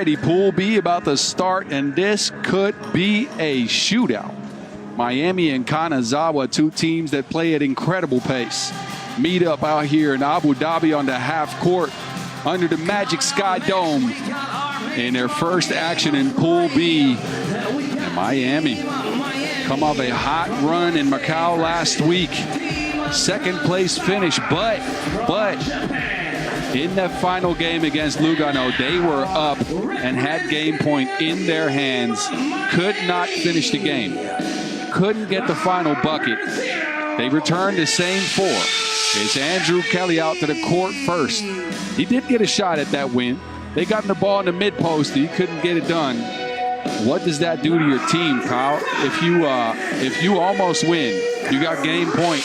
righty, Pool B about to start, and this could be a shootout. Miami and Kanazawa, two teams that play at incredible pace, meet up out here in Abu Dhabi on the half court under the Magic Sky Dome in their first action in Pool B. And Miami come off a hot run in Macau last week. Second place finish, but in that final game against Lugano, they were up and had game point in their hands. Could not finish the game. Couldn't get the final bucket. They returned the same four. It's Andrew Kelly out to the court first. He did get a shot at that win. They got the ball in the mid-post. He couldn't get it done. What does that do to your team, Kyle? If you almost win, you got game point,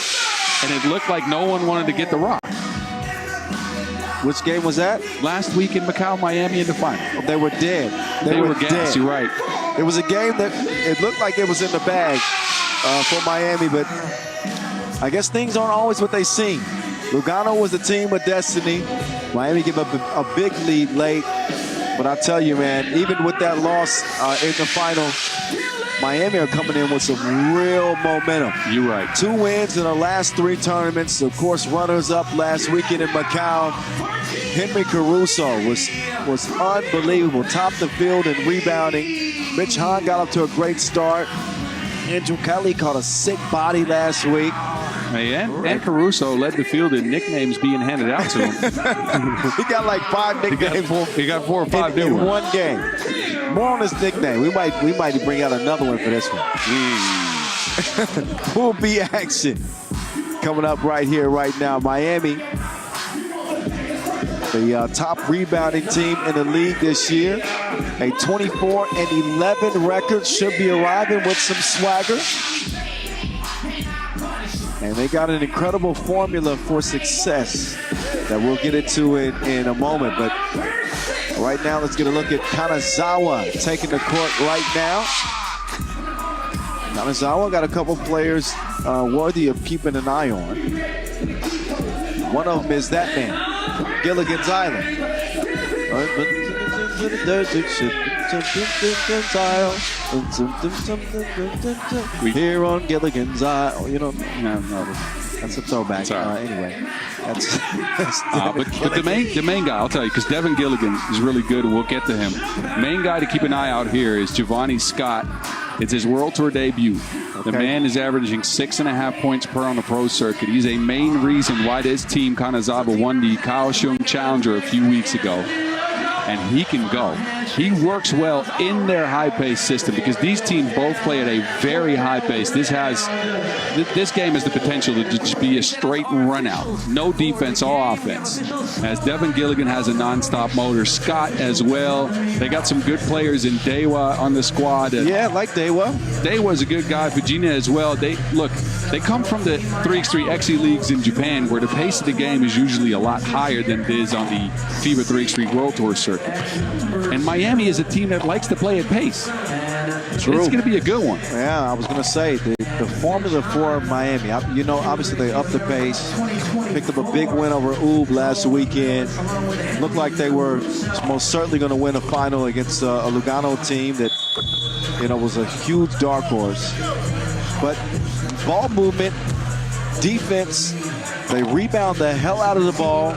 and it looked like no one wanted to get the rock. Which game was that? Last week in Macau, Miami in the final. They were dead. They were gassed, you're right. It was a game that it looked like it was in the bag for Miami, but I guess things aren't always what they seem. Lugano was a team with destiny. Miami gave up a big lead late. But I tell you, man, even with that loss in the final, Miami are coming in with some real momentum. You're right. 2 wins in the last 3 tournaments. Of course, runners-up last weekend in Macau. Henry Caruso was unbelievable. Topped the field in rebounding. Mitch Hahn got up to a great start. Andrew Kelly caught a sick body last week. And Caruso led the field in nicknames being handed out to him. He got like 5 nicknames. He got 4 or 5 in one game. More on his nickname. We might bring out another one for this one. Pool B action coming up right here, right now. Miami, the top rebounding team in the league this year. A 24-11 record, should be arriving with some swagger. And they got an incredible formula for success that we'll get into in a moment. But right now, let's get a look at Kanazawa taking the court right now. Kanazawa got a couple players worthy of keeping an eye on. One of them is that man, Gilligan's Island. Here on Gilligan's Island. You know, no, that's a throwback. Anyway, that's but the main guy, I'll tell you, because Devin Gilligan is really good, and we'll get to him. Main guy to keep an eye out here is Giovanni Scott. It's his World Tour debut. The man is averaging 6.5 points per on the pro circuit. He's a main reason why this team, Kanazawa, won the Kaohsiung Challenger a few weeks ago. And he can go. He works well in their high-pace system because these teams both play at a very high pace. This game has the potential to just be a straight run-out. No defense, all offense. As Devin Gilligan has a non-stop motor. Scott as well. They got some good players in Dewa on the squad. Yeah, I like Dewa. Dewa's a good guy. Fujina as well. They come from the 3x3 XE leagues in Japan, where the pace of the game is usually a lot higher than it is on the FIBA 3x3 World Tour circuit. And Miami is a team that likes to play at pace. True. It's going to be a good one. Yeah, I was going to say, the formula for Miami, obviously they upped the pace, picked up a big win over Ulaanbaatar last weekend. Looked like they were most certainly going to win a final against a Lugano team that, was a huge dark horse. But ball movement, defense, they rebound the hell out of the ball,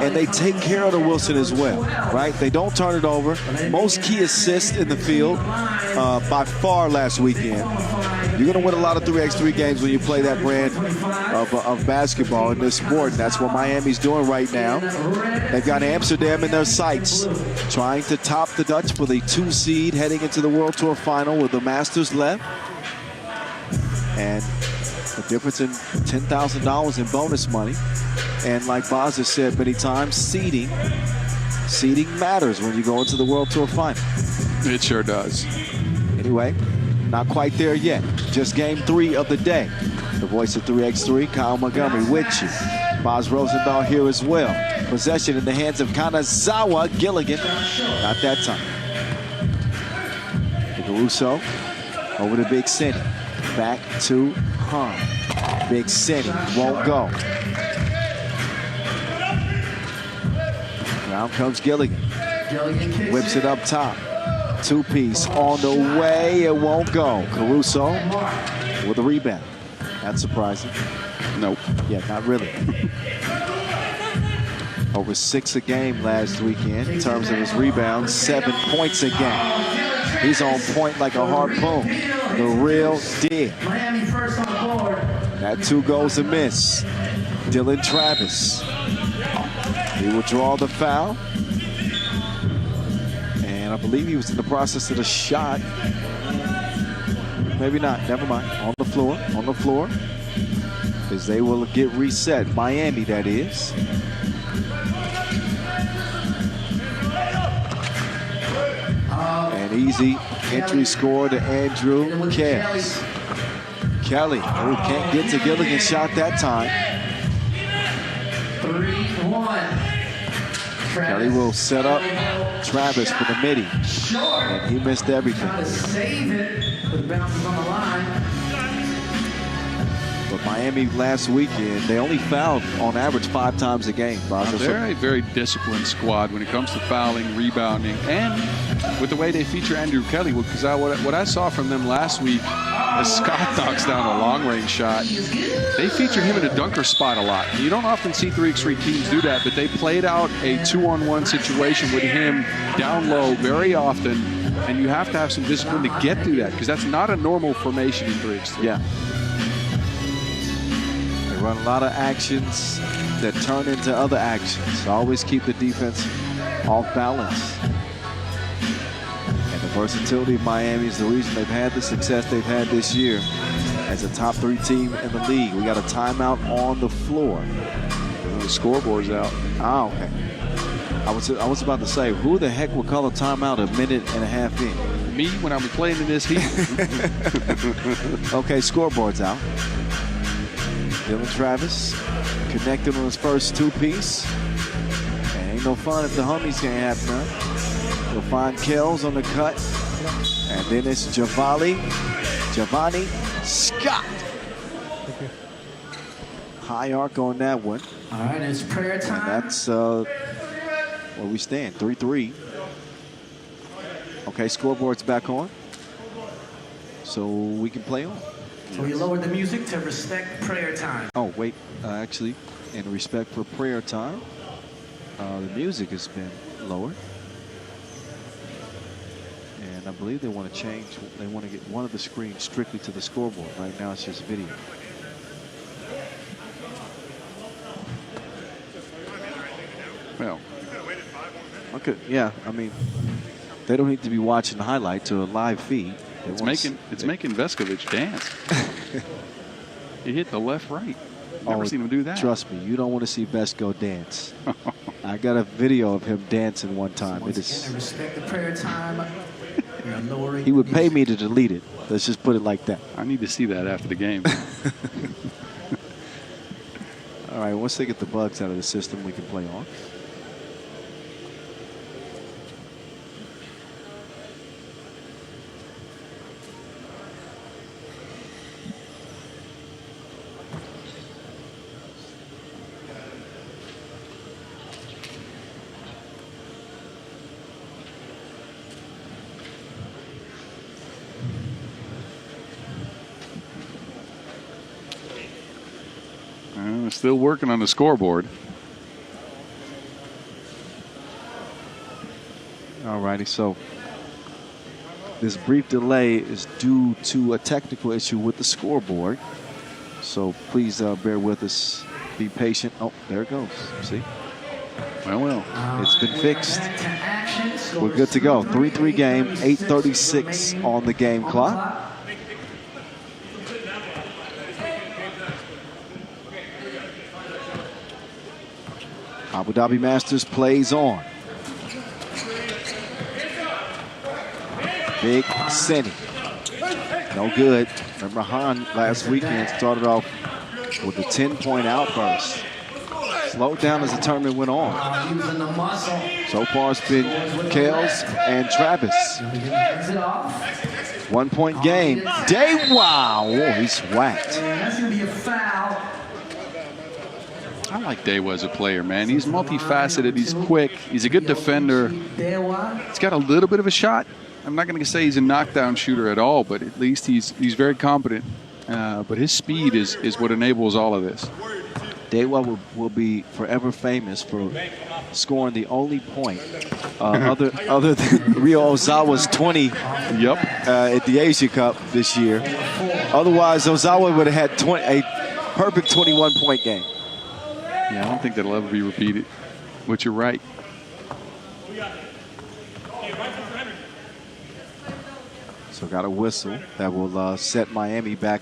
and they take care of the Wilson as well, right? They don't turn it over. Most key assists in the field by far last weekend. You're going to win a lot of 3x3 games when you play that brand of basketball in this sport. And that's what Miami's doing right now. They've got Amsterdam in their sights, trying to top the Dutch for the 2 seed heading into the World Tour final with the Masters left. And the difference in $10,000 in bonus money. And like Boz has said many times, seeding matters when you go into the World Tour final. It sure does. Anyway, not quite there yet. Just game 3 of the day. The voice of 3x3, Kyle Montgomery with you. Boz Rosendahl here as well. Possession in the hands of Kanazawa. Gilligan, not that time. Caruso over to Big City. Back to Hahn. Big City won't go. Now comes Gilligan. Whips it up top. Two-piece on the way. It won't go. Caruso with a rebound. That's surprising. Nope. Yeah, not really. Over 6 a game last weekend in terms of his rebounds. 7 points a game. He's on point like a harpoon. The real deal. That 2 goes a miss. Dylan Travis. He will draw the foul. And I believe he was in the process of the shot. Maybe not. Never mind. On the floor. On the floor. As they will get reset. Miami, that is. An easy entry score to Andrew Kells. Kelly, who can't get to Gilligan, shot that time. 3-1. Kelly will set up Travis for the midi. And he missed everything. Save it, but bounces on the line. But Miami last weekend, they only fouled on average 5 times a game. They're a very disciplined squad when it comes to fouling, rebounding, and with the way they feature Andrew Kelly. Because what I saw from them last week, as Scott knocks down a long-range shot, they feature him in a dunker spot a lot. You don't often see 3x3 teams do that, but they played out a 2-on-1 situation with him down low very often, and you have to have some discipline to get through that because that's not a normal formation in 3x3. Yeah. Run a lot of actions that turn into other actions. Always keep the defense off balance. And the versatility of Miami is the reason they've had the success they've had this year as a top 3 team in the league. We got a timeout on the floor. The scoreboard's out. Oh, okay. I was about to say, who the heck would call a timeout a minute and a half in? Me when I'm playing in this heat. Okay, scoreboard's out. Dylan Travis connected on his first 2-piece. And ain't no fun if the homies can't have none. We'll find Kells on the cut. And then it's Giovanni Scott. High arc on that one. All right, it's prayer time. And that's where we stand, 3-3. Okay, scoreboard's back on. So we can play on. So we lowered the music to respect prayer time. Oh, wait. Actually, in respect for prayer time, the music has been lowered. And I believe they want to change. They want to get one of the screens strictly to the scoreboard. Right now, it's just video. Well, okay. Yeah, I mean, they don't need to be watching the highlight to a live feed. It's making Veskovich dance. He hit the left, right. Never seen him do that. Trust me, you don't want to see Vesco dance. I got a video of him dancing one time. It is. Respect the prayer time. He would pay me to delete it. Let's just put it like that. I need to see that after the game. All right, once they get the bugs out of the system, we can play on. Still working on the scoreboard. All righty, so this brief delay is due to a technical issue with the scoreboard. So please bear with us. Be patient. Oh, there it goes. See? Well. It's been fixed. We're good to go. 3-3 game, 8:36 on the game clock. Abu Dhabi Masters plays on. Big Senny. No good. Remember Han last weekend started off with a 10-point outburst. Slowed down as the tournament went on. So far it's been Kells and Travis. 1-point game. Wow. Oh, he's whacked. That's going to be a foul. I like Dewa as a player, man. He's multifaceted. He's quick. He's a good defender. He's got a little bit of a shot. I'm not going to say he's a knockdown shooter at all, but at least he's very competent. But his speed is what enables all of this. Dewa will be forever famous for scoring the only point other than Ryo Ozawa's 20 at the Asia Cup this year. Otherwise, Ozawa would have had a perfect 21-point game. Yeah, I don't think that'll ever be repeated, but you're right. So got a whistle that will set Miami back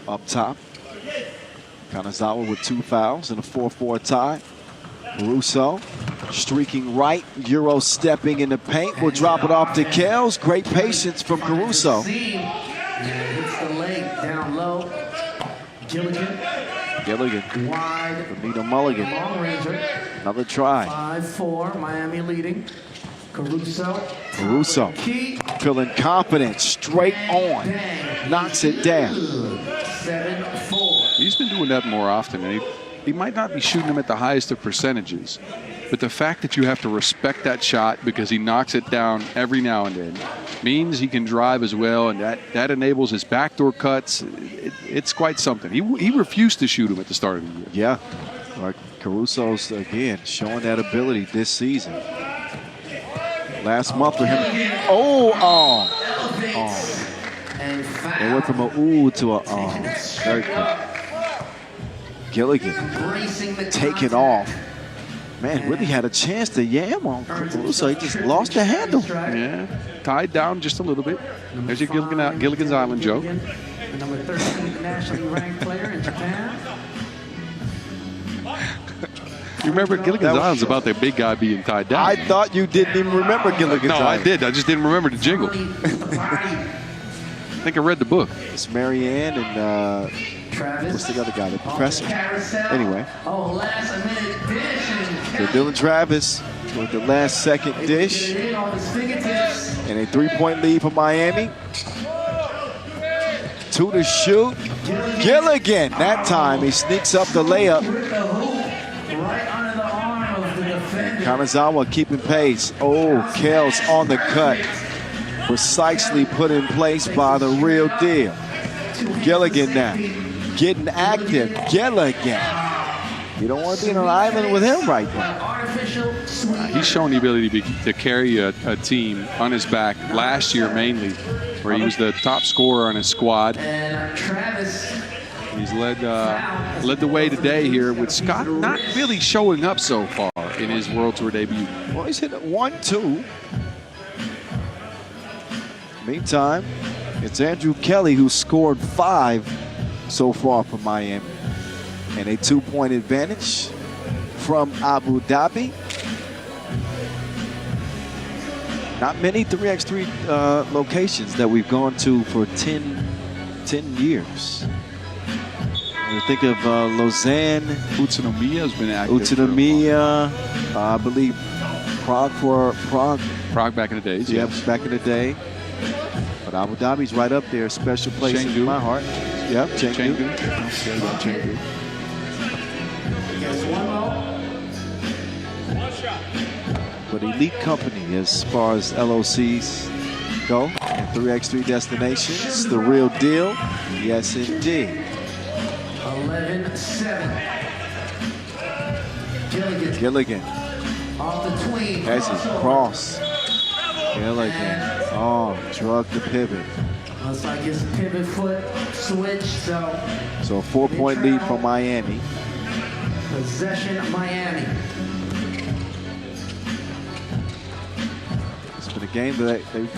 up top. Kanazawa with 2 fouls and a 4-4 tie. Caruso streaking right, Euro stepping in the paint. Will drop it off to Kels. Great patience from Caruso. Hits the leg down low. Gilligan. Wide. Benito Mulligan. Long ranger. Another try. 5-4. Miami leading. Caruso feeling confident. Straight on. Knocks it down. 7-4. He's been doing that more often. And he might not be shooting them at the highest of percentages, but the fact that you have to respect that shot because he knocks it down every now and then means he can drive as well, and that enables his backdoor cuts. It's quite something. He refused to shoot him at the start of the year. Yeah. Caruso's, again, showing that ability this season. Last month for him. They went from a ooh to a Very good. Gilligan taking off. Man, really had a chance to yam on Caruso. He just lost the handle. Yeah, tied down just a little bit. There's your Gilligan's Island joke. The number 13 nationally ranked player in Japan. You remember Gilligan's Island's about that big guy being tied down. I thought you didn't even remember Gilligan's Island. No, I did. I just didn't remember the jingle. I think I read the book. It's Marianne and what's the other guy? The professor. Anyway. So Dylan Travis with the last second dish. And a 3-point lead for Miami. 2 to shoot. Gilligan. That time he sneaks up the layup. Kanazawa keeping pace. Kels on the cut. Precisely put in place by the real deal. Gilligan now. Getting active. Gilligan. You don't want to be on an island with him right now. He's shown the ability to carry a team on his back last year mainly, where he was the top scorer on his squad. He's led the way today here with Scott not really showing up so far in his World Tour debut. Well, he's hit 1-2. Meantime, it's Andrew Kelly who scored 5 so far for Miami. And a 2-point advantage from Abu Dhabi. Not many 3x3 locations that we've gone to for 10 years. You think of Lausanne. Utsunomiya has been active. Utsunomiya, I believe Prague back in the days. Yeah, back in the day. But Abu Dhabi's right up there, special place in my heart. Yep, Chengdu. But elite company as far as LOCs go and 3x3 destinations, the real deal. Yes, indeed. 11-7. Gilligan. Off the tween. As he cross. Gilligan. Drug the pivot. Looks like his pivot foot switch. So a 4-point lead for Miami. Possession Miami. It's been a game that they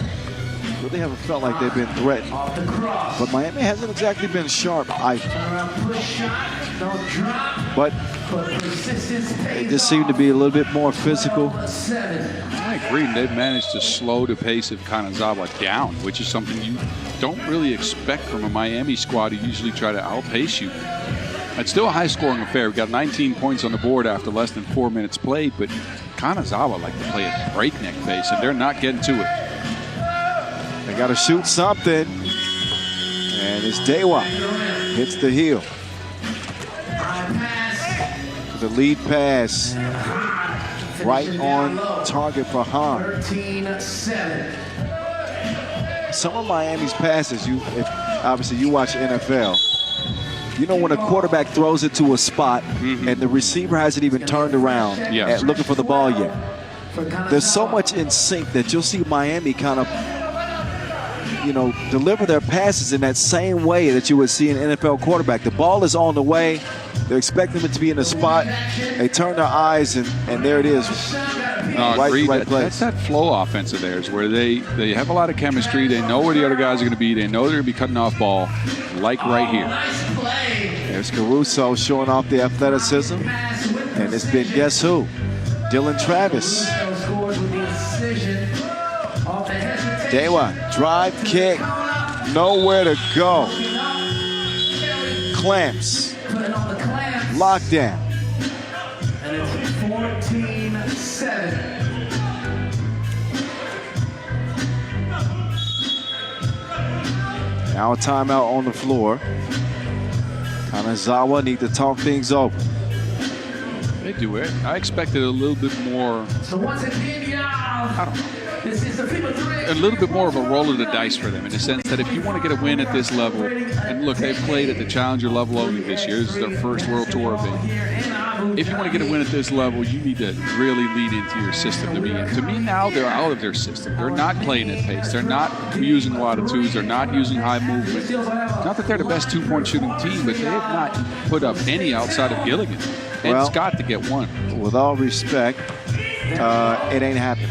really haven't felt like they've been threatened. Off the cross. But Miami hasn't exactly been sharp either. Turn around, push shot. Don't drop. But persistence they just seem to be a little bit more physical. 7. I agree. They've managed to slow the pace of Kanazawa down, which is something you don't really expect from a Miami squad who usually try to outpace you. It's still a high-scoring affair. We've got 19 points on the board after less than 4 minutes played, but Kanazawa like to play at breakneck pace, and they're not getting to it. They got to shoot something. And it's Dewa. Hits the heel. The lead pass right on target for Hahn. 13-7. Some of Miami's passes, obviously you watch NFL, you know when a quarterback throws it to a spot and the receiver hasn't even turned around looking for the ball yet. There's so much in sync that you'll see Miami kind of, deliver their passes in that same way that you would see an NFL quarterback. The ball is on the way. They're expecting it to be in a spot. They turn their eyes, and there it is. Right place. That's that flow offense of theirs where they have a lot of chemistry. They know where the other guys are going to be. They know they're going to be cutting off ball, like right here. There's Caruso showing off the athleticism. And it's been, guess who? Dylan Travis. Dewa, drive kick, nowhere to go. Clamps, lockdown. And it's 14-7. Now a timeout on the floor. Kanazawa need to talk things over. They do it. I expected a little bit more. So once again, I don't know. this is the FIFA 3. A little bit more of a roll of the dice for them in the sense that if you want to get a win at this level, and look, they've played at the Challenger level only this year. This is their first World Tour event. If you want to get a win at this level, you need to really lean into your system to be in. To me now, they're out of their system. They're not playing at pace. They're not using a lot of twos. They're not using high movement. Not that they're the best two-point shooting team, but they have not put up any outside of Gilligan. And Scott to get one. With all respect, it ain't happening.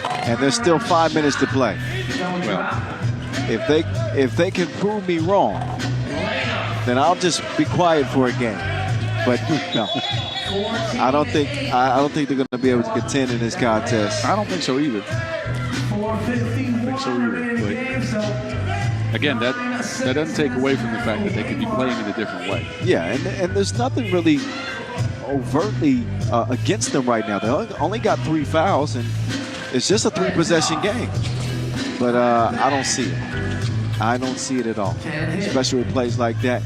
And there's still 5 minutes to play. Well, if they can prove me wrong, then I'll just be quiet for a game. But no, I don't think they're going to be able to contend in this contest. I don't think so either. But again, that doesn't take away from the fact that they could be playing in a different way. Yeah, and there's nothing really overtly against them right now. They only got 3 fouls, and it's just a 3-possession game. But I don't see it. I don't see it at all, especially with plays like that.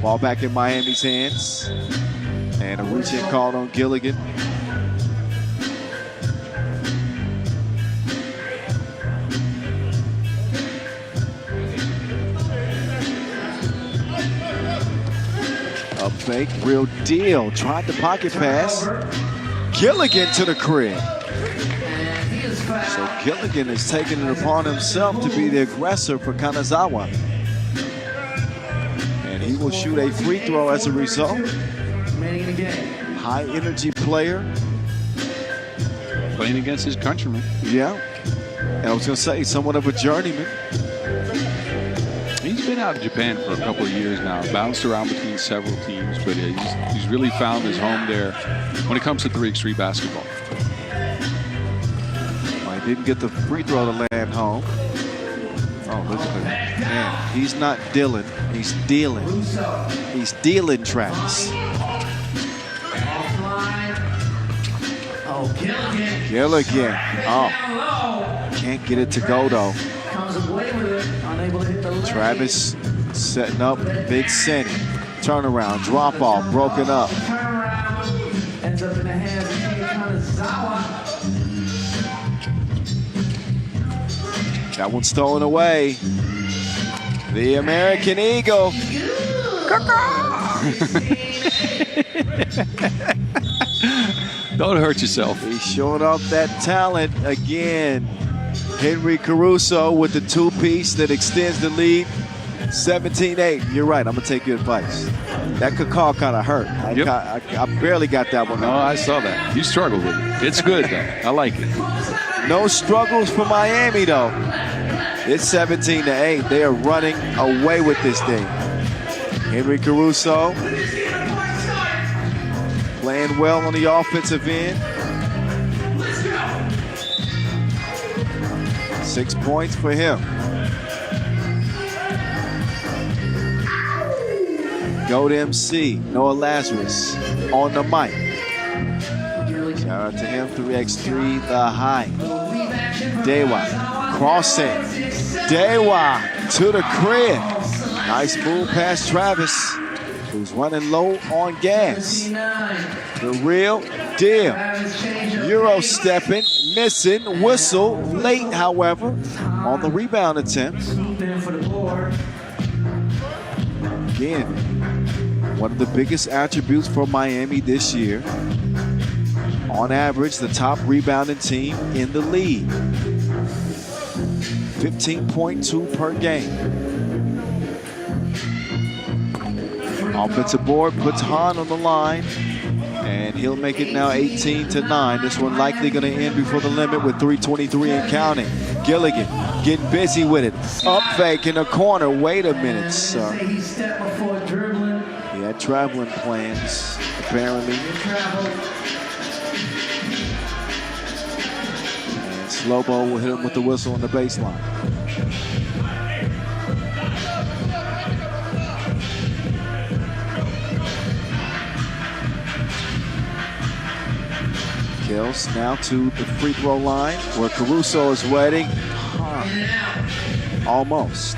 Ball back in Miami's hands. And a reach-in called on Gilligan. A fake, real deal. Tried the pocket pass. Gilligan to the crib. So Gilligan is taking it upon himself to be the aggressor for Kanazawa. And he will shoot a free throw as a result. High energy player. Playing against his countrymen. Yeah. And I was going to say, somewhat of a journeyman. He's been out of Japan for a couple of years now, bounced around between several teams, but he's really found his home there when it comes to 3x3 basketball. Well, he didn't get the free throw to land home. Oh, look at that. Man, he's not Dylan. He's dealing. He's dealing, Travis. Gilligan. Oh, can't get it to go, though. Travis setting up Big Senny. Turnaround, drop off, broken up. Ends up in the hands of Kanazawa. That one's stolen away. The American Eagle. Don't hurt yourself. He's showing off that talent again. Henry Caruso with the 2-piece that extends the lead. 17-8. You're right. I'm going to take your advice. That could call kind of hurt. I barely got that one. No, I saw that. You struggled with it. It's good, though. I like it. No struggles for Miami, though. It's 17-8. They are running away with this thing. Henry Caruso playing well on the offensive end. 6 points for him. Goat MC, Noah Lazarus on the mic. Shout out to him, 3x3, the high. Dewa, crossing. Dewa to the crib. Nice move past Travis. who's running low on gas. The real deal. Euro stepping, missing, whistle, late, however, on the rebound attempt. Again, one of the biggest attributes for Miami this year. On average, the top rebounding team in the league. 15.2 per game. Offensive board puts Hahn on the line, and he'll make it now 18-9. This one likely going to end before the limit with 3:23 and counting. Gilligan getting busy with it. Up fake in the corner. Wait a minute, sir. He had traveling plans, apparently. And Slobo will hit him with the whistle on the baseline. Kills now to the free throw line where Caruso is waiting. Almost.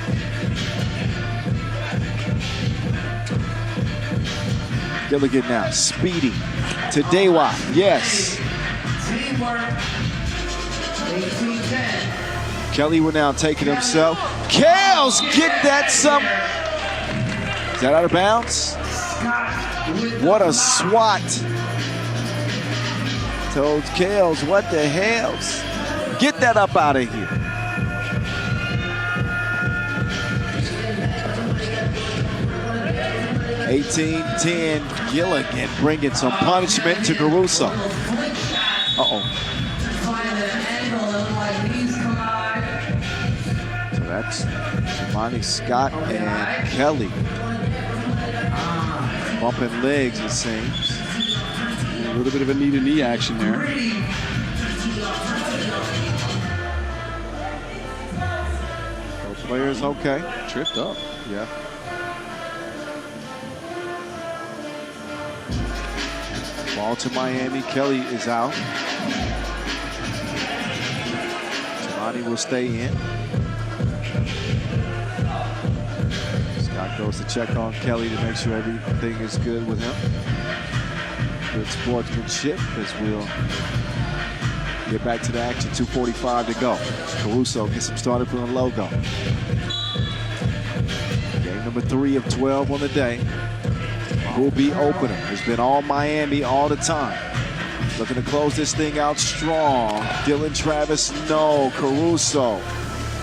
Gilligan now speeding to Dewa. Yes. Kelly will now take it himself. Kales, get that some. Is that out of bounds? What a swat. Told Kales, what the hell's? Get that up out of here. (18-10). Gilligan bringing some punishment to Caruso. Uh-oh. So that's Giovanni Scott and Kelly. Bumping legs, it seems. A little bit of a knee-to-knee action there. Those players okay. Tripped up. Yeah. Ball to Miami. Kelly is out. Giovanni will stay in. Scott goes to check on Kelly to make sure everything is good with him. Good sportsmanship as we'll get back to the action. 2:45 to go. Caruso gets him started from the logo. Game number 3 of 12 on the day. Who'll be opener? Has been all Miami all the time. Looking to close this thing out strong. Dylan Travis, no. Caruso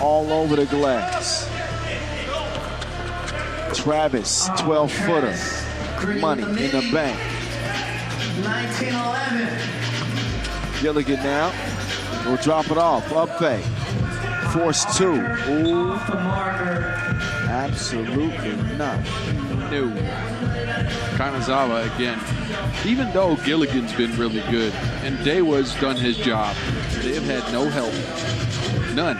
all over the glass. Travis, 12-footer. Money in the bank. 19-11. Gilligan now will drop it off. Up fake. Force 2. Ooh. Absolutely not. No. Kanazawa again. Even though Gilligan's been really good and Dewa's done his job, they've had no help. None.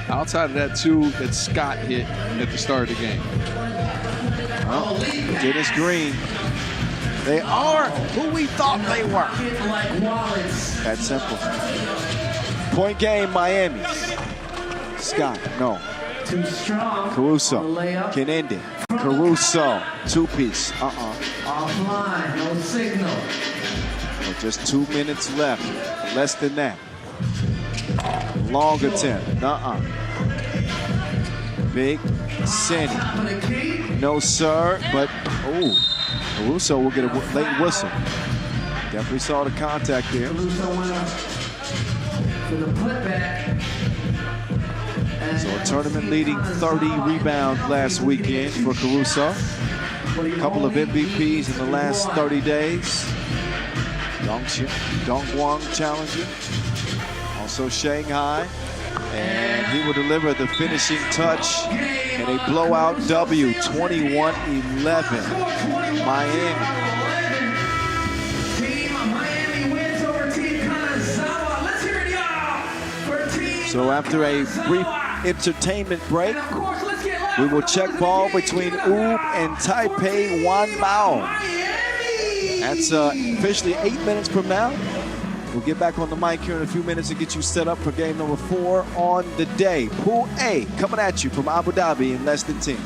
Outside of that 2 that Scott hit at the start of the game. Oh, Dennis Green. They are who we thought they were. That simple. Point game, Miami. Scott, no. Too strong. Caruso can end it. Caruso, 2-piece. Offline, no signal. Well, just 2 minutes left. Less than that. Long attempt. Big Senny. No, sir, but, oh. Caruso will get a late whistle. Definitely saw the contact there. Caruso went up for the putback. So a tournament leading 30 rebounds last weekend for Caruso. A couple of MVPs in the last 30 days. Dongguan challenger. Also Shanghai. And he will deliver the finishing touch in a blowout W, 21-11. Miami. Team Miami wins over Team Kanazawa. Let's hear it, y'all, for Team So after a brief entertainment break, we will check ball between Ulaanbaatar and Taipei Wanbao. That's officially 8 minutes from now. We'll get back on the mic here in a few minutes and get you set up for game number 4 on the day. Pool A coming at you from Abu Dhabi in less than 10.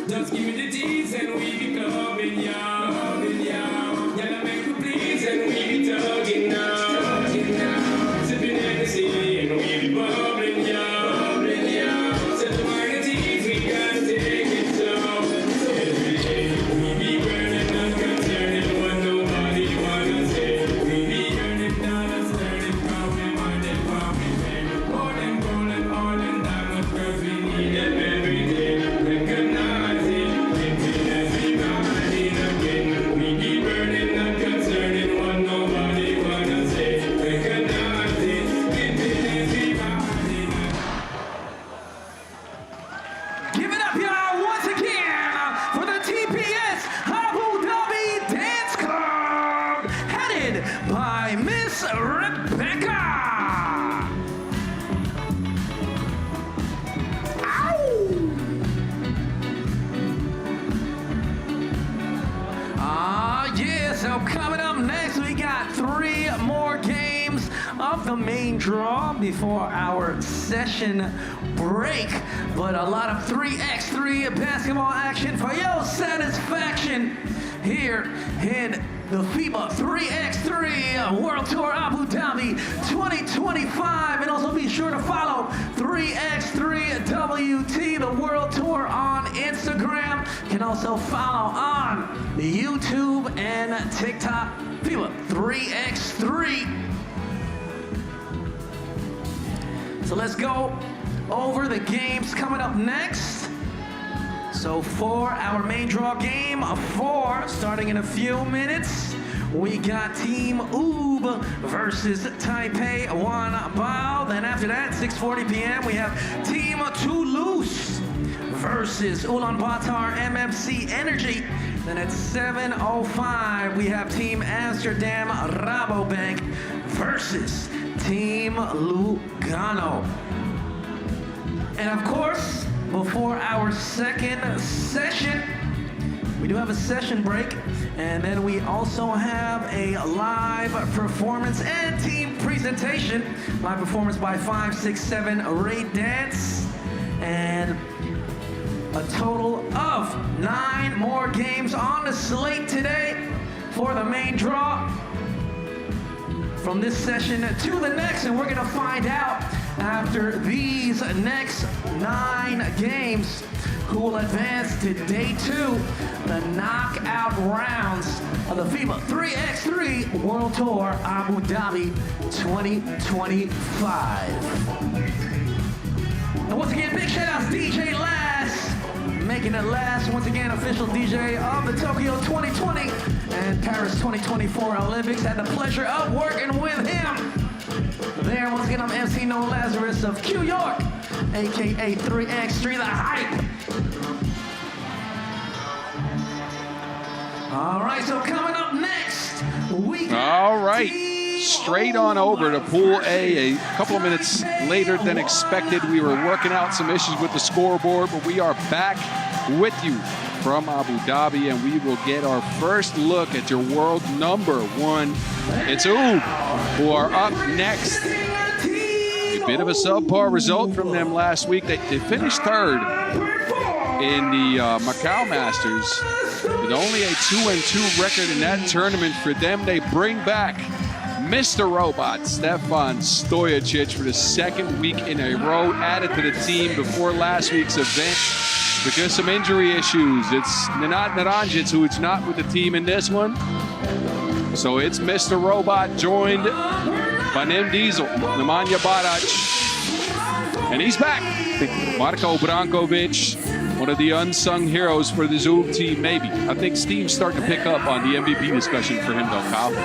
Just give me the G's and we be clubbing, y'all. Y'all make me please and we be tugging now. Sipping Hennessy and we be bubbling, y'all. Set the minor G's, we gotta take it slow. Every day we be burning, not concerning what nobody wanna say. We be earning dollars, learning how we want it, what we pay. All them gold and all them diamonds, girls, we need them every day. Recognize it, lifting everybody again. We keep burning, not concerning what nobody wanna say. Recognize it, lifting everybody again. Give it up, y'all, once again for the TPS Abu Dhabi Dance Club, headed by Miss Rebecca. Yeah, so coming up next, we got 3 more games of the main draw before our session break. But a lot of 3x3 basketball action for your satisfaction here in the FIBA 3x3 World Tour Abu Dhabi 2025. And also be sure to follow 3x3WT, the World Tour, on Instagram. You can also follow on YouTube and TikTok, FIBA 3x3. So let's go over the games coming up next. So for our main draw game of 4, starting in a few minutes, we got Team Ulaanbaatar versus Taipei Ulaanbaatar. Then after that, 6:40 p.m., we have Team Toulouse versus Ulaanbaatar MMC Energy. Then at 7:05, we have Team Amsterdam Rabobank versus Team Lugano. And of course, before our second session, we do have a session break, and then we also have a live performance and team presentation. Live performance by 5, 6, 7 Ray Dance, and a total of 9 more games on the slate today for the main draw. From this session to the next, and we're gonna find out after these next 9 games who will advance to day 2, the knockout rounds of the FIBA 3x3 World Tour Abu Dhabi 2025. And once again, big shout out to DJ Last, making it last, once again, official DJ of the Tokyo 2020 and Paris 2024 Olympics. Had the pleasure of working with him. There, once again, I'm MC No Lazarus of Q York, aka 3x3 The Hype. All right, so coming up next, we got All right, straight on over to Pool A. A couple of minutes later than expected. We were working out some issues with the scoreboard, but we are back with you from Abu Dhabi, and we will get our first look at your world number 1. It's Ulaanbaatar, who are up next. A bit of a subpar result from them last week. They finished 3rd in the Macau Masters with only a 2-2 record in that tournament. For them, they bring back Mr. Robot, Stefan Stojicic, for the 2nd week in a row, added to the team before last week's event because some injury issues. It's Nenad Naranjic, who is not with the team in this one. So it's Mr. Robot joined by Nim Diesel, Nemanja Barac, and he's back. Marko Brankovic, one of the unsung heroes for the Zoom team, maybe. I think Steve's starting to pick up on the MVP discussion for him, though, Kyle.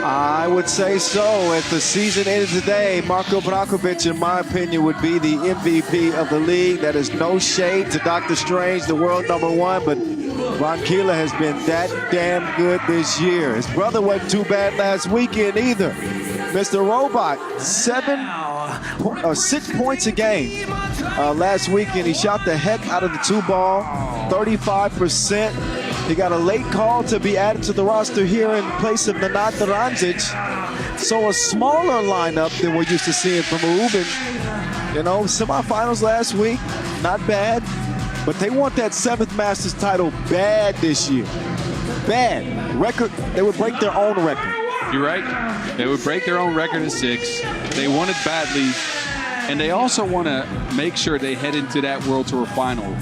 I would say so. If the season ended today, Marko Brankovic, in my opinion, would be the MVP of the league. That is no shade to Dr. Strange, the world number 1, but Branquilla has been that damn good this year. His brother wasn't too bad last weekend either. Mr. Robot, 6 points a game. Last weekend, he shot the heck out of the 2-ball, 35%. He got a late call to be added to the roster here in place of Nenad Naranjic. So a smaller lineup than we're used to seeing from Ulaanbaatar. You know, semifinals last week, not bad. But they want that 7th Masters title bad this year. Bad. Record, they would break their own record. You're right. They would break their own record of 6. They want it badly. And they also want to make sure they head into that World Tour final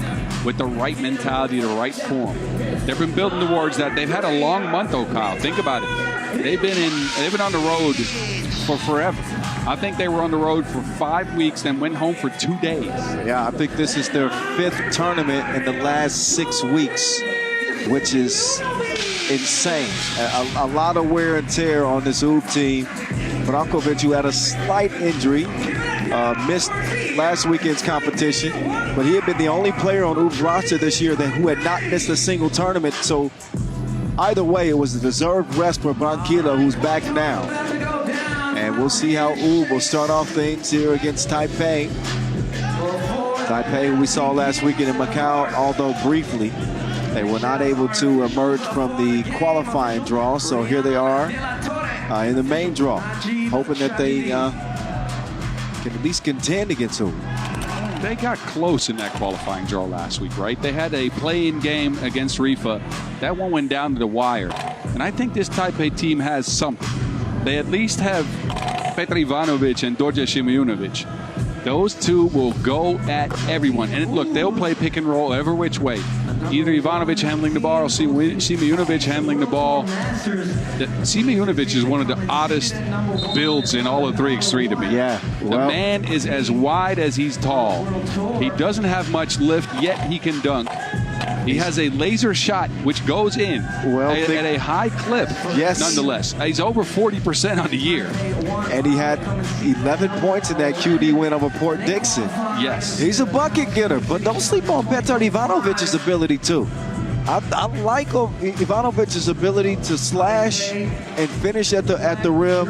with the right mentality, the right form. They've been building towards that. They've had a long month, though, Kyle. Think about it. They've been on the road for forever. I think they were on the road for 5 weeks, then went home for 2 days. Yeah, I think this is their 5th tournament in the last 6 weeks, which is insane. A lot of wear and tear on this Ulaanbaatar team. Brankovic, who had a slight injury, missed last weekend's competition, but he had been the only player on Ulaanbaatar's roster this year who had not missed a single tournament. So either way, it was a deserved rest for Branquilla, who's back now. And we'll see how Ulaanbaatar will start off things here against Taipei. Taipei, who we saw last weekend in Macau, although briefly. They were not able to emerge from the qualifying draw, so here they are in the main draw, hoping that they can at least contend against Ulaanbaatar. They got close in that qualifying draw last week, right? They had a play-in game against Rifa. That one went down to the wire. And I think this Taipei team has something. They at least have Petr Ivanovic and Dorje Simeonovic. Those two will go at everyone. And look, they'll play pick and roll every which way. Either Ivanovic handling the ball or Simeonovic handling the ball. Simeonovic is one of the oddest builds in all of 3x3 to me. Yeah, well, the man is as wide as he's tall. He doesn't have much lift, yet he can dunk. He has a laser shot which goes in at a high clip. Yes. Nonetheless, he's over 40% on the year. And he had 11 points in that QD win over Port Dixon. Yes. He's a bucket getter, but don't sleep on Petar Ivanovic's ability too. I like Ivanovic's ability to slash and finish at the rim.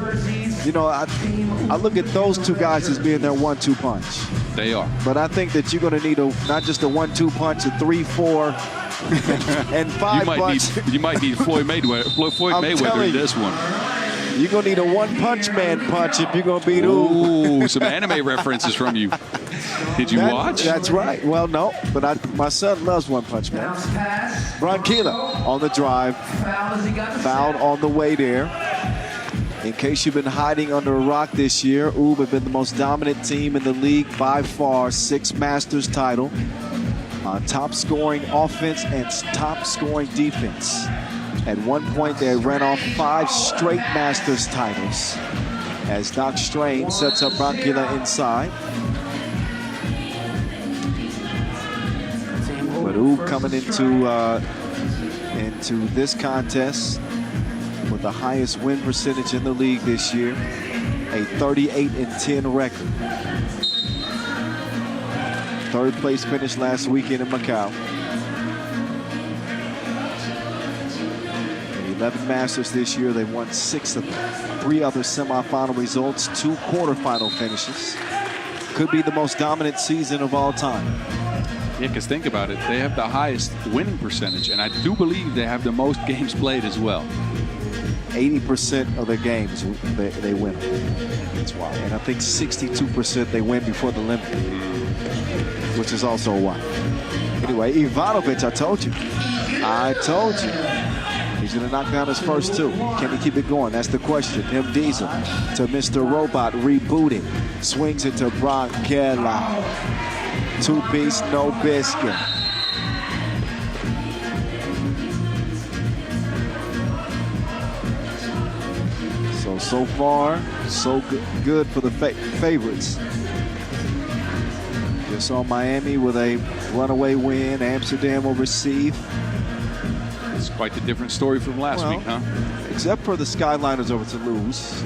You know, I look at those two guys as being their 1-2 punch. They are. But I think that you're going to need not just a 1-2 punch, a 3-4 and 5 punch. You might need Floyd Mayweather in this one. You're going to need a one-punch man punch if you're going to beat Ooh, some anime references from you. Did you watch? That's right. Well, no, but my son loves One Punch Man. Branquilla on the drive. Fouled on the way there. In case you've been hiding under a rock this year, Ulaanbaatar have been the most dominant team in the league by far. 6 Masters title. Top scoring offense and top scoring defense. At one point, they ran off 5 straight Masters titles. As Doc Strain sets up Branquilla inside. But Ulaanbaatar coming into this contest with the highest win percentage in the league this year, a 38-10 record. 3rd place finish last weekend in Macau. 11 Masters this year. They won 6 of 3 other semifinal results, 2 quarterfinal finishes. Could be the most dominant season of all time. Yeah, because think about it. They have the highest winning percentage, and I do believe they have the most games played as well. 80% of their games they win. That's why. And I think 62% they win before the limit, which is also why. Anyway, Ivanovic, I told you. He's going to knock down his first 2. Can he keep it going? That's the question. M. Diesel to Mr. Robot, rebooting. Swings it to Branquilla. 2-piece, no biscuit. So far, so good for the favorites. Just saw Miami with a runaway win. Amsterdam will receive. It's quite a different story from last week, huh? Except for the Skyliners over Toulouse. I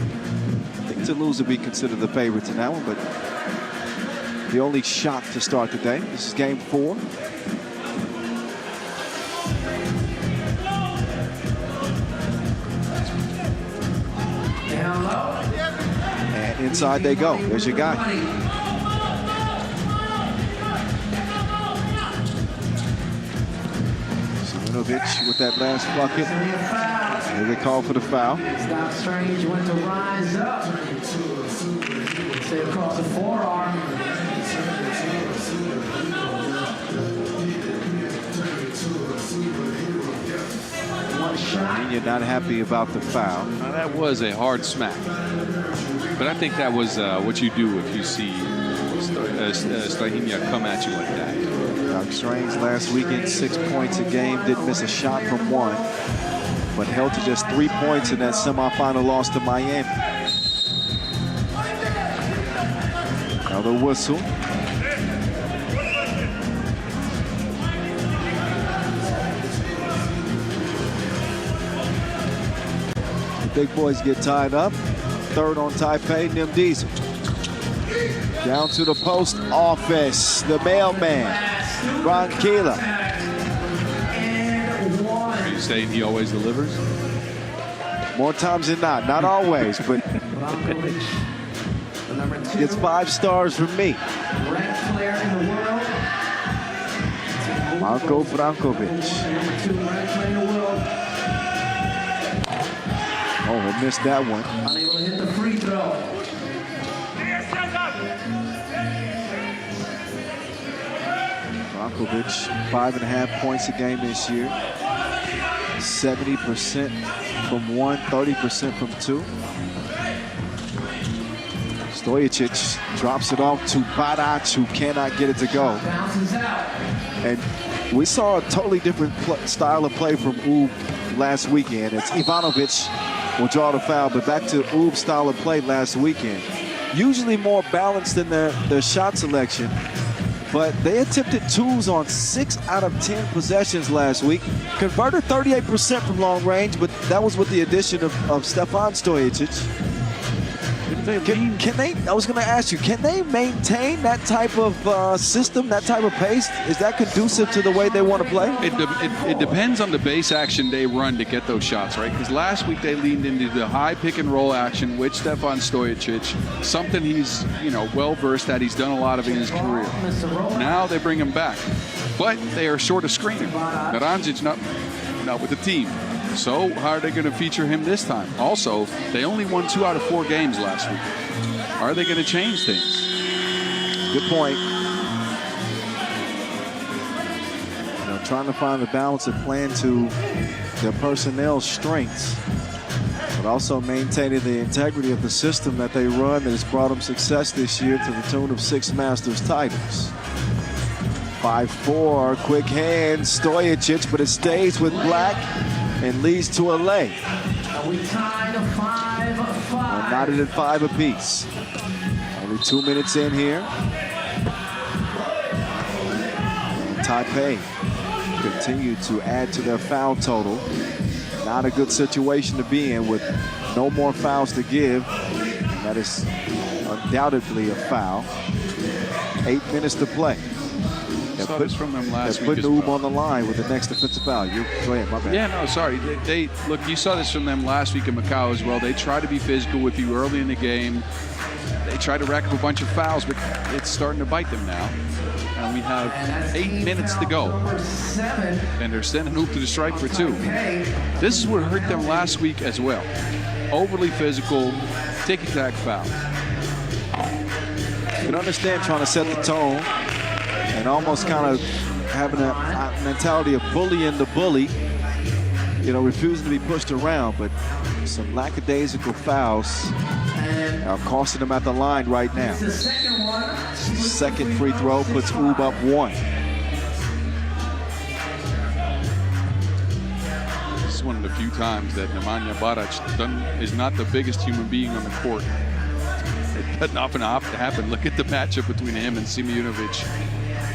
think Toulouse would be considered the favorites in that one, but the only shot to start the day. This is game 4. And inside they go. There's your guy. Siminovic with that last bucket. Here they call for the foul. Doc Strange went to rise up. Stay across the forearm. You're not happy about the foul. Now, that was a hard smack. But I think that was what you do if you see Strahinja come at you like that. Doc Strange last weekend, 6 points a game. Didn't miss a shot from 1. But held to just 3 points in that semifinal loss to Miami. Another whistle. Big boys get tied up. 3rd on Taipei, Nim Diesel. Down to the post office. The mailman, Branquilla. Are you saying he always delivers? More times than not. Not always, but it's 5 stars from me. Marko Brankovic. Oh, he missed that one. Unable to hit the free throw. Brankovic, 5.5 points a game this year. 70% from 1, 30% from 2. Stojicic drops it off to Badac, who cannot get it to go. And we saw a totally different style of play from Ulaanbaatar last weekend. It's Ivanovic will draw the foul, but back to Ulaanbaar's style of play last weekend. Usually more balanced in their shot selection. but they attempted twos on 6 out of 10 possessions last week. Converted 38% from long range, but that was with the addition of Stefan Stojacic. Can they, I was going to ask you, can they maintain that type of system, that type of pace? Is that conducive to the way they want to play? It depends on the base action they run to get those shots, right? Because last week they leaned into the high pick and roll action with Stefan Stojacic, something he's well versed at. He's done a lot of in his career. Now they bring him back, but they are short of screening. Naranjic not with the team. So how are they going to feature him this time? Also, they only won 2 out of 4 games last week. Are they going to change things? Good point. Trying to find the balance and plan to their personnel strengths, but also maintaining the integrity of the system that they run that has brought them success this year to the tune of 6 Masters titles. 5-4, quick hands, Stojacic, but it stays with Black and leads to a lay. We tied 5-5. Knotted at 5 apiece. Only 2 minutes in here. Taipei continue to add to their foul total. Not a good situation to be in with no more fouls to give. That is undoubtedly a foul. 8 minutes to play. Saw this from them last week. Putting Ulaanbaatar on the line with the next defensive foul. Go ahead, my bad. Yeah, no, sorry. Look, you saw this from them last week in Macau as well. They try to be physical with you early in the game. They try to rack up a bunch of fouls, but it's starting to bite them now. And we have 8 minutes to go. And they're sending Oop to the strike for 2. This is what hurt them last week as well. Overly physical, ticky-tack foul. You can understand trying to set the tone and almost kind of having a mentality of bullying the bully, refusing to be pushed around, but some lackadaisical fouls are costing them at the line right now. Second free throw puts Ulaanbaatar up 1. This is one of the few times that Nemanja Barac is not the biggest human being on the court. It doesn't often happen. Look at the matchup between him and Simeonovic.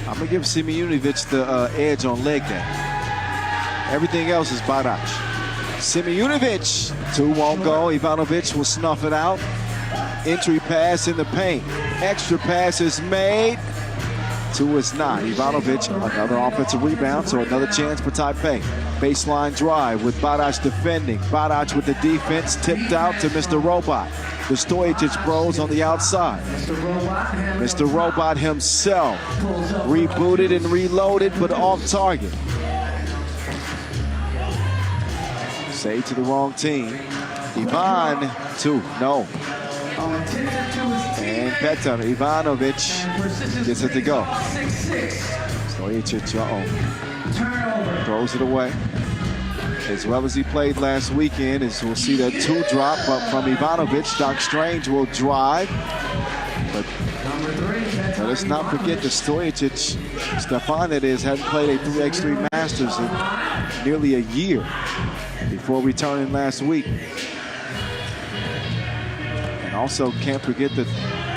I'm going to give Simeonovic the edge on leg day. Everything else is Barac. Simeonovic, 2 won't go. Ivanovic will snuff it out. Entry pass in the paint. Extra pass is made. 2 is not. Ivanovic, another offensive rebound, so another chance for Taipei. Baseline drive with Barac defending. Barac with the defense tipped out to Mr. Robot. The Stojacic bros on the outside. Mr. Robot himself rebooted and reloaded, but off target. Say to the wrong team. Ivan, 2, no. And Petar Ivanovic gets it to go. Stojacic, throws it away. As well as he played last weekend, as we'll see that 2 drop up from Ivanovic. Doc Strange will drive. But let's not forget the Stojacic, Stefan that is, hadn't played a 3x3 Masters in nearly a year before returning last week. And also can't forget that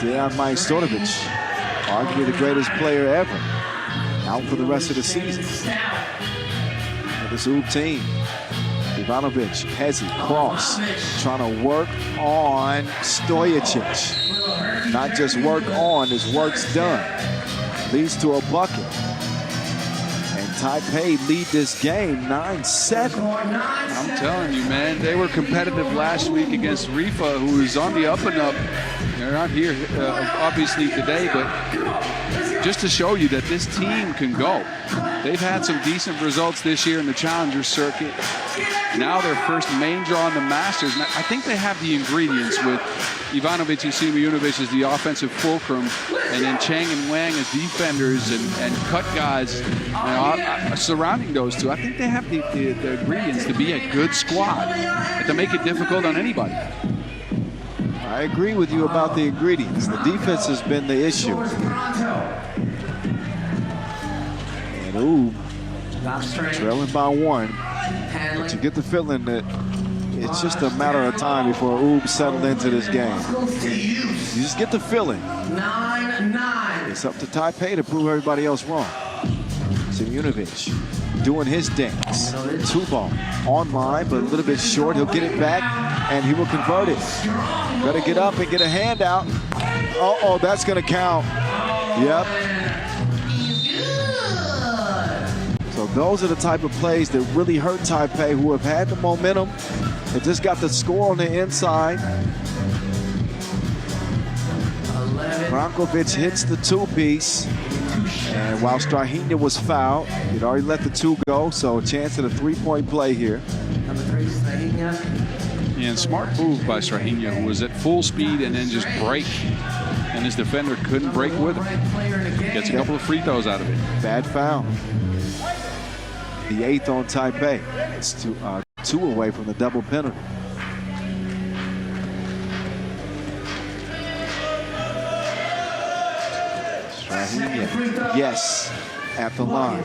Dejan Majstorovic, arguably the greatest player ever, out for the rest of the season. For this Ulaanbaatar team. Ivanovic, Hezi, cross, trying to work on Stojacic. Not just work on, his work's done. Leads to a bucket. And Taipei lead this game 9-7. I'm telling you, man, they were competitive last week against Rifa, who is on the up and up. They're not here, obviously, today, but just to show you that this team can go. They've had some decent results this year in the Challenger circuit. Now their first main draw in the Masters. And I think they have the ingredients with Ivanovic and Simeonovic as the offensive fulcrum, and then Chang and Wang as defenders and cut guys surrounding those two. I think they have the ingredients to be a good squad and to make it difficult on anybody. I agree with you about the ingredients. The defense has been the issue. And trailing by 1. But you get the feeling that it's just a matter of time before Oob settled into this game. You just get the feeling. 9-9. It's up to Taipei to prove everybody else wrong. Simunovic doing his dance. 2-ball online, but a little bit short. He'll get it back, and he will convert it. Better get up and get a hand out. Uh-oh, that's going to count. Yep. So those are the type of plays that really hurt Taipei, who have had the momentum. They just got the score on the inside. Brankovic hits the 2-piece. And while Strahinja was fouled, he'd already let the 2 go, so a chance at a 3-point play here. Number 3, Strahinja. And smart move by Strahinja, who was at full speed and then just break. And his defender couldn't break with him. Gets a couple of free throws out of it. Bad foul. The 8th on Taipei. It's 2 away from the double penalty. Strahinja, yes, at the line.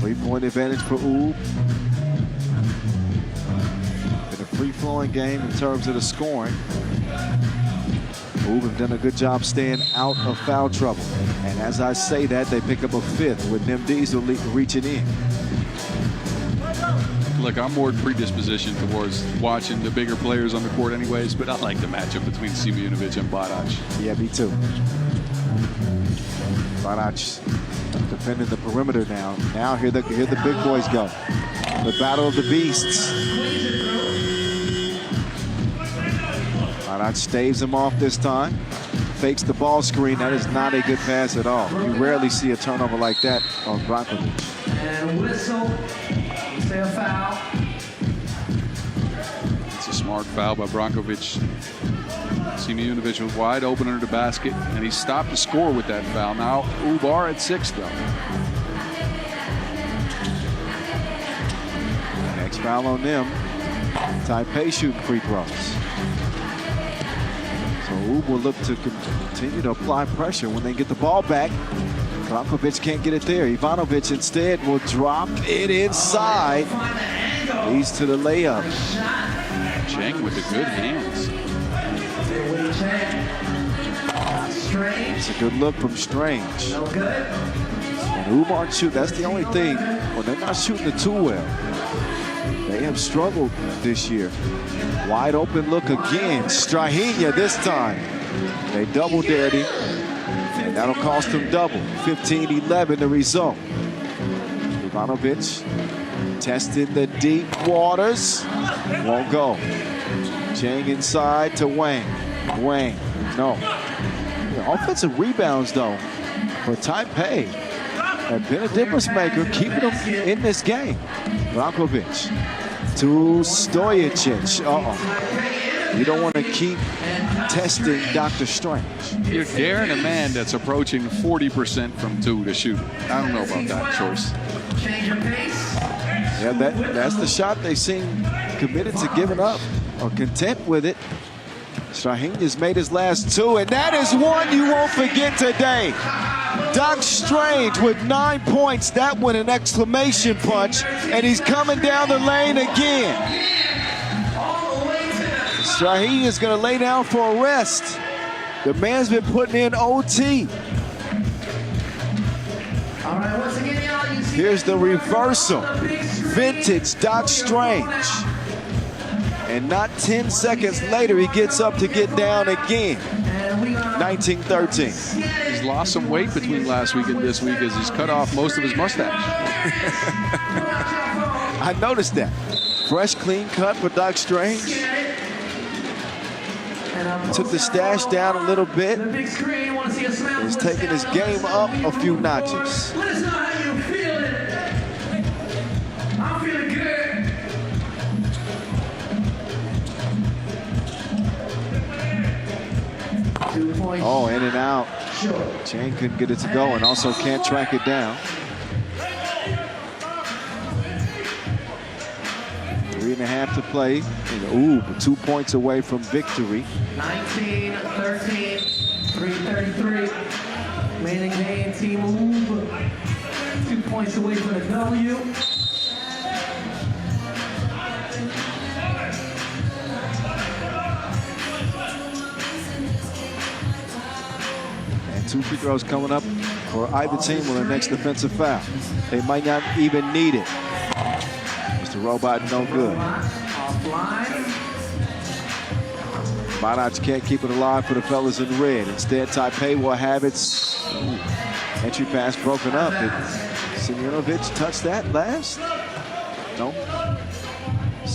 Three-point advantage for Ulaanbaatar. Been a free-flowing game in terms of the scoring. Ulaanbaatar have done a good job staying out of foul trouble. And as I say that, they pick up a 5th with Nim Diesel reaching in. Look, I'm more predispositioned towards watching the bigger players on the court anyways, but I like the matchup between Simunovic and Barac. Yeah, me too. Barac defending the perimeter now. Now here the big boys go. The battle of the beasts. Barac staves him off this time. Fakes the ball screen. That is not a good pass at all. You rarely see a turnover like that on Brankovic. And whistle. Say a foul. It's a smart foul by Brankovic. Simunovic was wide open under the basket, and he stopped the score with that foul. Now Ulaanbaatar at 6, though. Next foul on them. Taipei shooting free throws. So Ulaanbaatar will look to continue to apply pressure when they get the ball back. Brankovic can't get it there. Ivanovic instead will drop it inside. Leads to the layup. Cheng with the good hands. It's a good look from Strange. And Ulaanbaatar shoot, that's the only thing. Well, they're not shooting it too well. They have struggled this year. Wide open look again. Strahinja this time. They double dared him. And that'll cost them double. 15-11 the result. Ivanovic testing the deep waters. Won't go. Cheng inside to Wang. Wang, no. The offensive rebounds, though, for Taipei have been a difference maker, keeping them in this game. Brankovic to Stojicic. You don't want to keep testing Dr. Strange. You're daring a man that's approaching 40% from 2 to shoot. I don't know about that choice. Yeah, that's the shot they seem committed to giving up or content with it. Strahinja's made his last 2, and that is one you won't forget today. Doc Strange with 9 points. That one an exclamation punch, and he's coming down the lane again. Strahinja is going to lay down for a rest. The man's been putting in OT. Here's the reversal. Vintage Doc Strange. And not 10 seconds later, he gets up to get down again. 19-13. He's lost some weight between last week and this week as he's cut off most of his mustache. I noticed that. Fresh, clean cut for Doc Strange. Took the stash down a little bit. He's taking his game up a few notches. Let us know how you feeling. I'm feeling good. Oh, in and out. Cheng couldn't get it to go and also can't track it down. 3.5 to play. Ooh, 2 points away from victory. 19-13, 3:33. Remaining game, Team Ulaanbaatar. 2 points away from the W. 2 free throws coming up for either team with their next defensive foul. They might not even need it. Mr. Robot, no good. Monarchs can't keep it alive for the fellas in red. Instead, Taipei will have its entry pass broken up. Did Simunovic touch that last? No.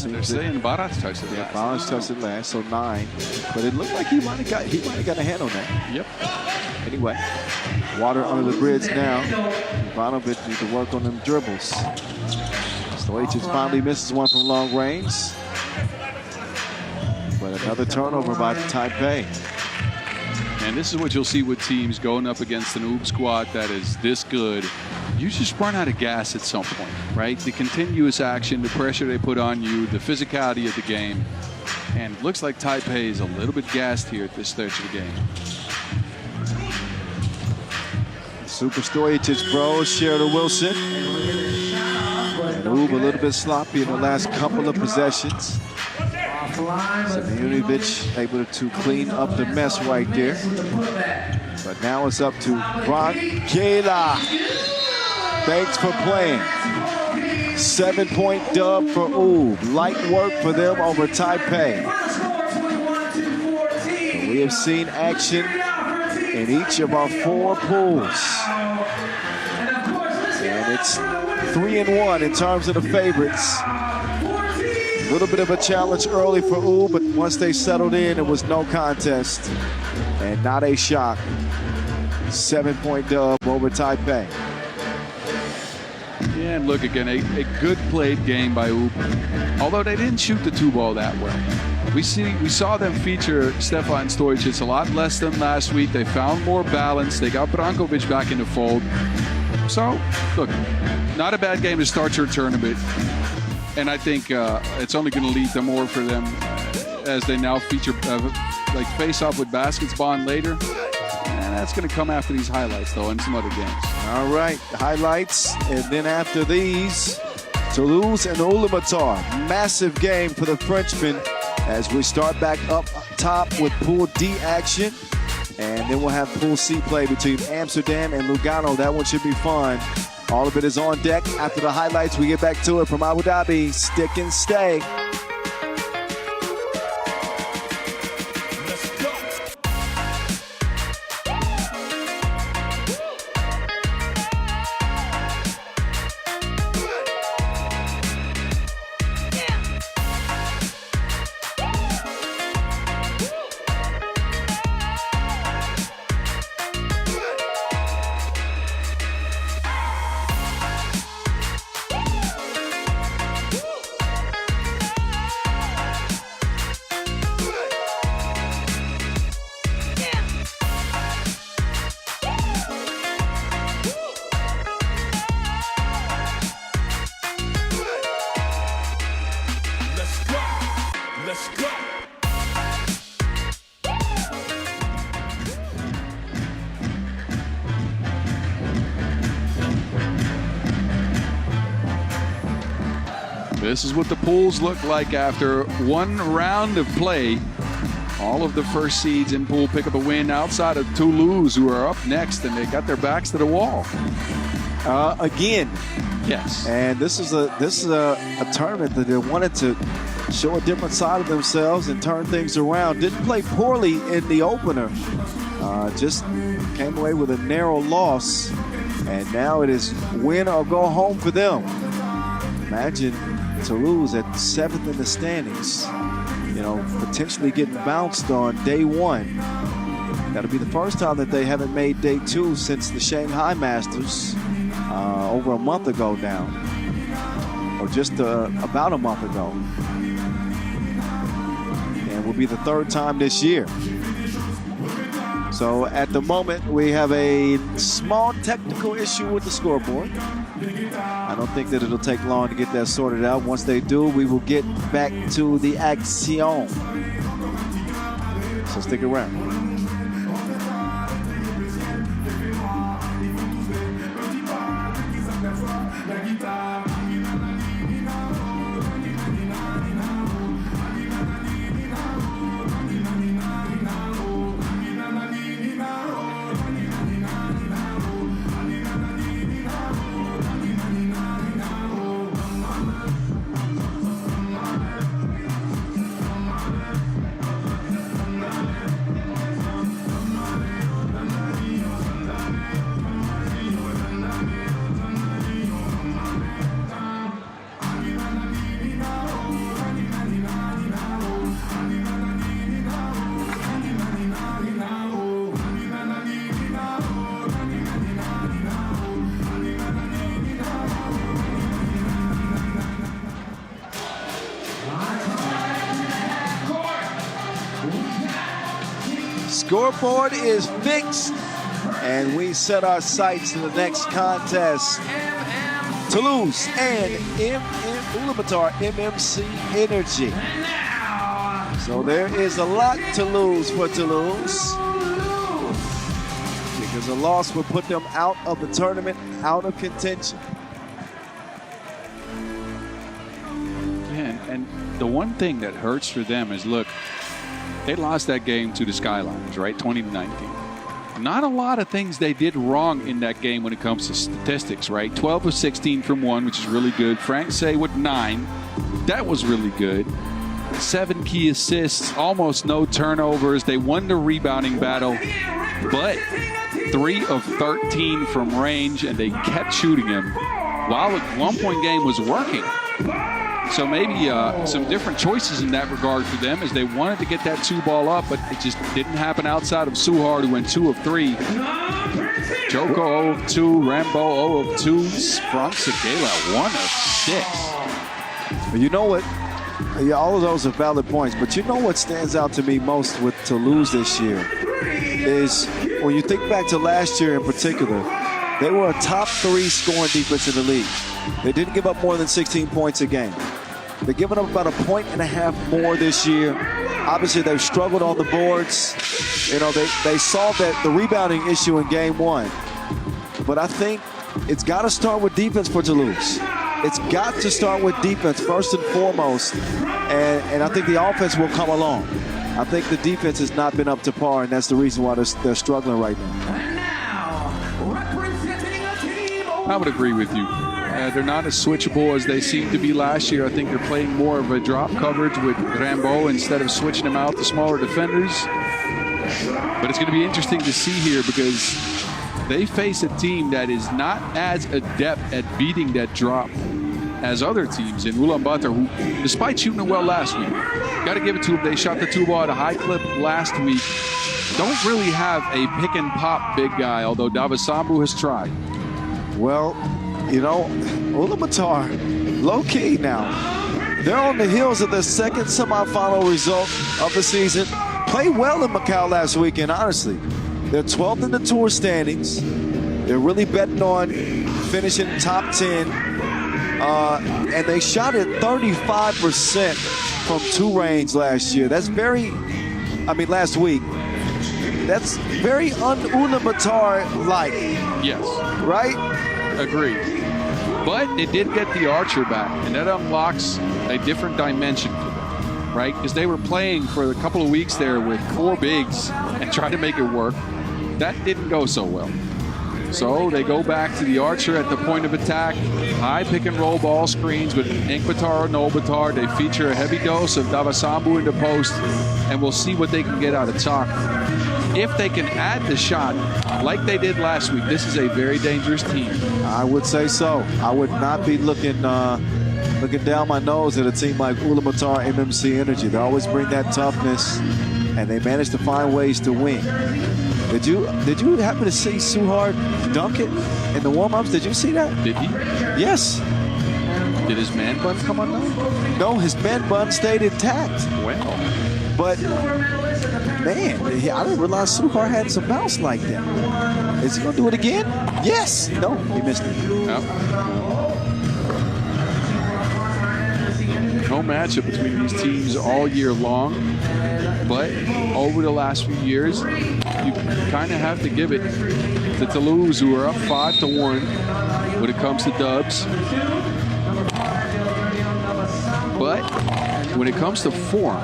They're saying Barat's touched it last. Yeah, Barat's touched it last, so 9. But it looked like he might have got a hand on that. Yep. Anyway, water under the bridge now. Ivanovic needs to work on them dribbles. Stojic finally misses one from long range. But another turnover by Taipei. And this is what you'll see with teams going up against an Oob squad that is this good. You just run out of gas at some point, right? The continuous action, the pressure they put on you, the physicality of the game. And it looks like Taipei is a little bit gassed here at this stretch of the game. Super Stojic bros share to Wilson. And Oob a little bit sloppy in the last couple of possessions. Simunovic able to clean up the mess right there. But now it's up to Brankela. Thanks for playing. 7-point dub for Oob. Light work for them over Taipei. We have seen action in each of our 4 pools. And it's 3-1 in terms of the favorites. A little bit of a challenge early for Oob, but once they settled in, it was no contest. And not a shock. 7-point dub over Taipei. Yeah, and look again, a good played game by Oob. Although they didn't shoot the 2-ball that well. We saw them feature Stefan Stojic a lot less than last week. They found more balance. They got Brankovic back in the fold. So, look, not a bad game to start your tournament. And I think it's only going to lead to more for them as they now feature, like face off with basketball later. And that's going to come after these highlights, though, and some other games. All right, highlights. And then after these, Toulouse and Ulaanbaatar. Massive game for the Frenchmen as we start back up top with Pool D action. And then we'll have Pool C play between Amsterdam and Lugano. That one should be fun. All of it is on deck. After the highlights, we get back to it from Abu Dhabi. Stick and stay. This is what the pools look like after one round of play. All of the first seeds in pool pick up a win outside of Toulouse, who are up next, and they got their backs to the wall. Again. Yes. And this is a tournament that they wanted to show a different side of themselves and turn things around. Didn't play poorly in the opener. Just came away with a narrow loss. And now it is win or go home for them. Imagine Toulouse at 7th in the standings. You know, potentially getting bounced on day 1. That'll be the first time that they haven't made day 2 since the Shanghai Masters over a month ago now. Or just about a month ago. And will be the 3rd time this year. So at the moment, we have a small technical issue with the scoreboard. I don't think that it'll take long to get that sorted out. Once they do, we will get back to the action. So stick around. scoreboard is fixed, and we set our sights to the next contest. Toulouse and Ulaanbaatar MMC Energy. So there is a lot to lose for Toulouse, because a loss would put them out of the tournament, out of contention. And the one thing that hurts for them is, look, they lost that game to the Skyliners, right? 20-19. Not a lot of things they did wrong in that game when it comes to statistics, right? 12 of 16 from one, which is really good. Frank Say with 9. That was really good. 7 key assists, almost no turnovers. They won the rebounding battle, but 3 of 13 from range, and they kept shooting him while the one-point game was working. So maybe some different choices in that regard for them, as they wanted to get that 2-ball up, but it just didn't happen outside of Suhar, who went 2 of 3. Joko 0 of 2, Rambo 0 of 2, Frank Segela 1 of 6. You know what? Yeah, all of those are valid points, but you know what stands out to me most with Toulouse this year is when you think back to last year in particular, they were a top 3 scoring defense in the league. They didn't give up more than 16 points a game. They're giving up about 1.5 points more this year. Obviously, they've struggled on the boards. You know, they solved the rebounding issue in game 1. But I think it's got to start with defense for Toulouse. It's got to start with defense first and foremost, and I think the offense will come along. I think the defense has not been up to par, and that's the reason why they're struggling right now. I would agree with you. They're not as switchable as they seemed to be last year. I think they're playing more of a drop coverage with Rambo instead of switching them out to smaller defenders. But it's going to be interesting to see here, because they face a team that is not as adept at beating that drop as other teams in Ulaanbaatar, who, despite shooting it well last week, got to give it to them. They shot the 2-ball at a high clip last week. Don't really have a pick and pop big guy, although Davasambu has tried. Well, you know, Ulaanbaatar, low-key now. They're on the heels of their second semifinal result of the season. Played well in Macau last weekend, honestly. They're 12th in the tour standings. They're really betting on finishing top 10. And they shot at 35% from 2 range last year. That's last week. That's very un-Ulaanbaatar-like. Yes. Right? Agreed. But it did get the archer back, and that unlocks a different dimension for them, right? Because they were playing for a couple of weeks there with 4 bigs and tried to make it work. That didn't go so well. So they go back to the archer at the point of attack. High pick and roll ball screens with Inkbatar and Nolbatar. They feature a heavy dose of Davasambu in the post, and we'll see what they can get out of Talk. If they can add the shot like they did last week, this is a very dangerous team. I would say so. I would not be looking down my nose at a team like Ulaanbaatar MMC Energy. They always bring that toughness, and they manage to find ways to win. Did you happen to see Suhar dunk it in the warm-ups? Did you see that? Did he? Yes. Did his man bun come undone? No, his man bun stayed intact. Well. But, man, I didn't realize Suhar had some bounce like that. Is he going to do it again? Yes. No, he missed it. No. No matchup between these teams all year long. But over the last few years, you kind of have to give it to Toulouse, who are up 5-1 when it comes to dubs. But when it comes to form,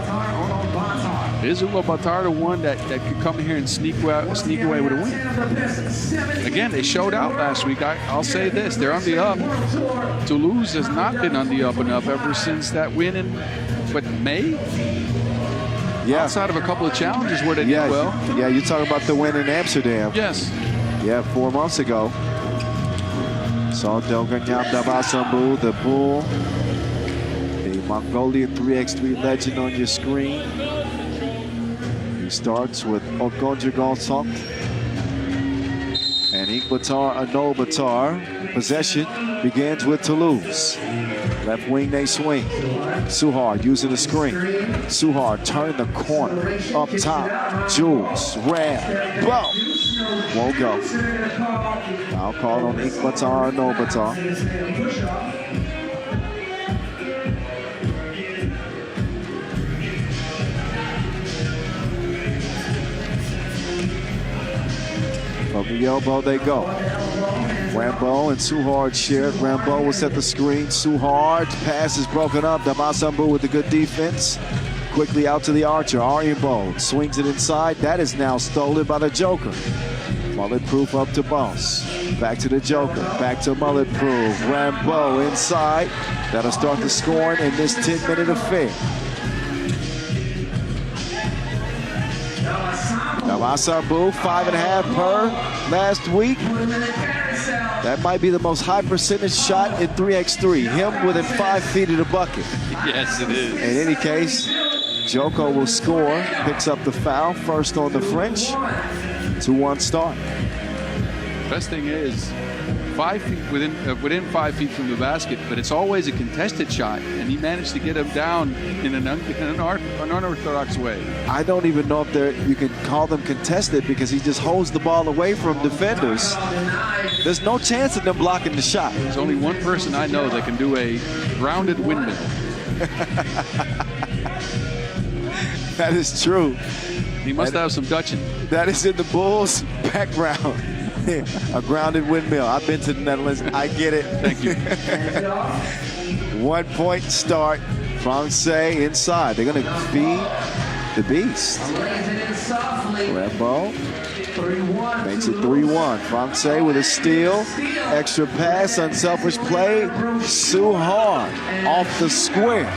is Ulaanbaatar the one that could come here and sneak away with a win? Again, they showed out last week. I'll say this, they're on the up. Toulouse has not been on the up and up ever since that win in May? Yeah. Outside of a couple of challenges where they did well. Yeah, you're talking about the win in Amsterdam. Yes. Yeah, 4 months ago. Saw Delganyam Davasambu, the Bull, the Mongolian 3x3 legend on your screen. He starts with Okonjagalsok and Inkbatar Anolbatar. Possession begins with Toulouse. Left wing, they swing. Suhard using the screen. Suhard turn the corner. Up top, Jules, ran, boom. Won't go. Foul called on Ulaanbaatar, Ulaanbaatar. From the elbow they go. Rambo and Suhard shared. Rambo will set the screen. Suhard, pass is broken up. Damasambu with the good defense. Quickly out to the archer. Arianbo swings it inside. That is now stolen by the Joker. Mullet Proof up to Boss. Back to the Joker. Back to Mullet Proof. Rambo inside. That'll start the scoring in this 10-minute affair. Damasambu, 5.5 per last week. That might be the most high percentage shot in 3x3. Him within 5 feet of the bucket. Yes, it is. In any case, Joko will score, picks up the foul, first on the French. 2-1 start. Best thing is 5 feet within 5 feet from the basket, but it's always a contested shot, and he managed to get him down in an unorthodox way. I don't even know if you can call them contested because he just holds the ball away from defenders. There's no chance of them blocking the shot. There's only one person I know that can do a grounded windmill. That is true. He must have some Dutching. That is in the Bulls' background. A grounded windmill. I've been to the Netherlands. I get it. Thank you. 1 point start. Francais inside. They're going to feed the beast. Rambo makes it 3-1. Francais with a steal. Extra pass. Unselfish play. Suhard off the square.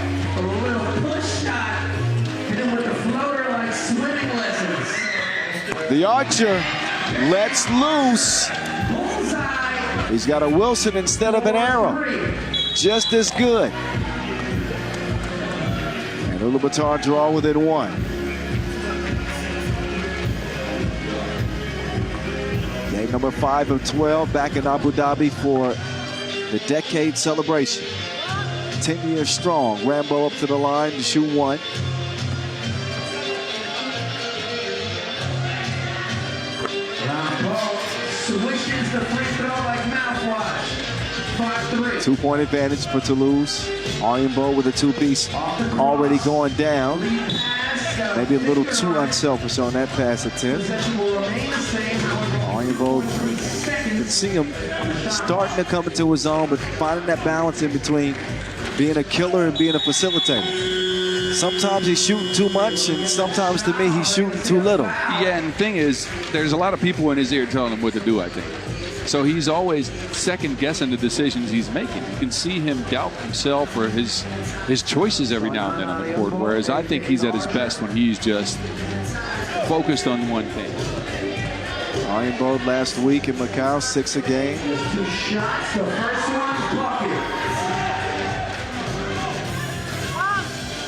The archer lets loose. He's got a Wilson instead of an arrow. Just as good. And Ulaanbaatar draw within 1. Game number 5 of 12 back in Abu Dhabi for the decade celebration. 10 years strong. Rambo up to the line to shoot 1. Swishes the free throw like mouthwash. 5-3. 2-point advantage for Toulouse. Arianbo with a 2-piece already going down. Maybe a little too unselfish on that pass attempt. Arianbo, you can see him starting to come into his own, but finding that balance in between being a killer and being a facilitator. Sometimes he's shooting too much, and sometimes to me he's shooting too little. Yeah, and the thing is, there's a lot of people in his ear telling him what to do, I think. So he's always second-guessing the decisions he's making. You can see him doubt himself or his choices every now and then on the court, whereas I think he's at his best when he's just focused on one thing. Arianbo last week in Macau, 6 a game. 2 shots, the first one, bucket.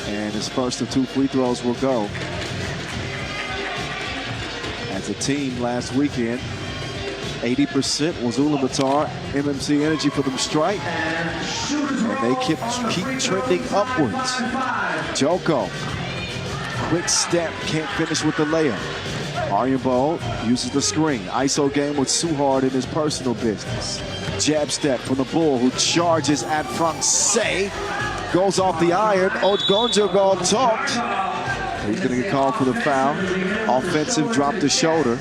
And his first of 2 free throws will go. As a team last weekend, 80% was Ulaanbaatar. MMC Energy for them strike. And they keep trending upwards. Joko, quick step, can't finish with the layup. Arianbo uses the screen. ISO game with Suhard in his personal business. Jab step from the Bull who charges at Francais. Goes off the iron. Odgonjogo talked. He's going to get called for the foul. Offensive, drop the shoulder.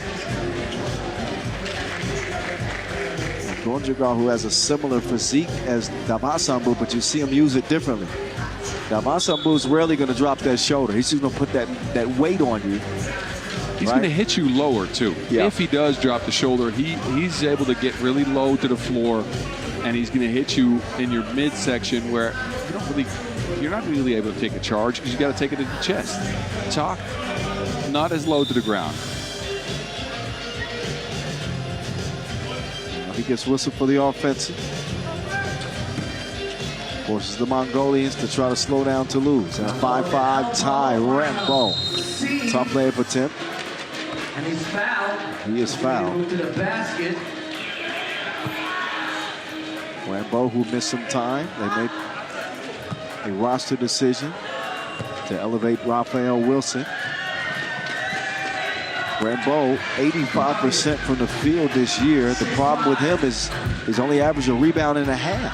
Odgonjogo, who has a similar physique as Damasambu, but you see him use it differently. Damasambu is rarely going to drop that shoulder. He's just going to put that weight on you. He's going to hit you lower, too. Yeah. If he does drop the shoulder, he's able to get really low to the floor, and he's going to hit you in your midsection where you're not really able to take a charge because you got to take it to the chest. Talk, not as low to the ground. He gets whistled for the offensive. Forces the Mongolians to try to slow down Toulouse. And a 5-5 tie. Rambo. Tough layup attempt. And he's fouled. He is fouled. Move to the basket. Rambo, who missed some time. They may a roster decision to elevate Raphael Wilson. Rambo, 85% from the field this year. The problem with him is he's only averaged a rebound and a half.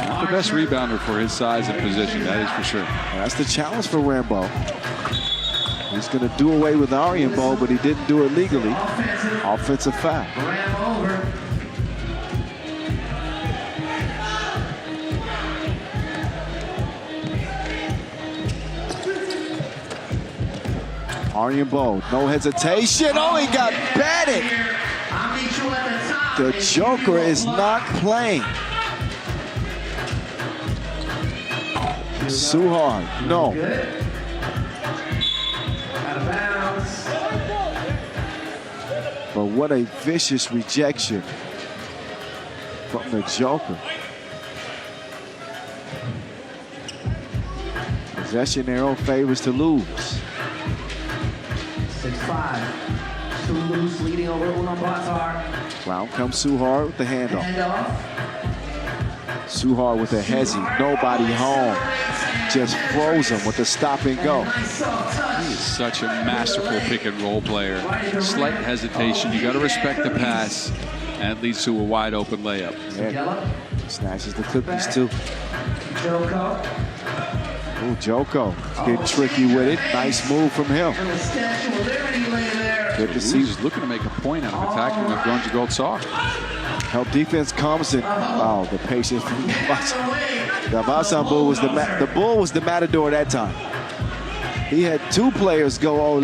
Not the best rebounder for his size and position, that is for sure. That's the challenge for Rambo. He's going to do away with Arianbo, but he didn't do it legally. Offensive foul. Arianbo, no hesitation. Oh, he got batted. The Joker is not playing. Suhar, no. But what a vicious rejection from the Joker. Possession arrow favors Toulouse. 6-5. Toulouse leading over Ulaanbaatar. Round comes Suhar with the handoff. Suhar with a hezzy, nobody home. Just froze him with the stop and go. He is such a masterful pick and roll player. Slight hesitation, you got to respect the pass, and it leads to a wide open layup. Yeah. Snatches the cookies too. Joko. Oh, Joko getting tricky with it. Nice move from him. Good to see. He's looking to make a point out of attacking with Gunja Gold soft. Help defense comes in. Oh, the patience from Gavasan Bull was the Bull was the matador that time. He had two players go ole.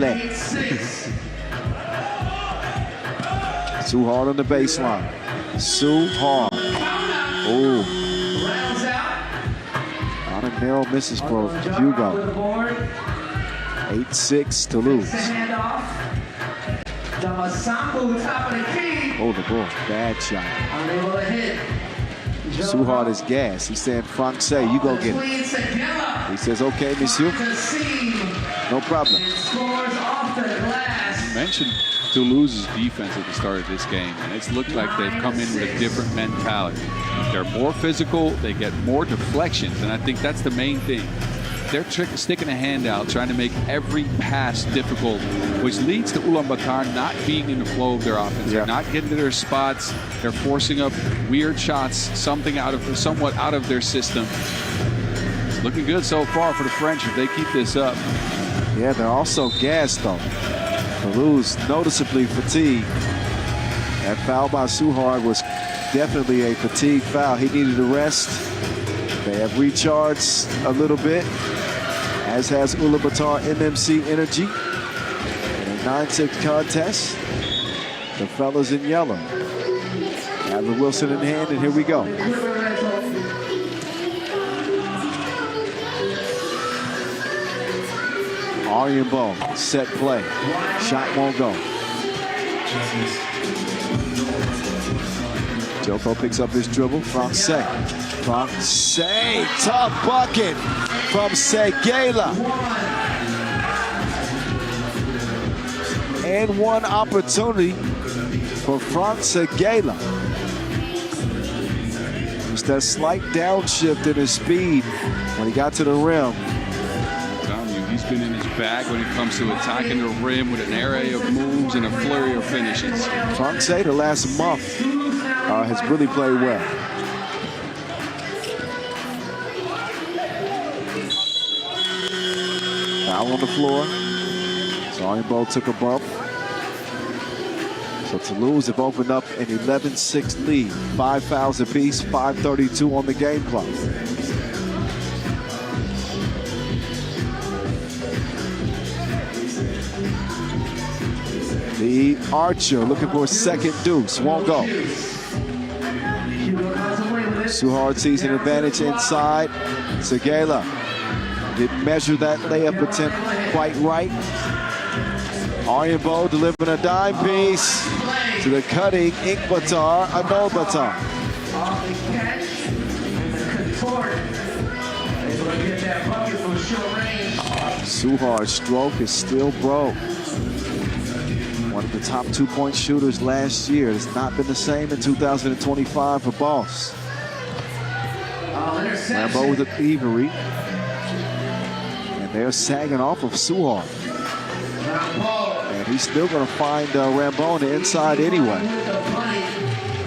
Suhar on the baseline. Suhar. Oh. Not a narrow misses for Hugo. 8-6 Toulouse. Oh, the ball. Bad shot. Suhar is gas. He's saying, Francais, you go get it. He says, okay, monsieur. No problem. You mentioned Toulouse's defense at the start of this game, and it's looked like they've come in with a different mentality. They're more physical, they get more deflections, and I think that's the main thing. They're sticking a hand out, trying to make every pass difficult, which leads to Ulaanbaatar not being in the flow of their offense. They're not getting to their spots. They're forcing up weird shots, somewhat out of their system. It's looking good so far for the French if they keep this up. Yeah, they're also gassed though. Toulouse noticeably fatigued. That foul by Suhar was definitely a fatigue foul. He needed a rest. They have recharged a little bit, as has Ulaanbaatar MMC Energy. In a 9-6 contest, the fellas in yellow have the Wilson in hand, and here we go. Arianbo, set play. Shot won't go. Joko picks up his dribble. Francais, tough bucket from Segela. And one opportunity for Segela. Just that slight downshift in his speed when he got to the rim. He's been in his bag when it comes to attacking the rim with an array of moves and a flurry of finishes. Francais, the last month, has really played well. Foul on the floor. So Arianbo took a bump. So Toulouse have opened up an 11-6 lead. 5 fouls apiece, 5:32 on the game clock. The Archer looking for a second deuce. Won't go. Suhar sees an advantage inside. Segela didn't measure that layup attempt quite right. Arianbo delivering a dime piece to the cutting Ulaanbaatar. Suhar's stroke is still broke. One of the top 2-point shooters last year. It's not been the same in 2025 for Boss. Rambo with a thievery. And they're sagging off of Suhar. And he's still going to find Rambo on the inside anyway.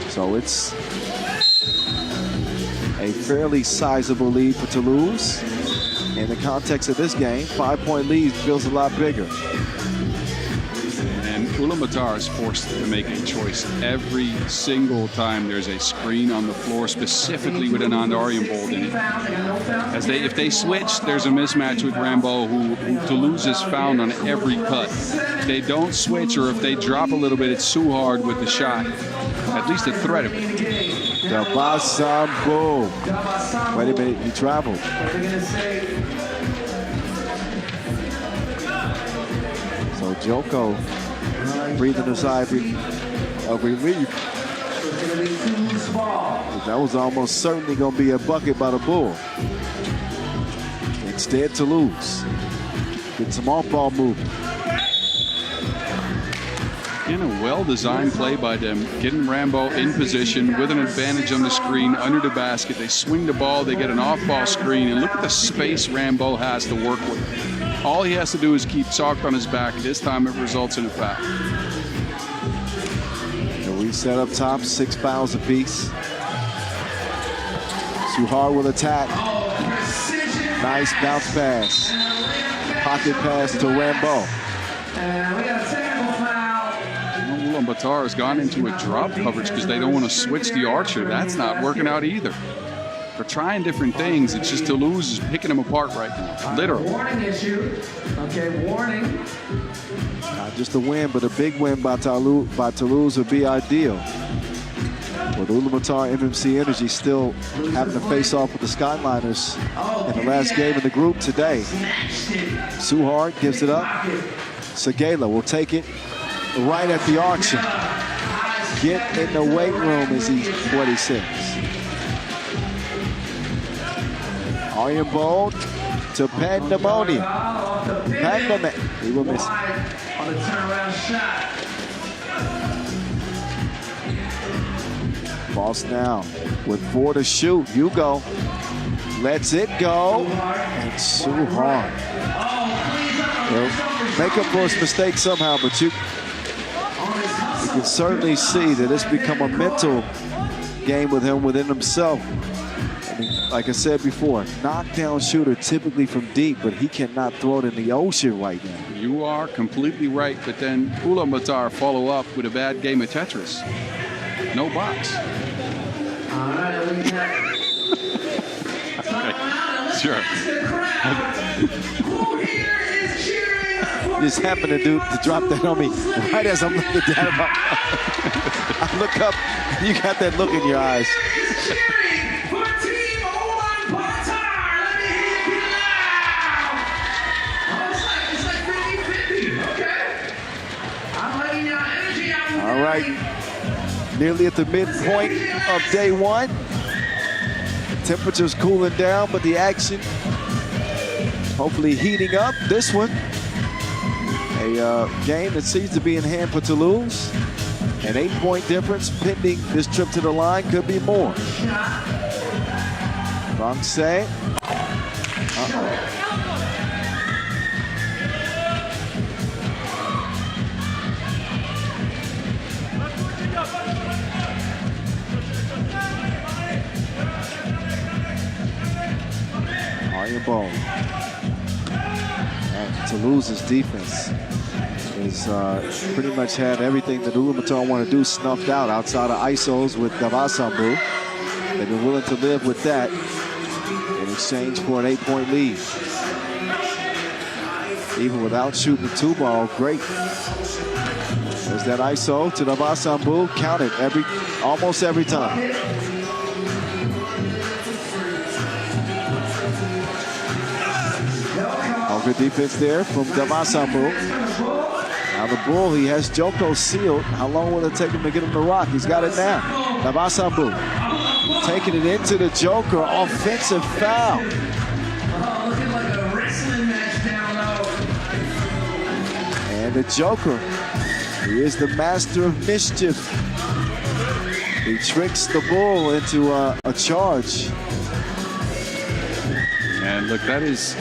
So it's a fairly sizable lead for Toulouse. In the context of this game, 5-point lead feels a lot bigger. And Ulaanbaatar is forced to make a choice every single time there's a screen on the floor, specifically with an Aryenbold in it. If they switch, there's a mismatch with Rambo, who Toulouse has found on every cut. If they don't switch, or if they drop a little bit, it's Suhar with the shot. At least a threat of it. Dabasambo. Wait a minute, he traveled. So Joko breathing a sigh of relief. That was almost certainly going to be a bucket by the Bull. Instead, Toulouse get some off-ball movement. In a well-designed play by them, getting Rambo in position with an advantage on the screen under the basket. They swing the ball, they get an off-ball screen, and look at the space Rambo has to work with. All he has to do is keep Chalk on his back. This time it results in a foul. The reset up top, 6 fouls apiece. Suhar will attack. Nice bounce pass. Pocket pass to Rambo. Ulaanbaatar has gone into a drop coverage because they don't want to switch the archer. That's not working out either. They're trying different things. It's just Toulouse is picking them apart right now, literally. Warning issue. Okay, warning. Not just a win, but a big win by Toulouse would be ideal. With Ulaanbaatar MMC Energy still having to face off with the Skyliners in the last game of the group today. Suhar gives it up. Segala will take it right at the auction. Get in the weight room is what he says. Aryenbold to Pandemonium. Pandemonium. He will miss it. On the turnaround shot. Boss now with 4 to shoot. Hugo lets it go. And Suhar. Well, make up for his mistake somehow, but you can certainly see that it's become a mental game with him within himself. I mean, like I said before, knockdown shooter typically from deep, but he cannot throw it in the ocean right now. You are completely right, but then Ulaanbaatar follow up with a bad game of Tetris. No box. All right, Okay, sure. Who here is cheering for Just happened to drop that on me right as I'm looking down. I look up, and you got that look in your eyes. cheering for Team Ulaanbaatar. Let me hear you loud. Oh, it's like 50-50. Okay. I'm letting y'all energy out. All right. Nearly at the midpoint of day one. Temperatures cooling down, but the action hopefully heating up. This one, a game that seems to be in hand for Toulouse. An 8-point difference pending this trip to the line. Could be more. Francais. Aryenbold. And Toulouse's defense is pretty much had everything that Ulaanbaatar want to do snuffed out outside of ISOs with Davasambu. They've been willing to live with that in exchange for an 8-point lead. Even without shooting the 2-ball, great. There's that ISO to Davasambu, counted almost every time. All good defense there from Davasambu. Now the Bull, he has Joko sealed. How long will it take him to get him to rock? He's got it now. Davasambu taking it into the Joker. Offensive foul. Looking like a wrestling match down low. And the Joker, he is the master of mischief. He tricks the Bull into a charge. And look, that is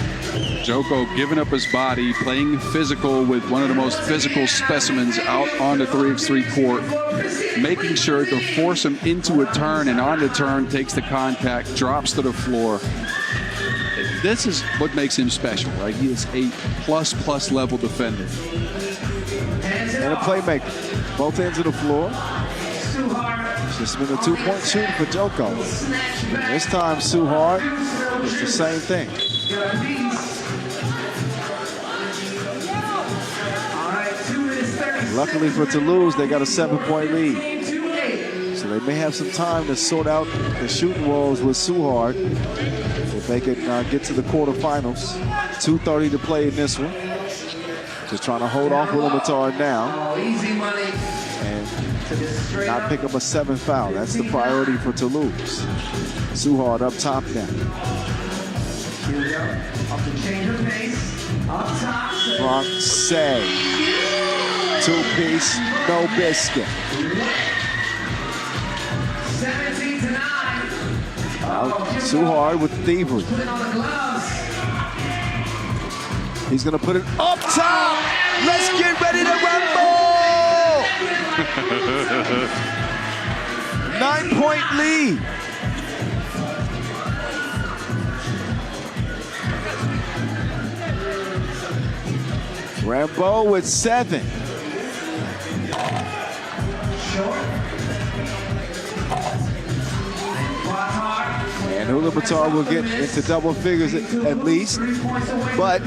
Joko giving up his body, playing physical with one of the most physical specimens out on the 3x3 court, making sure to force him into a turn, and on the turn takes the contact, drops to the floor. This is what makes him special, right? He is a plus level defender. And a playmaker. Both ends of the floor. It's just been a two-point shooting for Joko. This time, Suhard, it's the same thing. Luckily for Toulouse, they got a 7-point lead. So they may have some time to sort out the shooting woes with Suhard if they can get to the quarterfinals. 2:30 to play in this one. Just trying to hold off Ulaanbaatar now and not pick up a 7th foul. That's the priority for Toulouse. Suhard up top now. Here we go. Off the change of pace. Up top. Francais. Two-piece, no biscuit. 17 to 9. Now, Suhard with thievery. Putting on the gloves. He's going to put it up top. Let's get ready to rumble. 9-point lead. Rambo with 7. And Ulaanbaatar will get into double figures at least, but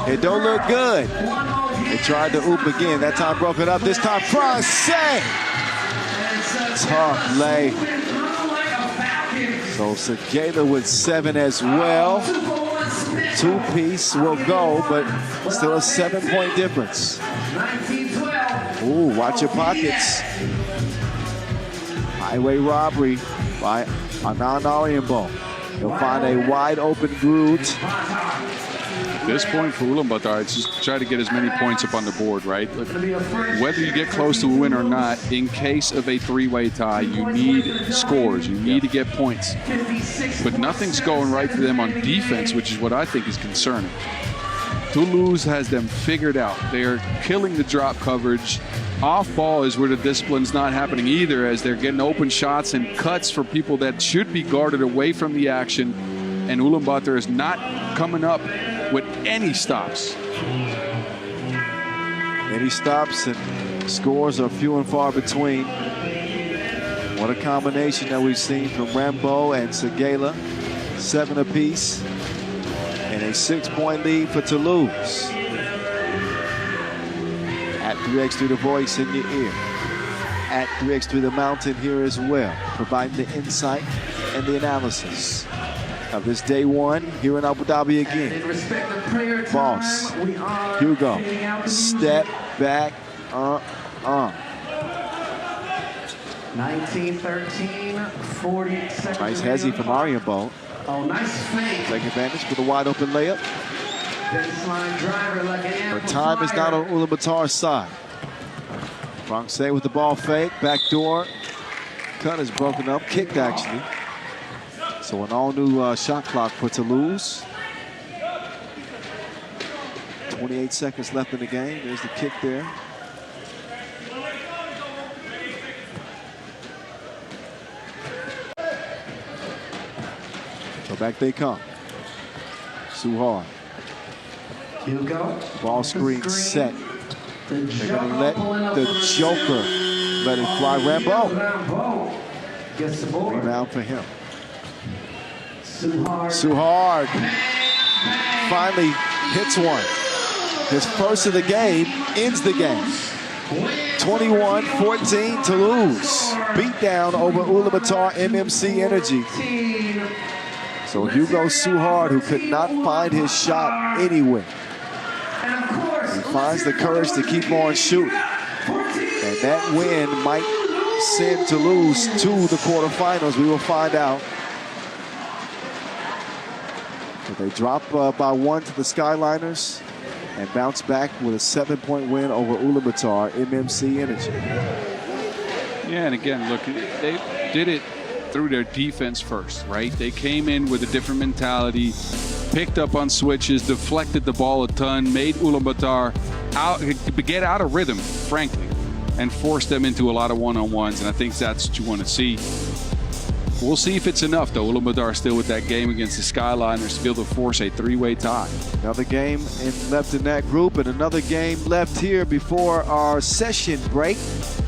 it don't look good. They tried to oop again. That time broke it up. This time, Francais. Tough lay. So Segela with 7 as well. Two-piece will go, but still a 7-point difference. Ooh, watch your pockets. Highway robbery by Anand Ariambo. He'll find a wide open Groot. At this point for Ulaanbaatar, it's just try to get as many points up on the board, right? Look, whether you get close to a win or not, in case of a 3-way tie, you need scores. You need to get points. But nothing's going right for them on defense, which is what I think is concerning. Toulouse has them figured out. They are killing the drop coverage. Off ball is where the discipline's not happening either, as they're getting open shots and cuts for people that should be guarded away from the action. And Ulaanbaatar is not coming up with any stops. Any stops, and scores are few and far between. What a combination that we've seen from Rambo and Segela. 7 apiece. And a 6-point lead for Toulouse. At 3x3 the voice in your ear. At 3x3 the mountain here as well, providing the insight and the analysis of this day 1 here in Abu Dhabi again. Boss, Hugo, step back, 19-13, 40 seconds. Nice hezzy from Ariambo. Oh, nice fake. Take advantage with a wide open layup. Baseline driver like an But time is not on Ulaanbaatar's side. Francais with the ball fake, backdoor. Cut is broken up, kicked actually. So an all-new shot clock for Toulouse. 28 seconds left in the game. There's the kick there. So back they come. Suhard. Hugo. Ball screen set. They're going to let the Joker let it fly. Rambo. Gets the board. Rebound for him. Suhard. Finally hits one. His first of the game ends the game. 21-14 Toulouse. Beat down over Ulaanbaatar MMC Energy. So Hugo Suhard, who could not find his shot anywhere. He finds the courage to keep on shooting. And that win might send Toulouse to the quarterfinals. We will find out. But they drop by 1 to the Skyliners and bounce back with a 7-point win over Ulaanbaatar MMC Energy. Yeah, and again, look, they did it through their defense first, right? They came in with a different mentality, picked up on switches, deflected the ball a ton, made Ulaanbaatar get out of rhythm, frankly, and forced them into a lot of one-on-ones, and I think that's what you want to see. We'll see if it's enough, though. Ulaanbaatar still with that game against the Skyliners, still to force a three-way tie. Another game left in that group, and another game left here before our session break.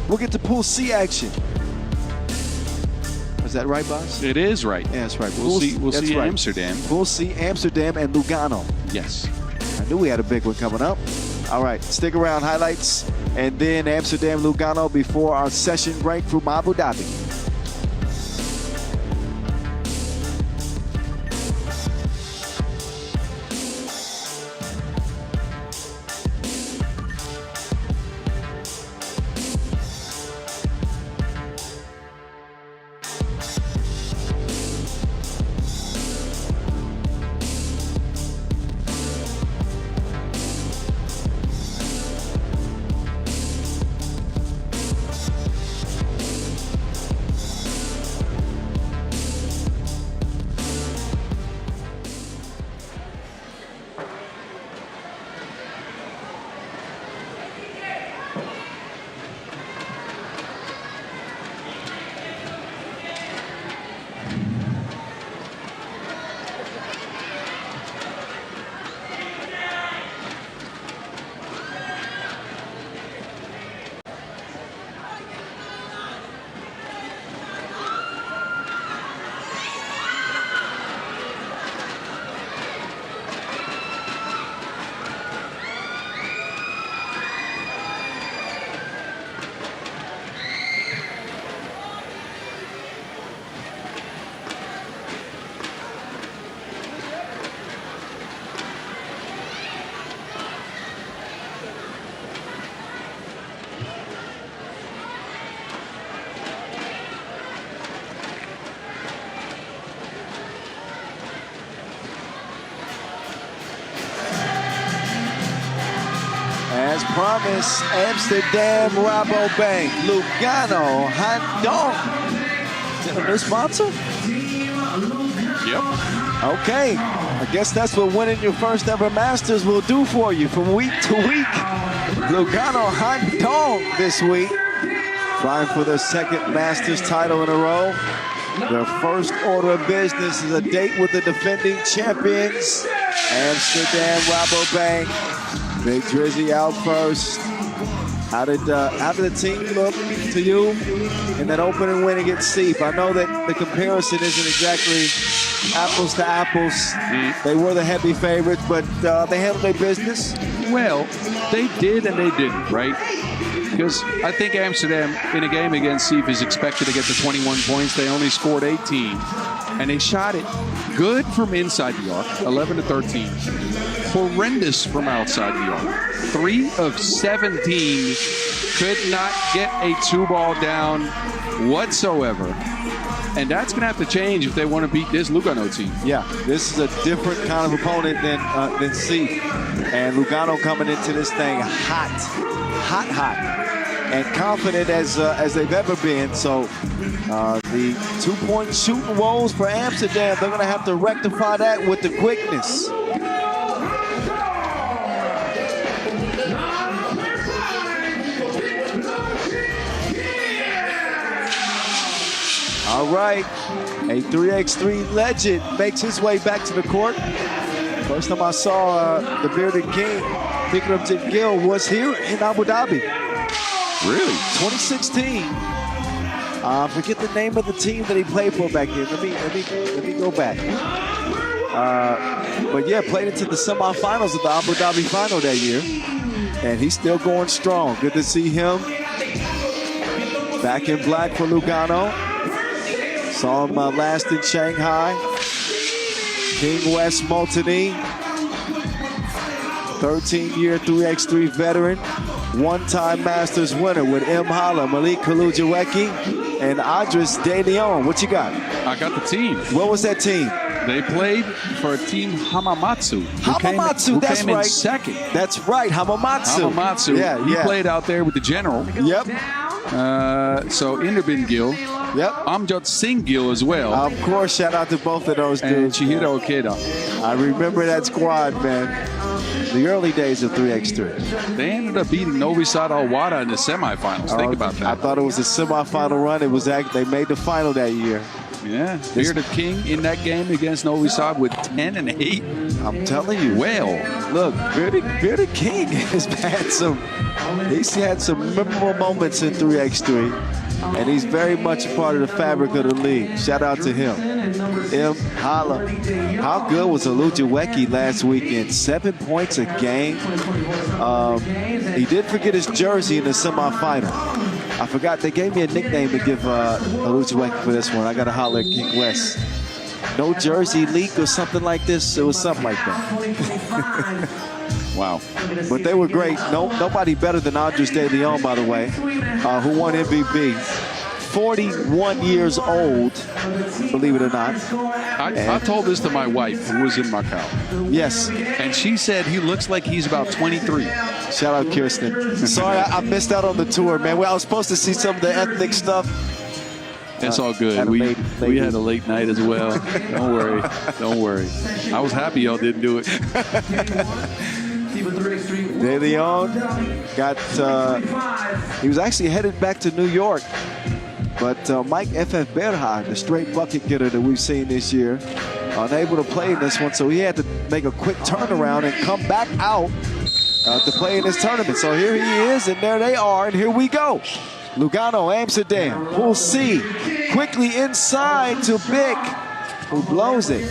We'll get to Pool C action. Is that right, boss? It is right. Yeah, that's right. We'll see right. Amsterdam. Pool C, Amsterdam, and Lugano. Yes. I knew we had a big one coming up. All right, stick around. Highlights, and then Amsterdam, Lugano before our session break from Abu Dhabi. As promised, Amsterdam, Rabobank, Lugano, Handong. New sponsor? Yep. Okay. I guess that's what winning your first ever Masters will do for you from week to week. Lugano, Handong this week. Trying for their second Masters title in a row. Their first order of business is a date with the defending champions, Amsterdam, Rabobank. Big Drizzy out first. How did the team look to you in that opening win against Seif? I know that the comparison isn't exactly apples to apples. They were the heavy favorites, but they handled their business. Well, they did and they didn't, right? Because I think Amsterdam, in a game against Seif, is expected to get to 21 points. They only scored 18. And they shot it good from inside the arc, 11 to 13. Horrendous from outside the arc. 3 of 17 could not get a 2-ball down whatsoever. And that's going to have to change if they want to beat this Lugano team. Yeah, this is a different kind of opponent than Seif. And Lugano coming into this thing hot. And confident as they've ever been. So the 2-point shooting woes for Amsterdam, they're going to have to rectify that with the quickness. All right, a 3x3 legend makes his way back to the court. First time I saw the Bearded King picking up Jim Gill was here in Abu Dhabi. Really? 2016. Forget the name of the team that he played for back then. Let me go back. But yeah, played into the semifinals of the Abu Dhabi final that year. And he's still going strong. Good to see him. Back in black for Lugano. Saw him last in Shanghai. King West Multini. 13-year 3x3 veteran. One-time Masters winner with M. Holla, Malik Kalujawecki, and Adris De Leon. What you got? I got the team. What was that team? They played for a team Hamamatsu. Hamamatsu, that's came right. In second. That's right, Hamamatsu. Hamamatsu. Yeah, he played out there with the general. Yep. So Inderbin Gill. Yep. Amjad Singh Gill as well. Of course, shout out to both of those and dudes. Chihiro Okeda. I remember that squad, man. The early days of 3x3. They ended up beating Novi Sad Al-Wada in the semifinals. Think about that. I thought it was a semifinal run. It was they made the final that year. Yeah. Bearded King in that game against Novi Sad with 10 and 8. I'm telling you. Well, look, Bearded King he's had some memorable moments in 3x3. And he's very much a part of the fabric of the league. Shout out to him. Holla. How good was Ulaanbaatar last weekend? 7 points a game. He did forget his jersey in the semifinal. I forgot they gave me a nickname to give Ulaanbaatar for this one. I got to holler at King West. No jersey leak or something like this. It was something like that. Wow. But they were great. Nobody better than Andres De Leon, by the way, who won MVP. 41 years old, believe it or not. I told this to my wife, who was in Macau. Yes. And she said he looks like he's about 23. Shout out Kirsten. Sorry, I missed out on the tour, man. Well, I was supposed to see some of the ethnic stuff. It's all good. We had a late night as well. Don't worry. Don't worry. I was happy y'all didn't do it. De Leon he was actually headed back to New York. But Mike F.F. Berha, the straight bucket getter that we've seen this year, unable to play in this one. So he had to make a quick turnaround and come back out to play in this tournament. So here he is, and there they are, and here we go. Lugano, Amsterdam, Pool C, quickly inside to Bick, who blows it.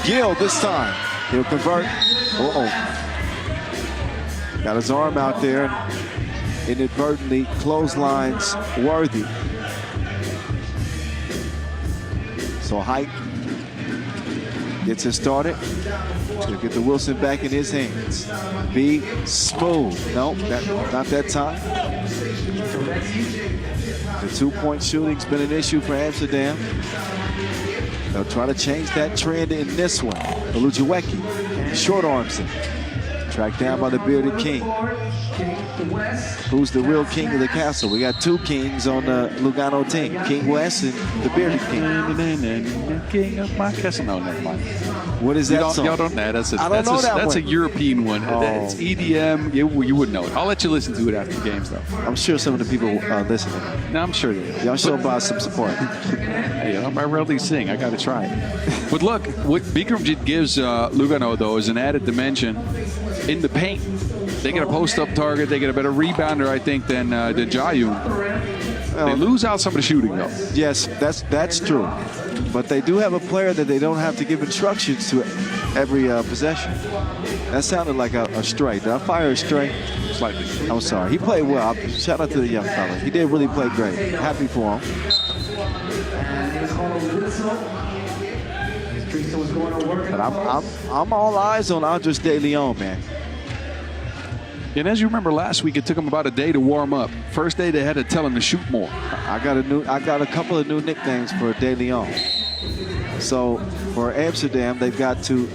Gill this time, he'll convert. Got his arm out there, and inadvertently clotheslines Worthy. So Height gets it started. He'll get the Wilson back in his hands. B, smooth. Nope, not that time. The two-point shooting's been an issue for Amsterdam. They'll try to change that trend in this one. Ulaanbaatar short arms him. Tracked down by the Bearded King. Who's the real king of the castle? We got two kings on the Lugano team. King West and the Bearded King. King of my castle. No, never mind. What is that song? Y'all don't know. That's a European one. Oh. It's EDM. You wouldn't know it. I'll let you listen to it after the games, though. I'm sure some of the people listening. No, I'm sure they are. Y'all show by some support. Hey, I rarely sing. I got to try it. But look, what Bikramjit gives Lugano, though, is an added dimension in the paint. They get a post-up target. They get a better rebounder, I think, than Jayun. They lose out some of the shooting, though. Yes, that's true. But they do have a player that they don't have to give instructions to every possession. That sounded like a stray. Did I fire a stray? Slightly. I'm sorry. He played well. Shout out to the young fella. He did really play great. Happy for him. But I'm all eyes on Andres De Leon, man. And as you remember last week, it took him about a day to warm up. First day, they had to tell him to shoot more. I got a couple of new nicknames for De Leon. So for Amsterdam, they've got to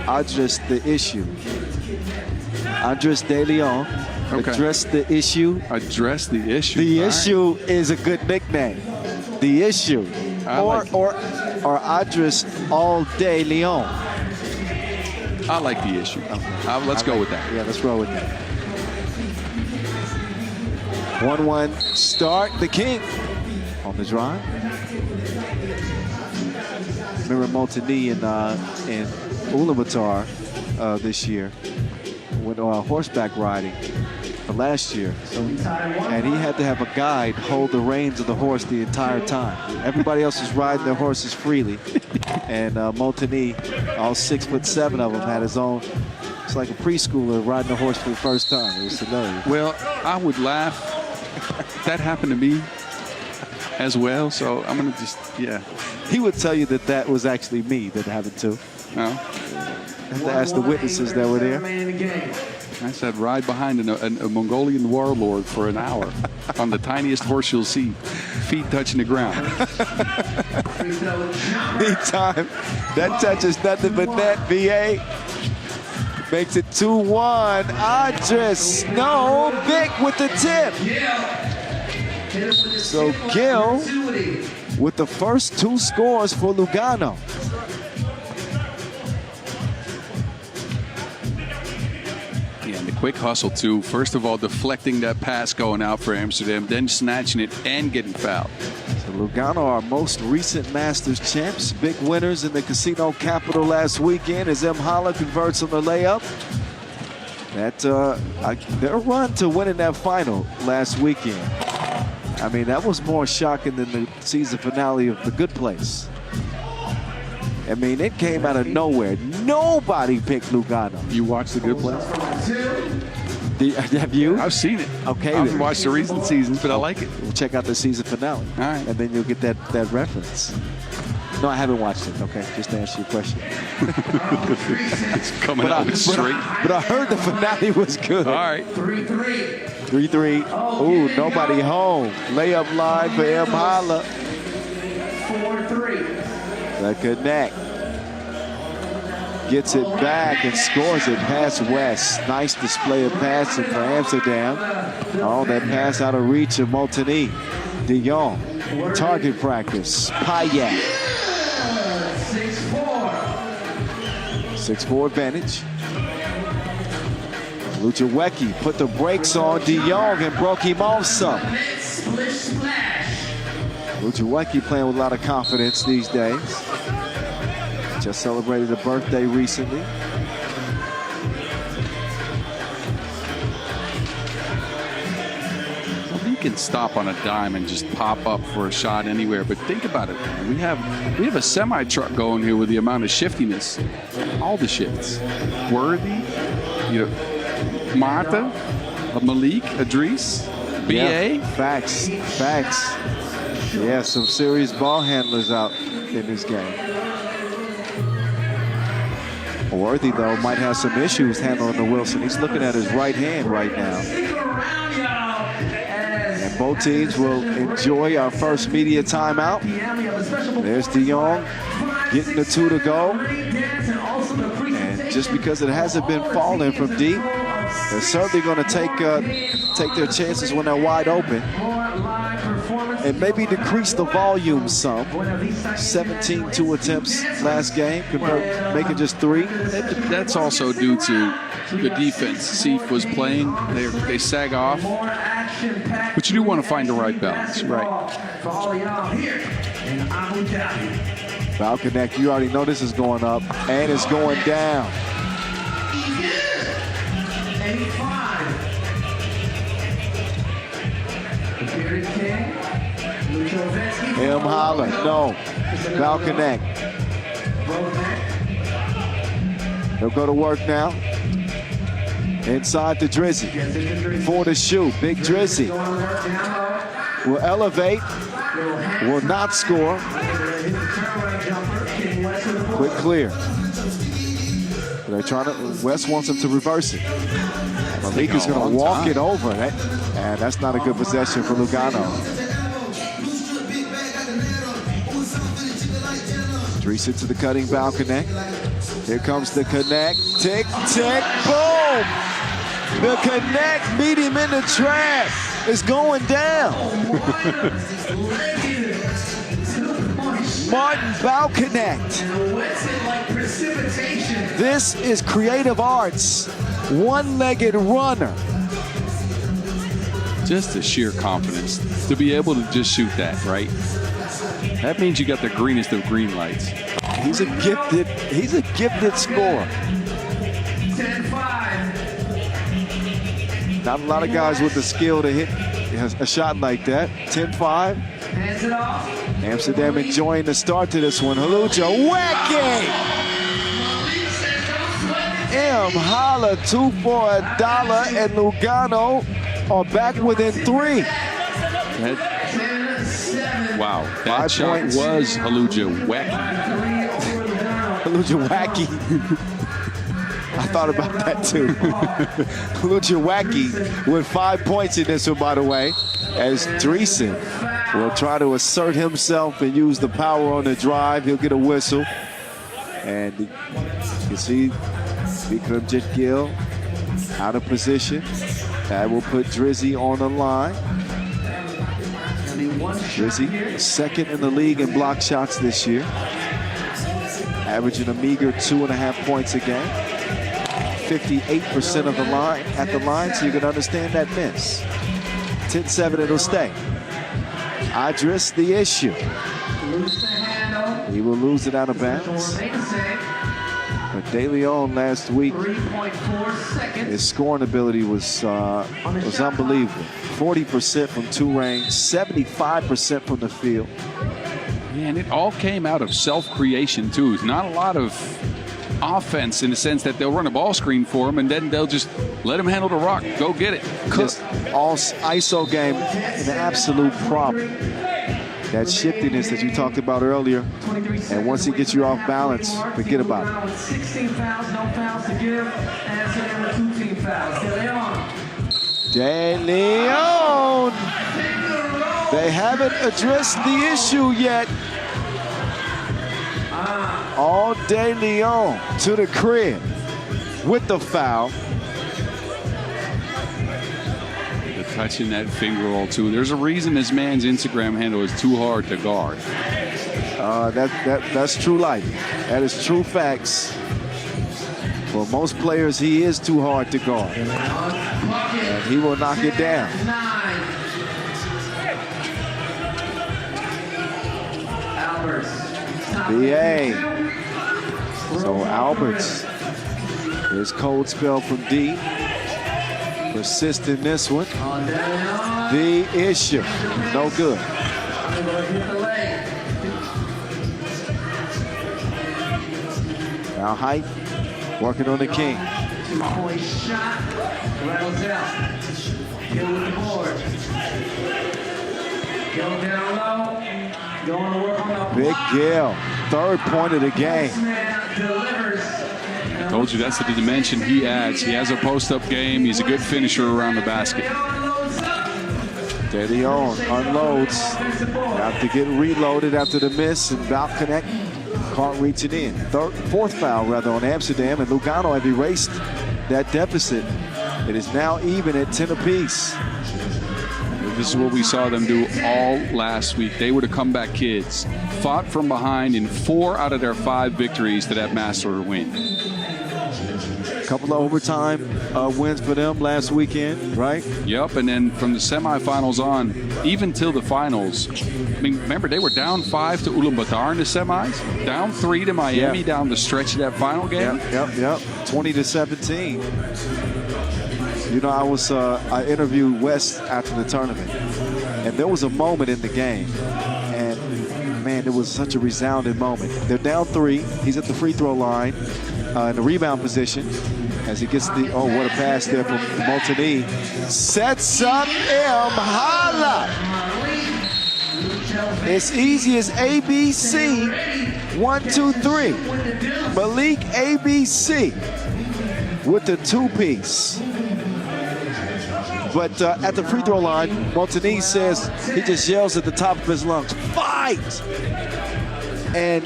address the issue. Andres De Leon, address the issue. Address the issue. The issue is a good nickname. The issue, or Andres All De Leon. I like the issue. Let's go with that. Yeah, let's roll with that. 1-1 start. The King on the drive. Remember Montagny in Ulaanbaatar this year went horseback riding for last year. And he had to have a guide hold the reins of the horse the entire time. Everybody else was riding their horses freely. And Montagny, all 6'7" of them, had his own. It's like a preschooler riding a horse for the first time. It was hilarious. Well, I would laugh. That happened to me as well, so I'm going to just, yeah. He would tell you that was actually me that happened to. No. I have to ask the witnesses that were there. I said ride behind a Mongolian warlord for an hour on the tiniest horse you'll see, feet touching the ground. Meantime, that touches nothing but net, VA. Makes it 2-1. Andres, no, Vic with the tip. So Gil with the first 2 scores for Lugano. Yeah, and the quick hustle too. First of all, deflecting that pass going out for Amsterdam, then snatching it and getting fouled. So Lugano, our most recent Masters champs, big winners in the casino capital last weekend as M. Holla converts on the layup. That their run to winning that final last weekend. I mean, that was more shocking than the season finale of The Good Place. I mean, it came out of nowhere. Nobody picked Lugano. You watched The Good Place? Have you? I've seen it. Okay. I haven't watched the recent seasons, but I like it. We'll check out the season finale. All right. And then you'll get that reference. No, I haven't watched it. Okay, just to answer your question. It's coming out straight. But I heard the finale was good. All right. 3-3. 3-3. Ooh, nobody home. Layup line for M. Holla. 4-3. The connect. Gets it back and scores it past West. Nice display of passing for Amsterdam. Oh, that pass out of reach of Multini. De Jong. Target practice. Payet. 6-4 advantage. Luchawecki put the brakes on De Jong and broke him off some. Luchawecki playing with a lot of confidence these days. Just celebrated a birthday recently. He can stop on a dime and just pop up for a shot anywhere. But think about it, man. We have a semi truck going here with the amount of shiftiness, all the shifts. Worthy, Marta, Malik, Idris, BA. Yeah, facts. Yeah, some serious ball handlers out in this game. Worthy, though, might have some issues handling the Wilson. He's looking at his right hand right now. And both teams will enjoy our first media timeout. There's De Jong getting the 2 to go. And just because it hasn't been falling from deep, they're certainly going to take their chances when they're wide open. And maybe decrease the volume some. 17 2 attempts last game, making just 3. That's also due to the defense. Seif was playing. They sag off. But you do want to find the right balance, right? Foul connect, you already know this is going up, and it's going down. M. Holla, no. Foul connect. They'll go to work now. Inside to Drizzy. 4 to shoot. Big Drizzy will elevate. Will not score. Quick clear. They're trying to. West wants him to reverse it. Malik is going to walk it over. And that's not a good possession for Lugano. Dreesen to the cutting foul connect. Here comes the connect. Tick, tick, boom! The connect beat him in the trap. It's going down. Martin Balconnect. This is creative arts. One-legged runner. Just the sheer confidence to be able to just shoot that, right? That means you got the greenest of green lights. He's a gifted scorer. 10-5. Not a lot of guys with the skill to hit a shot like that. 10-5. Amsterdam enjoying the start to this one. Ulaanbaatar. M. Holla 2 for $1, and Lugano are back within 3. Wow, that shot was Ulaanbaatar. I thought about that too. Ulaanbaatar with 5 points in this one, by the way, as Dreesen will try to assert himself and use the power on the drive. He'll get a whistle. And you can see Vikram Gill out of position. That will put Drizzy on the line. Drizzy, second in the league in block shots this year. Averaging a meager 2.5 points a game. 58% of the line at the line, so you can understand that miss. 10-7, it'll stay. Idris, the issue. He will lose it out of bounds. But De Leon last week, his scoring ability was unbelievable. 40% from two range, 75% from the field. Man, it all came out of self-creation, too. It's not a lot of offense in the sense that they'll run a ball screen for him and then they'll just let him handle the rock. Go get it. Just all ISO game, an absolute problem. That shiftiness that you talked about earlier, and once he gets you off balance, forget about it. 16 fouls, no fouls to give, and so there were 2 team fouls. De Leon. They haven't addressed the issue yet. All De Leon to the crib with the foul. Touching that finger roll, too. There's a reason this man's Instagram handle is too hard to guard. That's true life. That is true facts. For most players, he is too hard to guard. And he will knock it down. BA. So Alberts, his cold spell from D. Persist in this one. The issue. No good. Now Height working on the king. 2-point shot. Rattles out. Gill with the board. Gill down low. Going to work on the Big Gill. Third point of the game. Delivers. I told you that's the dimension he adds. He has a post-up game. He's a good finisher around the basket. De Leon unloads. Have to get reloaded after the miss and about connect. Can't reach it in. Fourth foul rather on Amsterdam, and Lugano have erased that deficit. It is now even at 10 apiece. This is what we saw them do all last week. They were the comeback kids. Fought from behind in 4 out of their 5 victories to that master win. A couple of overtime wins for them last weekend, right? Yep, and then from the semifinals on, even till the finals. I mean, remember, they were down 5 to Ulaanbaatar in the semis, down 3 to Miami down the stretch of that final game. Yep. 20-17. You know, I interviewed West after the tournament, and there was a moment in the game, and man, it was such a resounding moment. They're down 3. He's at the free throw line in the rebound position as he gets the, oh, what a pass there from Montigny. Sets up Holla. As easy as ABC. 1, 2, 3. Malik ABC with the 2-piece. But at the free throw line, Montigny says, he just yells at the top of his lungs, "Fight!" And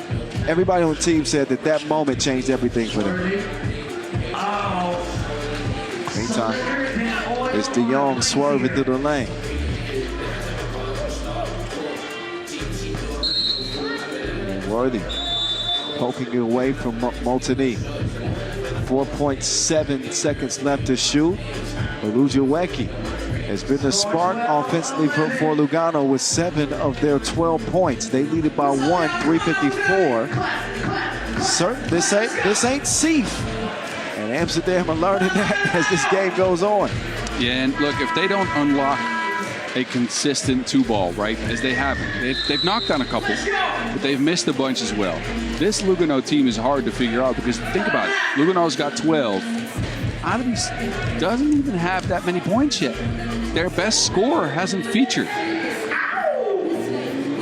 everybody on the team said that moment changed everything for them. Meantime, it's De Jong swerving through the lane. And Worthy poking it away from Montigny. 4.7 seconds left to shoot. Olujuweki has been the spark offensively for Lugano with 7 of their 12 points. They lead it by 1, 3:54. This ain't safe. And Amsterdam are learning that as this game goes on. Yeah, and look, if they don't unlock a consistent 2-ball, right, as they haven't. They've knocked on a couple, but they've missed a bunch as well. This Lugano team is hard to figure out because think about it. Lugano's got 12. Adams doesn't even have that many points yet. Their best scorer hasn't featured.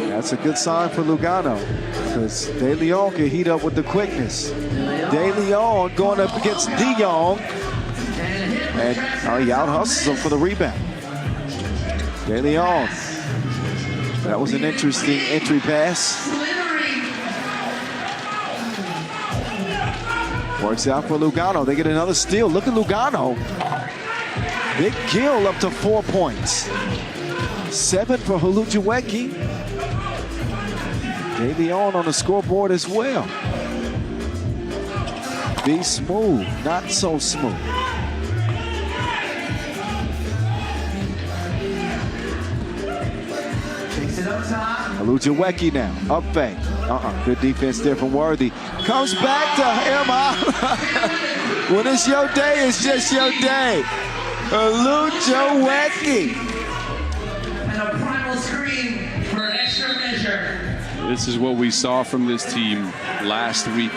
That's a good sign for Lugano because De Leon can heat up with the quickness. De Leon going up against De Jong, and he out-hustles him for the rebound. De Leon. That was an interesting entry pass. Works out for Lugano. They get another steal. Look at Lugano. Big Gill up to 4 points. 7 for Ulaanbaatar. Davion on the scoreboard as well. Be smooth, not so smooth. Ulaanbaatar now, up fake. Good defense there from Worthy. Comes back to Emma. When it's your day, it's just your day. Ulaanbaatar. And a primal scream for extra measure. This is what we saw from this team last week.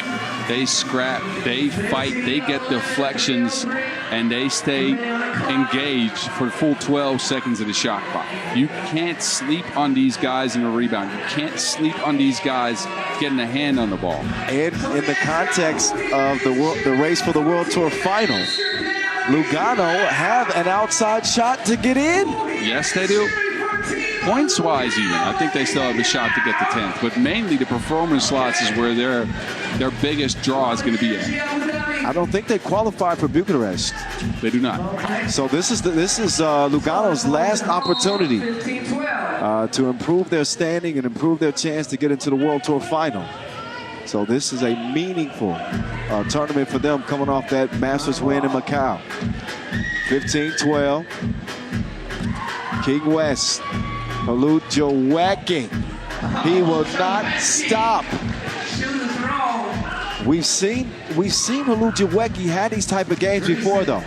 They scrap, they fight, they get deflections, and they stay engaged for the full 12 seconds of the shot clock. You can't sleep on these guys in a rebound. You can't sleep on these guys getting a hand on the ball. And in the context of the race for the World Tour Finals, Lugano have an outside shot to get in. Yes, they do. Points-wise even, I think they still have a shot to get the 10th. But mainly the performance slots is where their biggest draw is going to be at. I don't think they qualify for Bucharest. They do not. So this is Lugano's last opportunity to improve their standing and improve their chance to get into the World Tour Final. So this is a meaningful tournament for them coming off that Masters win in Macau. 15-12. King West. Ulaanbaatar. He will not stop. We've seen Ulaanbaatar had these type of games before, though.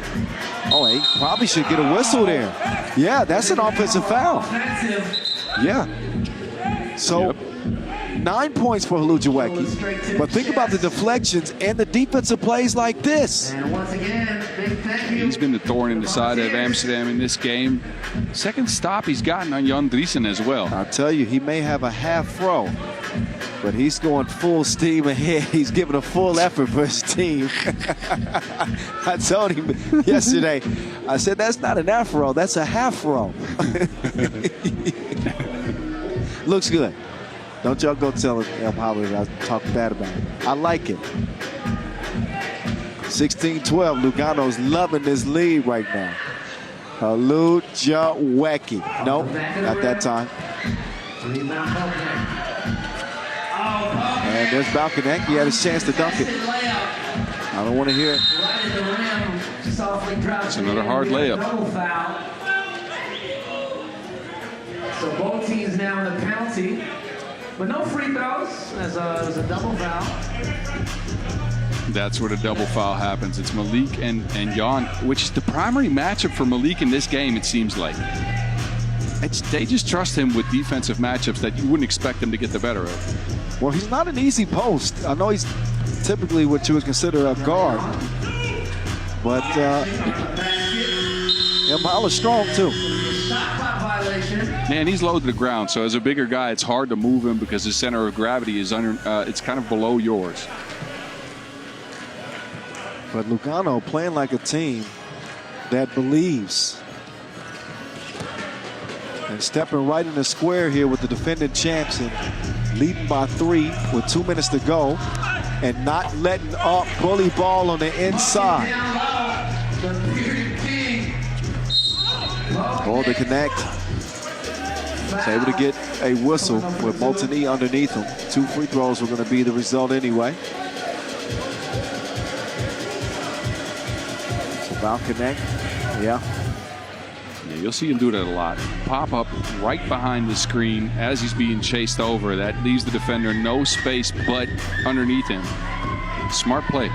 Oh, he probably should get a whistle there. Yeah, that's an offensive foul. Yeah. So 9 points for Ulaanbaatar. But think about the deflections and the defensive plays like this. And once again, big thank you. He's been the thorn in the side of Amsterdam in this game. Second stop he's gotten on Jan Driesen as well. I'll tell you, he may have a half throw, but he's going full steam ahead. He's giving a full effort for his team. I told him yesterday, I said, that's not an afro, that's a half throw. Looks good. Don't y'all go tell him how I talk bad about it. I like it. 16-12, Lugano's loving this lead right now. Ulaanbaatar. Nope, not that time. And there's Balkanek. He had his chance to dunk it. I don't want to hear it. It's another hard layup. So both teams now in the penalty. But no free throws, as it was a double foul. That's where the double foul happens. It's Malik and Jan, which is the primary matchup for Malik in this game, it seems like. They just trust him with defensive matchups that you wouldn't expect him to get the better of. Well, he's not an easy post. I know he's typically what you would consider a guard. But Mile is strong, too. Man, he's low to the ground, so as a bigger guy, it's hard to move him because his center of gravity is it's kind of below yours. But Lugano playing like a team that believes. And stepping right in the square here with the defending champs and leading by 3 with 2 minutes to go and not letting up bully ball on the inside. Ball to connect. He's able to get a whistle with Molteni underneath him. 2 free throws were going to be the result anyway. So foul connect, yeah. You'll see him do that a lot. Pop up right behind the screen as he's being chased over. That leaves the defender no space but underneath him. Smart play.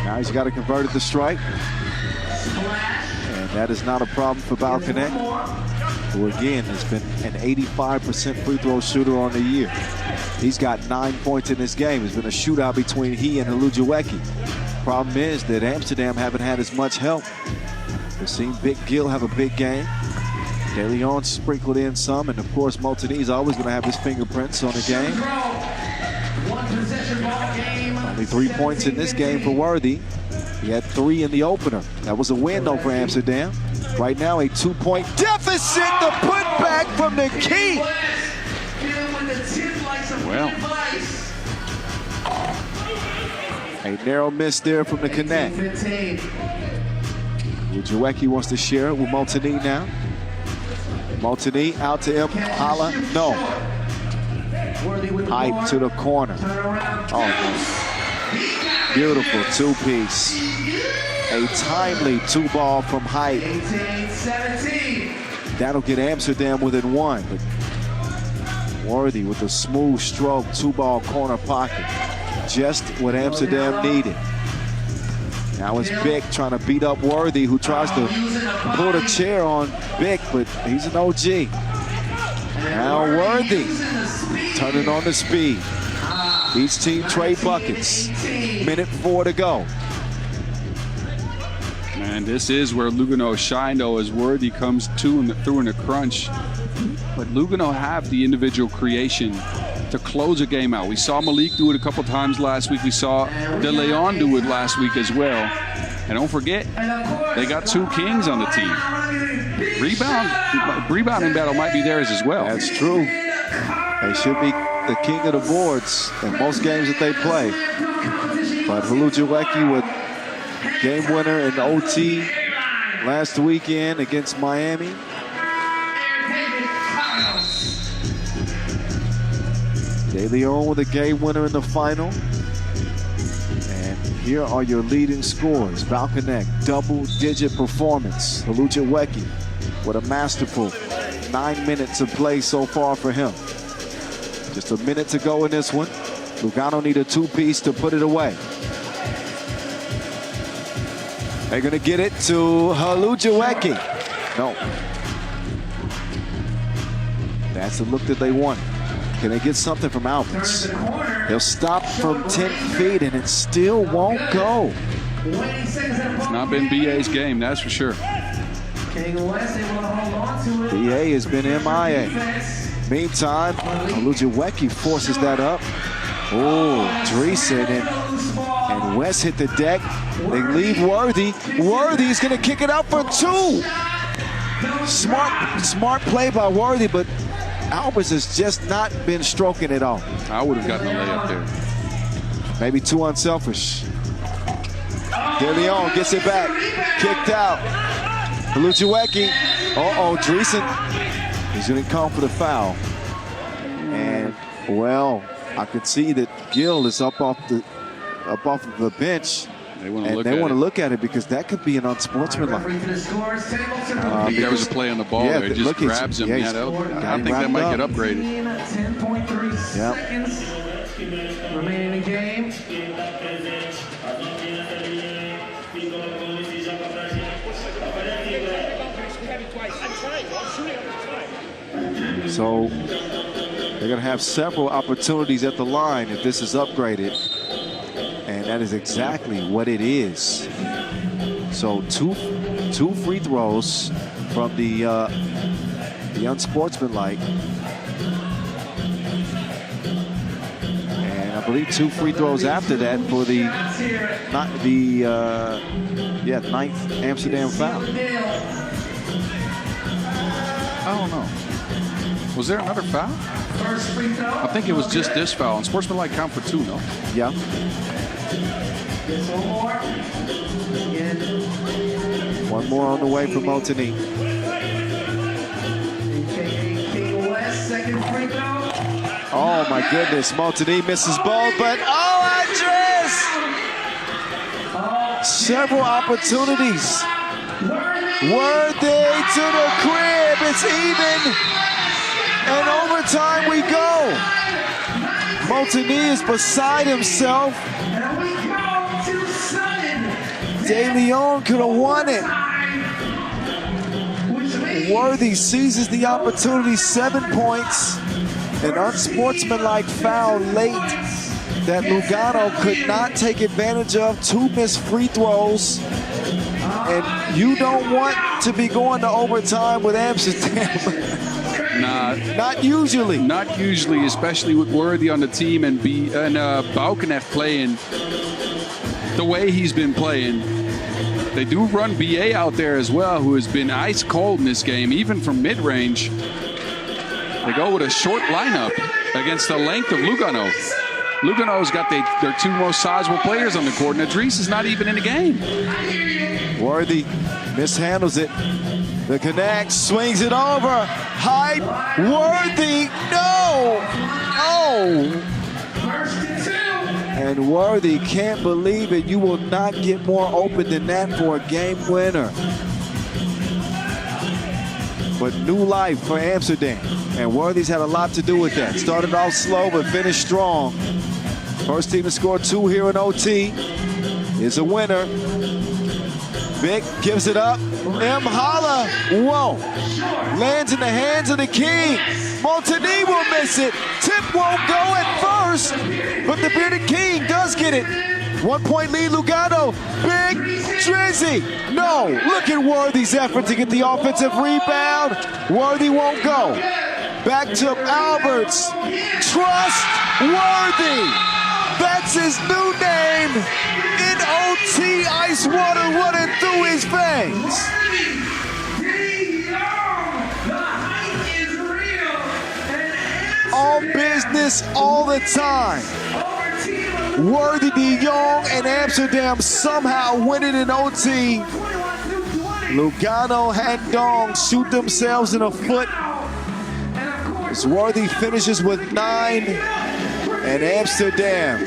Now he's got to convert it to strike. And that is not a problem for Balkanek, who again has been an 85% free throw shooter on the year. He's got 9 points in this game. It's been a shootout between he and Ulaanbaatar. Problem is that Amsterdam haven't had as much help. We've seen Big Gill have a big game. De Leon sprinkled in some, and of course Molteni's always going to have his fingerprints on the game. Only 3 points in this game for Worthy. He had 3 in the opener. That was a win though for Amsterdam. Right now a 2-point deficit. The putback from the key. Well, A narrow miss there from the connect. Ulaanbaatar wants to share it with Multini now. Multini out to him. Hala. No. Hype to the corner. Oh, beautiful two-piece. A timely two-ball from Hype. That'll get Amsterdam within one. But Worthy with a smooth stroke, two-ball corner pocket. Just what Amsterdam needed. Now it's Bick trying to beat up Worthy, who tries to pull the chair on Bick, but he's an OG. Now Worthy turning on the speed. Each team trade buckets. Minute 4 to go. Man, this is where Lugano shined, though, as Worthy comes through in the crunch. But Lugano have the individual creation to close a game out. We saw Malik do it a couple times last week. We saw De Leon do it last week as well. And don't forget, they got 2 kings on the team. Rebounding battle might be theirs as well. That's true. They should be the king of the boards in most games that they play. But Ulaanbaatar with game winner in the OT last weekend against Miami. De Leon with a game winner in the final. And here are your leading scores. Valconnect, double-digit performance. Ulaanbaatar with a masterful 9 minutes of play so far for him. Just a minute to go in this one. Lugano need a two-piece to put it away. They're going to get it to Ulaanbaatar. No. That's the look that they wanted. Can they get something from Alberts? They'll stop from 10 feet and it still won't go. It's not been BA's game, that's for sure. BA has been MIA. Meantime, Ulaanbaatar forces that up. Oh, Dreesen and West hit the deck. They leave Worthy. Worthy's going to kick it out for 2. Smart play by Worthy, but Alberts has just not been stroking it all. I would have gotten a layup there. Maybe too unselfish. De Leon gets it back. Kicked out. Ulaanbaatar. Uh-oh, Dreesen. He's going to come for the foul. And, well, I could see that Gill is up off the bench. They want to look at it because that could be an unsportsmanlike. I think there was a play on the ball there. It just grabs him. I think that might get upgraded. 10.3 seconds remaining in the game. So they're going to have several opportunities at the line if this is upgraded. And that is exactly what it is. So two free throws from the unsportsmanlike. And I believe 2 free throws after that for the 9th Amsterdam foul. I don't know. Was there another foul? I think it was just this foul. And sportsmanlike count for 2, no? Yeah. One more on the way for Multini. Oh my goodness, Multini misses ball, but Andres! Several opportunities. Worthy to the crib, it's even. And overtime we go. Multini is beside himself. De Leon could have won it. Worthy seizes the opportunity, 7 points. An unsportsmanlike foul late that Lugano could not take advantage of. 2 missed free throws. And you don't want to be going to overtime with Amsterdam. Nah, not usually. Not usually, especially with Worthy on the team and Balkanev playing the way he's been playing. They do run BA out there as well, who has been ice cold in this game, even from mid-range. They go with a short lineup against the length of Lugano. Lugano's got their two most sizable players on the court, and Idris is not even in the game. Worthy mishandles it. The connect, swings it over. Hype, Worthy, no! Oh! And Worthy can't believe it. You will not get more open than that for a game winner. But new life for Amsterdam. And Worthy's had a lot to do with that. Started off slow, but finished strong. First team to score 2 here in OT is a winner. Vic gives it up. M. Holla, whoa. Lands in the hands of the King. Montani will miss it. Tip won't go at first, but the bearded King does get it. 1 point lead, Lugano. Big Drizzy. No, look at Worthy's effort to get the offensive rebound. Worthy won't go. Back to Alberts. Trust Worthy. That's his new name. In OT, ice water running through his veins. All business all the time. Worthy, De Jong, and Amsterdam somehow win it in OT. Lugano and Dong shoot themselves in the foot. As Worthy finishes with 9, and Amsterdam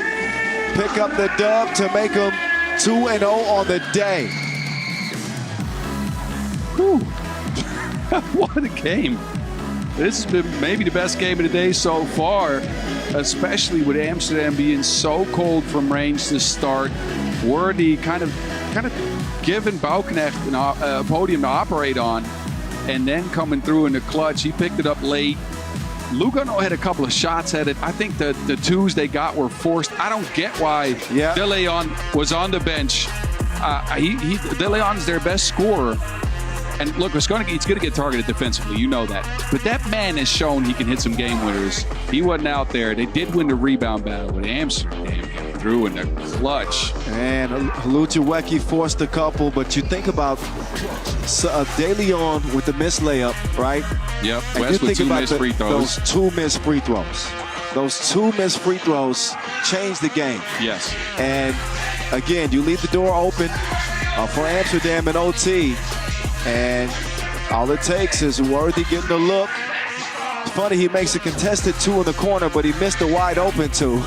pick up the dub to make them 2-0 on the day. Whew. What a game. This has been maybe the best game of the day so far, especially with Amsterdam being so cold from range to start. Worthy kind of giving Bouwknecht a podium to operate on, and then coming through in the clutch. He picked it up late. Lugano had a couple of shots at it. I think the twos they got were forced. I don't get why De Leon was on the bench. De Leon's their best scorer. And look, he's going to get targeted defensively. You know that. But that man has shown he can hit some game winners. He wasn't out there. They did win the rebound battle, but Amsterdam came through in the clutch. And Uluanbaatar forced a couple, but you think about De Leon with the missed layup, right? Yep. And West with 2 missed free throws. Those 2 missed free throws. Those 2 missed free throws changed the game. Yes. And again, you leave the door open for Amsterdam and OT. And all it takes is Worthy getting a look. It's funny, he makes a contested 2 in the corner, but he missed a wide open 2.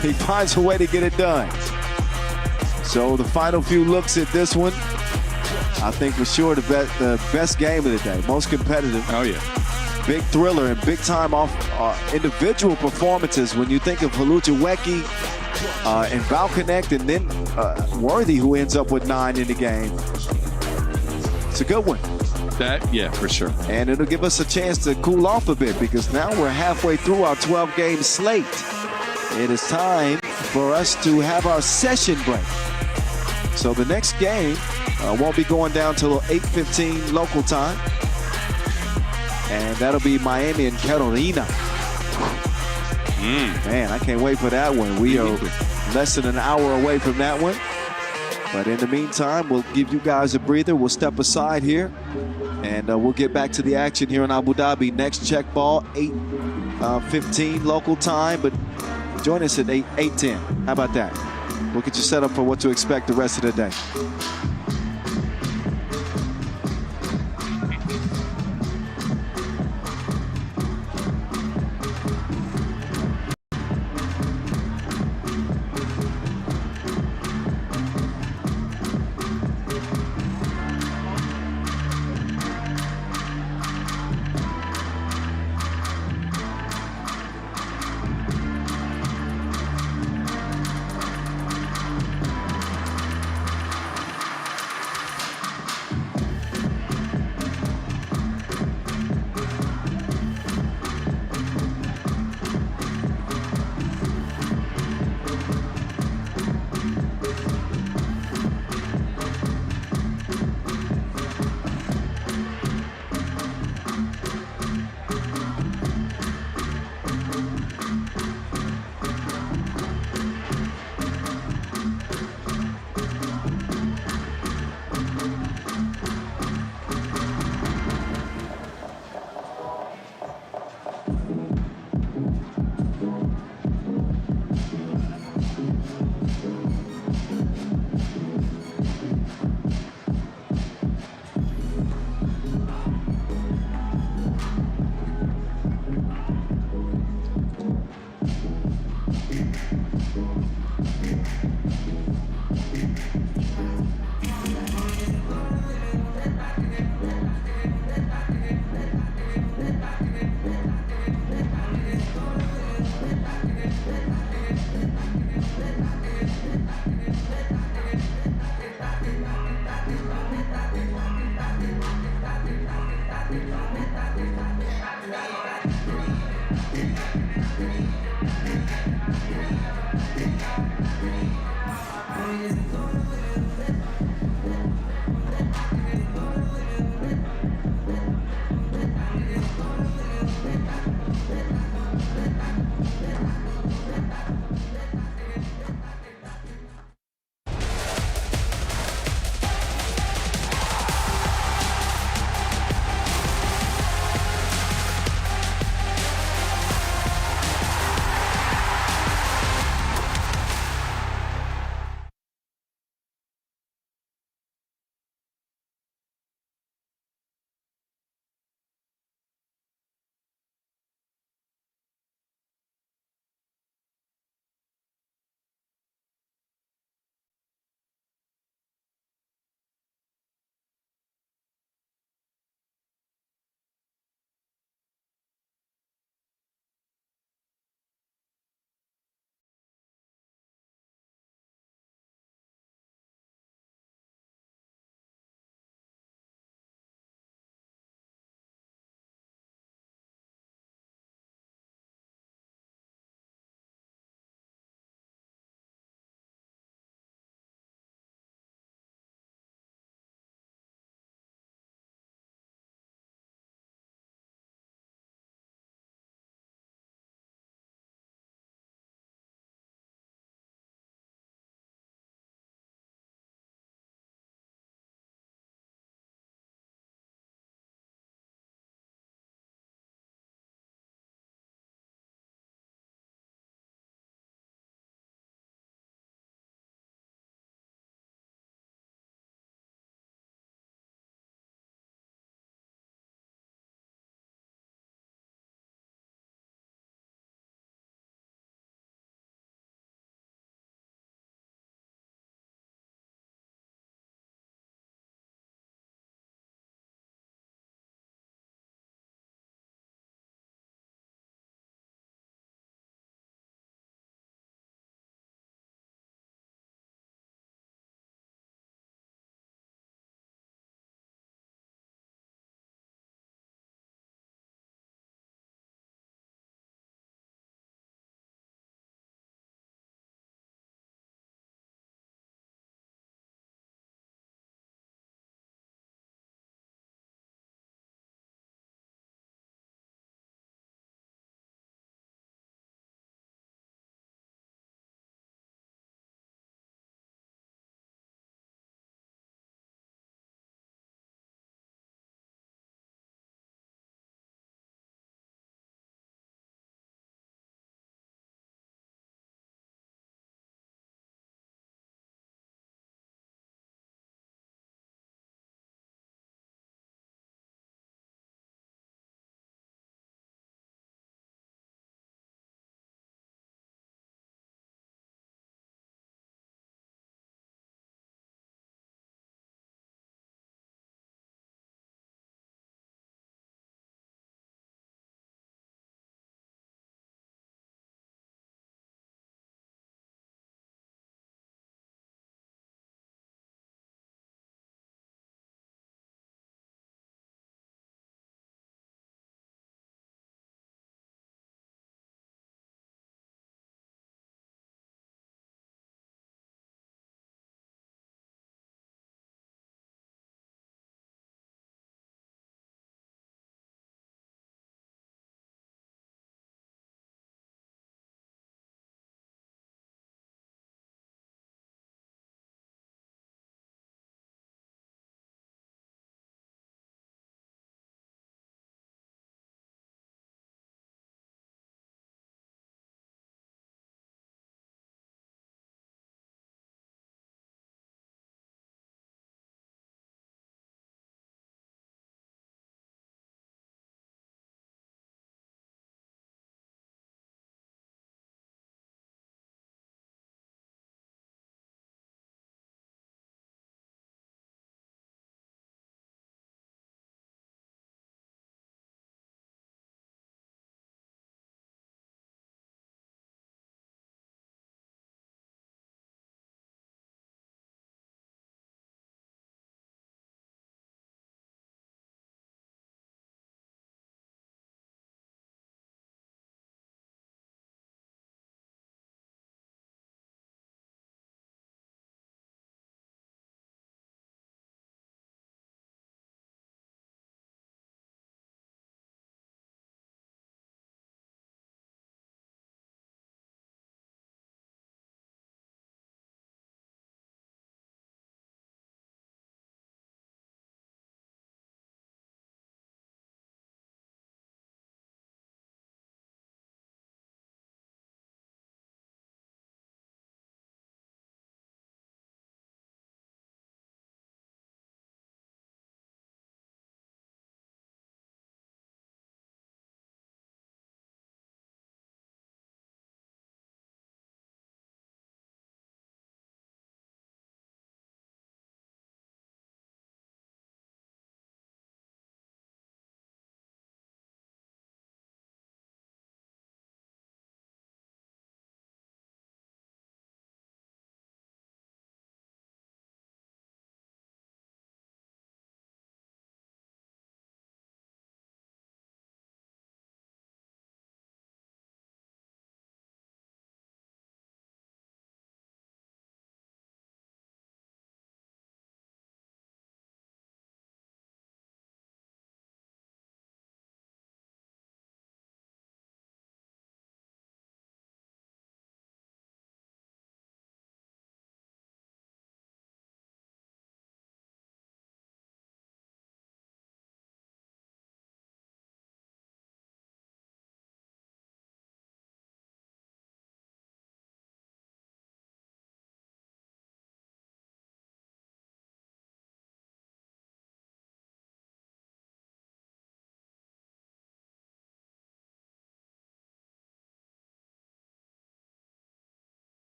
He finds a way to get it done. So the final few looks at this one, I think for sure the best game of the day, most competitive. Oh, yeah. Big thriller and big time off individual performances. When you think of Uluanbaatar and Bouwknecht, and then Worthy, who ends up with 9 in the game. It's a good one. Yeah, for sure. And it'll give us a chance to cool off a bit, because now we're halfway through our 12-game slate. It is time for us to have our session break. So the next game won't be going down till 8:15 local time. And that'll be Miami and Carolina. Man, I can't wait for that one. We are less than an hour away from that one. But in the meantime, we'll give you guys a breather. We'll step aside here, and we'll get back to the action here in Abu Dhabi. Next check ball, 8:15 local time, but join us at 8:10. How about that? We'll get you set up for what to expect the rest of the day.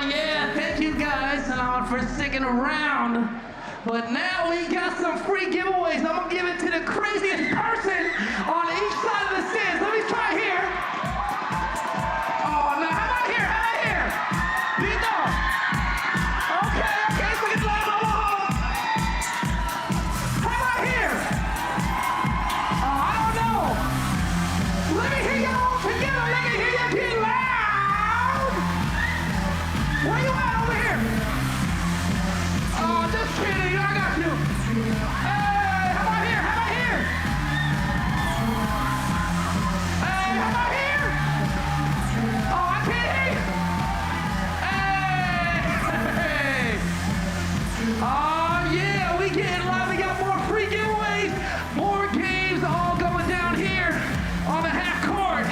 Yeah, thank you guys for sticking around. But now we got some free giveaways. I'm gonna give it to the craziest person on each side of the stands. Let me try here. Oh, now how about here? How about here? Vito. Okay, so get loud. How about here? Oh, I don't know. Let me hear y'all all together. Let me hear you get loud. Where you at over here? Oh, just kidding. I got you. Hey, how about here? How about here? Hey, how about here? Oh, I can't hear you. Hey. Oh, yeah, we getting live. We got more free giveaways, more games all going down here on the half court.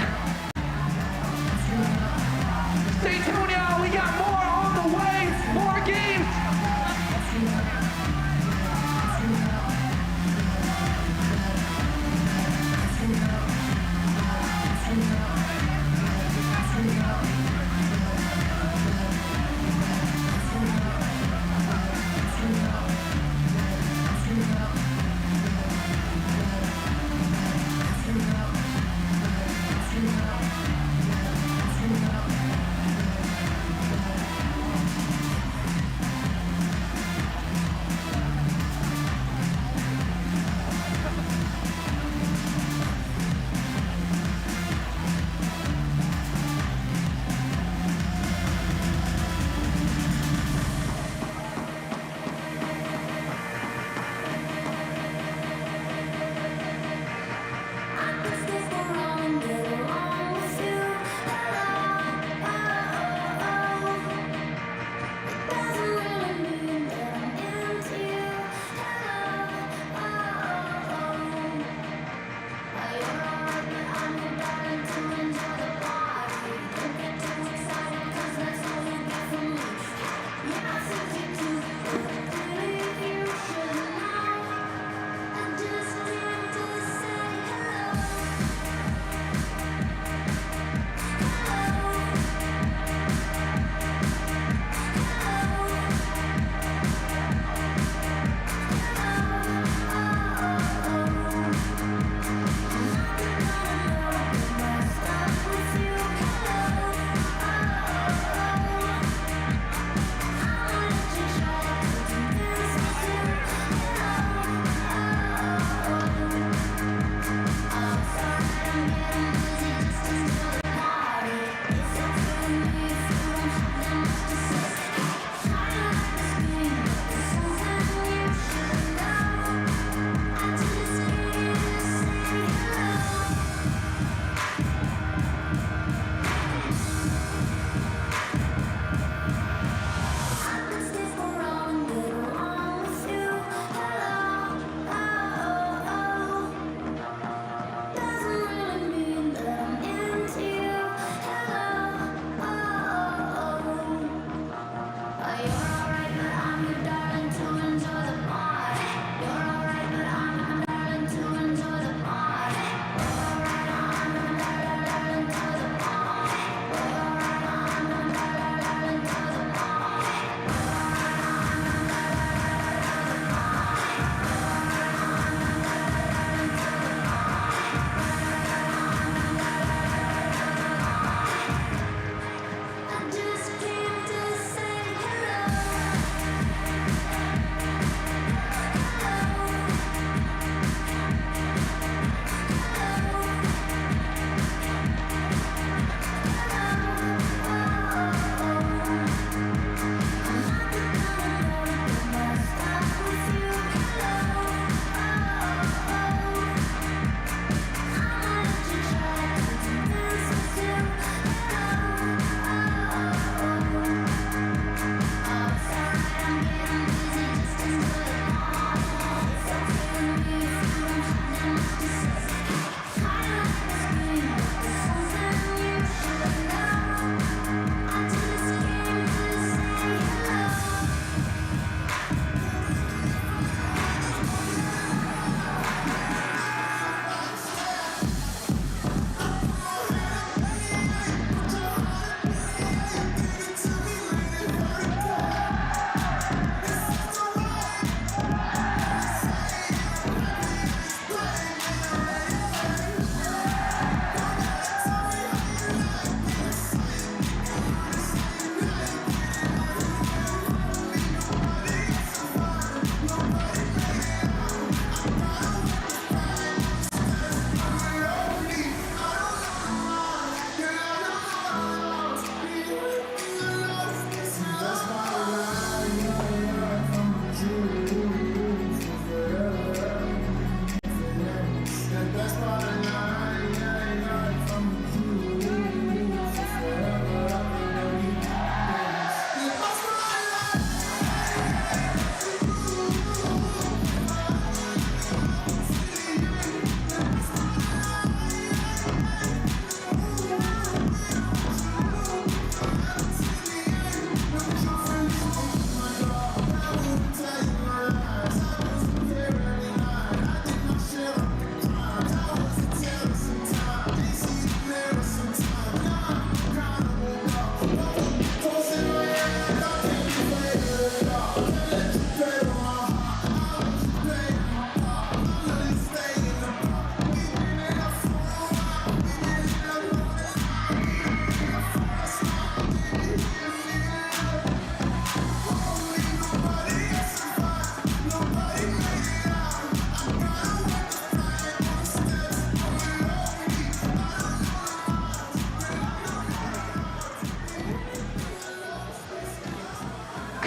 Stay tuned, y'all. We got more on the way, more games.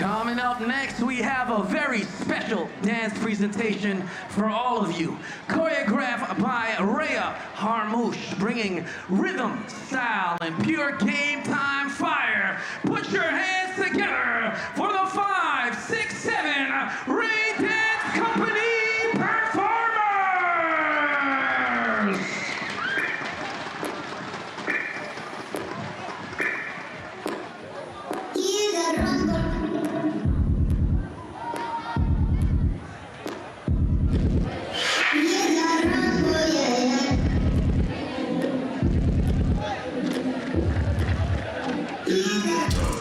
Coming up next, we have a very special dance presentation for all of you. Choreographed by Rhea Harmouche, bringing rhythm, style, and pure game time fire. Put your hands together for the 5, 6, 7 Ray Dance Company performers!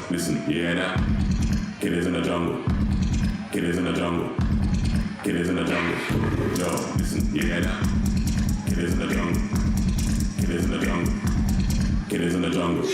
Listen, you hear that? Killers in the jungle. Killers in the jungle. Killers in the jungle. Yo, listen, you hear that? Killers in the jungle. Killers in the jungle. Killers in the jungle.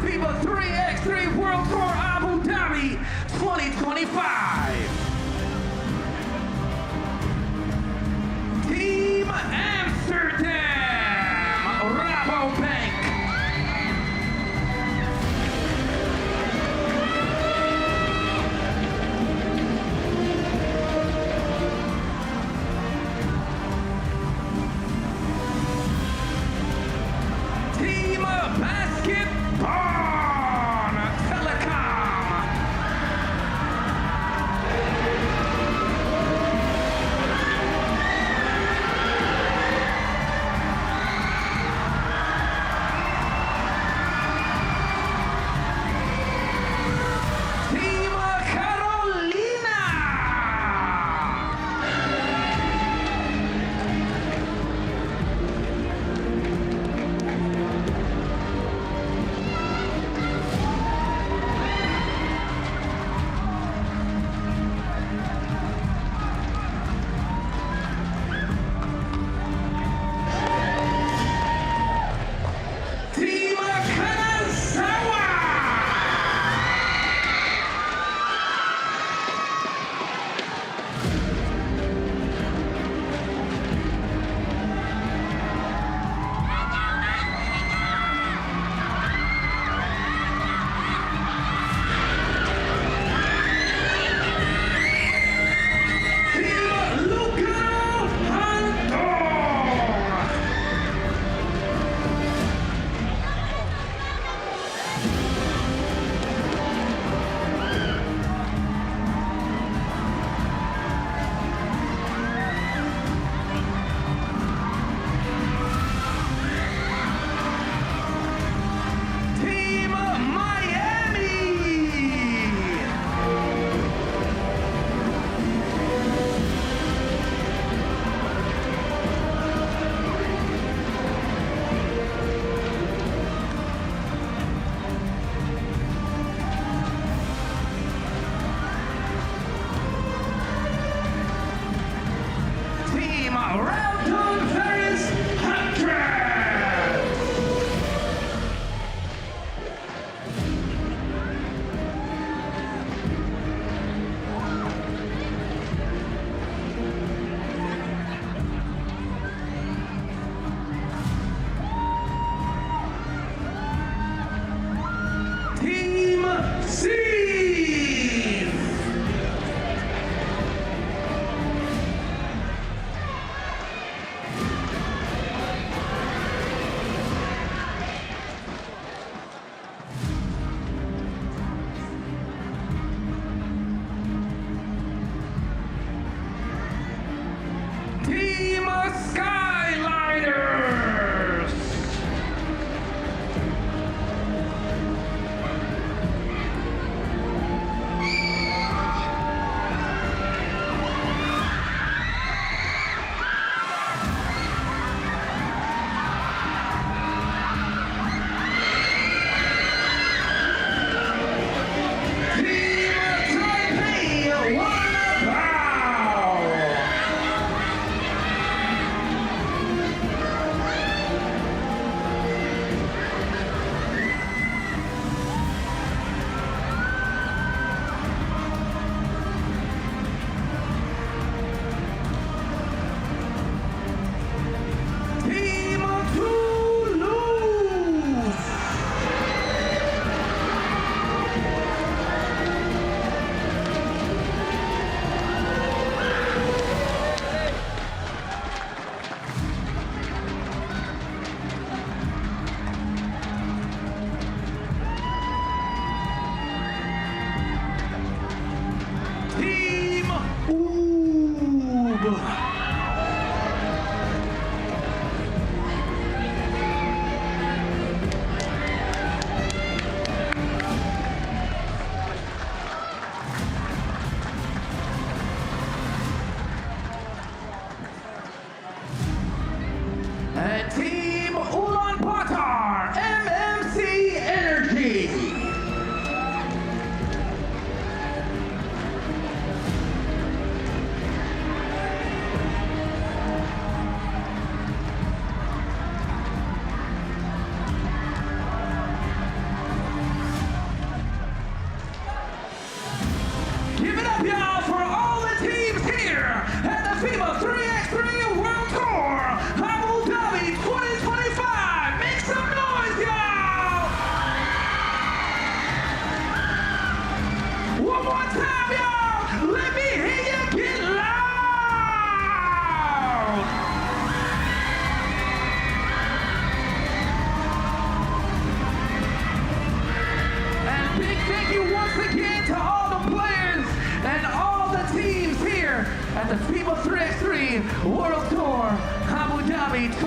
FIBA 3x3 World Tour Abu Dhabi 2025. Team Amsterdam, Rabobank. Team Basketball.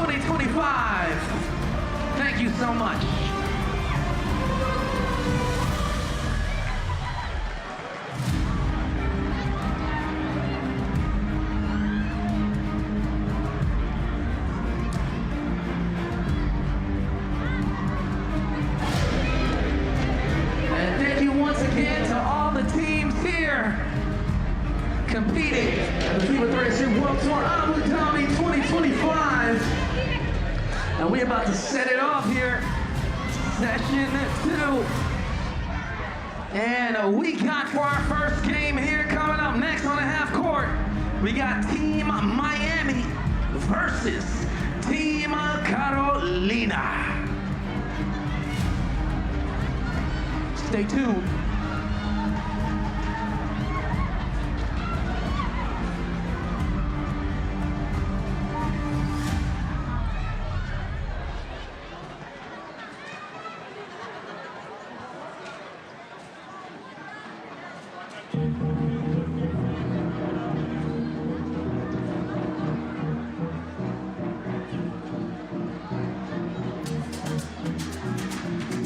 2025. Thank you so much. And thank you once again to all the teams here competing at the FIBA 33 World Tour Abu Dhabi 2025. And we're about to set it off here. Session 2. And we got for our first game here coming up next on the half court. We got Team Miami versus Team Carolina. Stay tuned.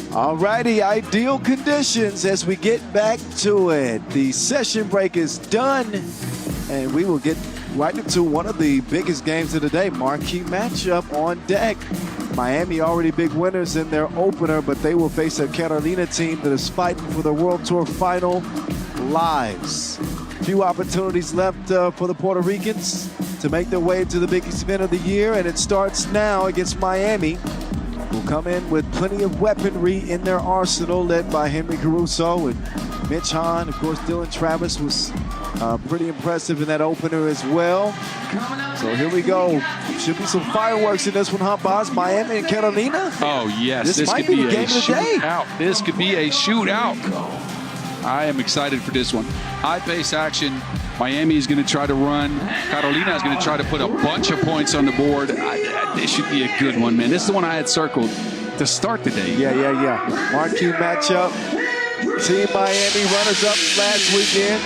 Alrighty, ideal conditions as we get back to it. The session break is done, and we will get right into one of the biggest games of the day. Marquee matchup on deck. Miami already big winners in their opener, but they will face a Carolina team that is fighting for the World Tour final lives. Few opportunities left for the Puerto Ricans to make their way to the biggest event of the year, and it starts now against Miami, who come in with plenty of weaponry in their arsenal, led by Henry Caruso and Mitch Hahn. Of course, Dylan Travis was pretty impressive in that opener as well. So here we go. Should be some fireworks in this one, huh, Boz? Miami and Carolina? Oh, yes. This might be the game of the day. This could be a shootout. I am excited for this one. High-pace action. Miami is going to try to run. Carolina is going to try to put a bunch of points on the board. This should be a good one, man. This is the one I had circled to start the day. Yeah. Marquee matchup. Team Miami runners-up last weekend.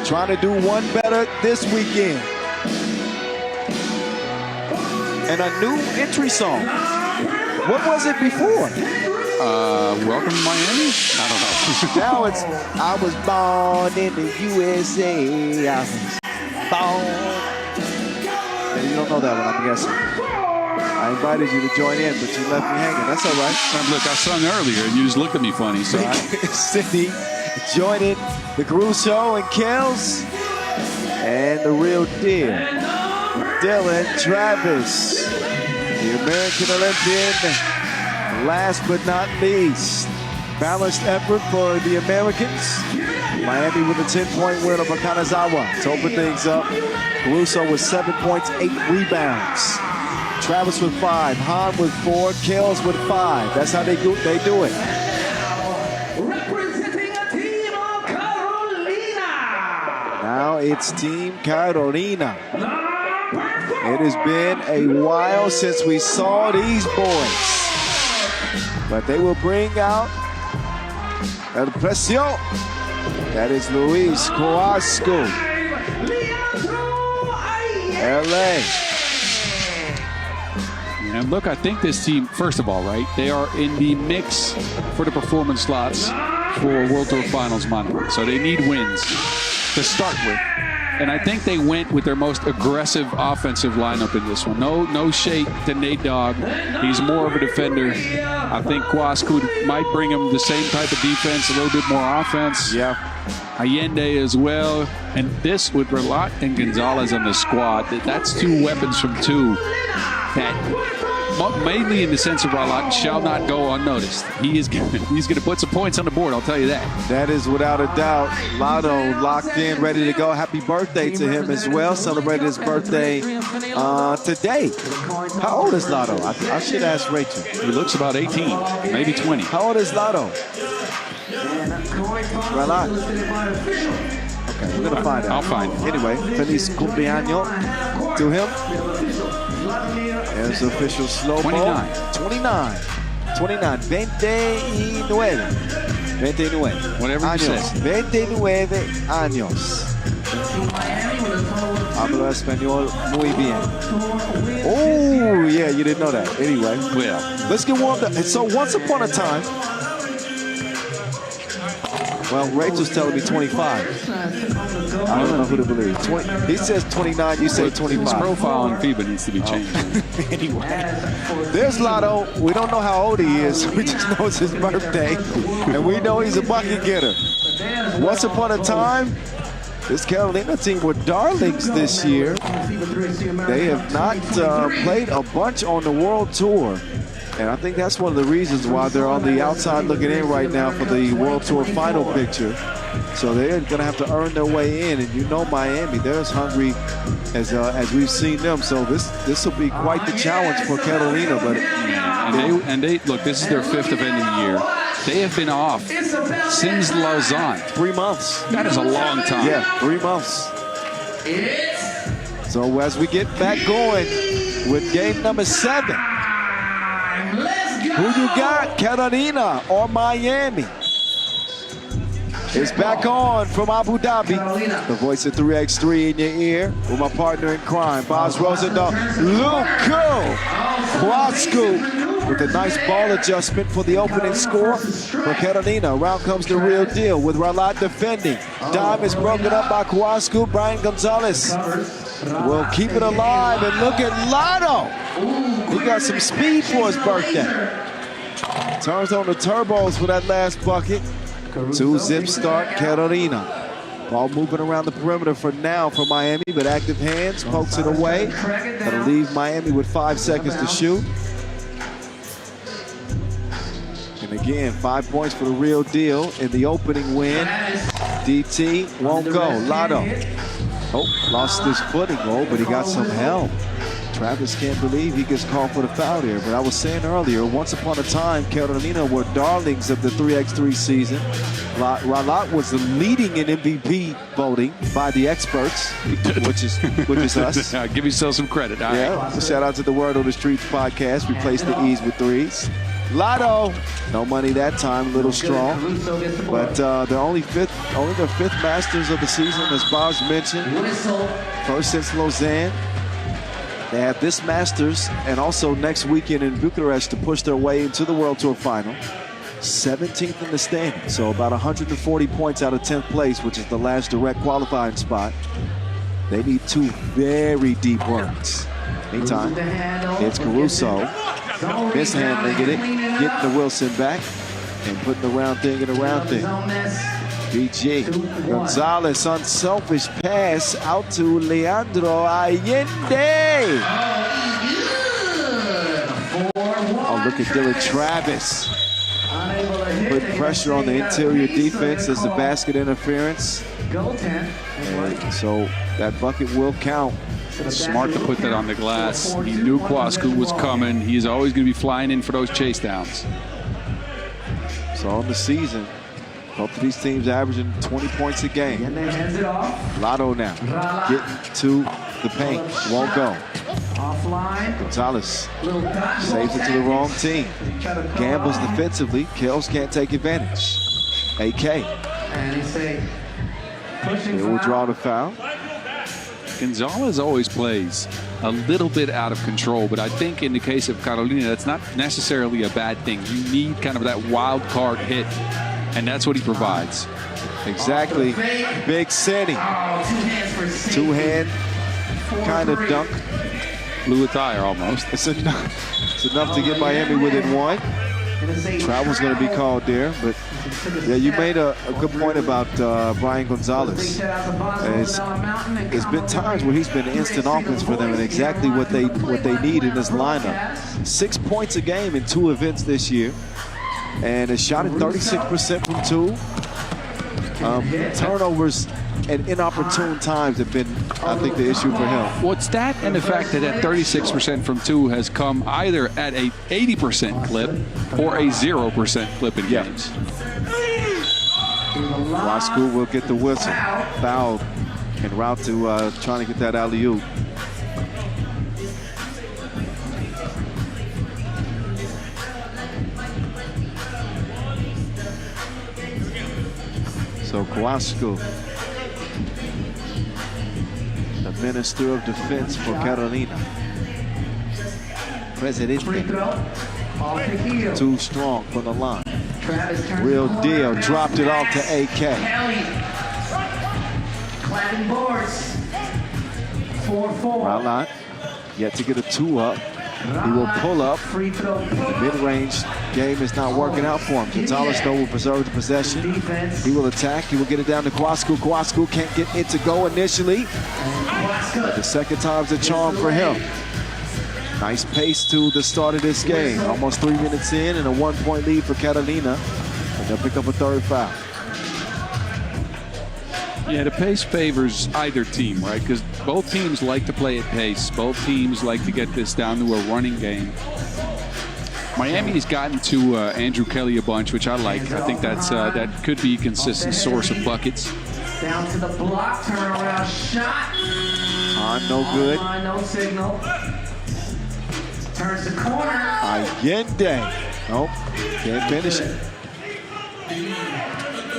Trying to do one better this weekend. And a new entry song. What was it before? Welcome to Miami? I don't know. Now it's I was born in the USA. I was born. Yeah, you don't know that one, I'm guessing. I invited you to join in, but you left me hanging. That's all right. Look, I sung earlier, and you just looked at me funny. So Cindy joining the Caruso and Kells. And the real deal, Dylan Travis, the American Olympian. Last but not least, balanced effort for the Americans. Miami with a 10-point win over Kanazawa to open things up. Caruso with 7 points, 8 rebounds. Travis with 5, Hahn with 4, Kells with 5. That's how they do it. Representing a team of Carolina. Now it's Team Carolina. It has been a while since we saw these boys. But they will bring out El Precio. That is Luis Coasco. LA. And look, I think this team, first of all, right, they are in the mix for the performance slots for World Tour Finals Monday. So they need wins to start with. And I think they went with their most aggressive offensive lineup in this one. No shade to Nate Dogg. He's more of a defender. I think Kwasku might bring him the same type of defense, a little bit more offense. Yeah. Allende as well. And this with Relat and Gonzalez on the squad, that's 2 weapons from 2 that mainly in the sense of Relat shall not go unnoticed. He's going to put some points on the board, I'll tell you that. That is without a doubt. Lotto locked in, ready to go. Happy birthday to him as well. Celebrated his birthday today. How old is Lotto? I should ask Rachel. He looks about 18, maybe 20. How old is Lotto? Relat. Okay, we're going to find out. I'll find it. Anyway, feliz cumpleaños to him. There's official slow-mo. 29. 29. 29. Whatever you say. 29 años. Hablo español muy bien. Oh, yeah, you didn't know that. Anyway, Yeah. let's get warmed up. So once upon a time, well, Rachel's telling me 25. I don't know who to believe. 20, he says 29, you say His 25. profile on FIBA needs to be changed. Anyway, there's Lotto. We don't know how old he is. We just know it's his birthday. And we know he's a bucket getter. Once upon a time, this Carolina team were darlings this year. They have not played a bunch on the World Tour. And I think that's one of the reasons why they're on the outside looking in right now for the World Tour final picture. So they're going to have to earn their way in. And you know Miami, they're as hungry as we've seen them. So this will be quite the challenge for Carolina. But And they look, this is their 5th event of the year. They have been off since Lausanne. 3 months. That is a long time. Yeah, 3 months. So as we get back going with game number 7, who you got, Carolina or Miami? It's back on from Abu Dhabi. The voice of 3x3 in your ear with my partner in crime, Boz Rosendahl. Luku Kwasku with a nice ball adjustment for the opening score for Carolina. Around comes the real deal with Ralat defending. Dime is broken up by Kwasku. Brian Gonzalez will keep it alive. And look at Lotto. He got some speed for his birthday. Turns on the turbos for that last bucket. 2-zip start, Carolina. Ball moving around the perimeter for now for Miami, but active hands, pokes it away. That'll leave Miami with 5 seconds to shoot. And again, 5 points for the real deal in the opening win. DT won't go. Lotto. Oh, lost his footing, but he got some help. Travis can't believe he gets called for the foul here. But I was saying earlier, once upon a time, Carolina were darlings of the 3x3 season. Ralat was the leading in MVP voting by the experts, which is us. Give yourself some credit. All Yeah, right. so shout out to the Word on the Streets podcast. Replace the E's with 3s. Lotto, no money that time, a little strong. But they're only their 5th Masters of the season, as Boz mentioned. First since Lausanne. They have this Masters and also next weekend in Bucharest to push their way into the World Tour final. 17th in the standings, so about 140 points out of 10th place, which is the last direct qualifying spot. They need 2 very deep runs. Meantime, it's Caruso mishandling it, getting the Wilson back, and putting the round thing in the round thing. BG. Gonzalez, unselfish pass out to Leandro Allende. Oh, look at Dylan Travis. Put pressure on the interior defense as the basket interference. And so that bucket will count. Smart to put that on the glass. He knew Kwasku was coming. He's always going to be flying in for those chase downs. So on the season, both of these teams averaging 20 points a game. Lotto now getting to the paint. Won't go. Gonzalez saves it to the wrong team. Gambles defensively. Kells can't take advantage. AK. He will draw the foul. Gonzalez always plays a little bit out of control, but I think in the case of Carolina, that's not necessarily a bad thing. You need kind of that wild card hit, and that's what he provides. Exactly. Big City. Two-hand kind of dunk. Blew a tire almost. It's enough to get Miami within 1. Travel's going to be called there, but yeah, you made a good point about Brian Gonzalez. There's been times where he's been instant offense for them and exactly what they need in this lineup. 6 points a game in 2 events this year, and has shot at 36% from 2. Turnovers at inopportune times have been, I think, the issue for him. What's that and the fact that 36% from 2 has come either at a 80% clip or a 0% clip in games. Kwasku will get the whistle. Fouled en route to trying to get that alley-oop. So Kwasku Minister of Defense for Carolina. Presidente. Too strong for the line. Real deal. Dropped it off to AK. Clapping boards. 4-4. Ralot yet to get a 2-up. He will pull up. The mid-range game is not working out for him. Gonzalez, though, will preserve the possession. He will attack. He will get it down to Kwasku. Kwasku can't get it to go initially. But the second time's a charm for him. Nice pace to the start of this game. Almost 3 minutes in and a 1-point lead for Carolina. And they'll pick up a third foul. Yeah, the pace favors either team, right? Because both teams like to play at pace. Both teams like to get this down to a running game. Miami's gotten to Andrew Kelly a bunch, which I like. I think that could be a consistent source of buckets. Down to the block, turnaround shot. No good. No signal. Turns the corner. Allende. Nope, can't finish it.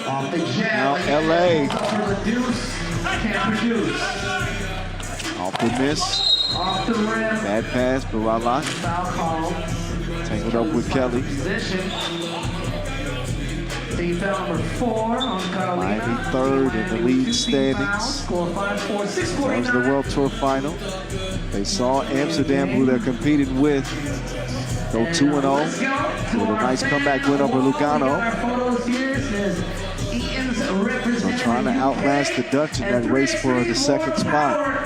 Off the jet. Now LA. For the deuce. Can't produce. Off the miss. Off the rim. Bad pass, but Ralot Foul call. tangled up with Kelly. Position. Team foul number 4 on Carolina. Miami third in the league standings. Score 5-4, That 6-49. was the World Tour final. They saw Amsterdam, who they're competing with, go 2-0 with a nice comeback win over Lugano. So trying to outlast the Dutch in that race for the second spot.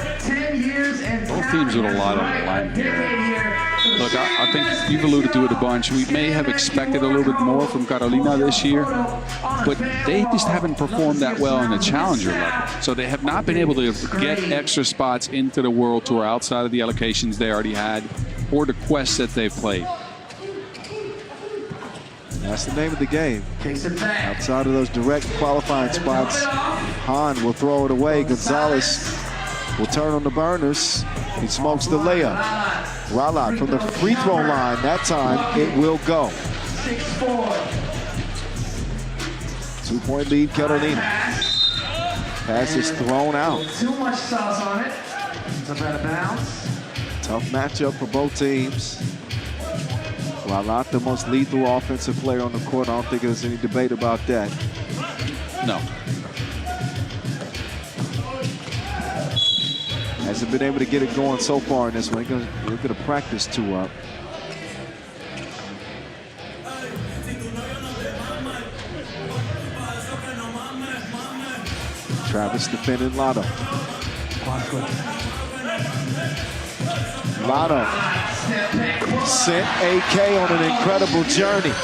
Both teams with a lot on the line here. Look, I think you've alluded to it a bunch. We may have expected a little bit more from Carolina this year, but they just haven't performed that well on the challenger level. So they have not been able to get extra spots into the World Tour outside of the allocations they already had or the quests that they've played. That's the name of the game. Takes it back. Outside of those direct qualifying spots, Hahn will throw it away. Gonzalez will turn on the burners. He smokes the layup. Ralot from the free throw line. That time it will go. 6-4. 2-point lead, Carolina. Pass is thrown out. Too much sauce on it. It's a better bounce. Tough matchup for both teams. Ralot, the most lethal offensive player on the court. I don't think there's any debate about that. No. Hasn't been able to get it going so far in this one. They're going to practice 2-up. Travis defending Lotto. Lotto sent AK on an incredible journey.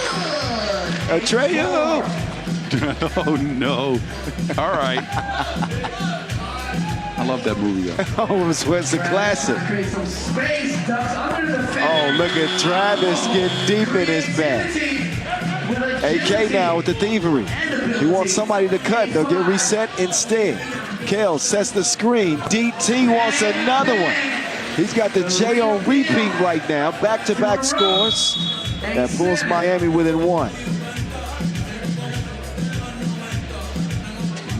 Atreyu! Oh, no. All right. I love that movie, though. Oh, it's a classic. Create some space. Ducks under the fence. Oh, look at Travis getting deep in his bag. AK now with the thievery. He wants somebody to cut. They'll get reset instead. Kale sets the screen. DT wants another one. He's got the J on repeat right now. Back-to-back scores. That pulls Miami within 1.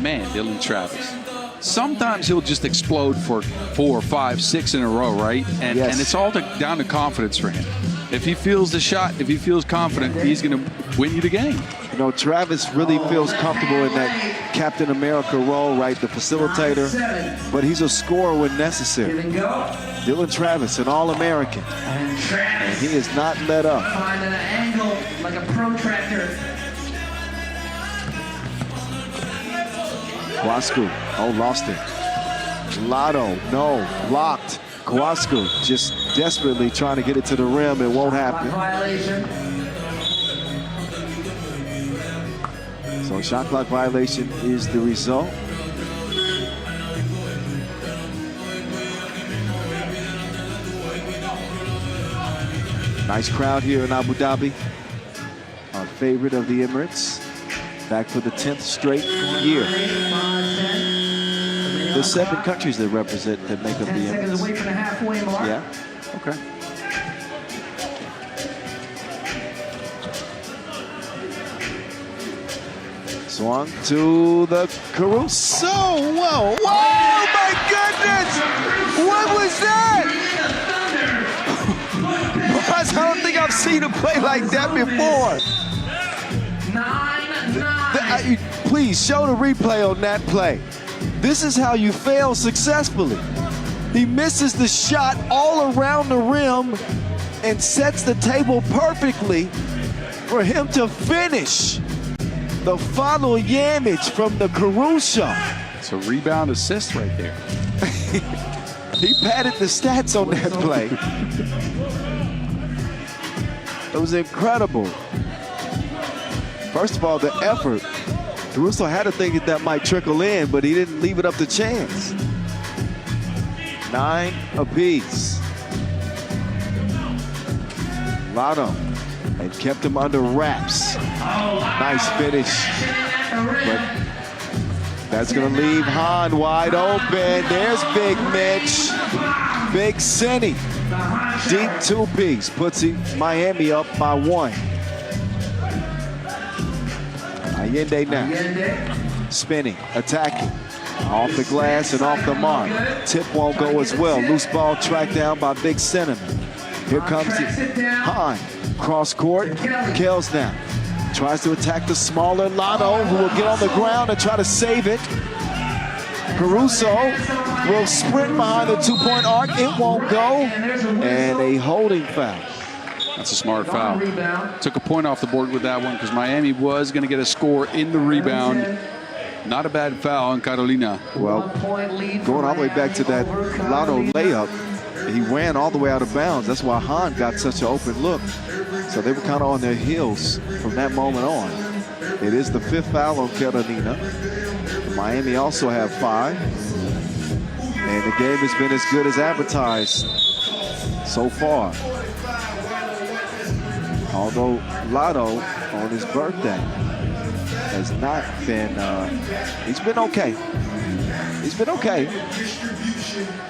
Man, Dylan Travis. Sometimes he'll just explode for 4, 5, 6 in a row, right? And it's all down to confidence for him. If he feels the shot, if he feels confident, he's going to win you the game. You know, Travis really feels comfortable in that Captain America role, right? The facilitator. But he's a scorer when necessary. Dylan Travis, an All-American. And he is not let up. Finding an angle like a protractor. Kwasku, oh, lost it. Lotto, no, blocked. Kwasku just desperately trying to get it to the rim. It won't happen. Violation. So shot clock violation is the result. Nice crowd here in Abu Dhabi. Our favorite of the Emirates. Back for the 10th straight year. There's 7 countries that represent, that make up the 10 seconds Emirates. away from the halfway mark. Yeah. Okay. Swung to the Caruso. Whoa, whoa, my goodness! What was that? I don't think I've seen a play like that before. 9-9. Please show the replay on that play. This is how you fail successfully. He misses the shot all around the rim and sets the table perfectly for him to finish the follow yamage from the Caruso. It's a rebound assist right there. He padded the stats on that play. It was incredible. First of all, the effort. Caruso had to think that might trickle in, but he didn't leave it up to chance. 9 apiece. Lotto and kept him under wraps. Nice finish. But that's going to leave Hahn wide open. There's Big Mitch. Big Cinny. Deep 2-piece puts Miami up by 1. Allende now. Spinning, attacking. Off the glass and off the mark. Tip won't go as well. Loose ball tracked down by Big Cinnamon. Here comes Hahn. Cross court. Kells now. Tries to attack the smaller Lotto, who will get on the ground and try to save it. Caruso will sprint behind the 2-point arc. It won't go. And a holding foul. That's a smart foul. Took a point off the board with that one because Miami was going to get a score in the rebound. Not a bad foul on Carolina. Well, going all the way back to that Lotto layup, he ran all the way out of bounds. That's why Hahn got such an open look. So they were kind of on their heels from that moment on. It is the 5th foul on Carolina. Miami also have 5. And the game has been as good as advertised so far. Although Lotto, on his birthday, has not been, he's been okay. He's been okay.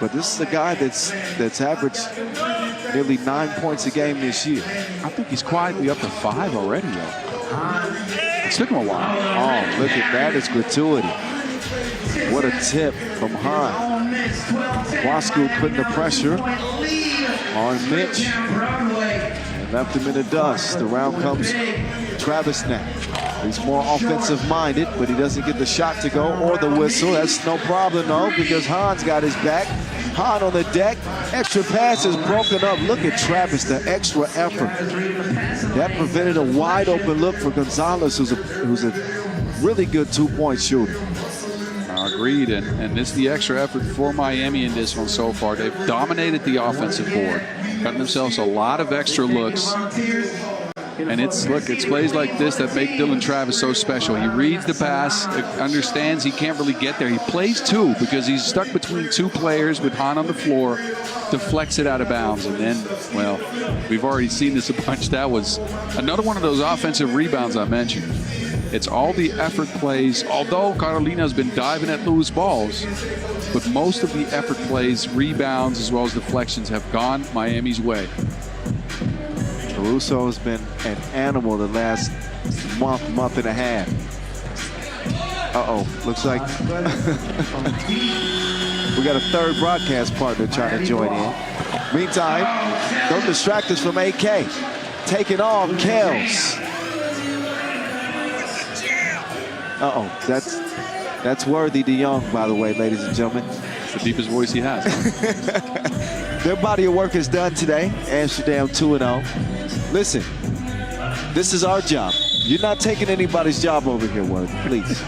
But this is a guy that's averaged nearly 9 points a game this year. I think he's quietly up to 5 already, though. It's took him a while. Oh, look at that. It's gratuity. What a tip from Hahn. Wasku putting the pressure on Mitch and left him in the dust. Around comes Travis now. He's more offensive-minded, but he doesn't get the shot to go or the whistle. That's no problem, though, because Hahn's got his back. Hahn on the deck. Extra pass is broken up. Look at Travis, the extra effort. That prevented a wide-open look for Gonzalez, who's a really good 2-point shooter. Agreed, and it's the extra effort for Miami in this one so far. They've dominated the offensive board, gotten themselves a lot of extra looks. And it's plays like this that make Dylan Travis so special. He reads the pass, understands he can't really get there. He plays 2 because he's stuck between 2 players with Hahn on the floor, deflects it out of bounds. And then, well, we've already seen this a bunch. That was another one of those offensive rebounds I mentioned. It's all the effort plays, although Carolina's been diving at loose balls, but most of the effort plays, rebounds, as well as deflections have gone Miami's way. Caruso has been an animal the last month and a half. Uh-oh, looks like we got a third broadcast partner trying to join in. Meantime, don't distract us from AK. Taking off Kells. Uh-oh, that's Worthy DeYoung, by the way, ladies and gentlemen. It's the deepest voice he has. Their body of work is done today. Amsterdam 2-0. Listen, this is our job. You're not taking anybody's job over here, Worthy, please.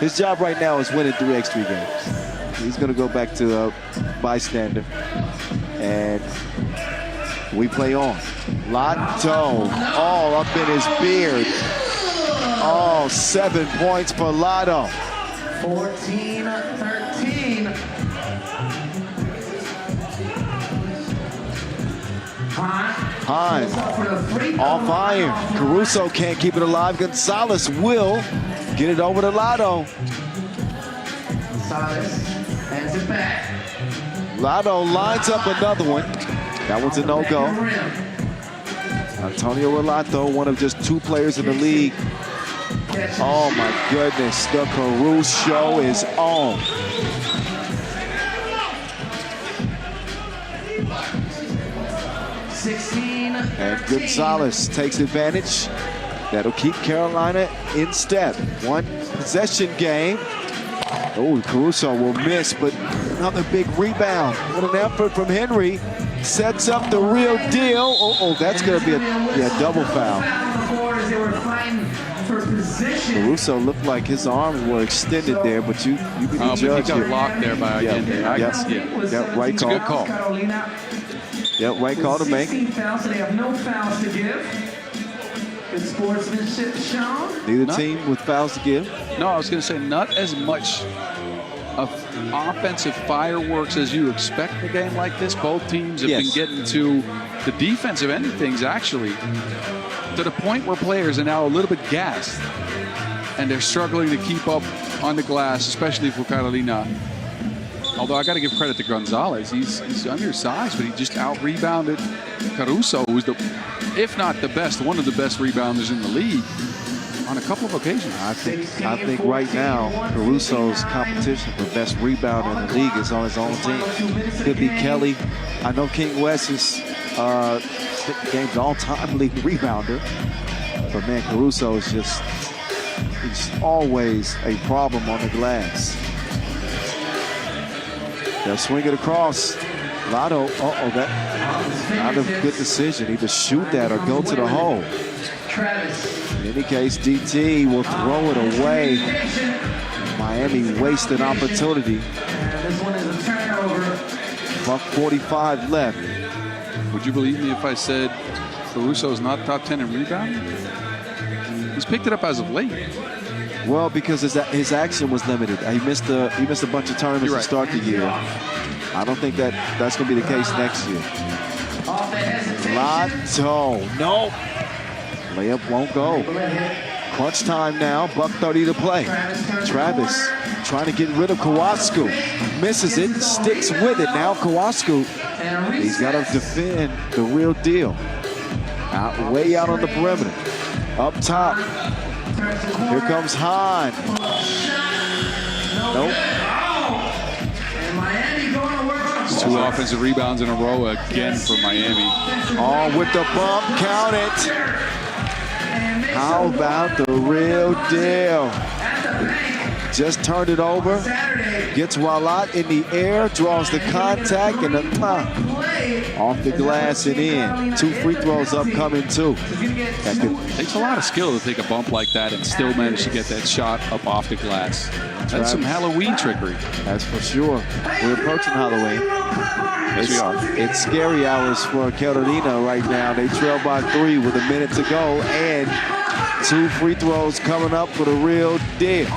His job right now is winning 3 extra games. He's going to go back to bystander. And we play on. Lotto all up in his beard. Oh, 7 points for Lotto. 14-13. Hahn off iron. Caruso can't keep it alive. Gonzalez will get it over to Lotto. Gonzalez hands it back. Lotto lines up another one. That one's a no-go. Antonio Ulaanbaatar, one of just 2 players in the league. Oh my goodness, the Caruso is on. And Gonzalez takes advantage. That'll keep Carolina in step. 1 possession game. Oh, Caruso will miss, but another big rebound. What an effort from Henry. Sets up the real deal. Oh, that's going to be a double foul. Caruso looked like his arms were extended there, but you be the judge. He got locked there by Magenta. Yeah, right call. It's a good call. Yeah, right call to make. 16 fouls, so they have no fouls to give. Good sportsmanship shown. Neither team with fouls to give. No, I was going to say not as much of offensive fireworks as you expect in a game like this. Both teams have been getting to the defensive end of things, actually, to the point where players are now a little bit gassed, and they're struggling to keep up on the glass, especially for Carolina. Although I got to give credit to Gonzalez. He's undersized, but he just out-rebounded Caruso, who's if not the best, one of the best rebounders in the league on a couple of occasions. I think right now Caruso's competition for best rebounder in the league is on his own team. Could be Kelly. I know King West is the game's all-time league rebounder, but man, Caruso is he's always a problem on the glass. They'll swing it across. Lotto, that not a good decision. Either shoot that or go to the hole. In any case, DT will throw it away. Miami wasted an opportunity. This one is a turnover. Buck 45 left. Would you believe me if I said Caruso is not top 10 in rebounding? He's picked it up as of late. Well, because his action was limited. He missed a bunch of tournaments to start the year. I don't think that's going to be the case next year. Lotto, no. Layup won't go. Crunch time now. Buck 30 to play. Travis trying to get rid of Kawasku. Misses it. Sticks with it. Now Kawasku. He's got to defend the real deal. Way out on the perimeter. Up top. Here comes Hahn. Nope. It's 2 offensive rebounds in a row again for Miami. Oh, with the bump, count it. How about the real deal? Just turned it over. Gets Walat in the air, draws the contact, and off the glass and in. 2 free throws upcoming too. Takes a lot of skill to take a bump like that and still manage to get that shot up off the glass. That's some Halloween trickery. That's for sure. We're approaching Halloween. Yes, we are. It's scary hours for Carolina right now. They trail by 3 with a minute to go, and 2 free throws coming up for the real deal.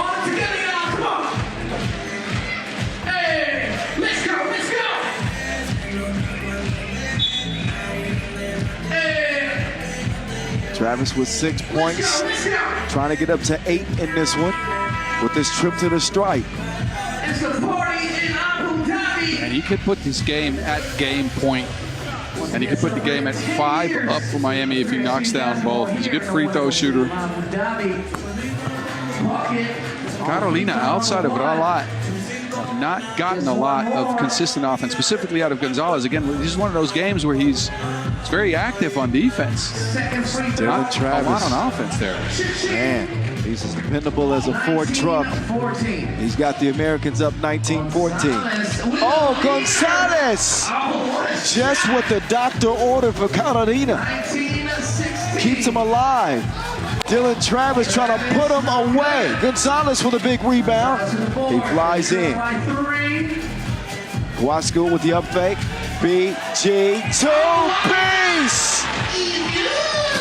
Travis with 6 points, trying to get up to 8 in this one with this trip to the stripe. And he could put this game at game point. And he could put the game at 5 up for Miami if he knocks down both. He's a good free throw shooter. Carolina, outside of Ralat, have not gotten a lot of consistent offense, specifically out of Gonzalez. Again, this is one of those games where he's very active on defense. Not Travis. a lot on offense there. Man, he's as dependable as a Ford truck. He's got the Americans up 19-14. Oh, Gonzalez! Just what the doctor ordered for Carolina. Keeps him alive. Dylan Travis trying to put him away. Gonzalez with a big rebound. He flies in. Kawasku with the up fake. BG, 2-piece!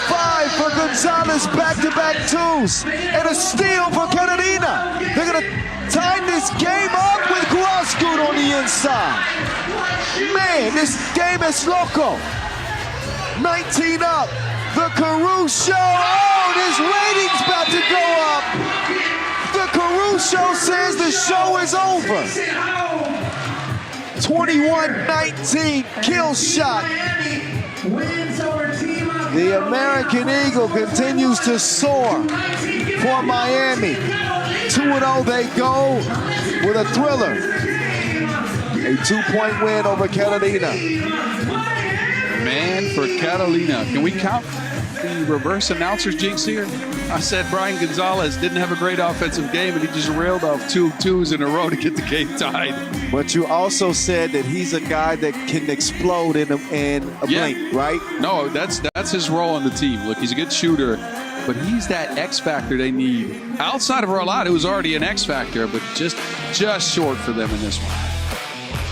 5 for Gonzalez, back-to-back 2s. And a steal for Carolina. They're going to tie this game up with Kawasku on the inside. Man, this game is loco. 19 up. The Caruso. Oh, this rating's about to go up. The Caruso says the show is over. 21-19 kill shot. The American Eagle continues to soar for Miami. 2-0 they go with a thriller. A 2-point win over Catalina. Man for Catalina. Can we count the reverse announcer's jinx here? I said Brian Gonzalez didn't have a great offensive game, and he just railed off 2 twos in a row to get the game tied. But you also said that he's a guy that can explode in a blink, right? No, that's his role on the team. Look, he's a good shooter, but he's that X factor they need. Outside of Rolado, who's already an X factor, but just short for them in this one.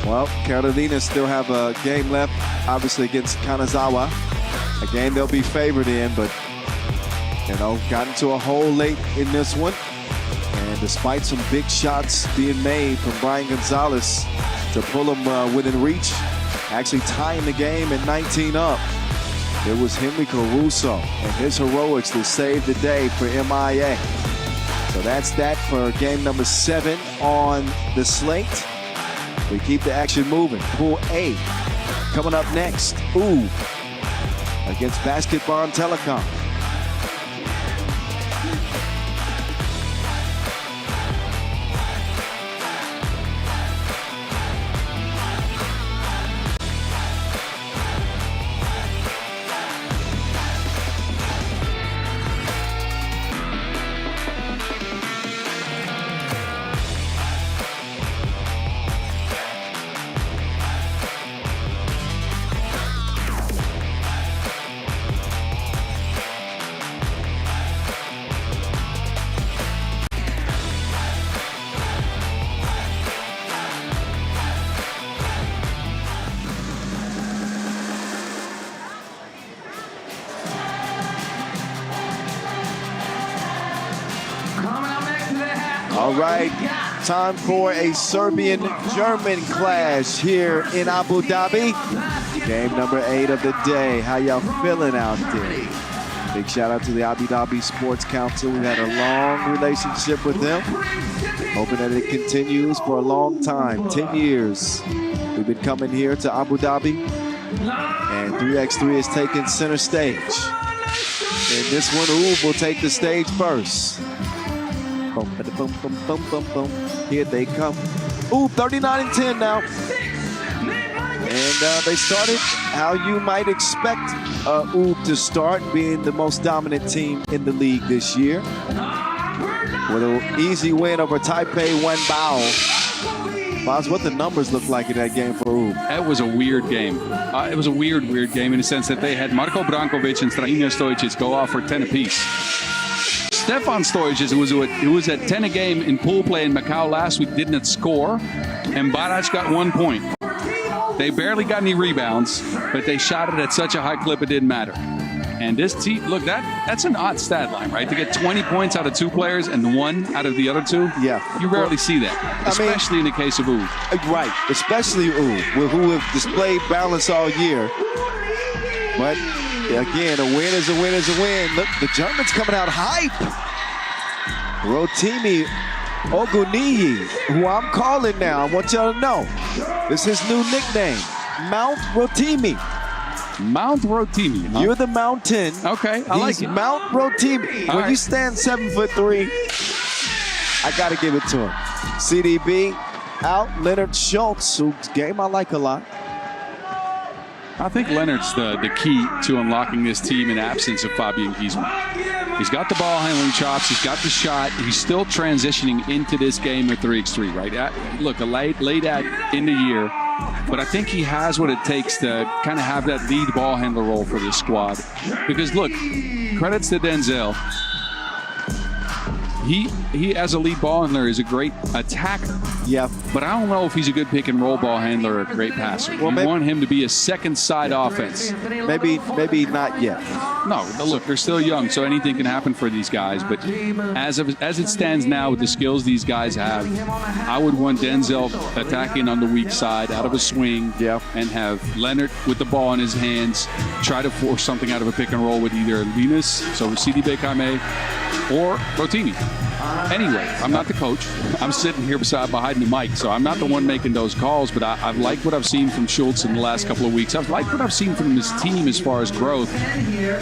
Well, Carolina still have a game left, obviously against Kanazawa. A game they'll be favored in, but got into a hole late in this one. And despite some big shots being made from Brian Gonzalez to pull him within reach, actually tying the game at 19 up, it was Henry Caruso and his heroics that saved the day for MIA. So that's that for game number 7 on the slate. We keep the action moving. Pool A coming up next. Against Basketball and Telecom. All right, time for a Serbian-German clash here in Abu Dhabi. Game number 8 of the day. How y'all feeling out there? Big shout out to the Abu Dhabi Sports Council. We've had a long relationship with them. Hoping that it continues for a long time, 10 years. We've been coming here to Abu Dhabi, and 3x3 has taken center stage. And this one, will take the stage first. Boom, boom, boom, boom, boom, boom. Here they come. 39-10 now. And they started how you might expect to start, being the most dominant team in the league this year. With an easy win over Taipei, 1-0. Boz, what the numbers look like in that game for Ub? That was a weird game. It was a weird game in the sense that they had Marko Brankovic and Strahinja Stojic go off for 10 apiece. Stefan Stojic, who was at 10 a game in pool play in Macau last week, didn't score, and Barac got 1 point. They barely got any rebounds, but they shot it at such a high clip it didn't matter. And this team, look, that's an odd stat line, right? To get 20 points out of 2 players and 1 out of the other 2, you rarely see that, especially in the case of Ub. Right, especially Ub, who have displayed balance all year. But again, a win is a win is a win. Look, the Germans coming out hype. Rotimi Oguniyi, who I'm calling now, I want y'all to know, this is his new nickname, Mount Rotimi. Mount Rotimi, huh? You're the mountain. Okay, I like it. Mount Rotimi. When you stand 7'3", I got to give it to him. CDB out. Leonard Schultz, whose game I like a lot. I think Leonard's the key to unlocking this team in absence of Fabian Giesman. He's got the ball handling chops. He's got the shot. He's still transitioning into this game with 3x3, right? Look, a late in the year. But I think he has what it takes to kind of have that lead ball handler role for this squad. Because, look, credits to Denzel. He as a lead ball handler, is a great attacker. Yeah. But I don't know if he's a good pick-and-roll ball handler or a great passer. Well, you want him to be a second-side offense. Maybe not yet. No, look, they're still young, so anything can happen for these guys. But as it stands now with the skills these guys have, I would want Denzel attacking on the weak side, out of a swing, and have Leonard with the ball in his hands, try to force something out of a pick-and-roll with either Linus, so CDB Bekame, or Rotimi. Anyway, I'm not the coach. I'm sitting here behind riding the mic, so I'm not the one making those calls, but I've liked what I've seen from Schultz in the last couple of weeks. I've liked what I've seen from this team as far as growth.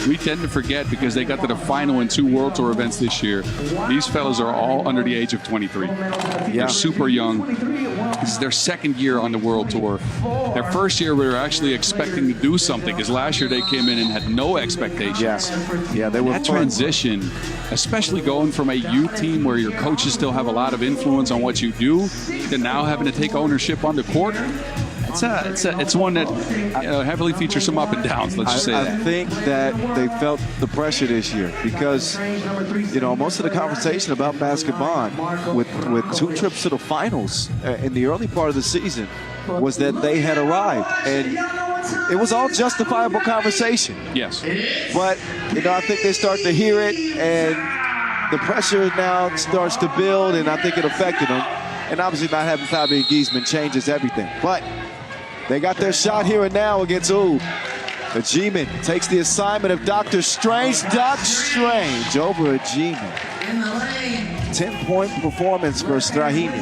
We tend to forget because they got to the final in 2 World Tour events this year. These fellas are all under the age of 23. They're super young. This is their 2nd year on the World Tour. Their 1st year, we were actually expecting to do something because last year they came in and had no expectations. Yeah, they were that transition, especially going from a youth team where your coaches still have a lot of influence on what you do, to now having to take ownership on the court. It's one that heavily features some up and downs. Let's just say that. I think that they felt the pressure this year because, most of the conversation about basketball with 2 trips to the finals in the early part of the season was that they had arrived, and it was all justifiable conversation. Yes. But, I think they start to hear it, and the pressure now starts to build, and I think it affected them. And obviously not having Fabian Giesman changes everything. But they got their shot here and now against Ulaanbaatar. The G-Man takes the assignment of Dr. Strange. Doc Strange over a G-Man. 10-point performance for Strahinja,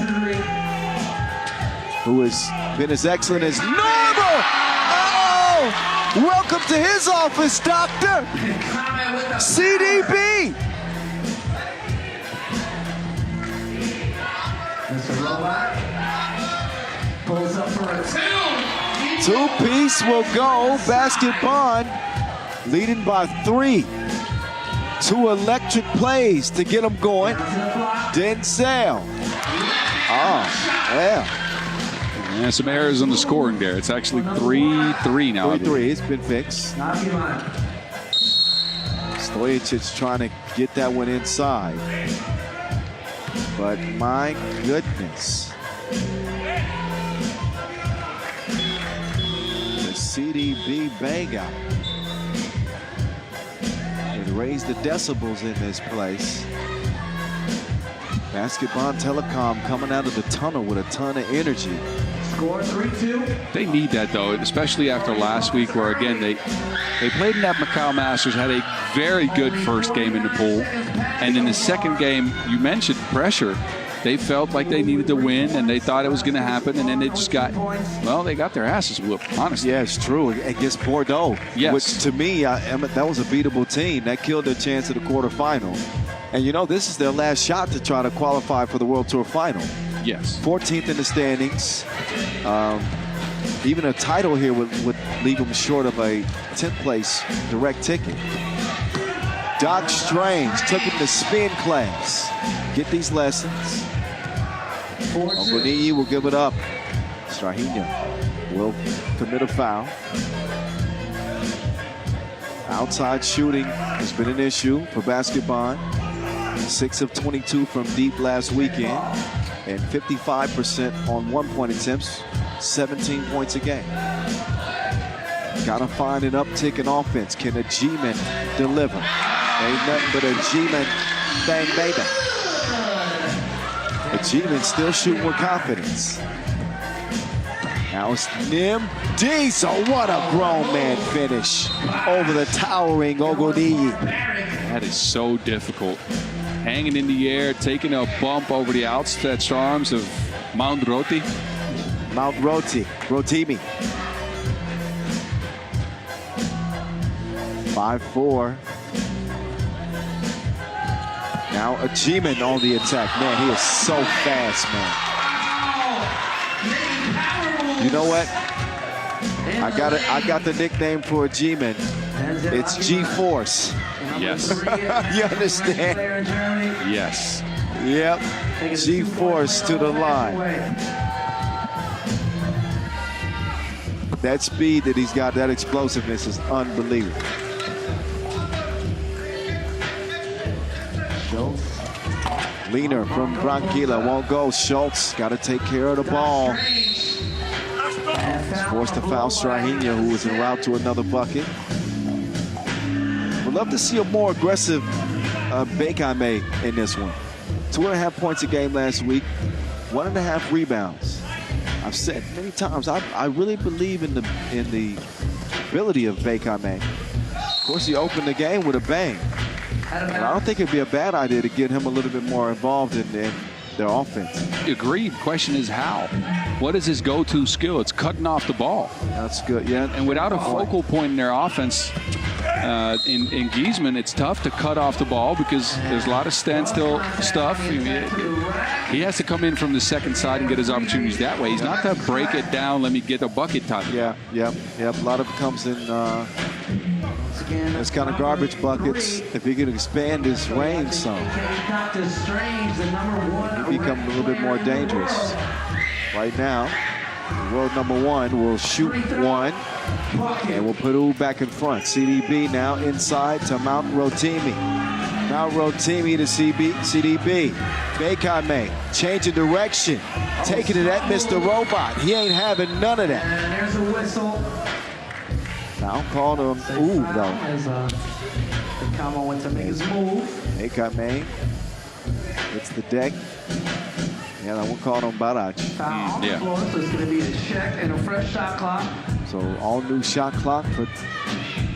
who has been as excellent as normal. Oh! Welcome to his office, Doctor. CDB. Mr. Robot pulls up for a 2. 2-piece will go. Basketball leading by 3. 2 electric plays to get them going. Denzel. Oh, yeah. Yeah, some errors on the scoring there. It's actually 3-3 now. 3-3. It's been fixed. Stojacic trying to get that one inside. But my goodness. The CDB bang out. It raised the decibels in this place. Basketball Telecom coming out of the tunnel with a ton of energy. Score 3-2. They need that, though, especially after last week where, again, they played in that Macau Masters, had a very good first game in the pool. And in the second game, you mentioned pressure. They felt like they needed to win, and they thought it was going to happen, and then they just got, they got their asses whooped, honestly. Yeah, it's true. Against Bordeaux, yes. Which to me, that was a beatable team. That killed their chance at the quarterfinal. And, this is their last shot to try to qualify for the World Tour final. Yes. 14th in the standings. Even a title here would leave them short of a 10th place direct ticket. Doc Strange took him to spin class. Get these lessons. Ogunniyi will give it up. Strahinja will commit a foul. Outside shooting has been an issue for basketball. 6 of 22 from deep last weekend, and 55% on 1-point attempts, 17 points a game. Gotta find an uptick in offense. Can a G-Man deliver? Ain't nothing but a G-Man bang, baby. The G-Man still shooting with confidence. Now it's Nim Diesel. What a grown man finish over the towering Ogunniyi. That is so difficult. Hanging in the air, taking a bump over the outstretched arms of Mount Roti. Rotimi. 5-4. Now a G-Man on the attack. Man, he is so fast, man. You know what? I got the nickname for a G-Man. It's G-Force. Yes. You understand? Yes. Yep. G-Force to the line. That speed that he's got, that explosiveness is unbelievable. Leaner from Branquilla won't go. Schultz got to take care of the ball. He's forced to foul Strahinja, who was en route to another bucket. Would love to see a more aggressive Bekame in this one. 2.5 points a game last week, 1.5 rebounds. I've said many times, I really believe in the ability of Bekame. Of course, he opened the game with a bang. And I don't think it'd be a bad idea to get him a little bit more involved in their offense. Agreed. Question is how? What is his go-to skill? It's cutting off the ball. That's good, yeah. And without a focal point in their offense, in Giesman, it's tough to cut off the ball because there's a lot of standstill stuff. He has to come in from the second side and get his opportunities that way. He's not to break it down, let me get a bucket type. Yeah. A lot of it comes in as kind of garbage buckets. If he can expand his range some, he become a little bit more dangerous. Right now, world number one will shoot one, and we'll put Ulaanbaatar back in front. CDB now inside to Mount Rotimi. Mount Rotimi to CDB. Bekame changing direction, taking it at Mr. Robot. He ain't having none of that. And there's a whistle. Now called him ooh though. As Kama went to make his move. Bekame hits the deck. Yeah, that one called on Baraj. Foul on the floor, so it's going to be a check and a fresh shot clock. So all new shot clock for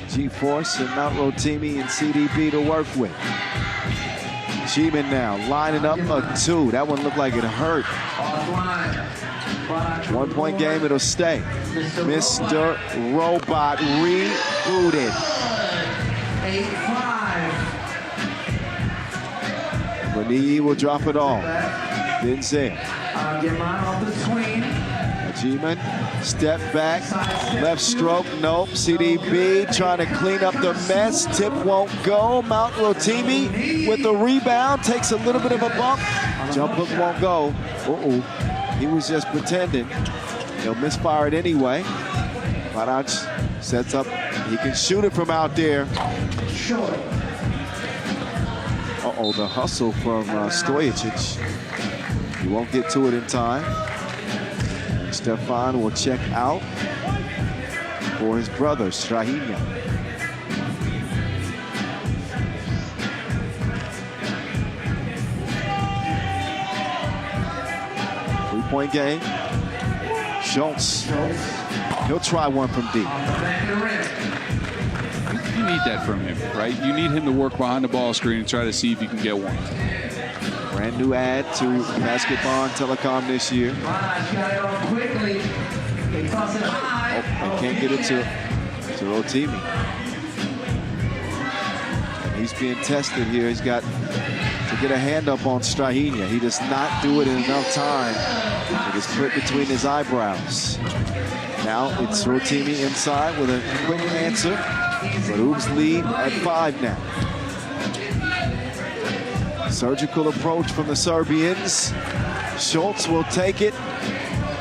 G-Force and Mount Rotimi and CDB to work with. Cheeman now lining up a two. That one looked like it hurt. Offline. 1 point game, it'll stay. Mr. Robot rebooted. 8-5. Bernini will drop it off. Didn't see it. Get mine off the tween. Cheeman, step back, left stroke, nope. CDB trying to clean up the mess. Tip won't go. Mount Rotimi with the rebound, takes a little bit of a bump. Jump hook won't go. He was just pretending. He'll misfire it anyway. Baraj sets up. He can shoot it from out there. The hustle from Stojacic. He won't get to it in time. Stefan will check out for his brother, Strahinja. Three-point game. Schultz. He'll try one from deep. You need that from him, right? You need him to work behind the ball screen and try to see if you can get one. Brand new ad to Basketball and Telecom this year. They can't get it to Rotimi. And he's being tested here. He's got to get a hand up on Strahinja. He does not do it in enough time. It is put between his eyebrows. Now it's Rotimi inside with a quick answer. But Ulaanbatar's lead at 5 now. Surgical approach from the Serbians. Schultz will take it.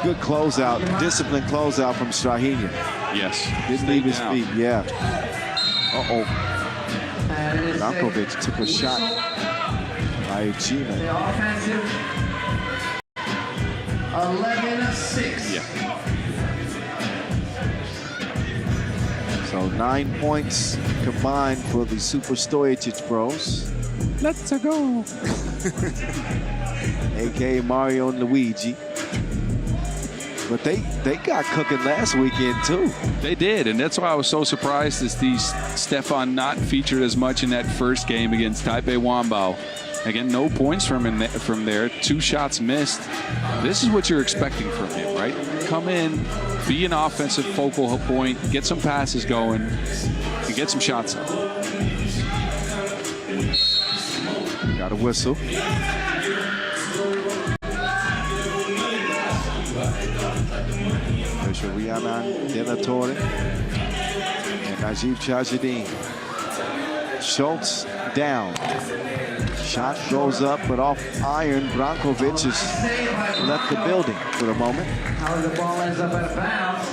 Good closeout, disciplined closeout from Strahinja. Yes. Didn't leave his feet, yeah. Brankovic took a shot by Uchina. The offensive 11-6. Yeah. So 9 points combined for the Super Stojacic bros. Let's go. A.K.A. Mario and Luigi. But they got cooking last weekend, too. They did, and that's why I was so surprised to see Stefan not featured as much in that first game against Taipei Wanbao. Again, no points from there. 2 shots missed. This is what you're expecting from him, right? Come in, be an offensive focal point, get some passes going, and get some shots up. Got a whistle. There's Ulaanbaatar, De La Torre, and Najib Chajidin. Schultz down. Shot goes up, but off iron. Brankovic has left the building for the moment. How the ball ends up out of bounds.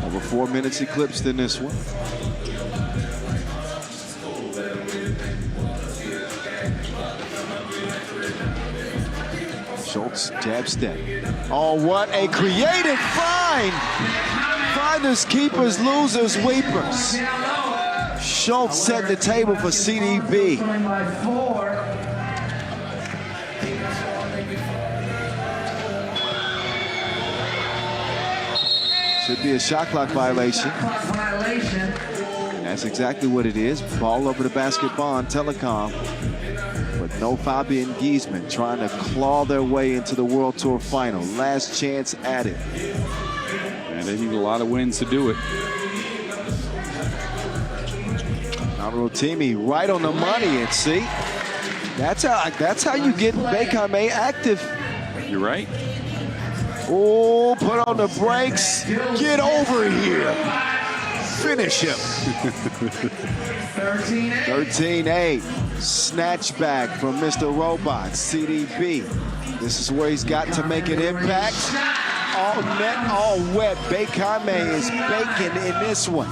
Over 4 minutes eclipsed in this one. Schultz, jab step. Oh, what a creative find! Finders, keepers, losers, weepers. Schultz set the table for CDB. Should be a shot clock violation. That's exactly what it is. Ball over the basketball on Telecom. No Fabian Giesman trying to claw their way into the World Tour final. Last chance at it. And they need a lot of wins to do it. Rotimi right on the money, and see, that's how you get Bekame active. You're right. Oh, put on the brakes. Get over here. Finish him. 13-8. Snatch back from Mr. Robot, CDB. This is where he's got to make an impact. All net, all wet. Bekame is baking in this one.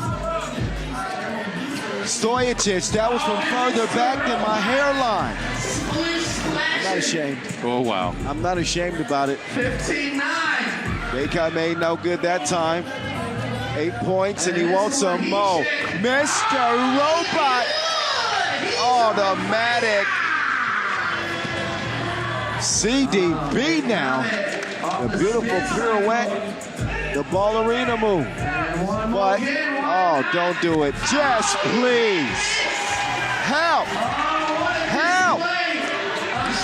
Stojacic, that was from further back than my hairline. I'm not ashamed. Oh, wow. I'm not ashamed about it. 15-9. Bekame no good that time. 8 points, and he wants some more. Mr. Robot. Automatic. CDB now. The beautiful pirouette. The ballerina move. But, oh, don't do it. Just please. Help. Help.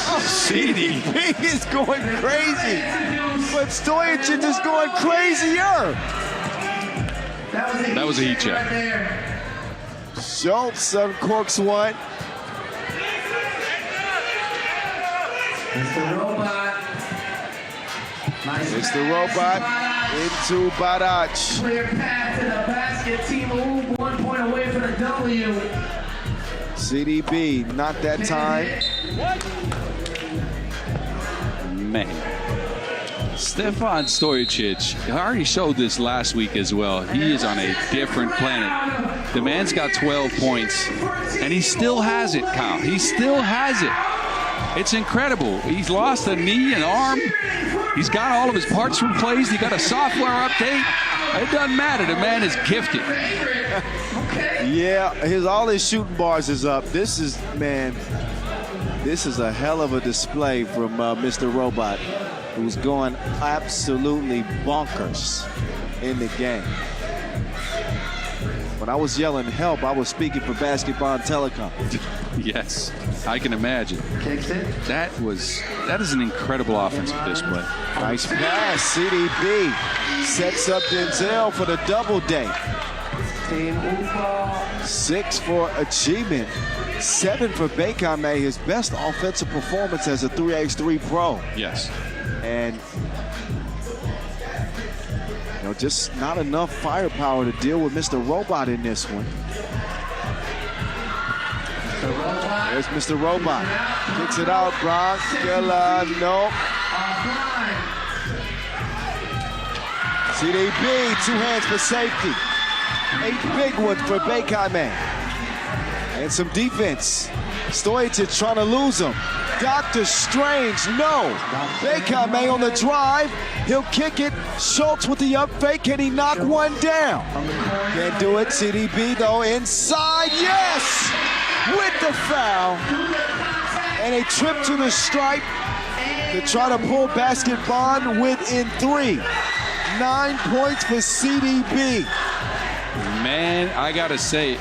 Oh, CDB is going crazy. But Stojacic is going crazier. That was a heat check. Schultz uncorks one. Mr. Robot. Mr. Robot into Badac. Clear path to the basket. Team Oob 1 point away from the W. CDB, not that time. Man. Stefan Stojacic, I already showed this last week as well. He is on a different planet. The man's got 12 points, and he still has it, Kyle. He still has it. It's incredible. He's lost a knee, an arm. He's got all of his parts replaced. He got a software update. It doesn't matter. The man is gifted. Yeah, all his shooting bars is up. This is a hell of a display from Mr. Robot, who's going absolutely bonkers in the game. When I was yelling help, I was speaking for Basketball and Telecom. Yes, I can imagine. Kicks it. That is an incredible offensive display. Nice pass. CDB sets up Denzel for the double day. Team Oob. 6 for achievement. 7 for Bekame, his best offensive performance as a 3x3 pro. Yes. And just not enough firepower to deal with Mr. Robot in this one. There's Mr. Robot. Kicks it out, Brock. Nope. CDB, 2 hands for safety. 8 big ones for Bekame. And some defense. Stojacic trying to lose him. Dr. Strange, no. Bekame on the drive. He'll kick it. Schultz with the up fake. Can he knock one down? Can't do it. CDB, though, inside. Yes! With the foul. And a trip to the stripe to try to pull Basketball within 3. 9 points for CDB. Man, I got to say,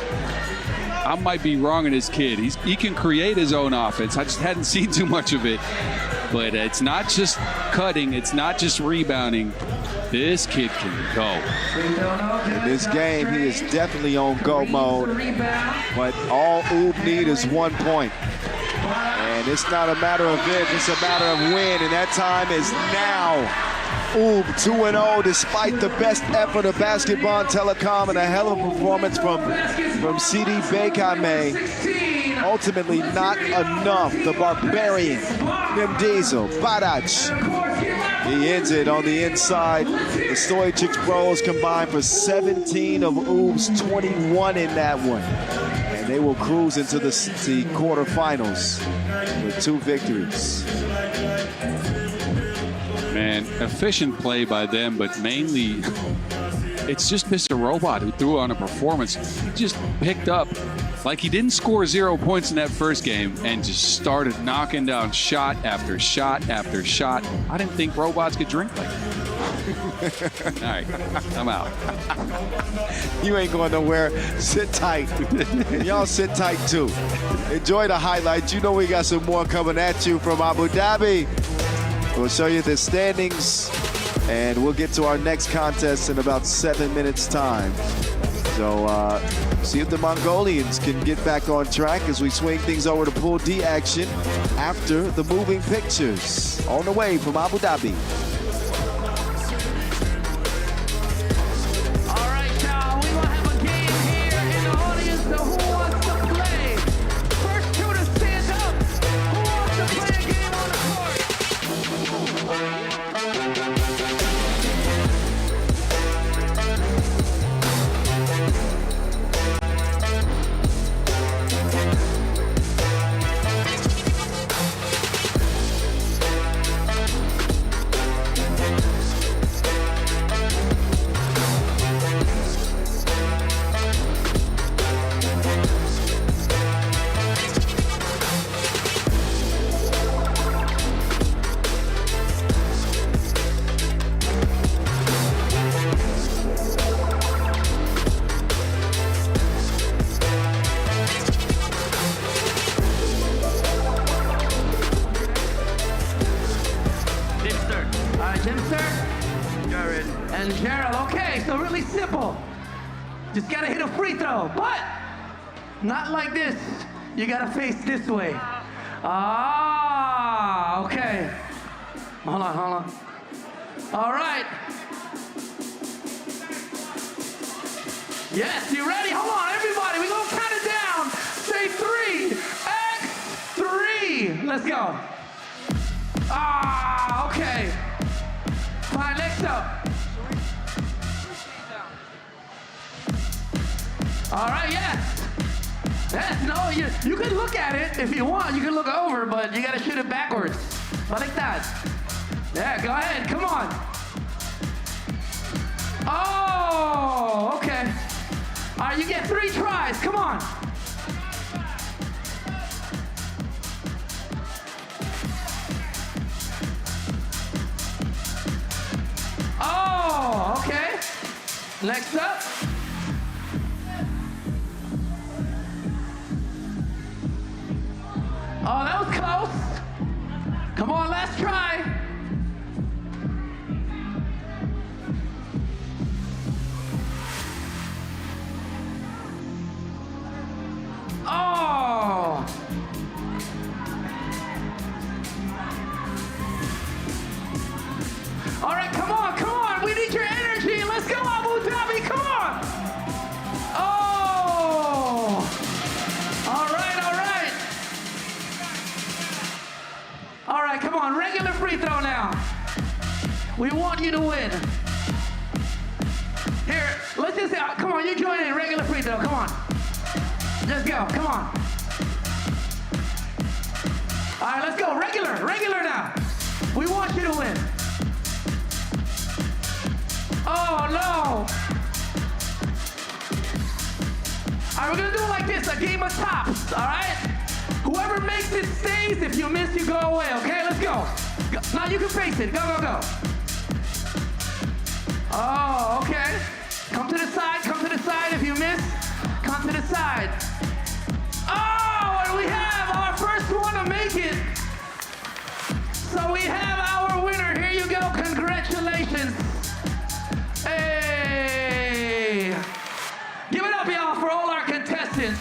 I might be wrong on this kid. He can create his own offense. I just hadn't seen too much of it. But it's not just cutting. It's not just rebounding. This kid can go. In this game, he is definitely on go mode. But all Oob need is 1 point. And it's not a matter of if, it's a matter of when. And that time is now. Oob 2-0 despite the best effort of Basketball and Telecom, and a hell of a performance from CD Bekame. Ultimately not enough. The Barbarian, Nim Diesel, Badac. He ends it on the inside. The Stojacic Bros combined for 17 of Oob's 21 in that one. And they will cruise into the quarterfinals with 2 victories. Man, efficient play by them, but mainly it's just Mr. Robot who threw on a performance. He just picked up, like he didn't score 0 points in that first game and just started knocking down shot after shot after shot. I didn't think robots could drink like that. All right, I'm out. You ain't going nowhere. Sit tight. Y'all sit tight too. Enjoy the highlights. You know we got some more coming at you from Abu Dhabi. We'll show you the standings, and we'll get to our next contest in about 7 minutes time. So see if the Mongolians can get back on track as we swing things over to Pool D action after the moving pictures. On the way from Abu Dhabi. All right, y'all, we're gonna have a game here in the audience. So who wants to play? First two to stand up. Who wants to play a game on the court? And Gerald, okay, so really simple. Just gotta hit a free throw, but not like this. You gotta face this way. Ah, okay. Hold on. All right. Yes, you ready? Hold on, everybody, we're gonna count it down. Say 3x3. Let's go. Ah, okay. Fine, next up. All right, yes. Yes, no, you can look at it if you want. You can look over, but you gotta shoot it backwards. Like that. Yeah, go ahead, come on. Oh, okay. All right, you get 3 tries, come on. Oh, okay. Next up. Oh, that was close. Come on, last try. Oh. All right, come on. We need your energy. Let's go, Abu Dhabi. Come on. Oh. All right. All right, come on. Regular free throw now. We want you to win. Here, let's just say, come on, you join in. Regular free throw. Come on. Just go. Come on. All right, let's go. Regular now. We want you to win. Oh, no. All right, we're going to do it like this, a game of tops, all right? Whoever makes it stays. If you miss, you go away, okay? Let's go. Now you can face it. Go. Oh, okay. Come to the side. If you miss, come to the side. Oh, and we have our first one to make it. So we have our winner. Here you go. Congratulations. Hey. Give it up, y'all, for all our contestants.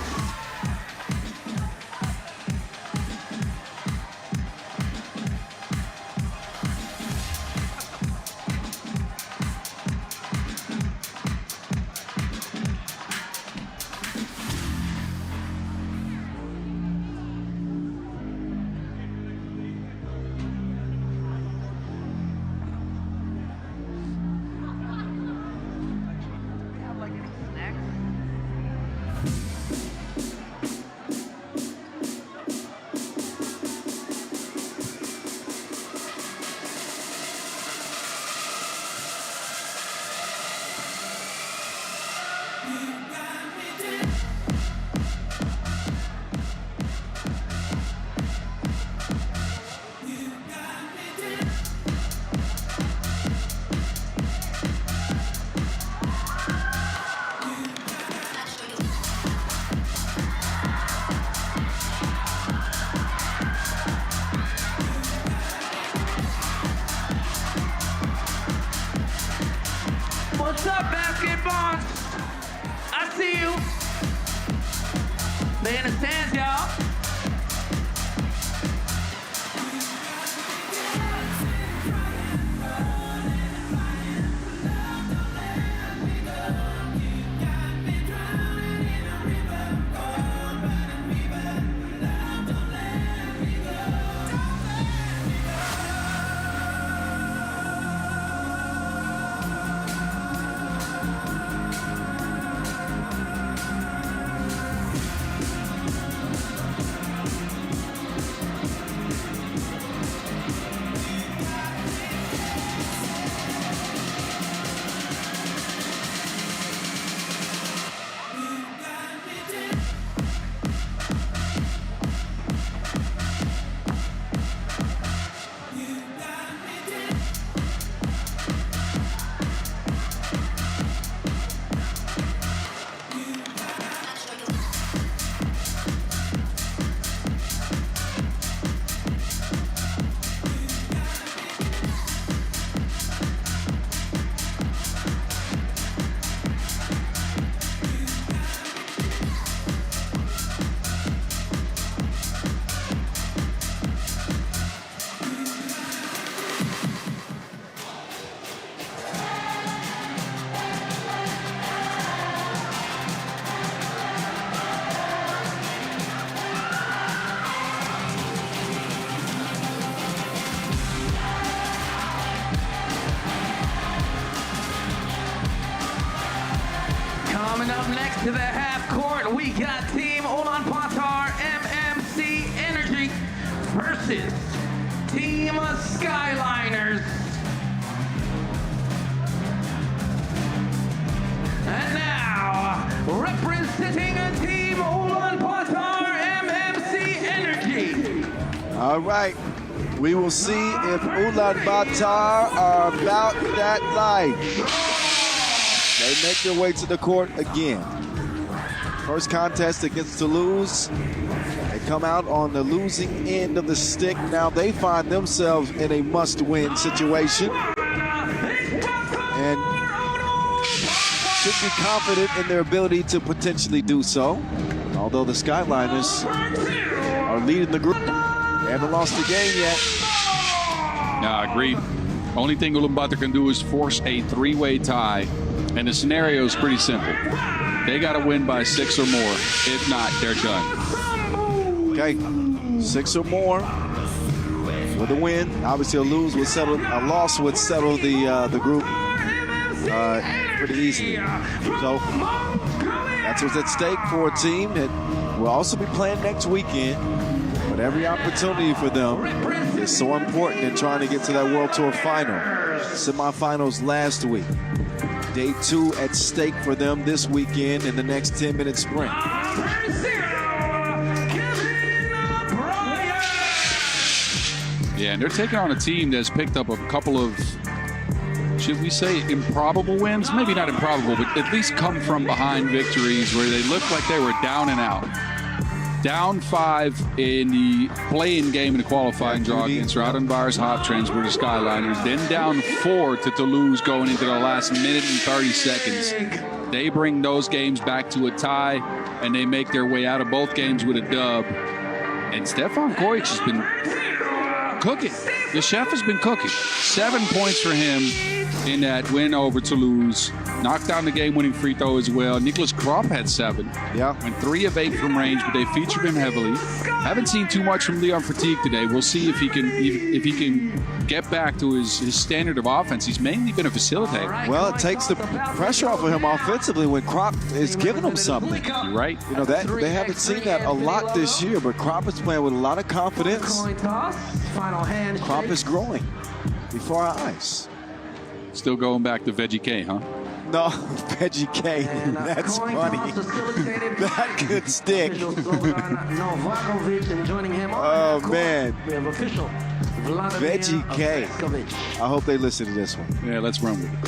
up, basketball? I see you. They in the stands, y'all. Coming up next to the half court, we got Team Ulaanbaatar MMC Energy versus Team Skyliners. And now, representing Team Ulaanbaatar MMC Energy. All right. We will see if Ulaanbaatar are about that life. They make their way to the court again. First contest against Toulouse. They come out on the losing end of the stick. Now they find themselves in a must-win situation. And should be confident in their ability to potentially do so. Although the Skyliners are leading the group. They haven't lost the game yet. Yeah, agreed. Only thing Ulaanbaatar can do is force a three-way tie. And the scenario is pretty simple. They got to win by 6 or more. If not, they're done. Okay, 6 or more with a win. Obviously, a loss would settle the group pretty easily. So that's what's at stake for a team that will also be playing next weekend. But every opportunity for them is so important in trying to get to that World Tour final. Semifinals last week. Day 2 at stake for them this weekend in the next 10-minute sprint. Yeah, and they're taking on a team that's picked up a couple of, should we say, improbable wins? Maybe not improbable, but at least come from behind victories where they looked like they were down and out. Down 5 in the play-in game in the qualifying draw against Ulaanbaatar's Hop Transport Skyliners. Then down 4 to Toulouse going into the last minute and 30 seconds. They bring those games back to a tie, and they make their way out of both games with a dub. And Stefan Kojic has been cooking. The chef has been cooking. 7 points for him in that win over Toulouse. Knocked down the game-winning free throw as well. Nicholas Kropp had 7. Yeah. Went 3 of 8 from range, but they featured him heavily. Haven't seen too much from Leon Fatigue today. We'll see if he can get back to his standard of offense. He's mainly been a facilitator. Well, it takes the pressure off of him offensively when Kropp is giving him something. You're right. You know, that they haven't seen that a lot this year, but Kropp is playing with a lot of confidence. Kropp is growing before our eyes. Still going back to Veggie K, huh? No, Veggie K. That's funny. That could stick. Oh, man. Veggie K. I hope they listen to this one. Yeah, let's run with it.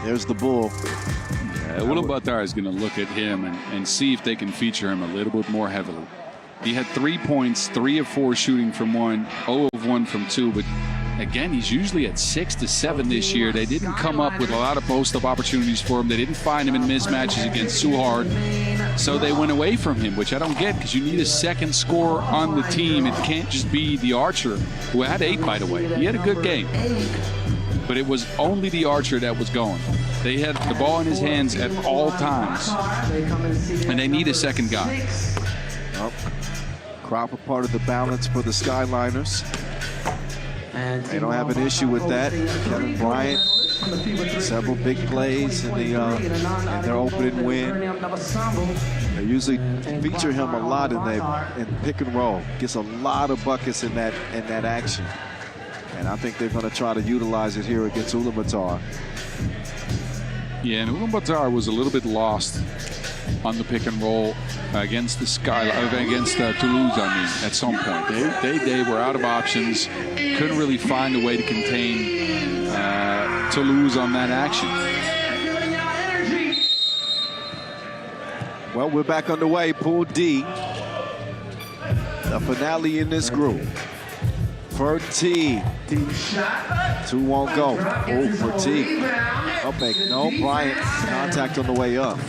There's the bull. Yeah, Ulaanbaatar is going to look at him and see if they can feature him a little bit more heavily. He had 3 points, 3 of 4 shooting from 1, 0 of 1 from 2, but again, he's usually at 6 to 7 this year. They didn't come up with a lot of post-up opportunities for him. They didn't find him in mismatches against Suhard. So they went away from him, which I don't get, because you need a second scorer on the team. It can't just be the Archer, who had 8, by the way. He had a good game. But it was only the Archer that was going. They had the ball in his hands at all times. And they need a second guy. Well, Cropper part of the balance for the Skyliners. They don't have an issue with that. Kevin Bryant, several big plays in their opening win. They usually feature him a lot in pick and roll. Gets a lot of buckets in that action. And I think they're going to try to utilize it here against Ulaanbaatar. Yeah, and Ulaanbaatar was a little bit lost on the pick and roll against the against Toulouse. I mean, at some point they were out of options, couldn't really find a way to contain Toulouse on that action. Well, we're back underway. Pool D, the finale in this group. For T. 2 won't go. Oh, for T. No, Bryant. Contact on the way up.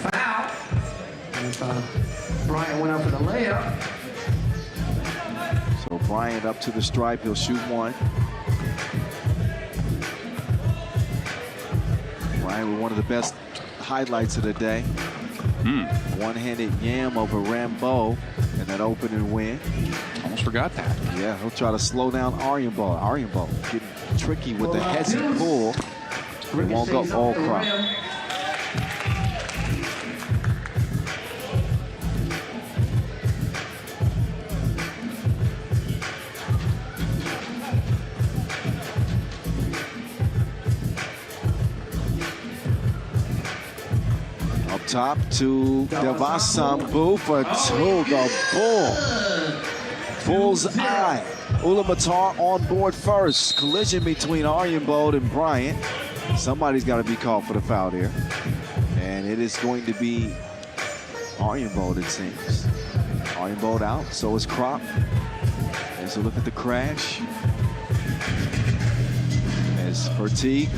Bryant went up for the layup. So Bryant up to the stripe. He'll shoot 1. Bryant with one of the best highlights of the day. One-handed yam over Rambo in that opening win. Almost forgot that. Yeah, he'll try to slow down Ulaanbaatar. Ulaanbaatar getting tricky with the hezzy pull. It won't go all crop. Top to Devasambu for 2. The bull. Bull's eye. Ulaanbaatar on board first. Collision between Ulaanbaatar and Bryant. Somebody's got to be called for the foul here. And it is going to be Ulaanbaatar, it seems. Ulaanbaatar out. So is Krop. There's a look at the crash. As Fertig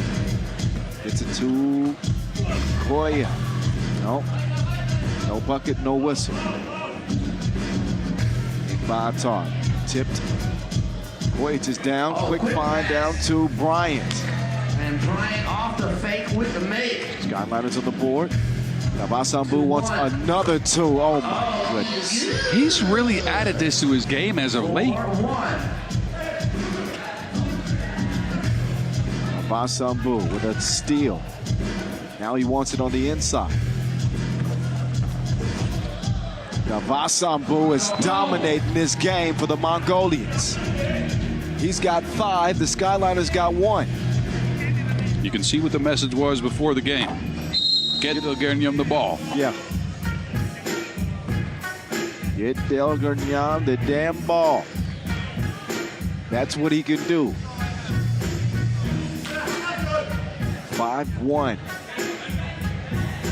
gets it to Koya. No bucket, no whistle. Ulaanbaatar tipped. Voyage is down. Quick find down to Bryant. And Bryant off the fake with the make. Skyliners on the board. Devasambu wants another 2. Oh my goodness. He's really added this to his game as of late. Devasambu with a steal. Now he wants it on the inside. Devasambu is dominating this game for the Mongolians. He's got 5. The Skyliners got 1. You can see what the message was before the game. Get Delgarnium the ball. Yeah. Get Delgarnium the damn ball. That's what he can do. 5-1.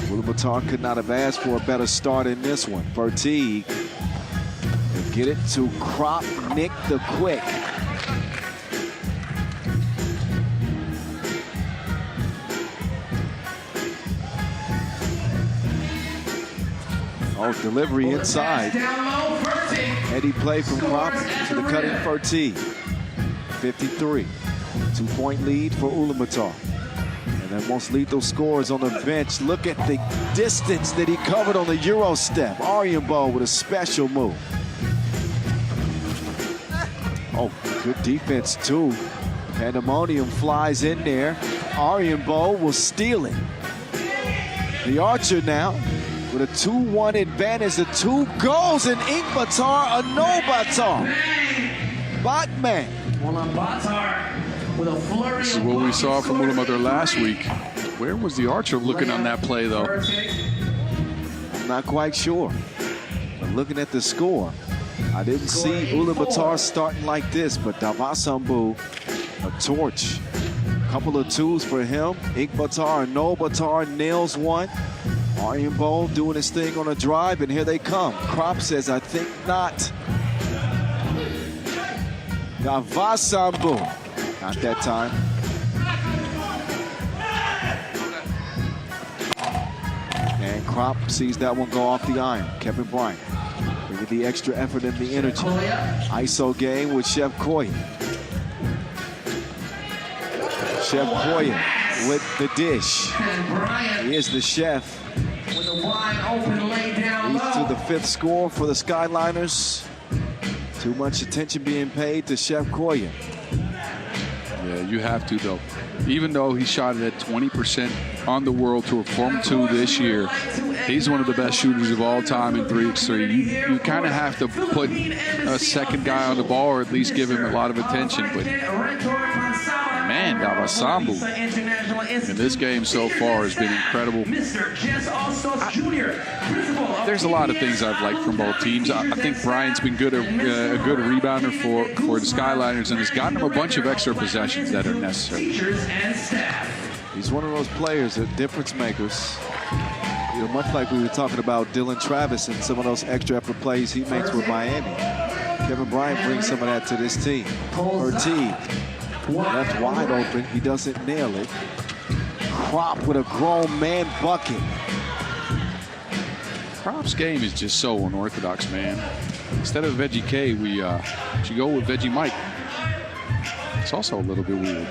Ulaanbaatar could not have asked for a better start in this one. Fertig will get it to Krop Nick the Quick. Oh, delivery inside. Heady play from Krop to the cutting Fertig. 53. 2-point lead for Ulaanbaatar. And then most lethal scores on the bench. Look at the distance that he covered on the Euro step. Ulaanbaatar with a special move. Oh, good defense too. Pandemonium flies in there. Ulaanbaatar will steal it. The Archer now with a 2-1 advantage. The 2 goals in Ulaanbaatar, Ulaanbaatar. Batman. Ulaanbaatar with a flurry. This is what we saw from Ulaanbaatar last week. Where was the Archer looking on that play, though? I'm not quite sure. But looking at the score, I didn't see Ulaanbaatar starting like this, but Devasambu, a torch. A couple of 2s for him. Ulaanbaatar and Ulaanbaatar nails 1. Ulaanbaatar doing his thing on a drive, and here they come. Krop says, I think not. Devasambu. Not that time. And Krop sees that one go off the iron. Kevin Bryant bringing the extra effort and the energy. ISO game with Chef Koya. Chef Koya with the dish. He is the chef. With a wide open lay down Leads low. to the 5th score for the Skyliners. Too much attention being paid to Chef Koya. Yeah, you have to, though. Even though he shot it at 20% on the World Tour, Form 2 this year, he's one of the best shooters of all time in 3x3. You kind of have to put a second guy on the ball or at least give him a lot of attention. But, man, Davasambu in this game so far has been incredible. There's a lot of things I've liked from both teams. I think Bryant's been good, a good rebounder for the Skyliners and has gotten them a bunch of extra possessions that are necessary. He's one of those players, that difference makers. You know, much like we were talking about Dylan Travis and some of those extra effort plays he makes with Miami. Kevin Bryant brings some of that to this team. Ortiz left wide open. He doesn't nail it. Krop with a grown man bucket. Krop's game is just so unorthodox, man. Instead of Veggie K, we should go with Veggie Mike. It's also a little bit weird.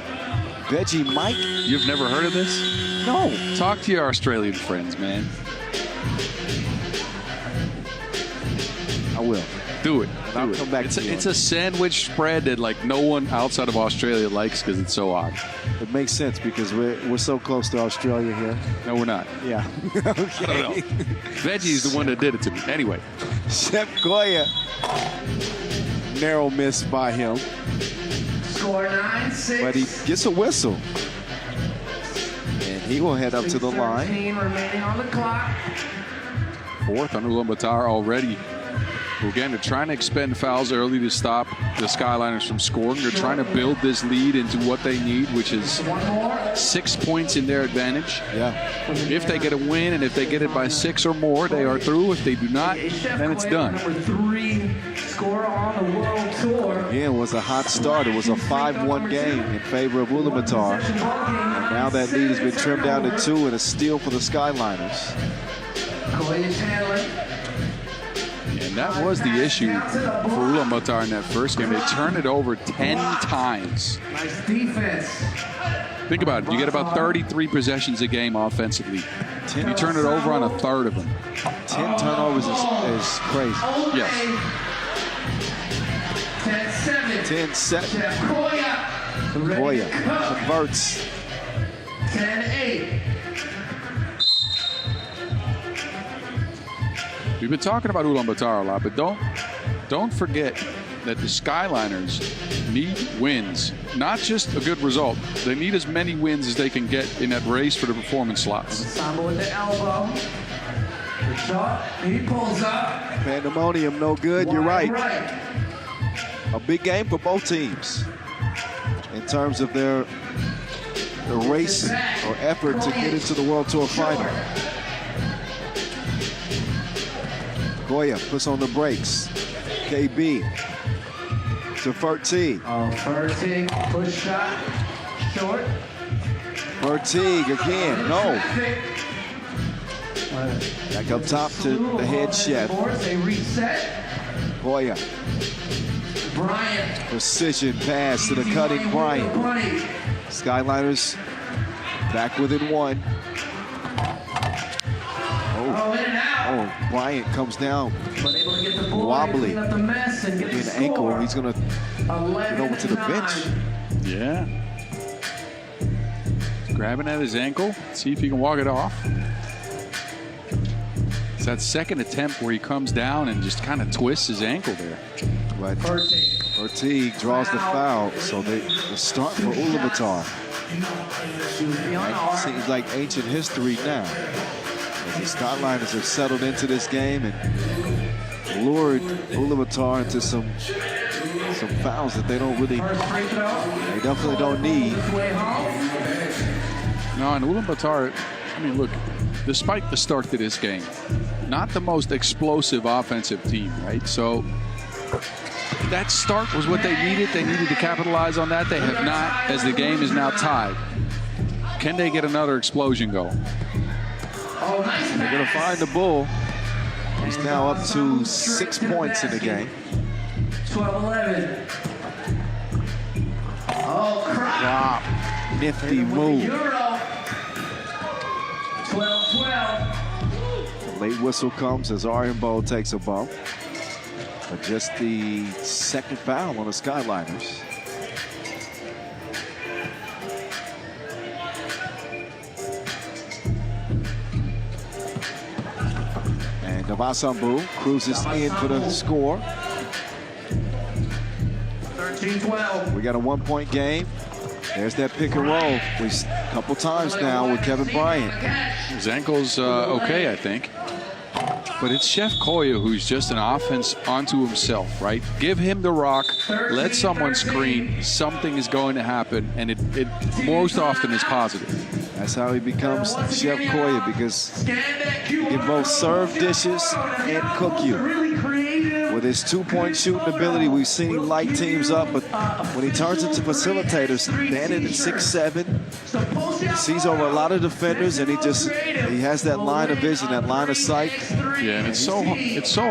Veggie Mike? You've never heard of this? No. Talk to your Australian friends, man. I will. Do it. I'll Do it. come back to you. It's a sandwich spread that like no one outside of Australia likes because it's so odd. It makes sense because we're so close to Australia here. No, we're not. Yeah. I don't know. Okay. Veggie's the one that did it to me. Anyway. Chef Koya. Narrow miss by him. Score 9-6. But he gets a whistle. And he will head up to the line. 13 remaining on the clock. 4th on Ulaanbaatar already. Again, they're trying to expend fouls early to stop the Skyliners from scoring. They're trying to build this lead into what they need, which is 6 points in their advantage. Yeah. If they get a win and if they get it by 6 or more, they are through. If they do not, then it's done. Number 3 scorer on the World Tour. Again, it was a hot start. It was a 5-1 game in favor of Ulaanbaatar. And now that lead has been trimmed down to 2 and a steal for the Skyliners. Koya's handling. And that was the issue for Ulaanbaatar in that first game. They turned it over 10 times. Nice defense. Think about it. You get about 33 possessions a game offensively. You turn it over on a third of them. 10 turnovers is crazy. Yes. 10-7. 10-7. Koya. Koya converts. 10-8. We've been talking about Ulaanbaatar a lot, but don't forget that the Skyliners need wins, not just a good result. They need as many wins as they can get in that race for the performance slots. Samba with the elbow. The shot. He pulls up. Pandemonium, no good. You're right. A big game for both teams in terms of their race or effort to get into the World Tour final. Koya puts on the brakes. KB to Fertig. Fertig, push shot, short. Fertig again, no. Back up top to the head chef. They reset. Koya. Bryant. Precision pass to the cutting Bryant. Skyliners back within 1. Oh, Bryant comes down wobbly in the ankle. He's going to get over to the bench. Yeah. Grabbing at his ankle. See if he can walk it off. It's that second attempt where he comes down and just kind of twists his ankle there. But Ortiz draws the foul, so the start for Ulaanbaatar. Seems like ancient history now. As the Skyliners have settled into this game and lured Ulaanbaatar into some fouls that they don't really, they definitely don't need. No, and Ulaanbaatar, I mean, look, despite the start to this game, not the most explosive offensive team, right? So that start was what they needed. They needed to capitalize on that. They have not, as the game is now tied. Can they get another explosion goal? They're going to find the bull. He's now up to 6 points in the game. 12-11. Oh, crap. Wow. Nifty move. 12-12. Late whistle comes as Arjenbo takes a bump. But just the second foul on the Skyliners. And Navasambu cruises in for the score. 13-12. We got a 1 point game. There's that pick and roll. A couple times now with Kevin Bryant. His ankle's okay, I think. But it's Chef Koya who's just an offense onto himself, right? Give him the rock, let someone screen, something is going to happen, and it most often is positive. That's how he becomes Chef Koya, because he can both serve dishes and cook you. With his 2-point shooting ability, we've seen him light teams up, but when he turns into facilitator, standing at 6'7", sees over a lot of defenders, and he has that line of vision, that line of sight. Yeah, and it's so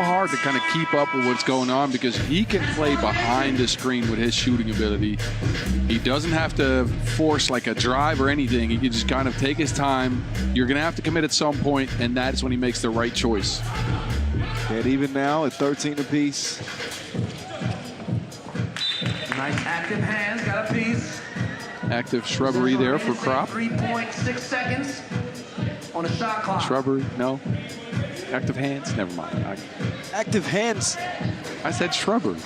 hard to kind of keep up with what's going on, because he can play behind the screen with his shooting ability. He doesn't have to force like a drive or anything. He can just kind of take his time. You're going to have to commit at some point, and that's when he makes the right choice. And even now at 13 apiece. Nice active hands, got a piece. Active shrubbery there for Crop. 3.6 seconds on the shot clock. Shrubbery, no. Active hands, never mind. Active hands. I said shrubbery.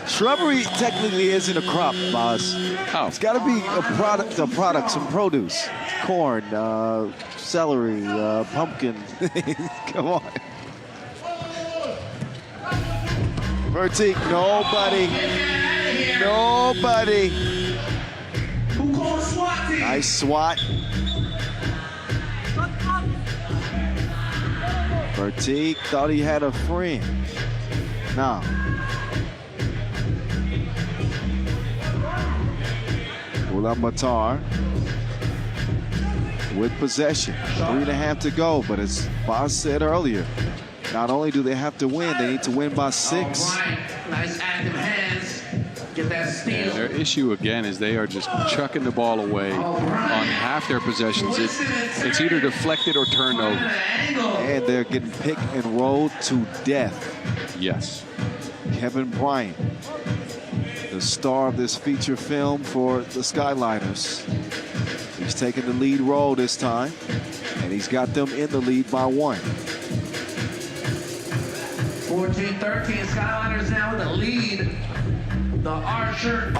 Shrubbery technically isn't a crop, boss. Oh. It's got to be a product, some produce. Corn, celery, pumpkin. Come on. Vertique, nobody. Who called a SWAT team? Nice swat. Vertique thought he had a friend. No. Ulaanbaatar with possession. 3.5 to go, but as Boss said earlier, not only do they have to win, they need to win by 6. Nice active hands. Get that steal. And their issue again is they are just chucking the ball away on half their possessions. It's either deflected or turned over. And they're getting picked and rolled to death. Yes. Kevin Bryant, the star of this feature film for the Skyliners. He's taking the lead role this time, and he's got them in the lead by 1. 14-13, Skyliners now with the lead. The Archer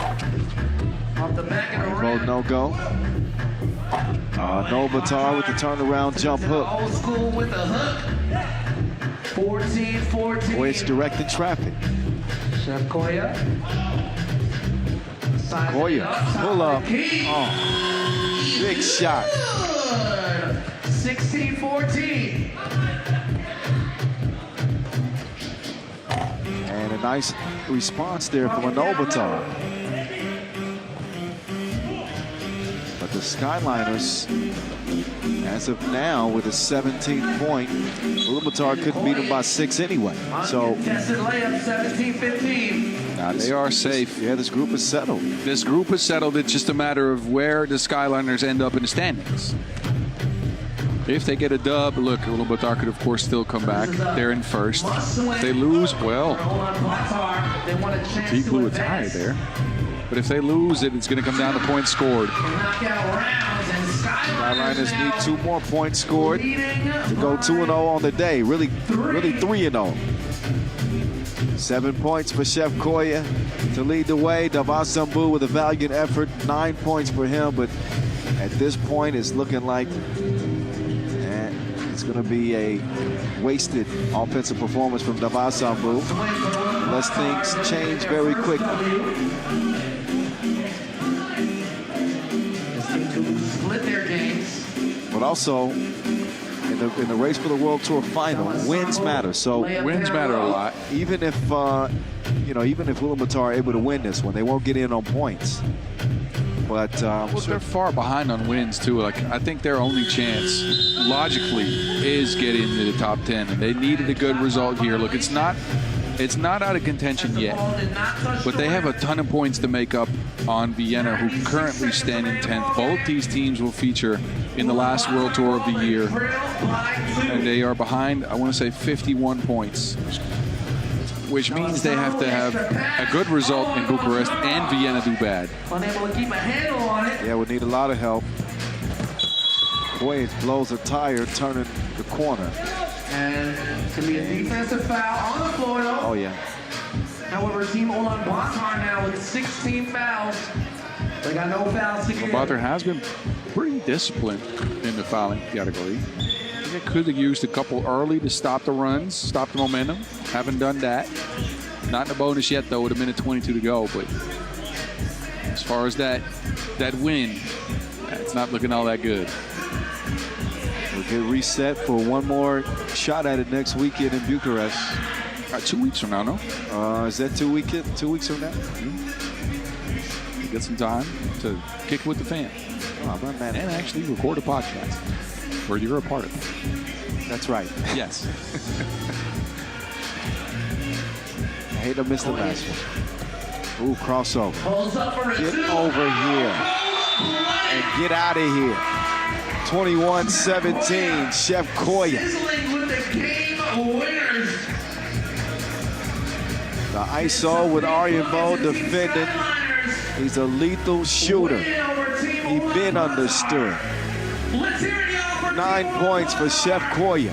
off the back of the rim. No go. Ulaanbaatar with the turnaround jump hook. Old school with the hook. 14-14. Boy, it's directing traffic. Chef Koya. Koya, pull up. Oh, big shot. 16-14. And a nice response there from Ulaanbaatar. But the Skyliners, as of now, with a 17th point, Ulaanbaatar couldn't beat them by 6 anyway. So Contested layup, 17-15. They are safe. Yeah, this group is settled. This group is settled. It's just a matter of where the Skyliners end up in the standings. If they get a dub, look, Ulaanbaatar could, of course, still come back. They're in first. If they lose, well, he blew a tie there. But if they lose it, it's going to come down to points scored. Skyliners need 2 more points scored to go 2-0 on the day. Really 3-0. 7 points for Chef Koya to lead the way. Navasambu with a valiant effort. 9 points for him, but at this point, it's looking like it's going to be a wasted offensive performance from Navasambu unless things change very quickly. Split their games. But also, in in the race for the World Tour final, wins matter. So Wins matter a lot. even if even if Ulaanbaatar are able to win this one, they won't get in on points. But Well, they're far behind on wins too. Like I think their only chance, logically, is getting into the top 10, and they needed a good result here. Look, it's not out of contention yet, but they have a ton of points to make up on Vienna, who currently stand in 10th. Both these teams will feature in the last World Tour of the year, and they are behind, I want to say, 51 points, which means they have to have a good result in Bucharest and Vienna do bad. Unable to keep a handle on it. yeah, we need a lot of help. Boy, it blows a tire turning the corner. And it's going to be a defensive foul on the floor, though. Oh, yeah. However, Team Ulaanbaatar now with 16 fouls. They got no fouls to give. Ulaanbaatar has been pretty disciplined in the fouling category. They could have used a couple early to stop the runs, stop the momentum. Haven't done that. Not in a bonus yet, though, with a minute 22 to go. But as far as that win, it's not looking all that good. We'll get reset for one more shot at it next weekend in Bucharest. 2 weeks from now, no? Is that 2 weeks from now? You get some time to kick with the fam Oh, my man. and actually record a podcast where you're a part of it. That's right. Yes. I hate to miss the last one. Ooh, crossover. Pulls up for a Get two. over here and get out of here. 21-17, Chef Koya. Sizzling with the game winners. The ISO with Aryabo defending. He's a lethal shooter. He been understood. Let's hear it, y'all, for 9 points for Chef Koya.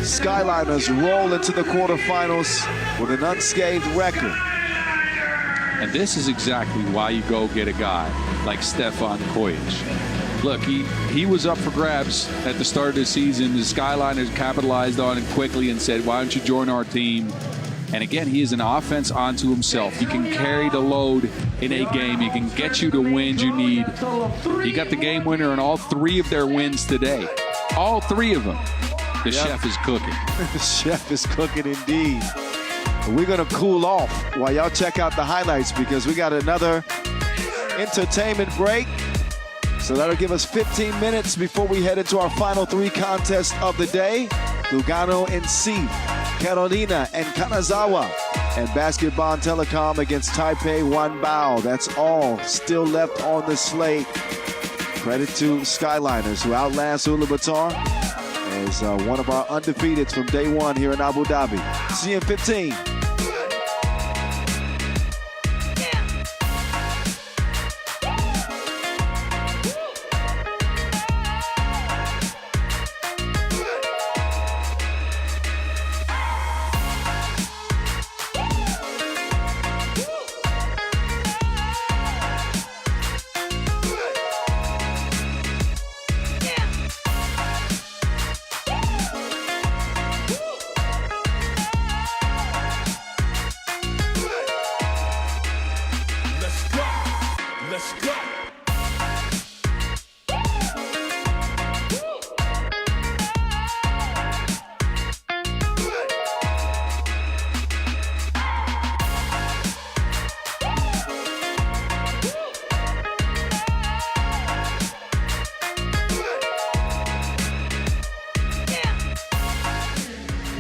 Skyliners roll into the quarterfinals with an unscathed record. And this is exactly why you go get a guy like Stefan Kojic. Look, he was up for grabs at the start of the season. The Skyliners capitalized on it quickly and said, why don't you join our team? And again, he is an offense onto himself. He can carry the load in a game. He can get you the wins you need. He got the game winner in all 3 of their wins today. All 3 of them. The chef is cooking. The chef is cooking indeed. We're going to cool off while y'all check out the highlights because we got another entertainment break. So that'll give us 15 minutes before we head into our final 3 contests of the day. Lugano and C, Carolina and Kanazawa, and basketball and Telecom against Taipei, Ulaanbaatar. That's all still left on the slate. Credit to Skyliners, who outlast Ulaanbaatar as one of our undefeateds from day one here in Abu Dhabi. See you in 15.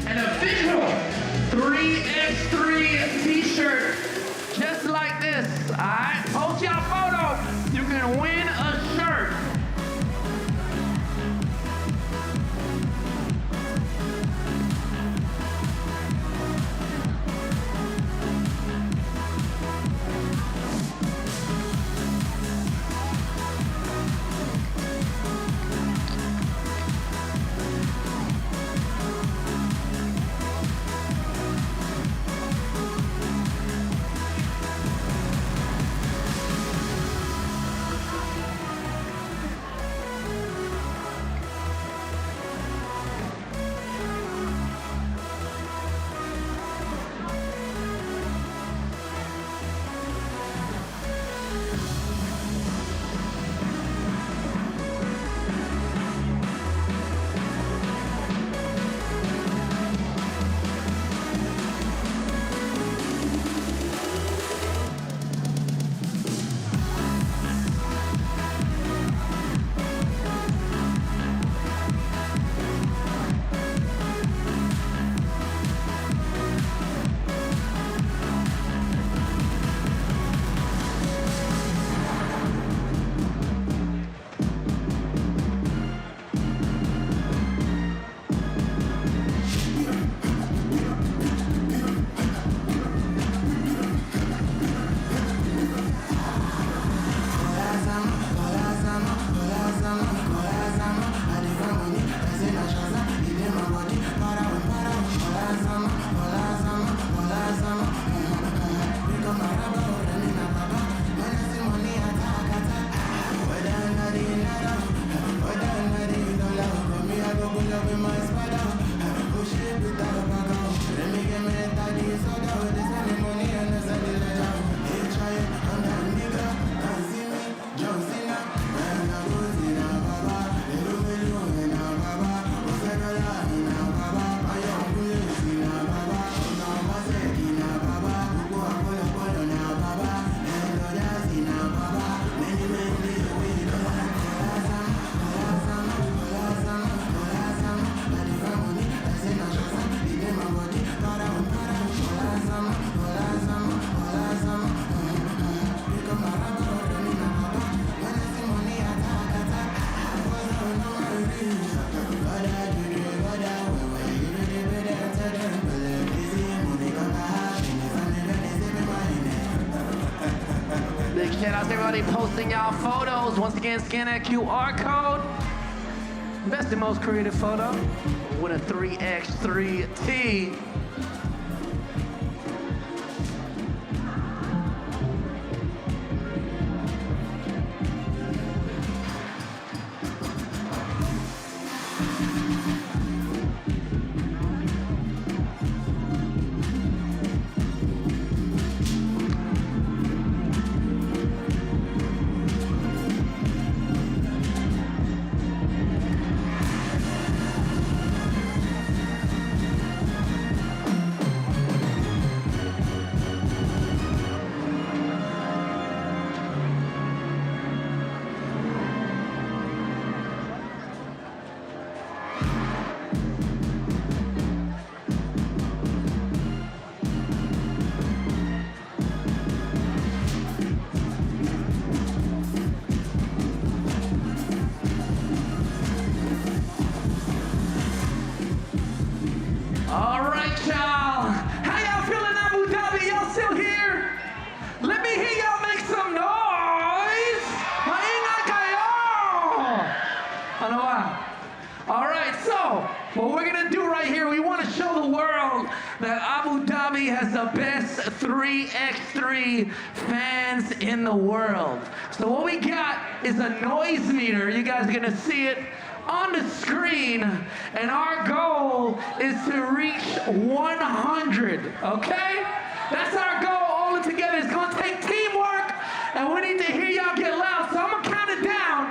An official 3x3 t-shirt just like this. All right, post y'all photo Shout out to everybody posting y'all photos. Once again, scan that QR code. Best and most creative photo with a 3x3T. All right, y'all. How y'all feeling, Abu Dhabi? Y'all still here? Let me hear y'all make some noise. All right, so what we're gonna do right here, we want to show the world that Abu Dhabi has the best 3x3 fans in the world. So what we got is a noise meter. You guys are gonna see it on the screen, and our goal is to reach 100, okay? That's our goal all together. It's gonna take teamwork, and we need to hear y'all get loud, so I'm gonna count it down,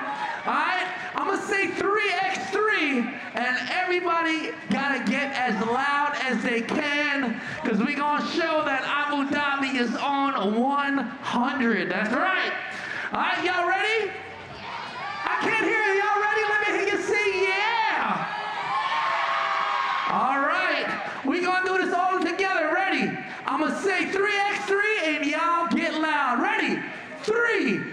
all right? I'm gonna say 3x3, and everybody gotta get as loud as they can, because we're gonna show that Abu Dhabi is on 100. That's right. All right, y'all ready? I can't hear you. Y'all ready? Let me hear you say yeah. All right. We're going to do this all together. Ready? I'm going to say 3x3 and y'all get loud. Ready? 3x3.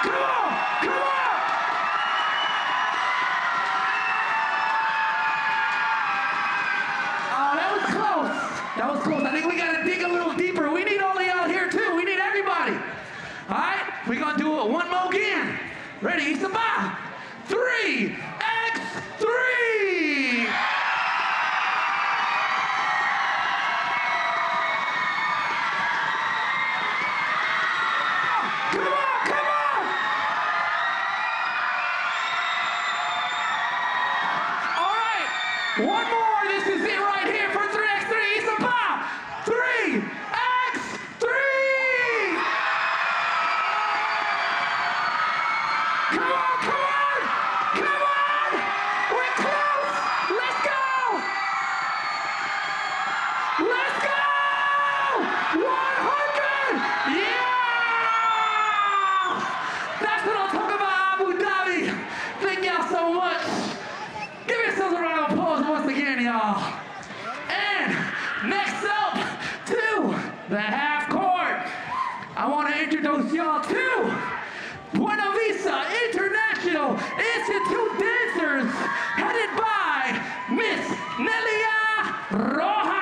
Come on. Come on. Oh, that was close. That was close. I think we got to dig a little deeper. We need all of y'all here too. We need everybody. All right, we're gonna do it one more again. Ready, Isaba? 3x3. Come on, come on. All right, one more. This is it right here for 3x3. Isaba, 3x3. Come on, come on! Come on! We're close! Let's go! Let's go! 100! Yeah! That's what I'm talking about, Abu Dhabi. Thank y'all so much. Give yourselves a round of applause once again, y'all. And next up to the half court. I want to introduce y'all to Buena Vista International Institute dancers headed by Miss Nelia Rojas.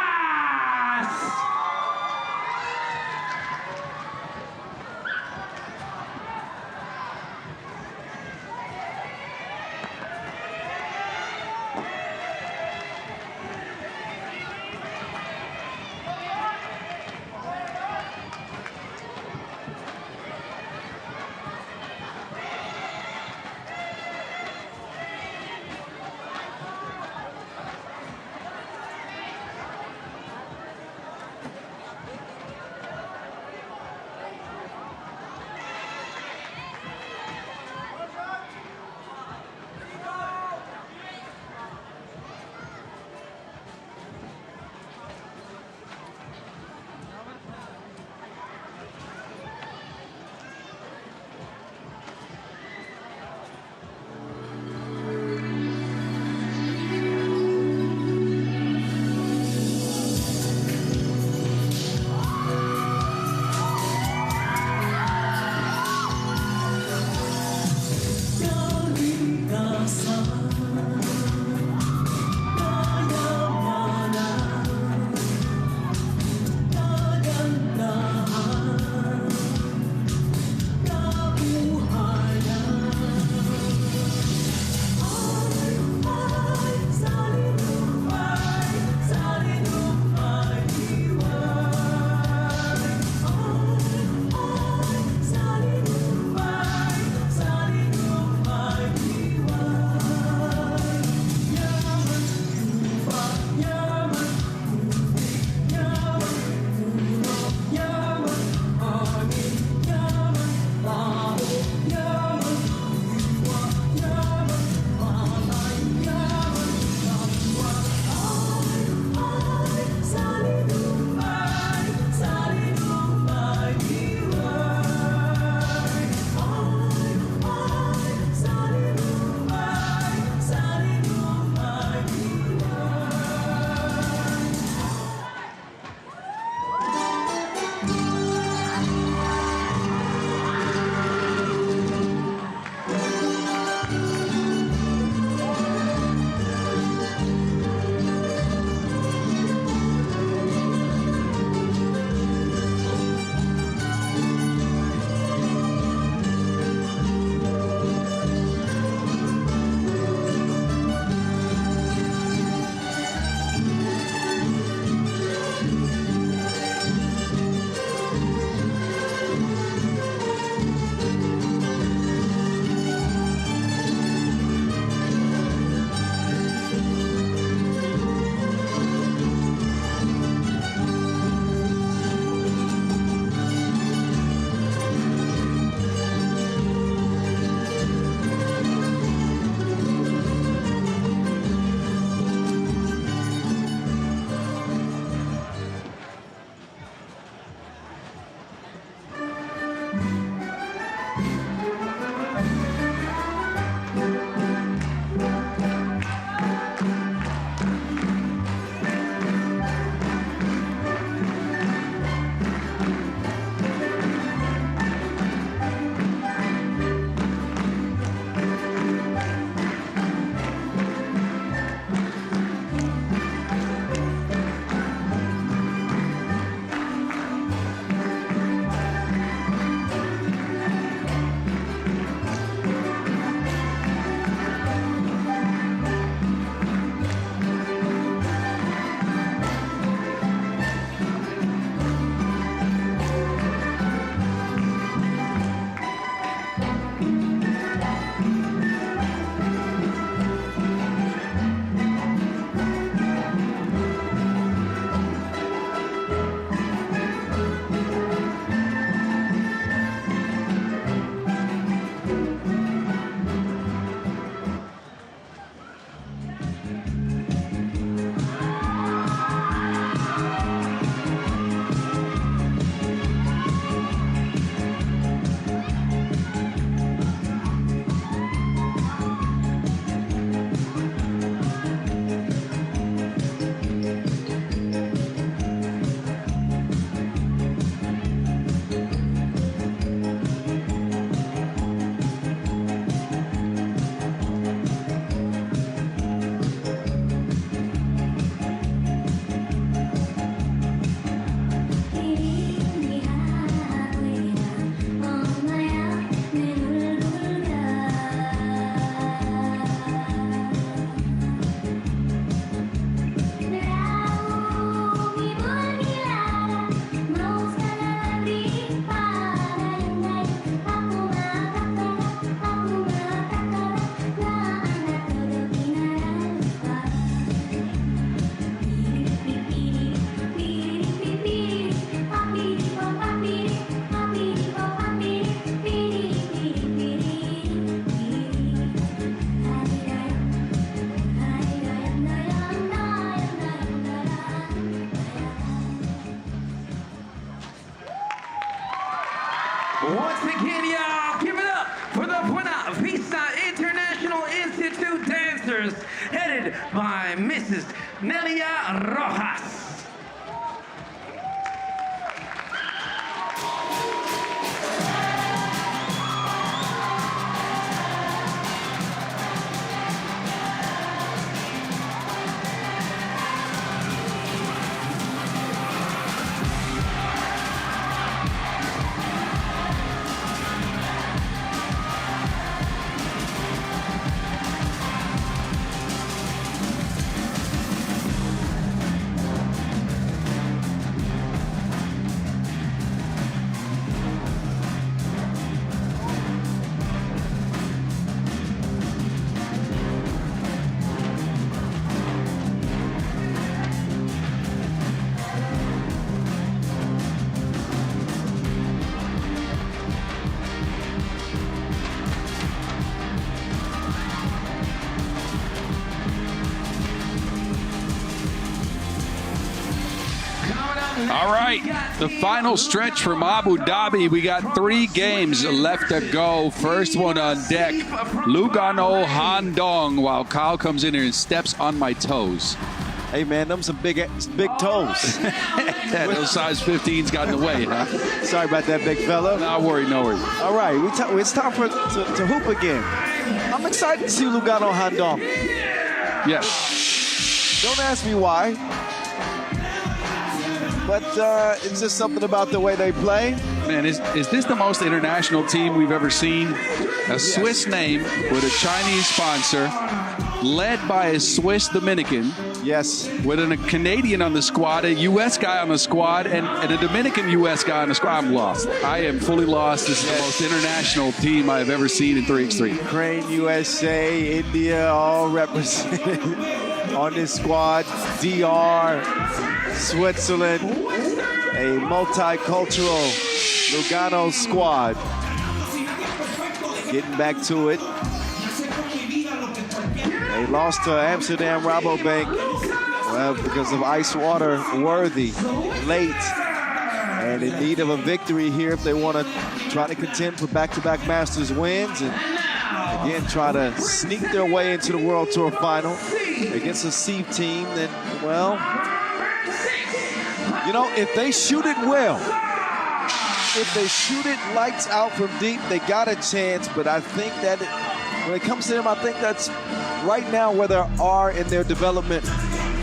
Once again, y'all, give it up for the Buena Vista International Institute dancers, headed by Mrs. Nelia Rojas. All right, the final stretch from Abu Dhabi. We got 3 games left to go. First one on deck, Lugano Handong, while Kyle comes in here and steps on my toes. Hey, man, them some big toes. Yeah, those size 15s got in the way, huh? Sorry about that, big fella. No worry, no worry. All right, it's time to hoop again. I'm excited to see Lugano Handong. Yes. Don't ask me why. But it's just something about the way they play. Man, is this the most international team we've ever seen? A Swiss name with a Chinese sponsor, led by a Swiss Dominican. Yes. With a Canadian on the squad, a U.S. guy on the squad, and a Dominican U.S. guy on the squad. I'm lost. I am fully lost. This is the most international team I've ever seen in 3x3. Ukraine, USA, India, all represented on this squad. DR, Switzerland, a multicultural Lugano squad. Getting back to it. They lost to Amsterdam Rabobank because of ice water worthy late and in need of a victory here if they want to try to contend for back-to-back Masters wins and again try to sneak their way into the World Tour final against a Steve team that, well, you know, if they shoot it well, if they shoot it lights out from deep, they got a chance. But I think that when it comes to them, I think that's right now where they are in their development.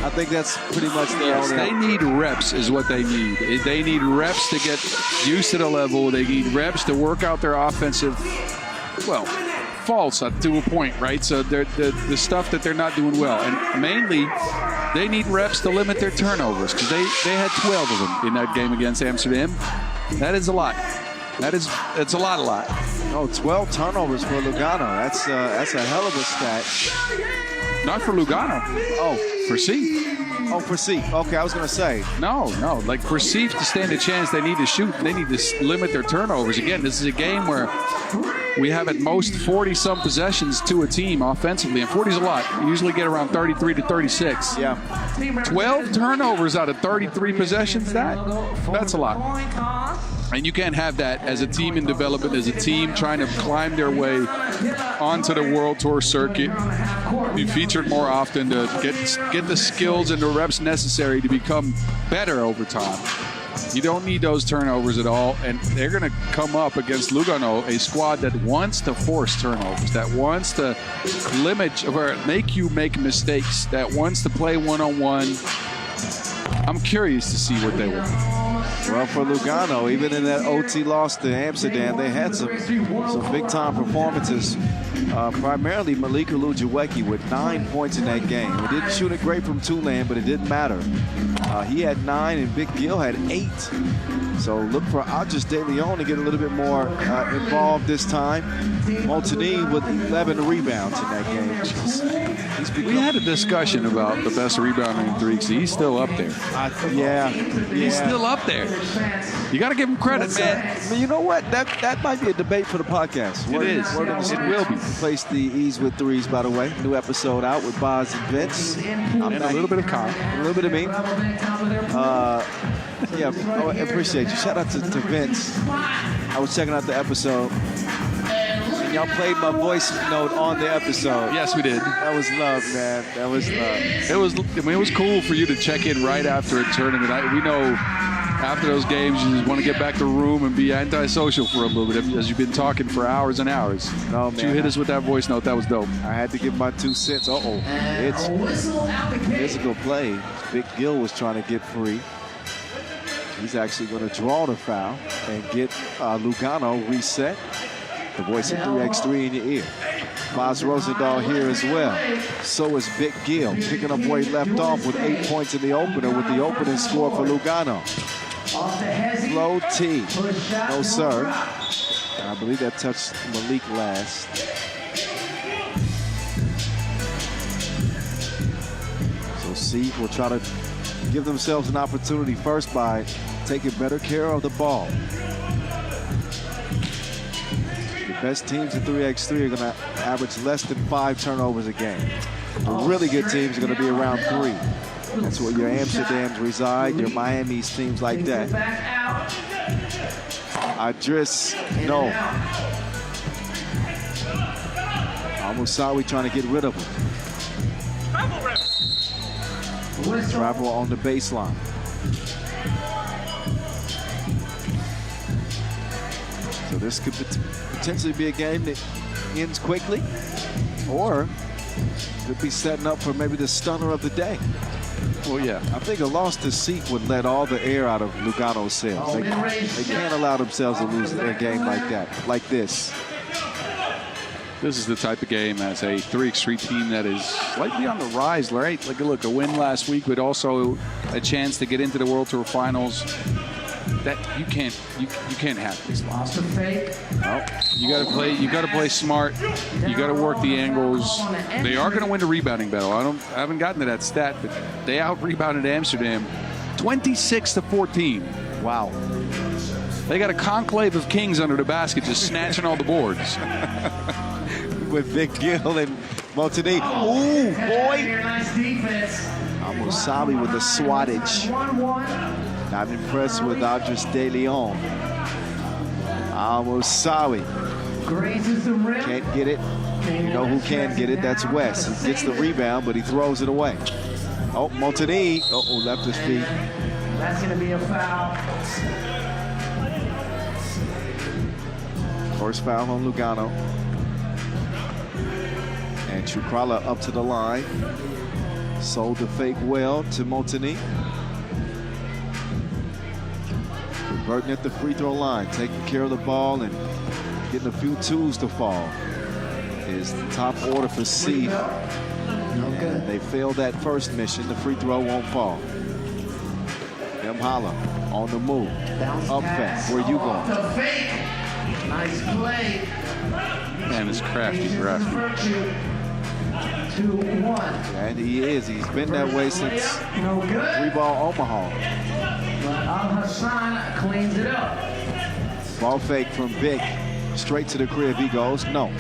I think that's pretty much their own. They need reps is what they need. They need reps to get used to the level. They need reps to work out their offensive, well, faults to a point, right? So the stuff that they're not doing well. And mainly, they need reps to limit their turnovers because they had 12 of them in that game against Amsterdam. That is a lot. It's a lot. Oh, 12 turnovers for Lugano. That's a hell of a stat. Not for Lugano. Oh, for C. Oh, for C. Okay, I was going to say. No. Like for C to stand a chance, they need to shoot. They need to limit their turnovers. Again, this is a game where we have at most 40-some possessions to a team offensively, and 40 is a lot. You usually get around 33 to 36. Yeah. 12 turnovers out of 33 possessions, that's a lot. And you can't have that as a team in development, as a team trying to climb their way onto the World Tour circuit, be featured more often to get the skills and the reps necessary to become better over time. You don't need those turnovers at all, and they're going to come up against Lugano, a squad that wants to force turnovers, that wants to limit or make you make mistakes, that wants to play one-on-one. I'm curious to see what they will do. Well, for Lugano, even in that OT loss to Amsterdam, they had some big-time performances. Primarily Malika Lujiweki with 9 points in that game. He didn't shoot it great from Tulane, but it didn't matter. He had 9 and Big Gil had 8. So look for Audrey De Leon to get a little bit more involved this time. Montanini with 11 rebounds in that game. We had a discussion about the best rebounder in 3x. He's still up there. He's still up there. You got to give him credit, man. But you know what? That might be a debate for the podcast. It is. It will be. Replace the Ease with Threes, by the way. New episode out with Boz and Vince. And a little bit of Kyle. A little bit of me. Yeah, I appreciate you. Shout out to Vince. I was checking out the episode. And y'all played my voice note on the episode. Yes, we did. That was love, man. That was love. It was cool for you to check in right after a tournament. We know after those games, you just want to get back to the room and be antisocial for a little bit, as you've been talking for hours and hours. No, But man. you hit us with that voice note. That was dope. I had to give my 2 cents. It's a physical play. Big Gill was trying to get free. He's actually going to draw the foul and get Lugano reset. The voice of 3x3 in your ear. Maz Rosendahl here as well. So is Big Gill, picking up where he left off with 8 points in the opener with the opening score for Lugano. Low T. No, sir. I believe that touched Malik last. So C will try to give themselves an opportunity first by taking better care of the ball. The best teams in 3x3 are going to average less than 5 turnovers a game. The really good teams are going to be around 3. That's where your Amsterdams reside, your Miami's, teams like that. Idris, no. Al-Musawi trying to get rid of him. Travel on the baseline. So this could potentially be a game that ends quickly, or could be setting up for maybe the stunner of the day. Well, yeah. I think a loss to Seek would let all the air out of Lugano's sails. They can't allow themselves to lose a game like that, like this. This is the type of game as a 3x3 team that is slightly on the rise, right? Like, look, a win last week, but also a chance to get into the World Tour Finals. That you can't have these losses. No, you got to play smart. You got to work the angles. They are going to win the rebounding battle. I haven't gotten to that stat, but they out-rebounded Amsterdam 26-14. Wow. They got a conclave of kings under the basket just snatching all the boards. With Vic Gill and Montague. Ooh, boy. Al-Musawi with the swattage. Not impressed with Idris De Leon. Al-Musawi can't get it. You know who can get it? That's West. He gets the rebound, but he throws it away. Oh, Montague. Uh-oh, left his feet. That's going to be a foul. First foul on Lugano. And Chukrala up to the line. Sold the fake well to Montague. Converting at the free throw line, taking care of the ball and getting a few twos to fall is the top order for C. And they failed that first mission. The free throw won't fall. Mhala on the move. Up fast. Where you going? Nice play. Man, it's crafty. 2-1. And he is. He's been that way since three-ball Omaha. But Al-Hassan cleans it up. Ball fake from Vic. Straight to the crib he goes. No.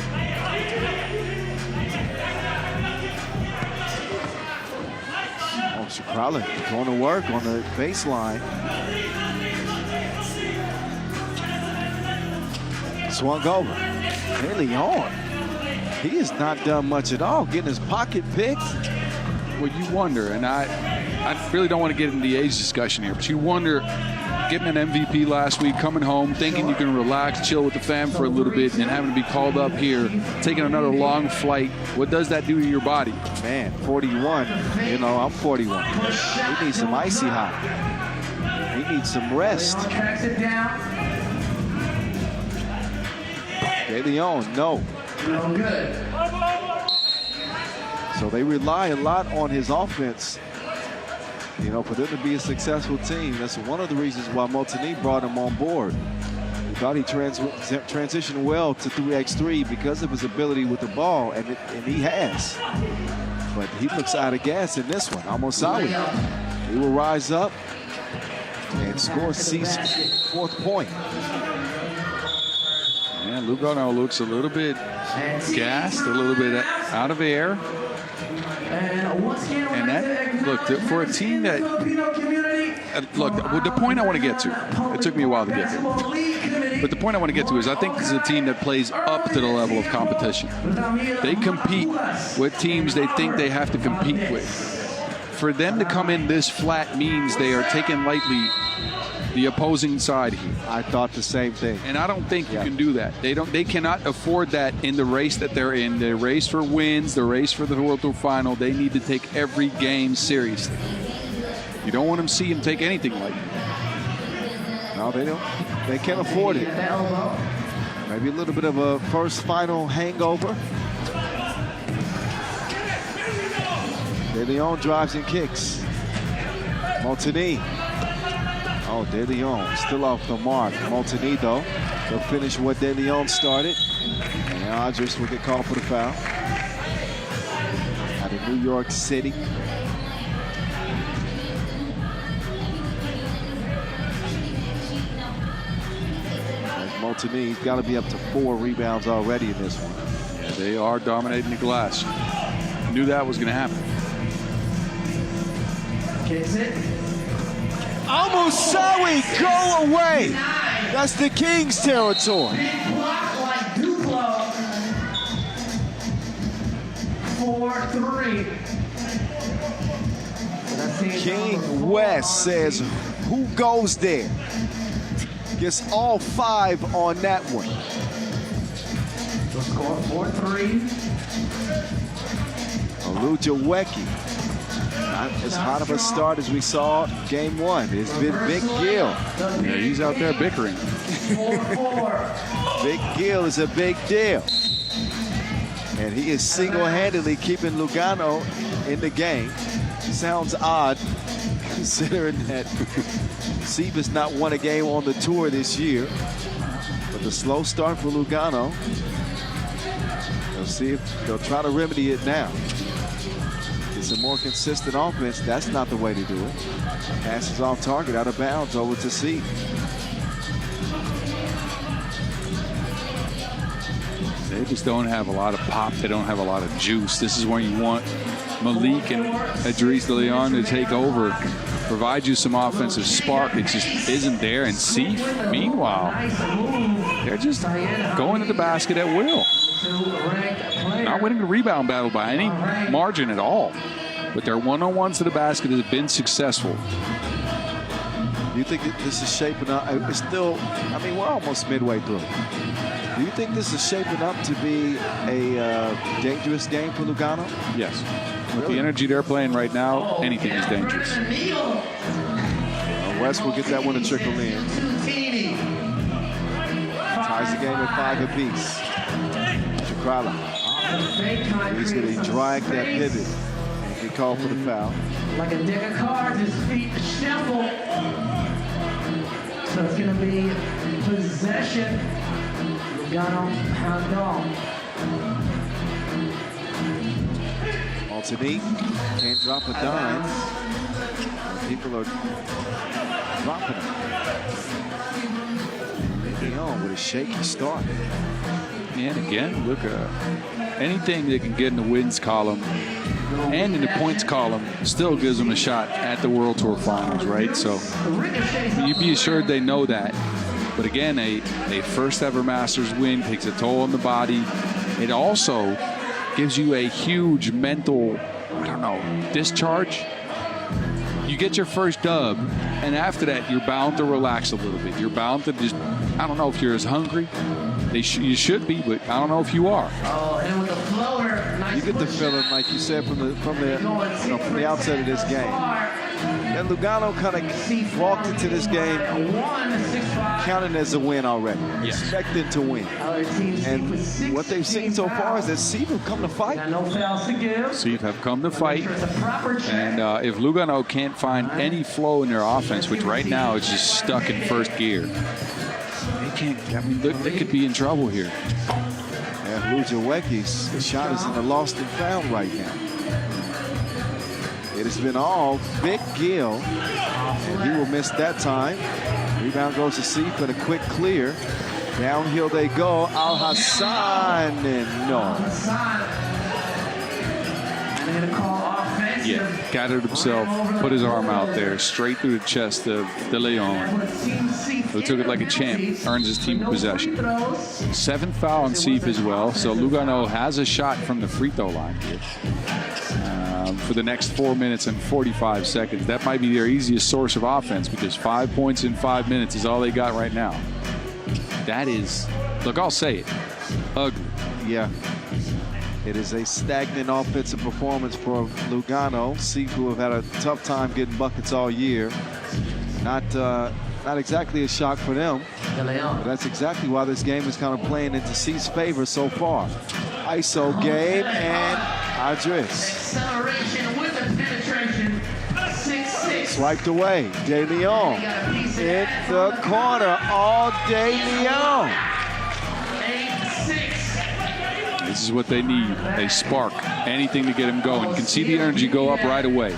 Oh, Chukrala going to work on the baseline. Swung over. Really on. He has not done much at all, getting his pocket picked. Well, you wonder, and I really don't want to get into the age discussion here, but you wonder, getting an MVP last week, coming home, thinking you can relax, chill with the fam for a little bit, and having to be called up here, taking another long flight. What does that do to your body? Man, 41. You know, I'm 41. He needs some icy hot. He needs some rest. Tracks it down. De Leon, no. No good. So they rely a lot on his offense, you know, for them to be a successful team. That's one of the reasons why Montague brought him on board. He thought he transitioned well to 3x3 because of his ability with the ball, and he has. But he looks out of gas in this one. Al-Musawi, he will rise up and score C's 4th point. Man, Lugano looks a little bit gassed, a little bit out of air. And that, look, for a team that look, the point I want to get to, it took me a while to get there. But the point I want to get to is I think this is a team that plays up to the level of competition. They compete with teams they think they have to compete with. For them to come in this flat means they are taking lightly the opposing side here. I thought the same thing. And I don't think you can do that. They cannot afford that in the race that they're in. The race for wins, the race for the World Tour final. They need to take every game seriously. You don't want them to see them take anything lightly. No, they don't. They can't afford it. Maybe a little bit of a first final hangover. De Leon drives and kicks. Montigny. Oh, De Leon still off the mark. Montigny, though, will finish what De Leon started. And Rodgers will get called for the foul. Out of New York City. Montigny's got to be up to 4 rebounds already in this one. Yeah, they are dominating the glass. Knew that was going to happen. Kicks it. Musawi, go away. That's the Kings territory. Block like Duplo. 4-3. King West says, who goes there? Gets all 5 on that one. The score 4-3. Oluwajeweki. Not as hot of a start as we saw game 1. It's been Big Gill. Yeah, he's out there bickering. 4-4. Big Gill is a big deal. And he is single-handedly keeping Lugano in the game. Sounds odd considering that Sieve has not won a game on the tour this year. But the slow start for Lugano. They'll see if they'll try to remedy it now. It's a more consistent offense. That's not the way to do it. Passes off target, out of bounds, over to Sieve. They just don't have a lot of pop. They don't have a lot of juice. This is when you want Malik and Idriss De Leon to take over, provide you some offensive spark. It just isn't there. And Sieve, meanwhile, they're just going to the basket at will. Not winning the rebound battle by any margin at all. But their one-on-ones to the basket has been successful. You think this is shaping up? It's still, I mean, we're almost midway through. Do you think this is shaping up to be a dangerous game for Lugano? Yes. With the energy they're playing right now, anything is dangerous. West will get that one to trickle in. Ties the game at 5 apiece. Chakrala. He's going to drag that pivot and get called for the foul. Like a deck of cards, his feet shuffle. So it's going to be possession. Lugano handball. Montigny can't drop a dime. People are dropping him. Leon with a shaky start. And again, look, anything that can get in the wins column and in the points column still gives them a shot at the World Tour Finals, right? So you be assured they know that. But again, a first ever Masters win takes a toll on the body. It also gives you a huge mental, I don't know, discharge. You get your first dub, and after that, you're bound to relax a little bit. You're bound to just, I don't know if you're as hungry. You should be, but I don't know if you are. Oh, and with the floater, nice. You get the feeling, like you said, from the outset of this game. And Lugano kind of walked into this game counting as a win already, expecting to win. And what they've seen so far is that Sieve have come to fight. Sieve have come to fight. And if Lugano can't find any flow in their offense, which right now is just stuck in first gear, they can't. I mean, they could be in trouble here. And Oluwajeweki's shot is in the lost and found right now. It has been all Big Gill, and he will miss that time. Rebound goes to Sieve for the quick clear. Downhill they go. Al Hassan, and no. They're going to call offense. Yeah, gathered himself, put his arm out there, straight through the chest of De Leon, who took it like a champ, earns his team possession. 7th foul on Seif as well, so Lugano has a shot from the free throw line here. For the next 4 minutes and 45 seconds. That might be their easiest source of offense because 5 points in 5 minutes is all they got right now. That is, look, I'll say it, ugly. Yeah. It is a stagnant offensive performance for Lugano. Seif, who have had a tough time getting buckets all year. Not exactly a shock for them. But that's exactly why this game is kind of playing into Seif's favor so far. ISO game and Adris. Acceleration with the penetration. 6-6. Swiped away. De Leon in the corner. All De Leon. 8-6. This is what they need. A spark. Anything to get him going. You can see the energy go up right away.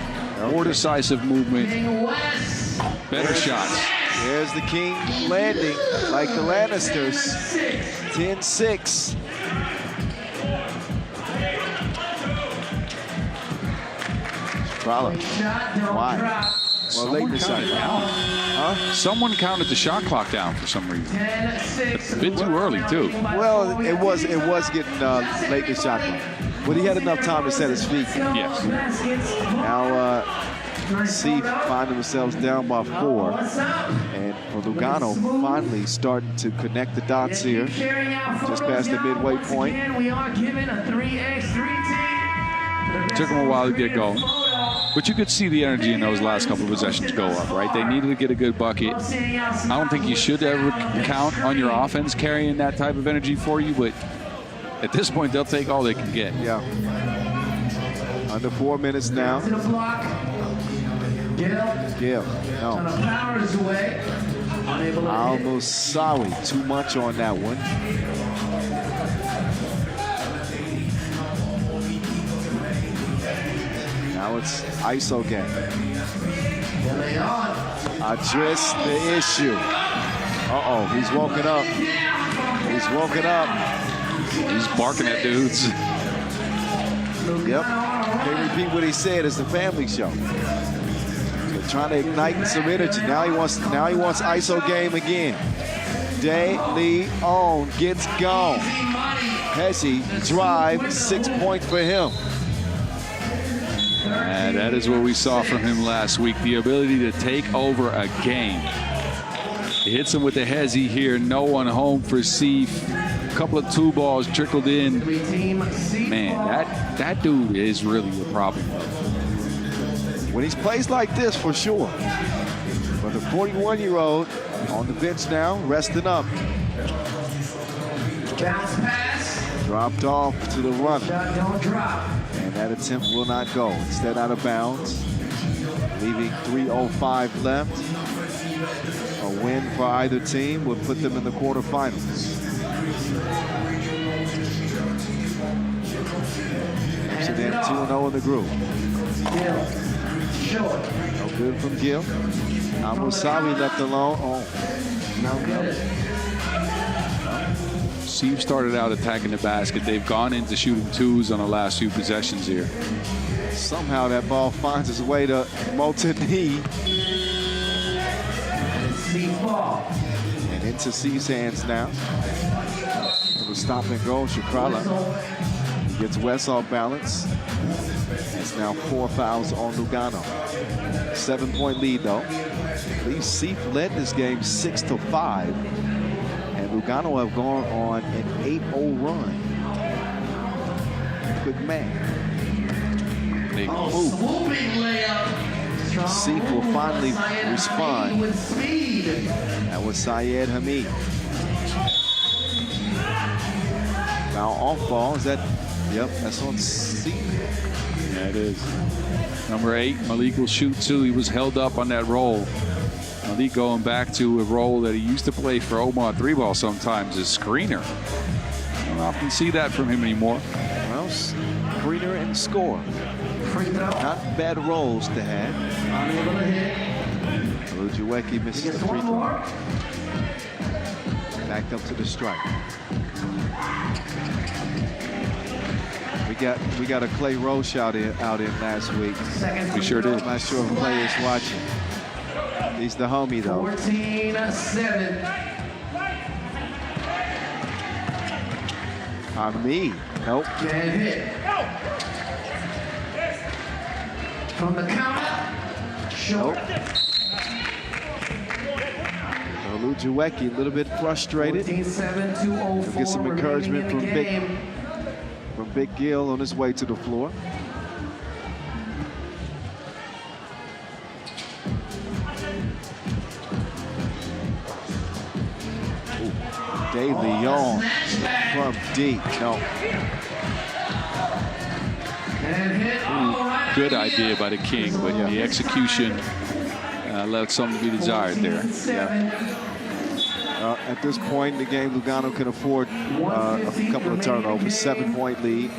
More decisive movement. Better shots. There's the King landing like the Lannisters. 10-6. Why? Well, late this time. Huh? Someone counted the shot clock down for some reason. A bit too early, too. Well, it was getting late this shot clock. But he had enough time to set his feet. Yes. Now, Seif finding themselves down by 4. And for Lugano, finally starting to connect the dots here. Just past the midway point. Took them a while to get going. But you could see the energy in those last couple of possessions go up, right? They needed to get a good bucket. I don't think you should ever count on your offense carrying that type of energy for you, but at this point, they'll take all they can get. Yeah. Under 4 minutes now. Gil. No. Al-Musawi. Too much on that one. Now it's ISO game. Address the issue. Uh-oh, he's woken up. He's woken up. He's barking at dudes. Yep. They repeat what he said. It's the family show. They're trying to ignite some energy. Now he wants ISO game again. De Leon gets gone. Hesse drive, 6 points for him. And that is what we saw from him last week, the ability to take over a game. He hits him with the hezzy here, no one home for Seif. A couple of 2 balls trickled in. Man, that dude is really a problem. When he plays like this, for sure. But the 41-year-old on the bench now, resting up. Bounce pass. Dropped off to the runner. Shot don't drop. And that attempt will not go. Instead out of bounds. Leaving 3:05 left. A win for either team would put them in the quarterfinals. Amsterdam 2-0 in the group. No good from Gil. Al-Musawi left alone. Oh, no good. Seif started out attacking the basket. They've gone into shooting 2s on the last few possessions here. Somehow that ball finds its way to Multini. And into Seif's hands now. For the stop and go, Shakrala. He gets West off balance. It's now 4 fouls on Lugano. 7-point lead though. I believe Seif led this game 6-5. Lugano have gone on an 8-0 run. Good man. Big move. Seif will finally respond. That was Syed Hamid. Now off ball, is that? Yep, that's on Seif. Yeah, it is. Number 8, Malik will shoot 2. He was held up on that roll. Malik going back to a role that he used to play for Omar 3-ball sometimes as screener. I don't often see that from him anymore. Well, screener and score. Not bad roles to have. Lujuweki misses the free throw. Back up to the strike. We got a Clay Roche out in last week. We sure did. I'm not sure if Clay is watching. He's the homie though. 14-7. On me. Nope. Can't hit. From the counter. Short. Ulaanbaatar a little bit frustrated. 14-7, 2:04. Get some encouragement from game. Big Gil on his way to the floor. De Leon from deep. No. Good idea by the King, but the execution left something to be desired there. At this point in the game, Lugano can afford a couple of turnovers. 7-point lead.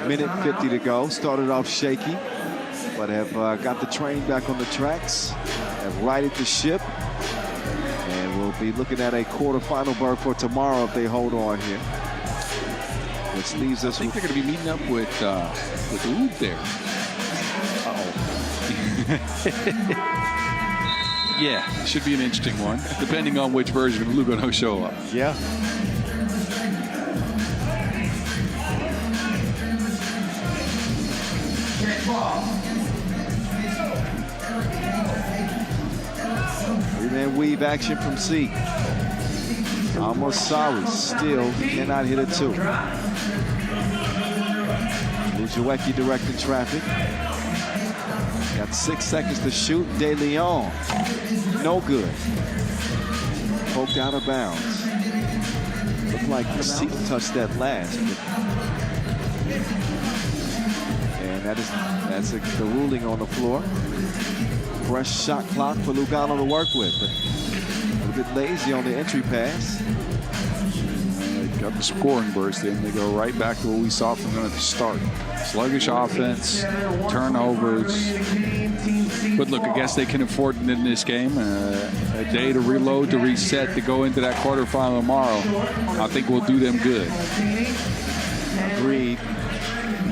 Minute 50 to go. Started off shaky, but have got the train back on the tracks. Have righted the ship. And we'll be looking at a quarterfinal berth for tomorrow if they hold on here. Which leaves us. I think they're going to be meeting up with Ulaanbaatar there. Yeah, should be an interesting one, depending on which version of Lugano show up. Yeah. Three-man weave action from C. Almost sorry, still cannot hit a two. Ulaanbaatar directing traffic. Got 6 seconds to shoot. De Leon, no good. Poked out of bounds. Looked like C touched that last. And that's the ruling on the floor. Fresh shot clock for Lugano to work with. But a little bit lazy on the entry pass. They got the scoring burst in. They go right back to what we saw from them at the start. Sluggish offense, turnovers. But look, I guess they can afford it in this game. A day to reload, to reset, to go into that quarterfinal tomorrow. I think will do them good. Agreed.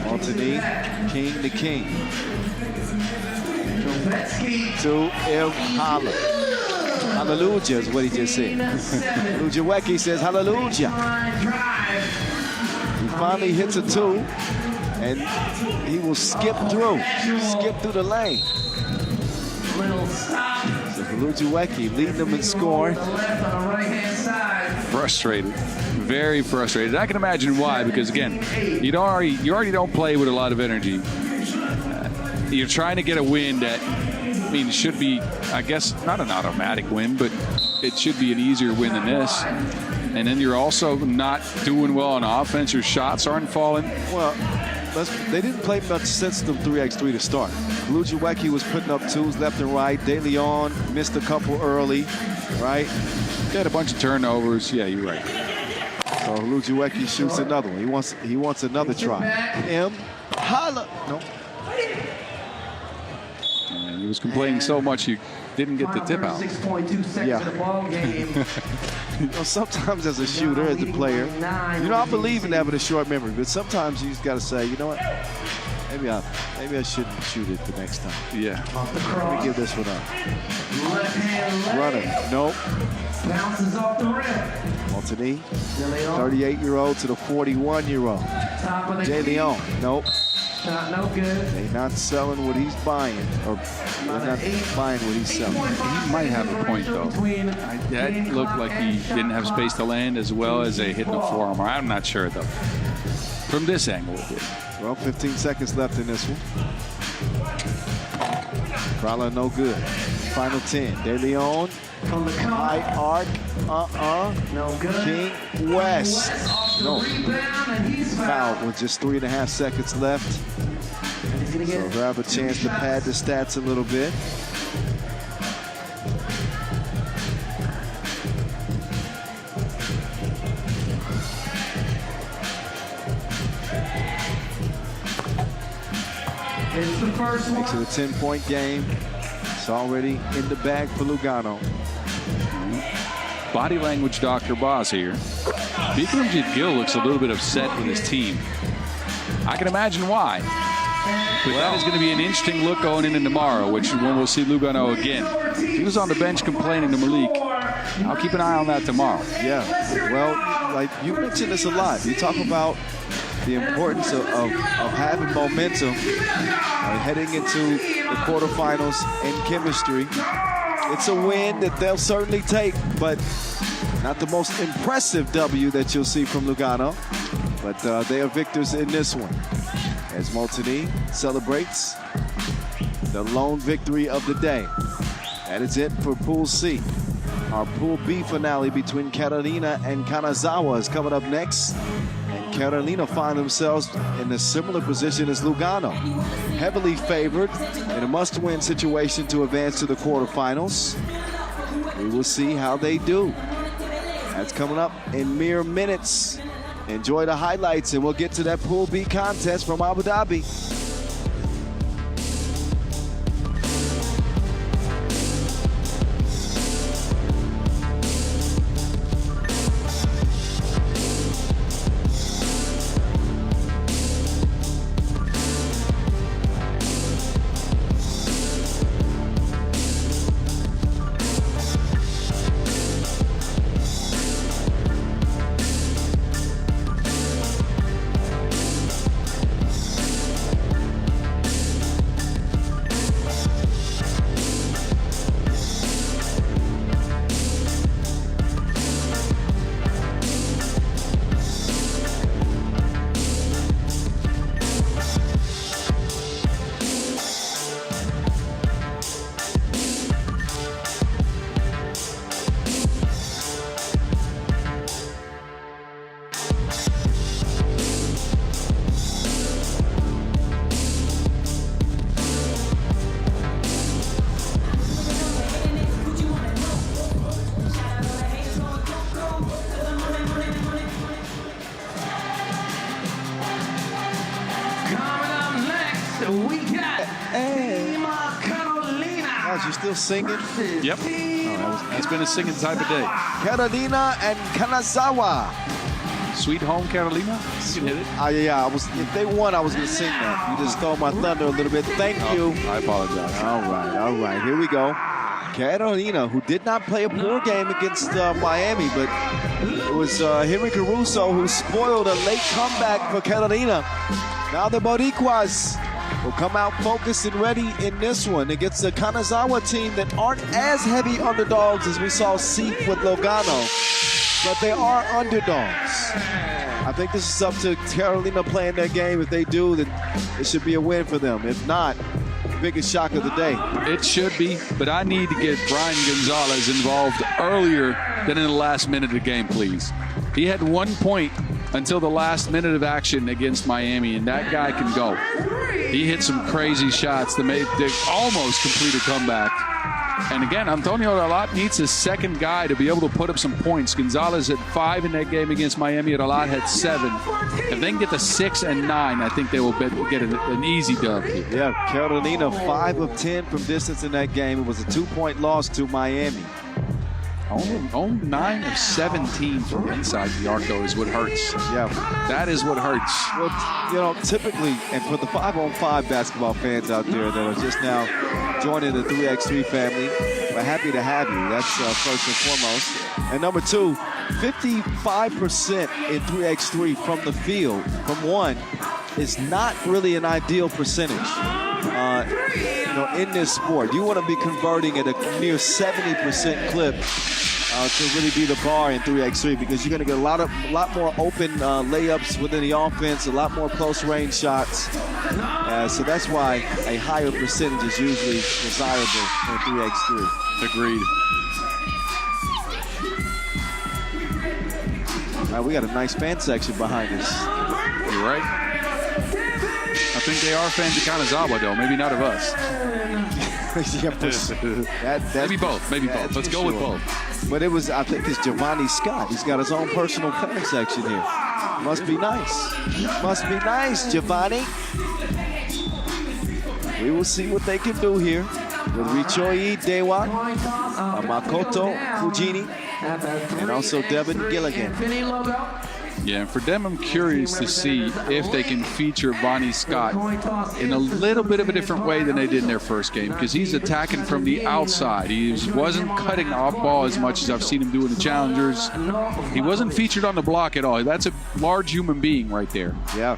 Alternate, King to King. To El Hala. Hallelujah is what he just said. Ulaanbaatar says hallelujah. He finally hits a two, and he will skip through the lane. So Ulaanbaatar leading them in scoring. Frustrated, very frustrated. I can imagine why, because again, you already don't play with a lot of energy. You're trying to get a win that, I mean, it should be, I guess, not an automatic win, but it should be an easier win than this. And then you're also not doing well on offense. Your shots aren't falling. Well, they didn't play much system 3x3 to start. Ulaanbaatar was putting up twos left and right. De Leon missed a couple early, right? They had a bunch of turnovers. Yeah, you're right. So Ulaanbaatar shoots another one. He wants another try. Holla. No. And he was complaining so much he didn't get the tip out. 6.2 seconds of the ball game. Sometimes as a shooter, as a player, I believe in having a short memory, but sometimes you just got to say, you know what? Maybe I shouldn't shoot it the next time. Yeah. Let me give this one up. Runner. Nope. Bounces off the rim. Alternate. 38-year-old to the 41-year-old. De Leon. Nope. Shot no good. They're not selling what he's buying, or they're not buying what he's selling. He might have a point, though. That looked like he didn't have space to land as well as they hit the forearm. I'm not sure, though. From this angle, it did. Well, 15 seconds left in this one. Prowler no good. Final 10. De Leon. High arc. No good. King West. No. Foul with just 3.5 seconds left. So they'll have a chance to pad the stats a little bit. It's the first one. Makes it a 10-point game. It's already in the bag for Lugano. Body language, Dr. Boss here. Bikramjit Gill looks a little bit upset with his team. I can imagine why. But that is going to be an interesting look going into tomorrow, which is when we'll see Lugano again. He was on the bench complaining to Malik. I'll keep an eye on that tomorrow. Yeah, well, like you mentioned this a lot. You talk about the importance of having momentum heading into the quarterfinals and chemistry. It's a win that they'll certainly take, but not the most impressive W that you'll see from Lugano. But they are victors in this one. As Molteni celebrates the lone victory of the day. That is it for Pool C. Our Pool B finale between Carolina and Kanazawa is coming up next. And Carolina find themselves in a similar position as Lugano. Heavily favored in a must-win situation to advance to the quarterfinals. We will see how they do. That's coming up in mere minutes. Enjoy the highlights, and we'll get to that Pool B contest from Abu Dhabi. You still singing? Yep. It's been a singing type of day. Carolina and Kanazawa. Sweet Home Carolina. You can hit it. Yeah, if they won, I was going to sing that. You just stole my thunder a little bit. Thank you. I apologize. All right. Here we go. Carolina, who did not play a poor game against Miami, but it was Henry Caruso who spoiled a late comeback for Carolina. Now the Boricuas will come out focused and ready in this one against the Kanazawa team that aren't as heavy underdogs as we saw Seep with Lugano, but they are underdogs. I think this is up to Carolina playing their game. If they do, then it should be a win for them. If not, biggest shock of the day. It should be, but I need to get Brian Gonzalez involved earlier than in the last minute of the game, please. He had 1 point until the last minute of action against Miami, and that guy can go. He hit some crazy shots that made they almost complete a comeback. And again, Antonio Ralat needs a second guy to be able to put up some points. Gonzalez had 5 in that game against Miami. Ralat had 7. If they can get to 6 and 9, I think they will get an easy dub here. Yeah, Carolina 5 of 10 from distance in that game. It was a 2-point loss to Miami. Only 9 of 17 from inside the arc, though, is what hurts. Yeah. That is what hurts. Well, you know, typically, and for the 5-on-5 basketball fans out there that are just now joining the 3x3 family, we're happy to have you. That's first and foremost. And number 2, 55% in 3x3 from the field, from one, is not really an ideal percentage. In this sport, you want to be converting at a near 70% clip to really be the bar in 3x3, because you're going to get a lot more open layups within the offense, a lot more close range shots. So that's why a higher percentage is usually desirable in 3x3. Agreed. We got a nice fan section behind us. You're right. I think they are fans of Kanazawa, though. Maybe not of us. Maybe both. Let's go with both. But I think it's Giovanni Scott. He's got his own personal fan section here. Must be nice. Must be nice, Giovanni. We will see what they can do here with Richoyi Dewa, Makoto Fujini, and also Devin Gilligan. Yeah, and for them, I'm curious to see if they can feature Bonnie Scott in a little bit of a different way than they did in their first game, because he's attacking from the outside. He wasn't cutting off ball as much as I've seen him do in the Challengers. He wasn't featured on the block at all. That's a large human being right there. Yeah.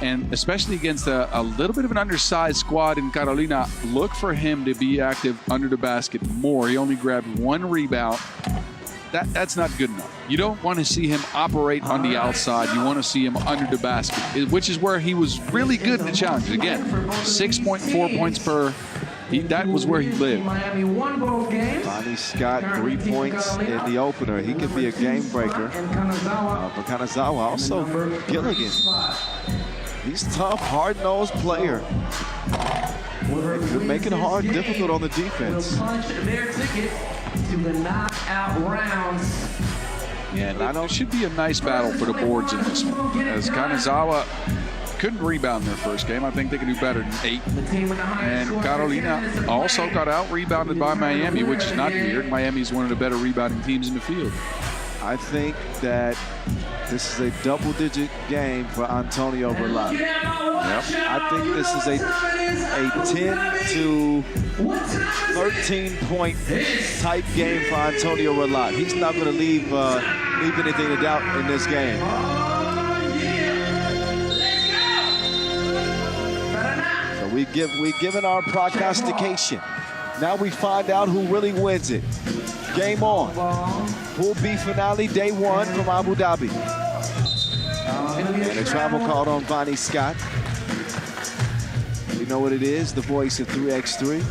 And especially against a little bit of an undersized squad in Carolina, look for him to be active under the basket more. He only grabbed 1 rebound. That's not good enough. You don't want to see him operate on the outside. You want to see him under the basket, which is where he was really good in the challenge. Again, 6.4 points per. That was where he lived. Bonnie Scott, 3 points in the opener. He could be a game breaker. But Kanazawa, also Gilligan. He's a tough, hard-nosed player. Making it hard, difficult on the defense. To the knockout rounds. Yeah, that should be a nice battle for the boards in this one. As Kanazawa couldn't rebound in their first game. I think they can do better than 8. And Carolina also got out-rebounded by Miami, which is not weird. Miami is one of the better rebounding teams in the field. I think that this is a double-digit game for Antonio Verlat. Yep. I think this is a 10 to 13-point type game for Antonio Verlat. He's not going to leave anything to doubt in this game. So we've given our prognostication. Now we find out who really wins it. Game on. Pool B finale, day 1 from Abu Dhabi. And a travel called on Bonnie Scott. You know what it is? The voice of 3x3.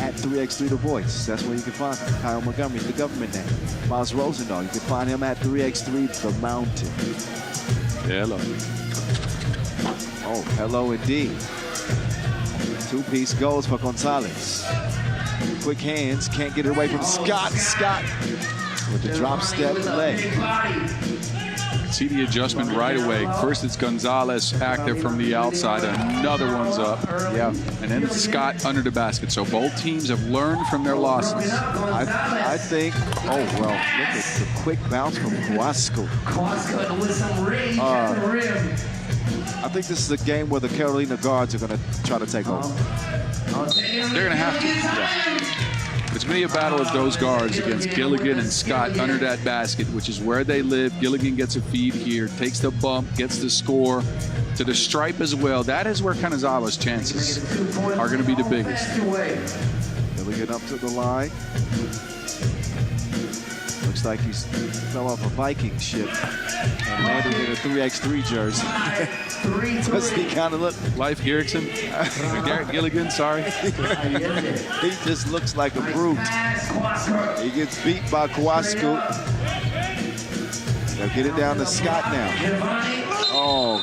At 3x3 The Voice. That's where you can find him. Kyle Montgomery, the government name. Miles Rosendahl, you can find him at 3x3 The Mountain. Hello. Oh, hello indeed. 2-piece goals for Gonzalez. Quick hands, can't get it away from Scott. Scott with the drop step leg. See the adjustment right away. First it's Gonzalez active from the outside. Another one's up. Yeah. And then it's Scott under the basket. So both teams have learned from their losses. I think, oh, well, look at the quick bounce from Kowalski. I think this is a game where the Carolina guards are going to try to take over. They're going to have to. Yeah. It's going to be a battle of those guards against Gilligan and Scott under that basket, which is where they live. Gilligan gets a feed here, takes the bump, gets the score to the stripe as well. That is where Kanazawa's chances are going to be the biggest. Gilligan up to the line. Looks like he fell off a Viking ship and landed in a 3x3 jersey. Does he kind of look? Life Erickson, Garrett Gilligan, sorry. He just looks like a brute. He gets beat by Kowalski. They'll get it down to Scott now. Oh.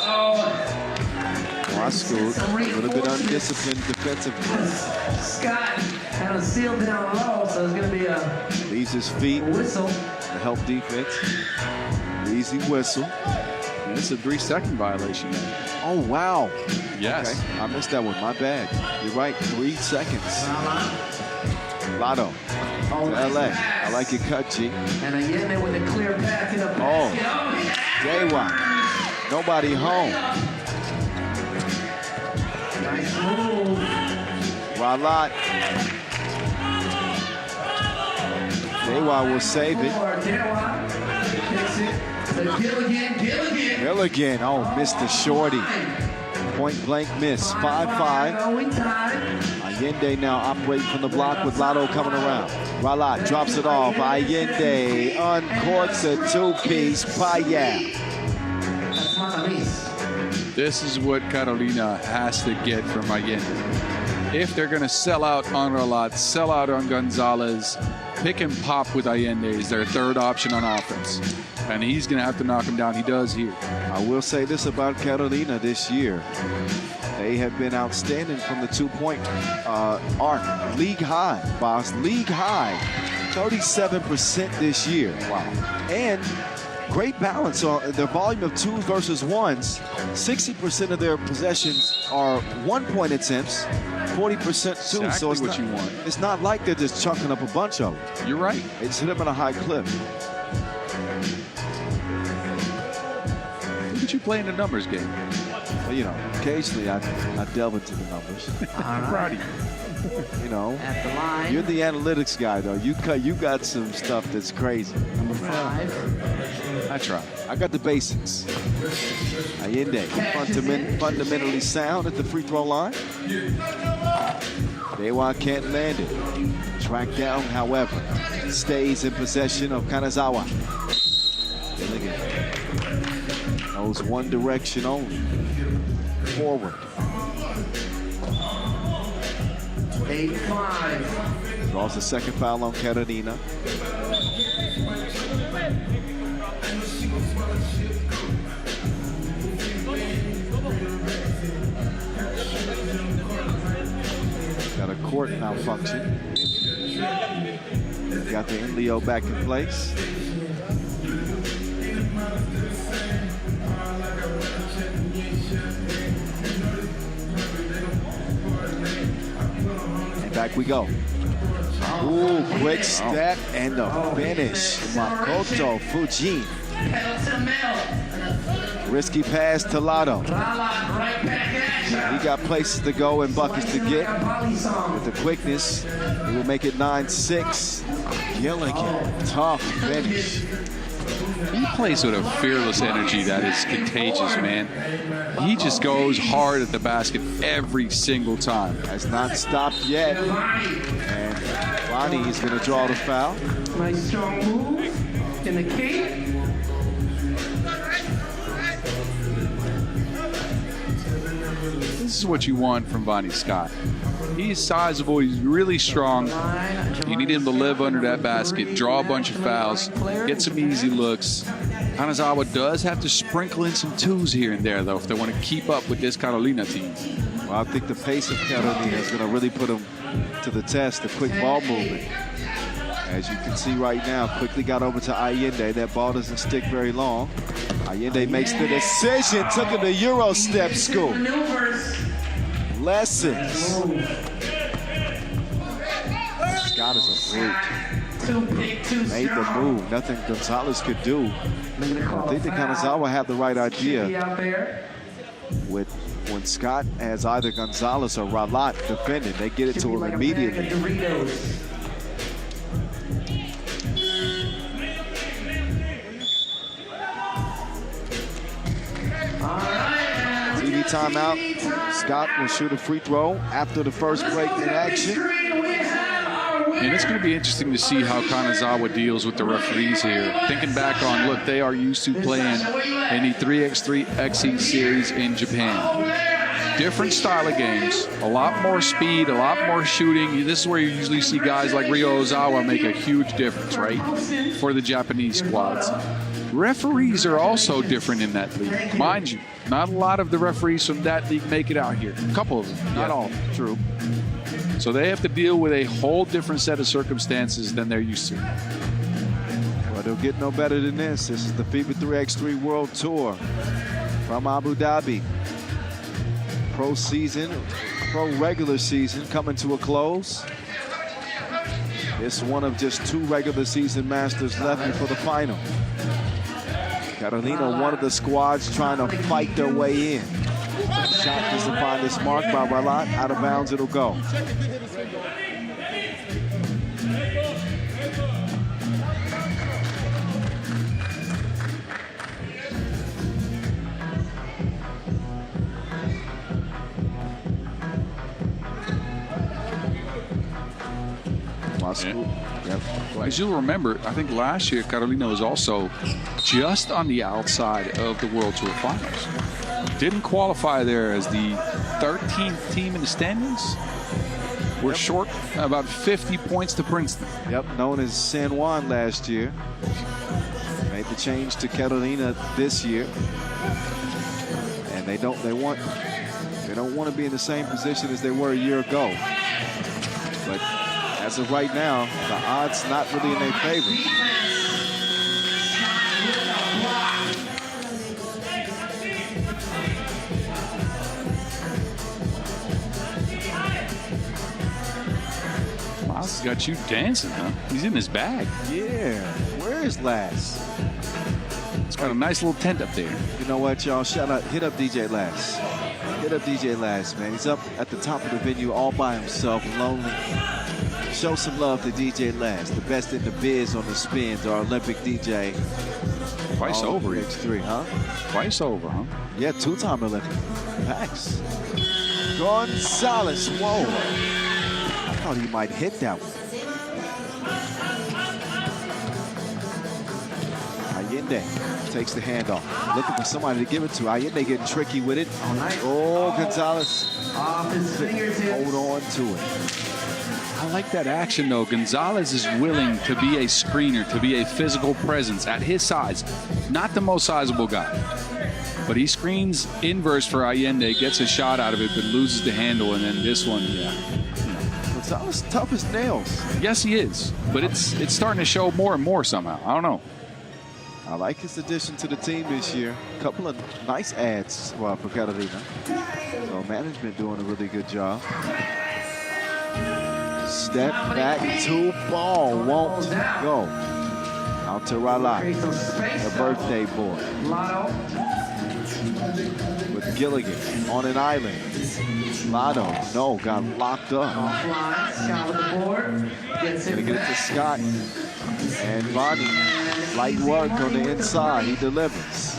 Kowalski, a little bit undisciplined defensively. Scott kind of sealed down low, so it's going to be a leaves his feet whistle to help defense. Easy whistle. And it's a 3-second violation. Oh, wow. Yes. Okay. I missed that one. My bad. You're right. 3 seconds. Lotto to LA. I like your cut, G. And again, with a clear path in the Oh. J-Watt. Nobody home. Nice move. Ralat. J-Watt will save it. Gilligan, oh, missed the shorty. Point blank miss, 5-5. Allende now operating from the block with Lotto coming around. Ralat drops it off. Allende uncorks a 2-piece. Payet. This is what Carolina has to get from Allende. If they're going to sell out on Ralat, sell out on Gonzalez, pick and pop with Allende is their third option on offense. And he's going to have to knock him down. He does here. I will say this about Carolina this year. They have been outstanding from the 2-point arc. League high, boss. League high. 37% this year. Wow. And great balance on their volume of 2 versus 1s. 60% of their possessions are 1-point attempts. 40% 2. Exactly So it's what you want. It's not like they're just chunking up a bunch of them. You're right. They just hit them at a high clip. you play in the numbers game? Well, you know, occasionally I delve into the numbers. All Proud right. of you. You know, At the line. you're the analytics guy, though. You got some stuff that's crazy. Number 5. I try. I got the basics. Allende, fundamentally sound at the free throw line. Dewa can't land it. Tracked down, however, stays in possession of Kanazawa. Gilligan knows one direction only. Forward. 8-5. Draws the second foul on Carolina. Got a court malfunction. Got the Leo back in place. And back we go. Ooh, quick step and the finish. Makoto Fujin. Pedal to the metal. Risky pass to Lotto. Right back at He got places to go and buckets to get. you. With the quickness, he will make it 9-6. Gilligan, tough finish. He plays with a fearless energy that is contagious, man. He just goes hard at the basket every single time. Has not stopped yet. And Lonnie is going to draw the foul. Nice strong move in the key. This is what you want from Vonnie Scott. He's sizable, he's really strong. You need him to live under that basket, draw a bunch of fouls, get some easy looks. Kanazawa does have to sprinkle in some twos here and there, though, if they want to keep up with this Carolina team. Well, I think the pace of Carolina is going to really put him to the test, the quick ball movement. As you can see right now, quickly got over to Allende. That ball doesn't stick very long. Allende makes the decision, took him to Euro step school. Lessons. Scott is a brute. Made the move. Nothing Gonzalez could do. I think that Kanazawa had the right idea with when Scott has either Gonzalez or Ralat defending. They get it to him immediately. TV timeout. Scott will shoot a free throw after the first break in action. And it's going to be interesting to see how Kanazawa deals with the referees here. Thinking back on, look, they are used to playing in the 3x3 XE series in Japan. Different style of games, a lot more speed, a lot more shooting. This is where you usually see guys like Ryo Ozawa make a huge difference, right, for the Japanese squads. Referees are also different in that league. Mind you, not a lot of the referees from that league make it out here. A couple of them, not all. True. So they have to deal with a whole different set of circumstances than they're used to. Well, they'll get no better than this. This is the FIBA 3x3 World Tour from Abu Dhabi. Pro regular season coming to a close. It's one of just 2 regular season masters left before the final. Carolina, one of the squads trying to fight their way in. Shot doesn't find this mark by Ralat. Out of bounds, it'll go. Yep. As you'll remember, I think last year Carolina was also just on the outside of the World Tour Finals. Didn't qualify there as the 13th team in the standings. We're short about 50 points to Princeton. Yep, known as San Juan last year. Made the change to Carolina this year. And they don't want to be in the same position as they were a year ago. But as of right now, the odds not really in their favor. Miles has got you dancing, huh? He's in his bag. Yeah, where is Lass? Got a nice little tent up there. You know what, y'all? Shout out, hit up DJ Last. Hit up DJ Last, man. He's up at the top of the venue all by himself, lonely. Show some love to DJ Last, the best in the biz on the spins, our Olympic DJ. Twice over. X3, huh? Twice over, huh? Yeah, two-time Olympic. Max. Gonzalez, whoa. I thought he might hit that one. Allende takes the handoff. Looking for somebody to give it to. Allende getting tricky with it. Oh, Gonzalez. Off his fingertips. Hold on to it. I like that action, though. Gonzalez is willing to be a screener, to be a physical presence at his size. Not the most sizable guy. But he screens inverse for Allende, gets a shot out of it, but loses the handle. And then this one, yeah. Gonzalez tough as nails. Yes, he is. But it's starting to show more and more somehow. I don't know. I like his addition to the team this year. A couple of nice adds for Carolina. So management doing a really good job. Step back, two ball, won't go. Out to Rala, the birthday boy. With Gilligan on an island. Lotto, no, got locked up. Gonna get it to Scott. And Bonnie, light work on the inside, he delivers.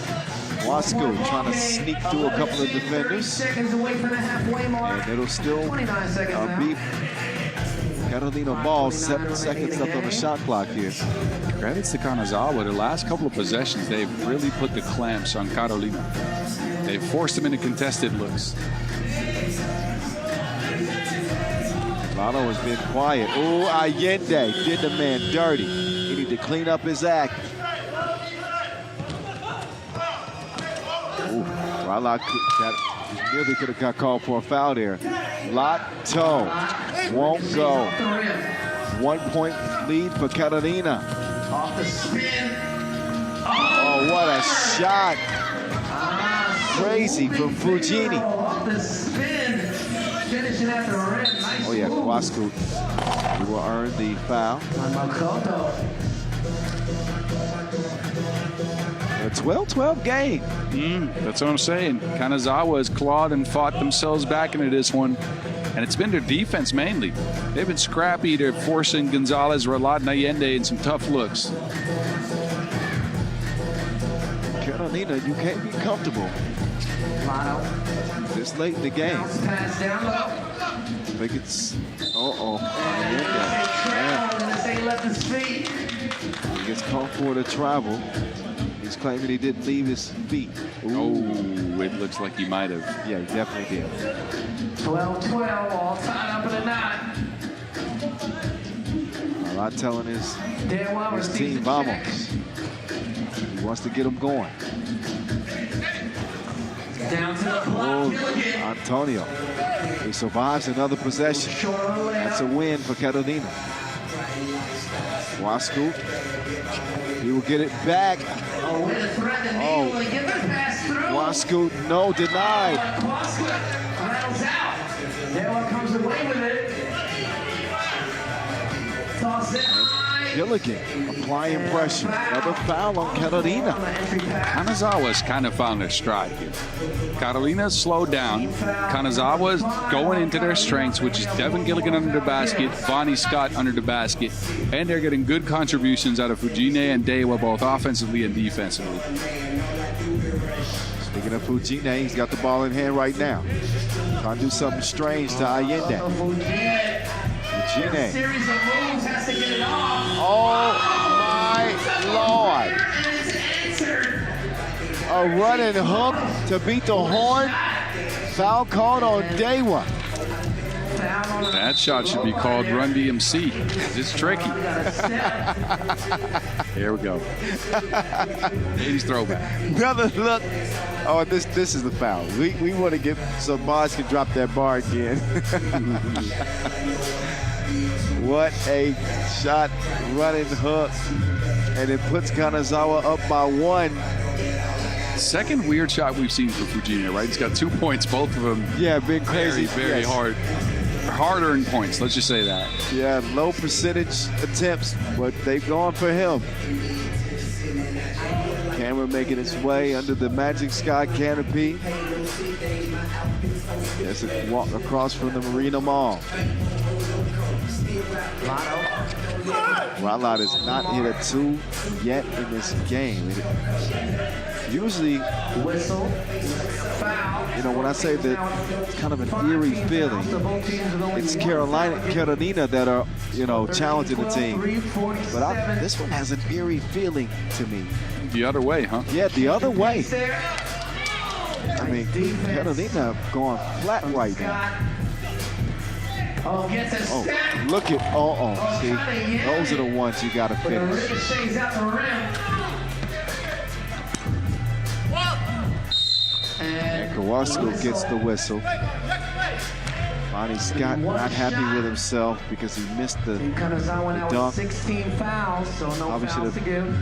Wasco trying to sneak through a couple of defenders. And it'll still be Carolina ball, 7 seconds left on the shot clock here. Credits to Kanazawa. The last couple of possessions, they've really put the clamps on Carolina. They forced them into contested looks. Lotto has been quiet. Oh, Allende did the man dirty. He need to clean up his act. Ooh, Rala nearly could have got called for a foul there. Lotto won't go. 1 point lead for Carolina. Off the spin. Oh, what a shot. Crazy from Fujini. Off the spin. Finishing at the rim. Nice. Oh, yeah, Kwasku. He will earn the foul. A 12-12 game. That's what I'm saying. Kanazawa has clawed and fought themselves back into this one. And it's been their defense mainly. They've been scrappy. They're forcing Gonzalez, Ralat, and Allende in some tough looks. Carolina, you can't be comfortable this late in the game. Pass down low. I think it's, He left his feet. He gets called for to travel. He's claiming he didn't leave his feet. Oh, it looks like he might have. Yeah, he definitely did. 12-12, all tied up in a knot. A lot telling his team, vamos. He wants to get them going. Down to the block, Antonio. He survives another possession. That's a win for Carolina. Wasco. He will get it back. Wasco, no, denied. Rattles out. Dale comes away with it. Toss it. Gilligan applying pressure. Another foul on Carolina. Kanazawa's kind of found their stride here. Carolina's slowed down. Kanazawa's going into their strengths, which is Devin Gilligan under the basket, Vonnie Scott under the basket, and they're getting good contributions out of Fujine and Dewa, both offensively and defensively. Speaking of Fujine, he's got the ball in hand right now. Trying to do something strange to Allende. Fujine. Series of moves, has to get it off. Oh my Lord. A running hook to beat the horn. Foul called on Dewa. That shot should be called Run DMC. It's tricky. Here we go. 80s throwback. Another look. Oh, this is the foul. We want to get so Mars can drop that bar again. What a shot, running hook. And it puts Kanazawa up by 1. Second weird shot we've seen from Fujina, right? He's got 2 points, both of them. Yeah, been crazy. Very hard. Hard-earned points, let's just say that. Yeah, low percentage attempts, but they've gone for him. Camera making its way under the Magic Sky canopy as it walk across from the Marina Mall. Ralot has not hit a 2 yet in this game. Usually, you know, when I say that it's kind of an eerie feeling, it's Carolina that are, you know, challenging the team. But this one has an eerie feeling to me. The other way, huh? Yeah, the other way. I mean, Carolina going flat right now. Oh, look at, see, those are the ones you got to finish. And Kowalski gets the whistle. Bonnie Scott not happy with himself because he missed the dunk. 16 fouls, so no fouls to give.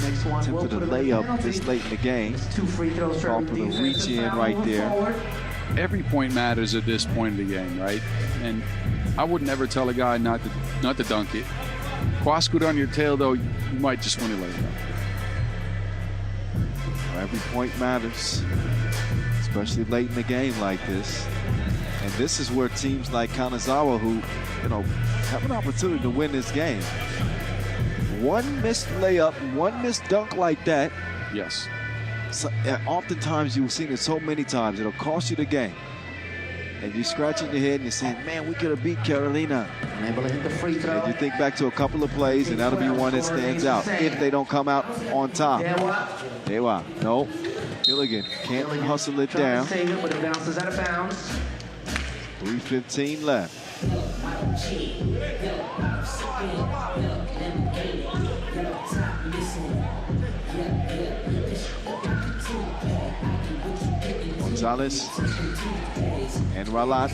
Next one, attempted a layup this late in the game. 2 free throws. Call for the reach in right there. Every point matters at this point of the game, right? And I would never tell a guy not to dunk it. Quascoot on your tail, though, you might just want to lay it up. Every point matters, especially late in the game like this. And this is where teams like Kanazawa, who, you know, have an opportunity to win this game. One missed layup, one missed dunk like that. Yes. So, oftentimes you've seen it so many times, it'll cost you the game. And you're scratching your head and you're saying, man, we could have beat Carolina. Able to hit the free throw. And you think back to a couple of plays, and that'll be one that stands out if they don't come out on top. Dewa, no. Gilligan can't hustle it down. Save it, but it bounces out of bounds. 3:15 left. Gonzalez and Ralot.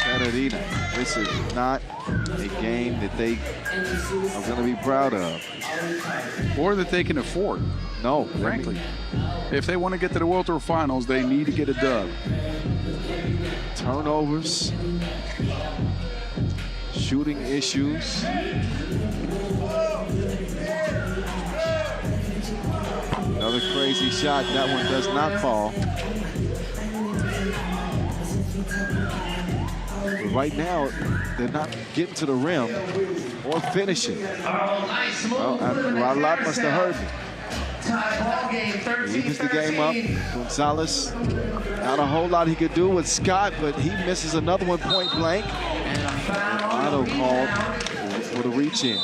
Carolina, this is not a game that they are going to be proud of. Or that they can afford. No, frankly. If they want to get to the World Tour Finals, they need to get a dub. Turnovers, shooting issues. Another crazy shot. That one does not fall. But right now, they're not getting to the rim or finishing. Well, Ralot must have heard me. He leaves the game up. Gonzalez, not a whole lot he could do with Scott, but he misses another one point blank. Otto called for the reach in.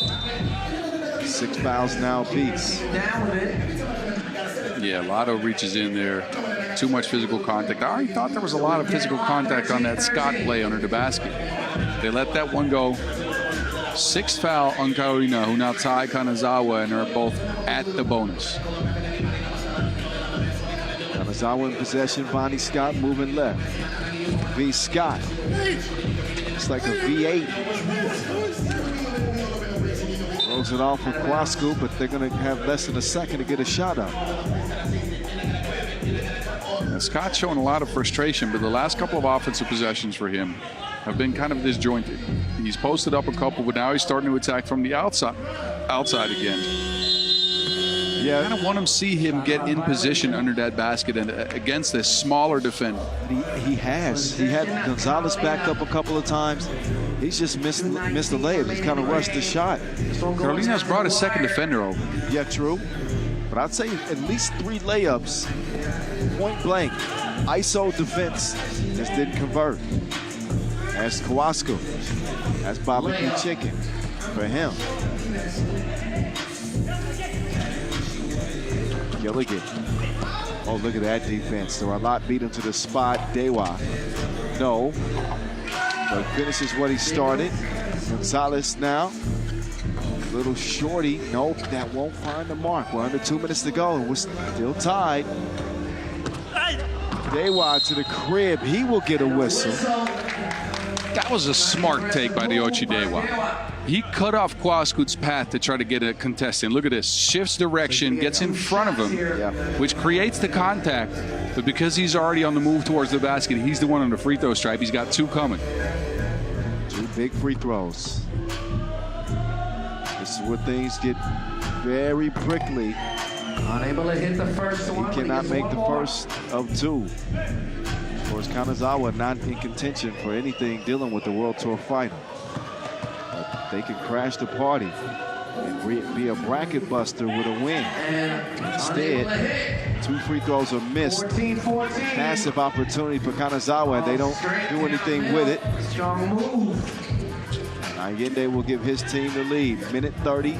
6 fouls now apiece. Yeah, Lotto reaches in there. Too much physical contact. I already thought there was a lot of physical contact on that Scott play under the basket. They let that one go. 6 foul on Carolina, who now tie Kanazawa and are both at the bonus. Kanazawa in possession. Bonnie Scott moving left. V. Scott. It's like a V8. Throws it off with Quascoot, but they're going to have less than a second to get a shot up. Scott's showing a lot of frustration, but the last couple of offensive possessions for him have been kind of disjointed. He's posted up a couple, but now he's starting to attack from the outside again. Yeah, I kind of want to see him get in position under that basket and against this smaller defender. He has. He had Gonzalez backed up a couple of times. He's just missed the layup. He's kind of rushed the shot. Carolina's brought a second defender over. Yeah, true. But I'd say at least 3 layups, point blank. ISO defense just didn't convert. That's Kowalski. That's barbecue chicken for him. Gilligan. Oh, look at that defense. So Ralot beat him to the spot. Dewa. No. But finishes what he started. Gonzalez now. Little shorty. Nope, that won't find the mark. We're under 2 minutes to go, and we're still tied. Dewa to the crib. He will get a whistle. That was a smart take by the Ochi Dewa. He cut off Quascoot's path to try to get a contest in. Look at this. Shifts direction, gets in front of him, which creates the contact. But because he's already on the move towards the basket, he's the one on the free throw stripe. He's got 2 coming. 2 big free throws. This is where things get very prickly. Unable to hit the first one. He cannot make the first of two. Of course, Kanazawa not in contention for anything dealing with the World Tour final. But they can crash the party and be a bracket buster with a win. Instead, 2 free throws are missed. 14-14. Massive opportunity for Kanazawa, and they don't do anything with it. Strong move. Allende will give his team the lead. Minute 30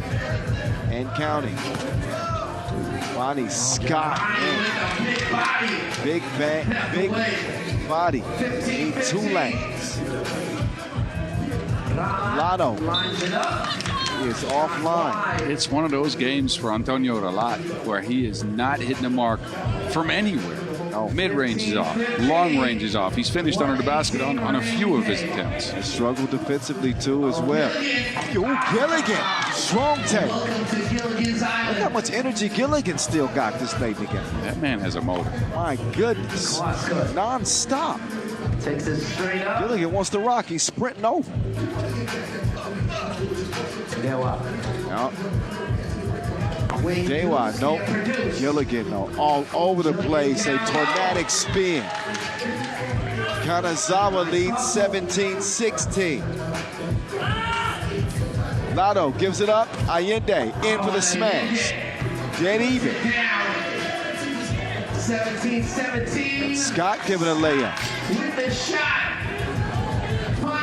and counting. Bonnie Scott, big body, need 2 lanes. Lotto is offline. It's one of those games for Antonio Rolat where he is not hitting the mark from anywhere. Mid-range is off, long range is off. He's finished under the basket on a few of his attempts. He struggled defensively too as well. Yo, Gilligan, strong take. Look how much energy Gilligan still got this late in the game. That man has a motor. My goodness, non-stop. Takes it straight up. Gilligan wants to rock, he's sprinting over. No. Dewa, nope. Gilligan, no. All over the place, a tornadic spin. Kanazawa leads 17-16. Lotto gives it up. Allende in for the smash. Dead even. 17-17. Scott giving a layup. With the shot.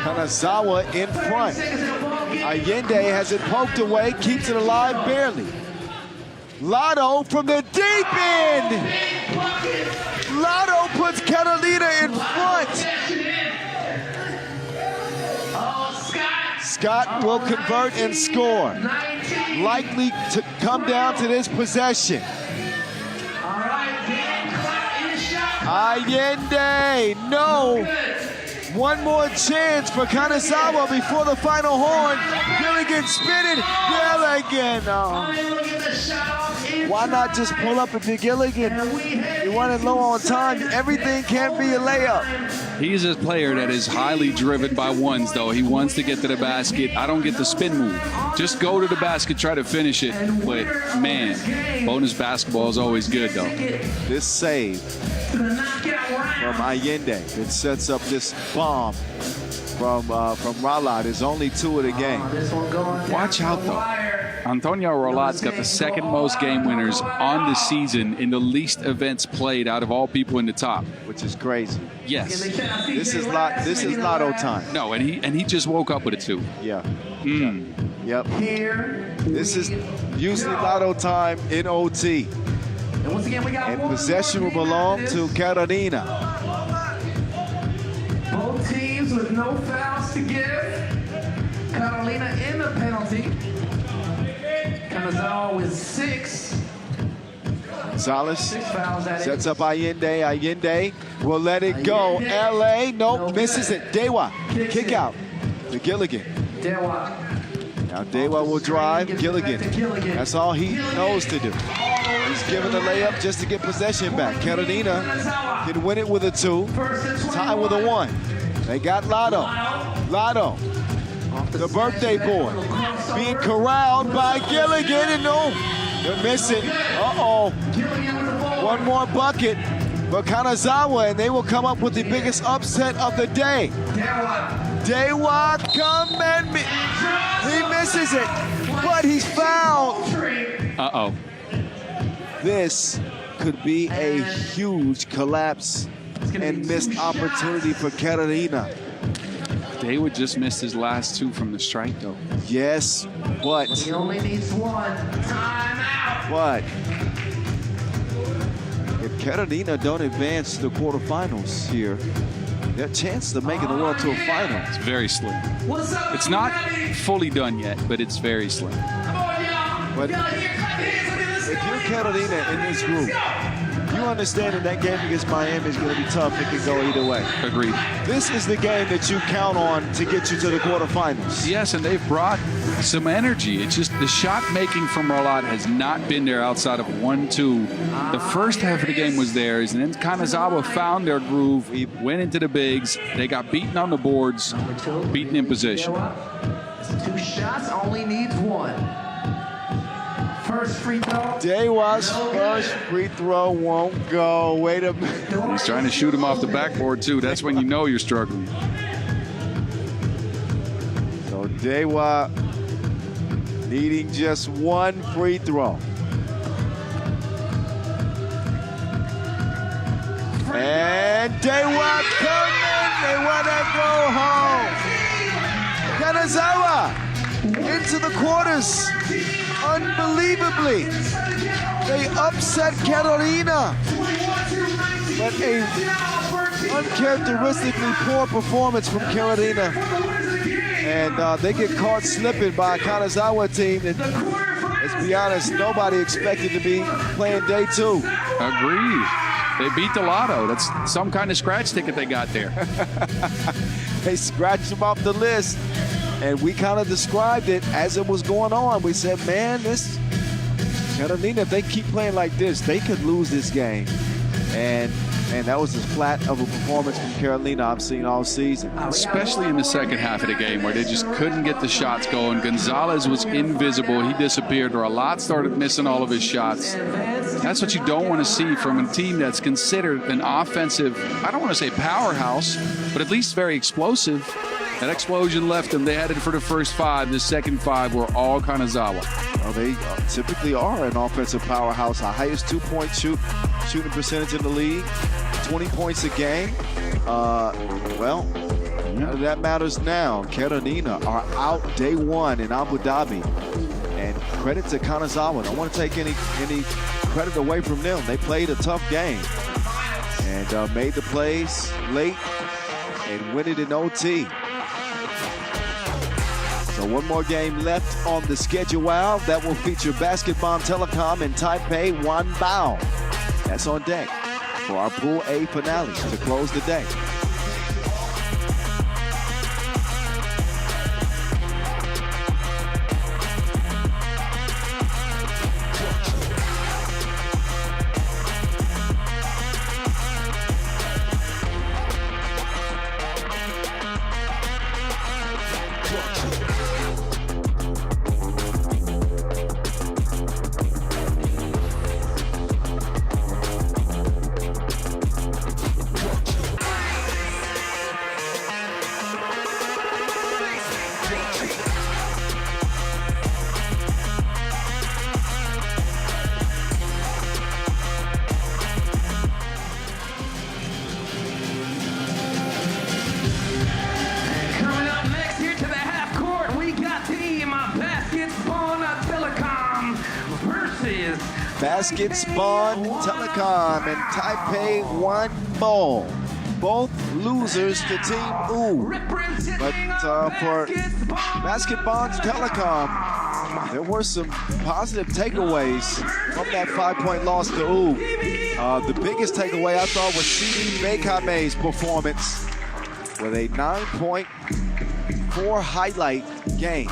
Kanazawa in front. Allende has it poked away, keeps it alive barely. Lotto from the deep end. Lotto puts Catalina in front. Scott will convert and score. Likely to come down to this possession. Allende, no. One more chance for Kanazawa before the final horn. Gilligan spinning. Gilligan, no. Why not just pull up into Gilligan? You're running low on time. Everything can be a layup. He's a player that is highly driven by ones, though. He wants to get to the basket. I don't get the spin move. Just go to the basket, try to finish it. But, man, bonus basketball is always good, though. This save from Allende, it sets up this bomb from Rolat. There's only 2 of the game. Watch out, though. Antonio Rolat's got the second most game winners on the season in the least events played out of all people in the top. Which is crazy. Yes. This is Lotto time. No, and he just woke up with it too. Yeah. Yep. This is usually Lotto time in OT. And possession will belong to Carolina. Both teams with no fouls to give. Carolina in the penalty. Kanazawa with 6. Gonzalez 6 fouls at sets up Allende. Allende will let it go. LA, nope, misses it. Dewa, kick out to Gilligan. Dewa. Now Dewa will drive. Gilligan. That's all he knows to do. He's giving the layup just to get possession back. Carolina can win it with a 2. Tie with a 1. They got Lotto. Lotto, the birthday boy, being corralled by Gilligan, and no, they're missing. Uh-oh. One more bucket for Kanazawa, and they will come up with the biggest upset of the day. Dewa come and he misses it, but he's fouled. Uh-oh. This could be a huge collapse and missed opportunity for Carolina. They would just miss his last 2 from the strike, though. Yes, but He only needs 1. Timeout. But if Carolina don't advance to the quarterfinals here, their chances of making the World Tour final. It's very slim. What's up, It's not everybody? fully done yet, but it's very slim. Come on, y'all. But Y'all here, clap your hands. Let's if go. you're Carolina in this group, you understand that that game against Miami is going to be tough. It can go either way. Agreed. This is the game that you count on to get you to the quarterfinals. Yes, and they've brought some energy. It's just the shot making from Rolat has not been there outside of 1-2. The first half of the game was theirs, and then Kanazawa found their groove, went into the bigs. They got beaten on the boards, beaten in position. 2 shots, only needs 1. first free throw. Dewa's first free throw won't go. Wait a minute. He's trying to shoot him off the backboard, too. That's when you know you're struggling. So Dewa needing just one free throw. And Dewa coming. They want to go home. Kanazawa into the quarters. Unbelievably, they upset Carolina. But a uncharacteristically poor performance from Carolina. And they get caught slipping by a Kanazawa team that, let's be honest, nobody expected to be playing day two. Agreed. They beat the lotto. That's some kind of scratch ticket they got there. They scratched them off the list. And we kind of described it as it was going on. We said, man, this Carolina, if they keep playing like this, they could lose this game. And that was as flat of a performance from Carolina I've seen all season. Especially in the second half of the game where they just couldn't get the shots going. Gonzalez was invisible. He disappeared, or a lot started missing all of his shots. That's what you don't want to see from a team that's considered an offensive, I don't want to say powerhouse, but at least very explosive. That explosion left them. They had it for the first five. The second five were all Kanazawa. Well, they typically are an offensive powerhouse. The highest two-point shooting percentage in the league, 20 points a game. That matters now. Carolina are out day one in Abu Dhabi. And credit to Kanazawa. Don't want to take any credit away from them. They played a tough game and made the plays late and win it in OT. So one more game left on the schedule. Wow, that will feature Basketball Telecom and Taipei Ulaanbaatar. That's on deck for our Pool A finale to close the day. Basketball Telecom and Taipei won ball. Both losers to Team U. But for Basketball Telecom, there were some positive takeaways from that 5-point loss to U. The biggest takeaway I thought was CD Bekame's performance with a 9.4 highlight game.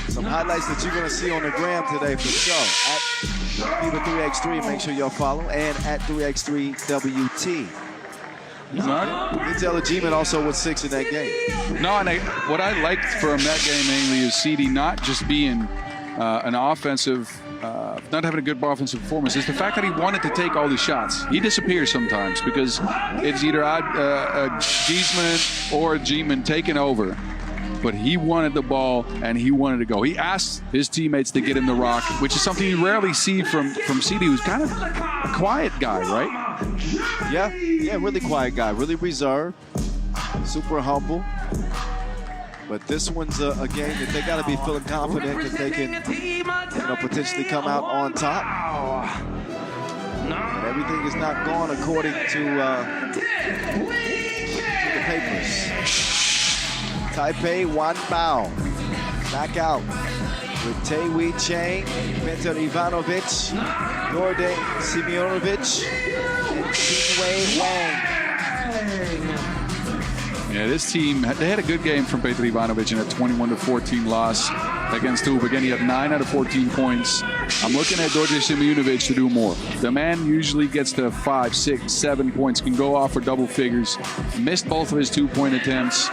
Some highlights that you're going to see on the gram today for sure. At Viva 3x3, make sure y'all follow, and at 3x3WT. Intel Ajiman also with 6 in that game. No, and what I liked from that game mainly is CD not just being an offensive, not having a good offensive performance. It's the fact that he wanted to take all the shots. He disappears sometimes because it's either Giesman or G-man taking over. But he wanted the ball, and he wanted to go. He asked his teammates to get him the rock, which is something you rarely see from CD, who's kind of a quiet guy, right? Yeah, really quiet guy, really reserved, super humble. But this one's a game that they got to be feeling confident that they can, potentially come out on top. But everything is not going according to the papers. Taipei Ulaanbaatar knockout with Tae-Wee Chang, Petar Ivanovic, Norden Simionovic, and Qinwei Wang. Yeah, this team, they had a good game from Petar Ivanovic in a 21-14 loss against Toulouse. Again, he had 9 out of 14 points. I'm looking at Norden Simionovic to do more. The man usually gets to 5, 6, 7 points, can go off for double figures. Missed both of his 2-point attempts.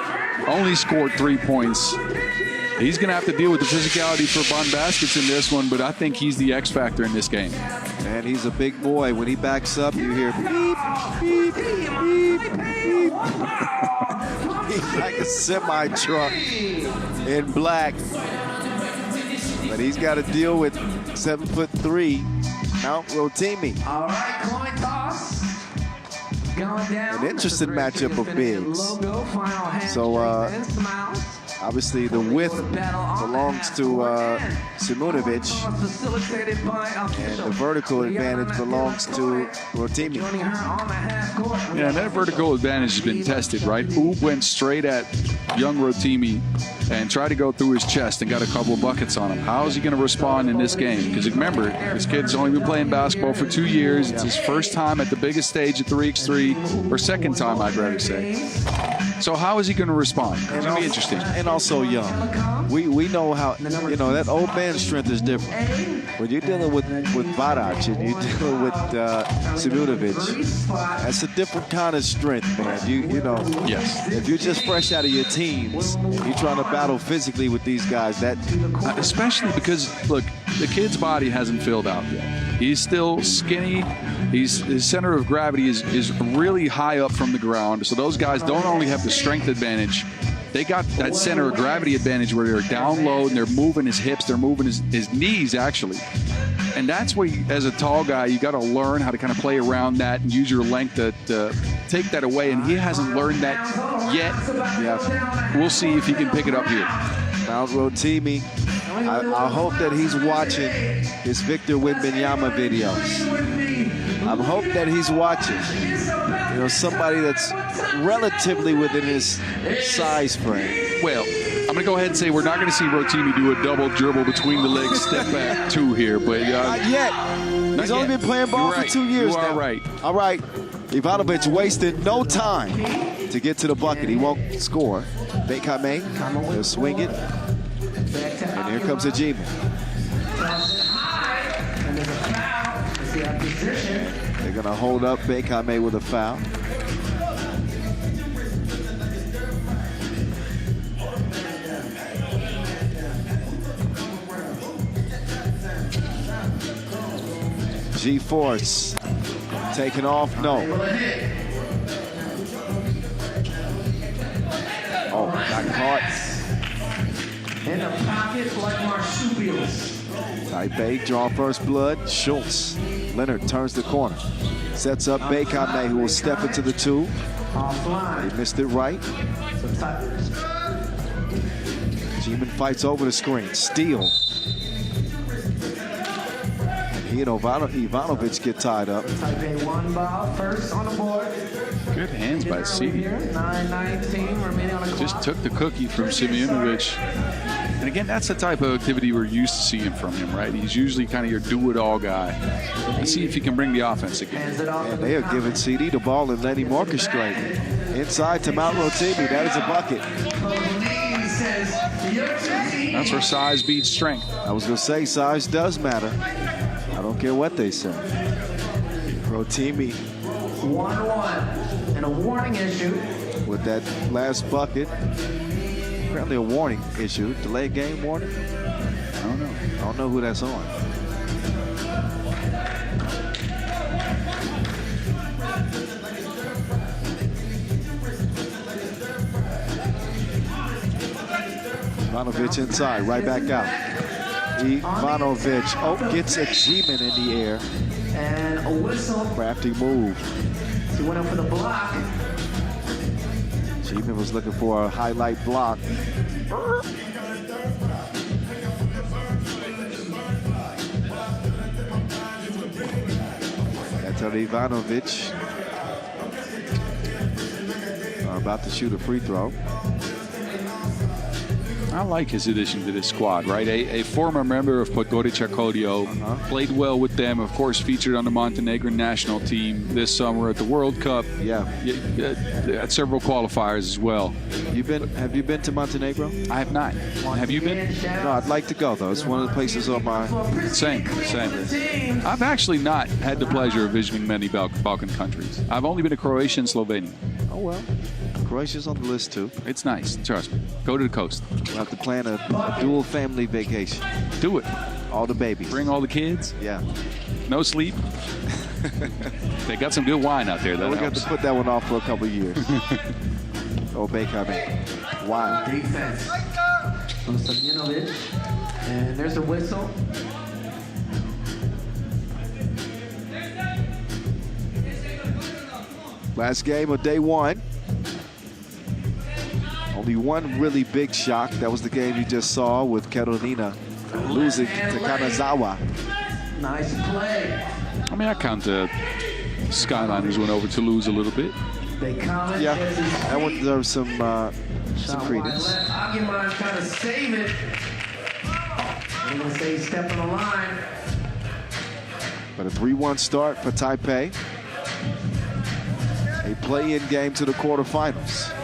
Only scored 3 points. He's going to have to deal with the physicality for Bon Baskets in this one, but I think he's the X factor in this game. And he's a big boy. When he backs up, you hear beep, beep, beep, beep. He's like a semi-truck in black. But he's got to deal with 7'3" Mount Rotimi. All right, coin toss. Going down. An interesting matchup of bigs. So, obviously, the width belongs to Simunovic, and the vertical advantage belongs to Rotimi. Yeah, and that vertical advantage has been tested, right? Oob went straight at young Rotimi and tried to go through his chest and got a couple of buckets on him. How is he going to respond in this game? Because remember, this kid's only been playing basketball for 2 years. It's his first time at the biggest stage at 3x3, or second time, I'd rather say. So how is he going to respond? It's going to be interesting. And also young. We know how, you know, that old man strength is different. When you're dealing with Barac and you're dealing with Simunovic, that's a different kind of strength, man. You know, yes. If you're just fresh out of your teens, you're trying to battle physically with these guys. That especially because, look, the kid's body hasn't filled out yet. He's still skinny. His center of gravity is really high up from the ground. So those guys don't only have the strength advantage, they got that center of gravity advantage where they're down low and they're moving his hips, they're moving his knees, actually. And that's where, as a tall guy, you got to learn how to kind of play around that and use your length to take that away. And he hasn't learned that yet. Yeah. We'll see if he can pick it up here. Mount Rotimi, I hope that he's watching his Victor Wembanyama videos. I hope that he's watching, you know, somebody that's relatively within his size frame. Well, I'm going to go ahead and say we're not going to see Rotimi do a double dribble between the legs, step back two here. But not yet. He's only been playing ball for 2 years now. You are right. All right. Ivanovic wasted no time to get to the bucket. He won't score. Bekame, he'll swing it. And here comes Ajima. They're going to hold up Bekame with a foul. G-Force taking off, no. Oh, got caught. In the pocket like marsupials. Taipei draw first blood. Schultz. Leonard turns the corner. Sets up Bekame, who will step into the two. He missed it right. G-Man fights over the screen. Steal. He and Ivanovic get tied up. Taipei one ball, first on the board. Good hands by CD. 9:19 remaining on the clock. Just took the cookie from Simunovic. And again, that's the type of activity we're used to seeing from him, right? He's usually kind of your do-it-all guy. Let's see if he can bring the offense again. And they are giving CD the ball and letting him orchestrate. Inside to Mount Rotimi. That is a bucket. That's where size beats strength. I was going to say size does matter. I don't care what they say. Rotimi 1-1 and a warning issue. with that last bucket. Apparently a warning issue. Delayed game warning? I don't know. I don't know who that's on. Ivanovic inside, right back out. Ivanovic, gets a G-Man in the air. And a whistle. Crafty move. He went up for the block. G-Man was looking for a highlight block. That's Ivanovic. About to shoot a free throw. I like his addition to this squad, right? A former member of Podgorica Kodio, played well with them, of course, featured on the Montenegrin national team this summer at the World Cup. Yeah. At several qualifiers as well. Have you been to Montenegro? I have not. Have you been? No, I'd like to go, though. It's one of the places on my... Same. I've actually not had the pleasure of visiting many Balkan countries. I've only been to Croatia and Slovenia. Oh, well. Croatia's on the list too. It's nice. Trust me. Go to the coast. We'll have to plan a dual family vacation. Do it. All the babies. Bring all the kids. Yeah. No sleep. They got some good wine out there. We're going to put that one off for a couple of years. Wow. Defense. Samjanovic. And there's a whistle. Last game of day one. Only one really big shock. That was the game you just saw with Carolina losing to Kanazawa. Nice play. I mean, I count the Skyliners went over Toulouse a little bit. They comment. Yeah, that one deserves some credence. Aguiman trying to save it. I'm going to say step on the line. But a 3-1 start for Taipei. A play-in game to the quarterfinals.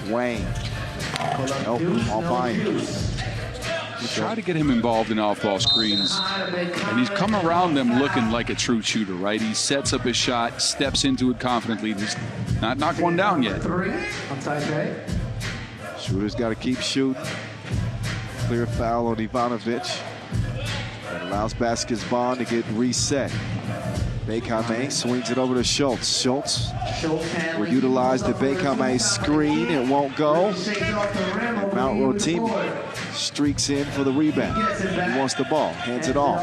Wayne. Nope, all fine. We try to get him involved in off-ball screens, and he's come around them looking like a true shooter, right? He sets up his shot, steps into it confidently. He's not knocked one down yet. Shooter's got to keep shooting. Clear foul on Ivanovic. That allows Basketball to get reset. Bekame swings it over to Schultz. Schultz will utilize the Bekame screen. It won't go. And Mount Rotimi streaks in for the rebound. He wants the ball. Hands it off.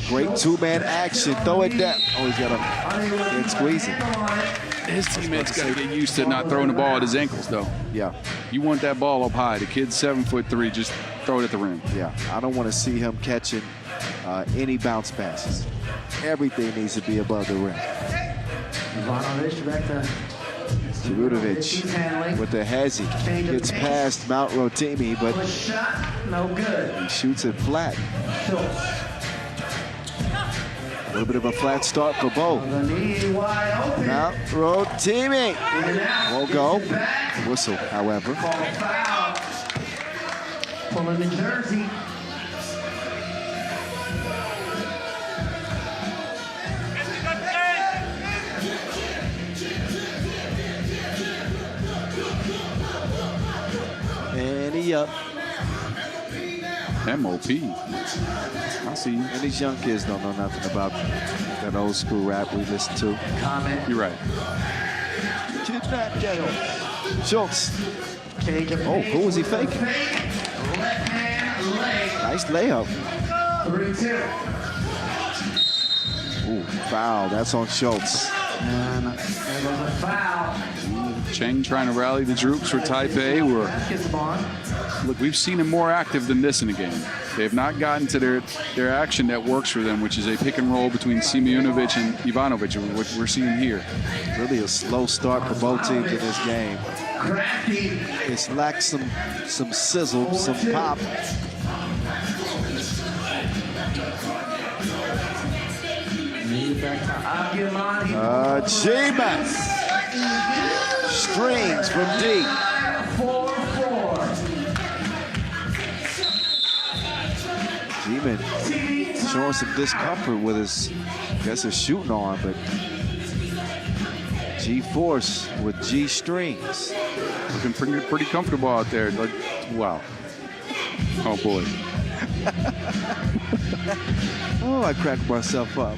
Great two-man action. Throw it down. Oh, he's got a squeeze it. His teammates got to get used to not throwing the ball at his ankles, though. Yeah. You want that ball up high. The kid's 7'3". Just throw it at the rim. Yeah. I don't want to see him catching any bounce passes. Everything needs to be above the rim. Ivanovic back to Cirudovic with the hezzy. Gets past Mount Rotimi, but shot, no good. he shoots it flat. A little bit of a flat start for both. Mount Rotimi won't go. Whistle, however. Foul. Pulling the jersey. And he up. MOP. I see you. And these young kids don't know nothing about that old school rap we listen to. Comment. You're right. Schultz. Oh, who was he faking? Nice layup. 3-2. Ooh, foul. That's on Schultz. And there goes a foul. Cheng trying to rally the troops for Taipei. Look, we've seen them more active than this in the game. They have not gotten to their action that works for them, which is a pick and roll between Simeonovic and Ivanovic, what we're seeing here. Really a slow start for both teams in this game. It's lacked some sizzle, some pop. G-Man. Strings from deep. G-Man showing some discomfort with his, I guess, his shooting arm, but G-Force with G-strings. Looking pretty comfortable out there. Like, wow. Oh, boy. Oh, I cracked myself up.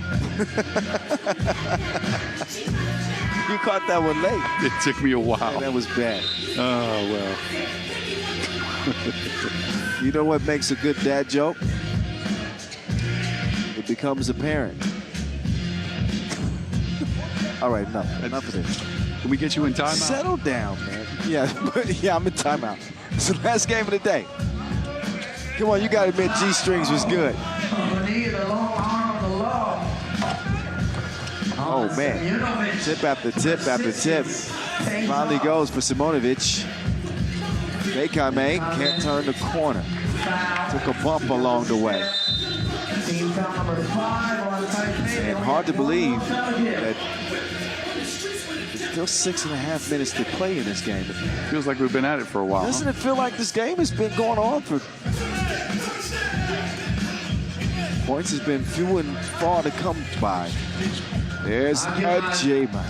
You caught that one late. It took me a while. Man, that was bad. Oh, well. You know what makes a good dad joke? It becomes apparent. All right, enough of this. Can we get you in timeout? Settle down, man. Yeah, I'm in timeout. It's the last game of the day. Come on, you got to admit G-strings was good. Oh, man. Tip after tip after tip. Finally goes for Simonovic. Bekame can't turn the corner. Took a bump along the way. And hard to believe that there's still 6.5 minutes to play in this game. Feels like we've been at it for a while. Doesn't it feel like this game has been going on for Points has been few and far to come by. There's Ajayman.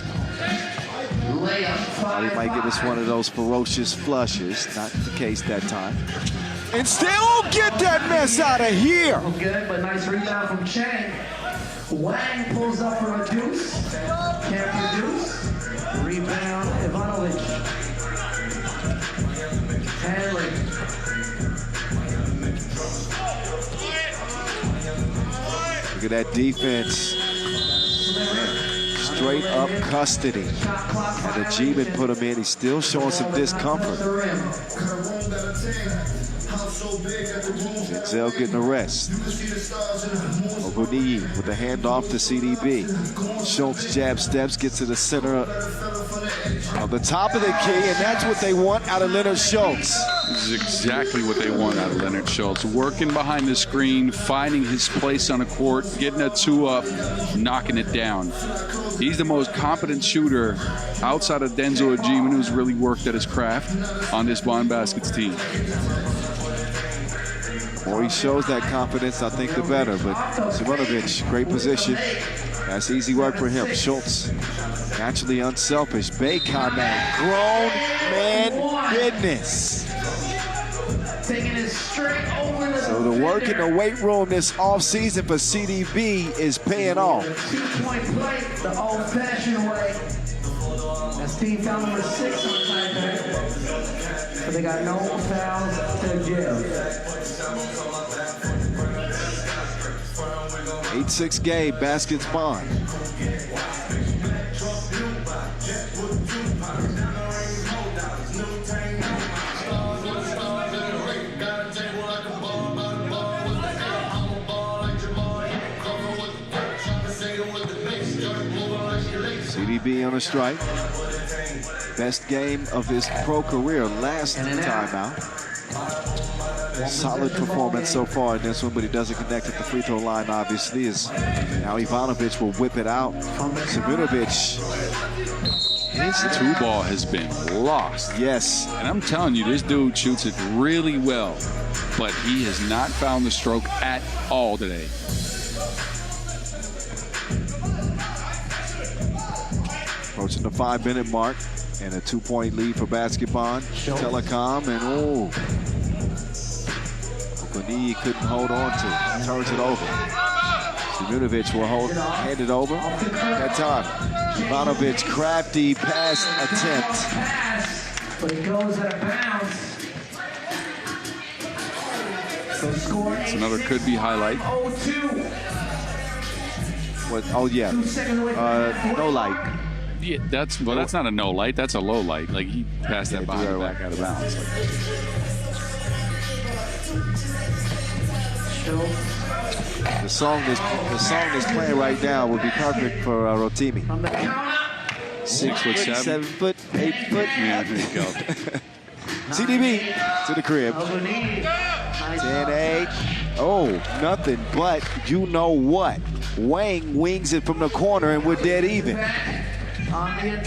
He might give us one of those ferocious flushes. Not the case that time. And still get that mess out of here. Good, but nice rebound from Chang. Wang pulls up for a deuce. Can't produce. Rebound, Ivanovic. Hanley. Look at that defense. Straight up custody. And Ajayman put him in. He's still showing some discomfort. Denzel getting a rest. Ogoniyi with the handoff to CDB. Schultz jab steps, gets to the center of the top of the key, and that's what they want out of Leonard Schultz. This is exactly what they want out of Leonard Schultz. Working behind the screen, finding his place on the court, getting a two up, knocking it down. He's the most competent shooter outside of Denzel Ajayman, who's really worked at his craft on this Bond Baskets team. The more he shows that confidence, I think the better. But Simonovic, great position. That's easy work for him. Schultz, naturally unselfish. Bacon, that grown man business. Taking it straight over the So the work in the weight room this offseason for CDB is paying off. 2-point play, the old-fashioned way. That's team foul number 6 on Taipei. But they got no fouls to give. 8-6 game, baskets Bond. CDB on a strike. Best game of his pro career last timeout. Solid performance so far in this one, but he doesn't connect at the free throw line, obviously, as now Ivanovic will whip it out. Simonovic. His two ball has been lost. Yes. And I'm telling you, this dude shoots it really well, but he has not found the stroke at all today. Approaching the 5-minute mark and a 2-point lead for basketball. Telecom and Ogoniyi couldn't hold on to it. Turns it over. Simonovic will hand it over. That time, Ivanovic, crafty pass attempt. But it goes out of bounds. So score. It's another could-be highlight. 0-2. What? Oh yeah. No light. Yeah, that's not a no light. That's a low light. Like he passed that behind the back out of bounds. The song is playing right now would be perfect for Rotimi. 6 foot 7. 7 foot, 8 foot. Yeah, there you go. CDB to the crib. 10-8. Oh, nothing but you know what. Wang wings it from the corner and we're dead even. And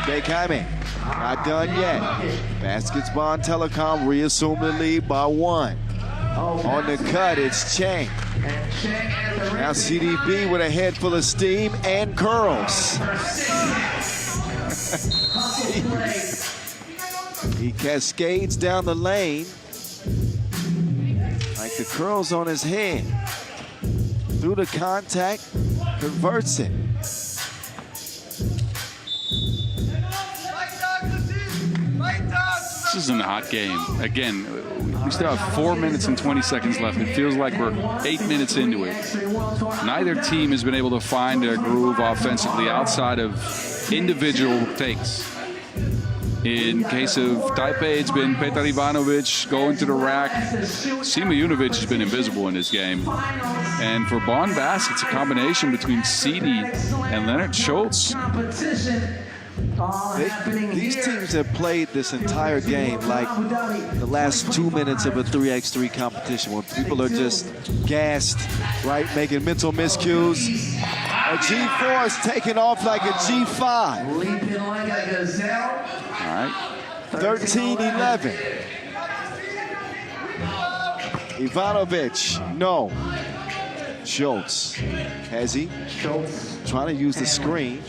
Bekame, not done yet. Baskets Bond Telecom reassume the lead by 1. On the cut, it's Chang. Now CDB with a head full of steam and curls. He cascades down the lane like the curls on his head. Through the contact, converts it. This isn't a hot game. Again, we still have 4 minutes and 20 seconds left. It feels like we're 8 minutes into it. Neither team has been able to find a groove offensively outside of individual takes. In case of Taipei, it's been Petar Ivanovic going to the rack. Sima Junovic has been invisible in this game. And for Bond Bass, it's a combination between CD and Leonard Schultz. These teams have played this entire game like the last 2 minutes of a 3x3 competition when people are just gassed, right? Making mental miscues. A G4 is taking off like a G5. Leaping like a gazelle. All right. 13-11. Ivanovic, no. Schultz. Has he? Schultz. Trying to use the screen.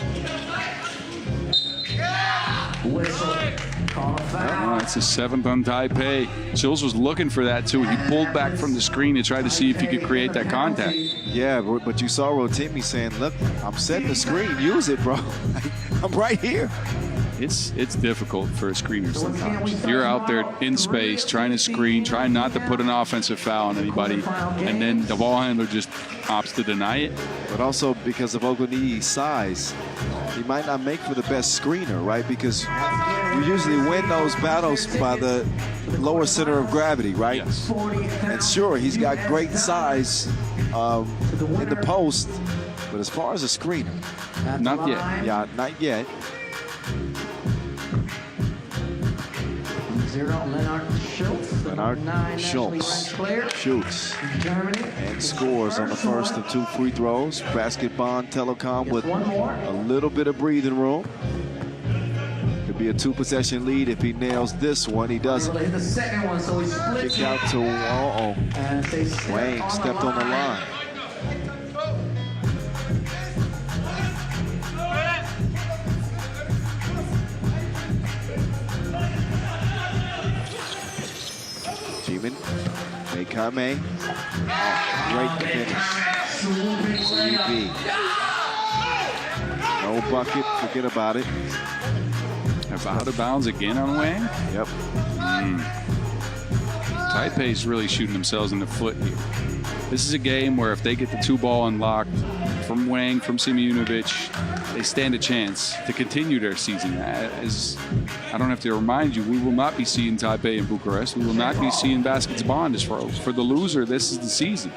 Whistle. Call a foul. That's his 7th on Taipei. Schultz was looking for that too. He pulled back from the screen to try to see if he could create that contact. Yeah, but you saw Rotimi saying, look, I'm setting the screen. Use it, bro. I'm right here. It's difficult for a screener sometimes. You're out there in space trying to screen, trying not to put an offensive foul on anybody, and then the ball handler just opts to deny it. But also because of Ogoniyi's size, he might not make for the best screener, right? Because you usually win those battles by the lower center of gravity, right? Yes. And sure, he's got great size in the post, but as far as a screener, Not yet. yeah, not yet. Leonard Schultz. Leonard Schultz shoots and scores on the first of 2 free throws. Basketball Telecom with a little bit of breathing room. Could be a 2-possession lead if he nails this one. He doesn't. The second one, so he splits. Kick out to Wayne stepped on the line. Jimin, Mekame, great finish. 3B. No bucket, forget about it. They're out of bounds again on Wang. Yep. Taipei's really shooting themselves in the foot here. This is a game where if they get the 2-ball unlocked from Wang, from Simeonovic, they stand a chance to continue their season. I don't have to remind you, we will not be seeing Taipei in Bucharest. We will not be seeing baskets bond. For the loser, this is the season.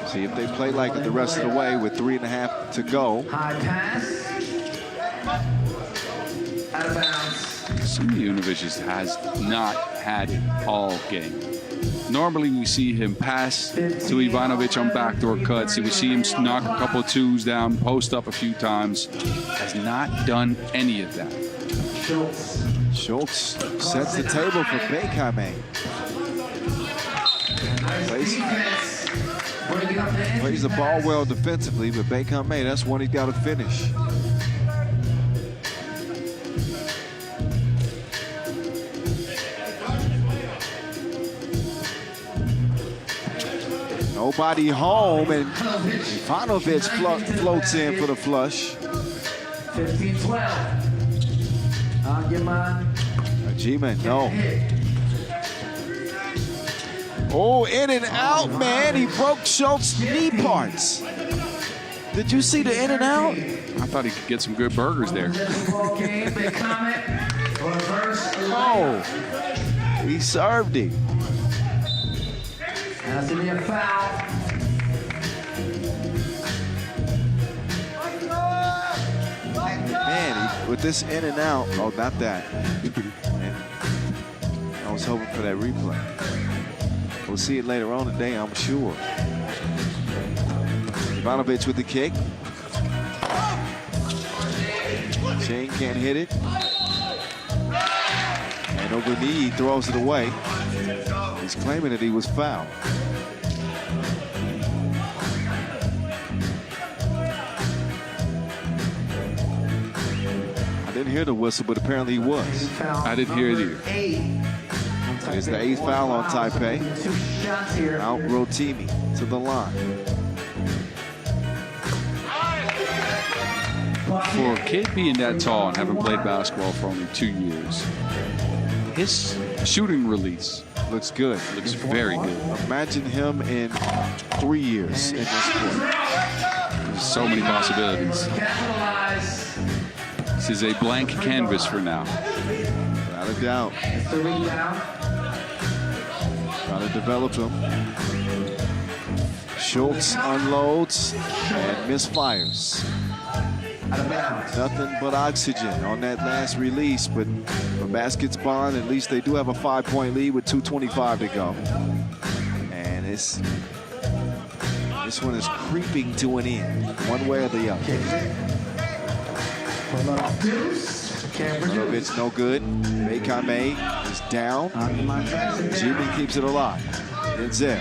See if they play like it the rest of the way with 3.5 to go. High pass. Out of bounds. Simeonovic has not had it all game. Normally we see him pass to Ivanovic on backdoor cuts. We see him knock a couple of 2s down, post up a few times. Has not done any of that. Schultz sets the table for Bekame. Plays the ball well defensively, but Bekame, that's one he's got to finish. Nobody home, and Ivanovic floats in for the flush. 15-12. Jimin, no. Oh, in and out, man. He broke Schultz's knee parts. Did you see the in and out? I thought he could get some good burgers there. Oh, he served him. That's going to be a foul. Man, with this in and out, oh, not that. Man, I was hoping for that replay. We'll see it later on today, I'm sure. Ivanovic with the kick. Shane can't hit it. And Ogoniyi throws it away. He's claiming that he was fouled. I didn't hear the whistle, but apparently he was. I didn't hear it either. It's the 8th foul on Taipei. Out Rotimi to the line. For a kid being that tall and having played basketball for only 2 years, his shooting release looks good. Looks very good. Imagine him in 3 years in this sport. There's so many possibilities. This is a blank canvas for now. Without a doubt. Trying to develop him. Schultz unloads and misfires. Nothing but oxygen on that last release, but for baskets bond, at least they do have a 5-point lead with 2:25 to go. And this one is creeping to an end, one way or the other. It's no good. Bekame is down. Jimin keeps it alive. Denzel.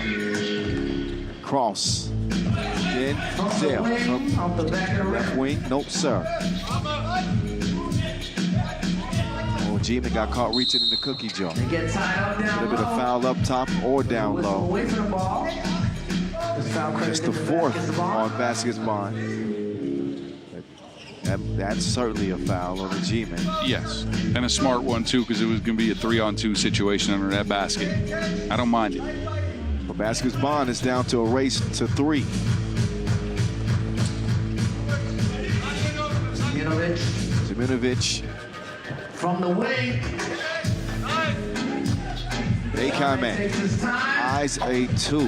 Cross. Then Zell from the back of the left rim. wing. Nope, sir. Oh, G-Man got caught reaching in the cookie jar. They get tied up A down little bit of low. foul up top or down Whistle low. away from the ball. This foul Just the credited to fourth basketball. on basketball. That's certainly a foul on the G-Man. Yes, and a smart one too, because it was going to be a 3-on-2 situation under that basket. I don't mind it. But basketball is down to a race to 3. Ziminovic From the wing. Akame. Takes his time. Eyes a 2.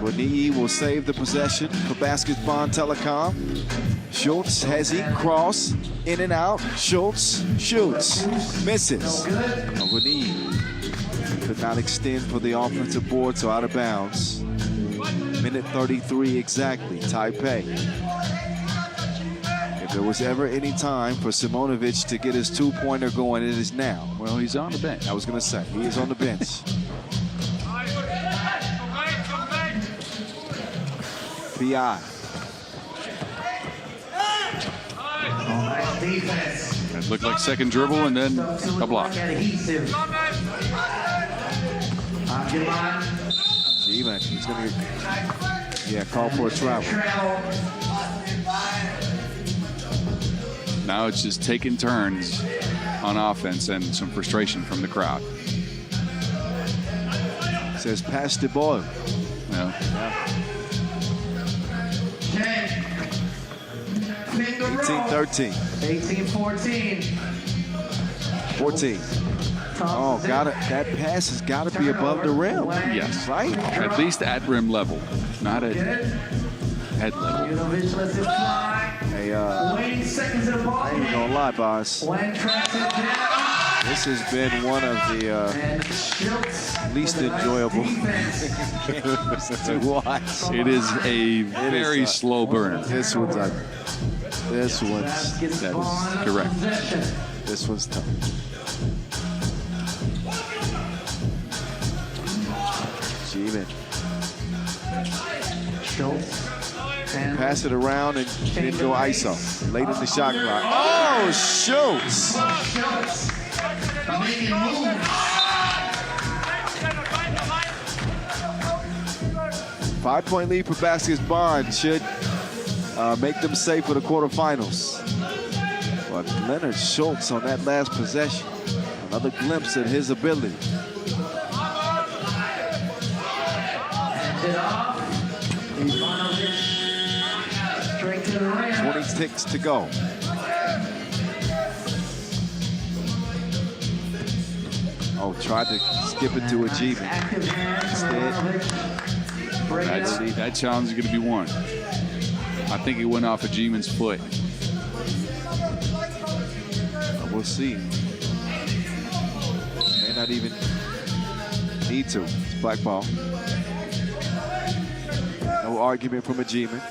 Bonii will save the possession for basketball Telecom. Schultz has he cross in and out. Schultz shoots, misses. Bonii could not extend for the offensive board, so out of bounds. Minute 33 exactly. Taipei. If there was ever any time for Simonovic to get his 2-pointer going, it is now. Well, he's on the bench. I was going to say, he is on the bench. PI. Nice defense. It looked like second dribble and then a block. Adhesive. G-Man, he's going to call for a travel. Now it's just taking turns on offense and some frustration from the crowd. Says pass the ball. Yeah. 18-13. 18-14. 14. Oh, got it. That pass has got to be above the rim. Yes. Right? At least at rim level, not at head level. Ziminovic lets it fly. Hey, Wayne seconds of the ball. I ain't gonna lie, boss. Wayne tracks it down. This has been one of the And Schultz least with a nice enjoyable defense. to watch. It is a very slow burner. This one's Basketball that is correct. possession. this one's tough. G-Man. Schultz. And Pass it around and then go ISO. Late in the shot clock. Oh, Schultz. Schultz making moves. 5-point lead for basketball should make them safe for the quarterfinals. But Leonard Schultz on that last possession. Another glimpse at his ability. Hand it off. Ivanovic straight to the rim. 26 to go. Oh, tried to skip it to a G-Man. Active hands from Ivanovic. Break it up. That challenge is going to be won. I think it went off of G-Man's foot. We'll see. May not even need to. It's black ball. No argument from a G-Man.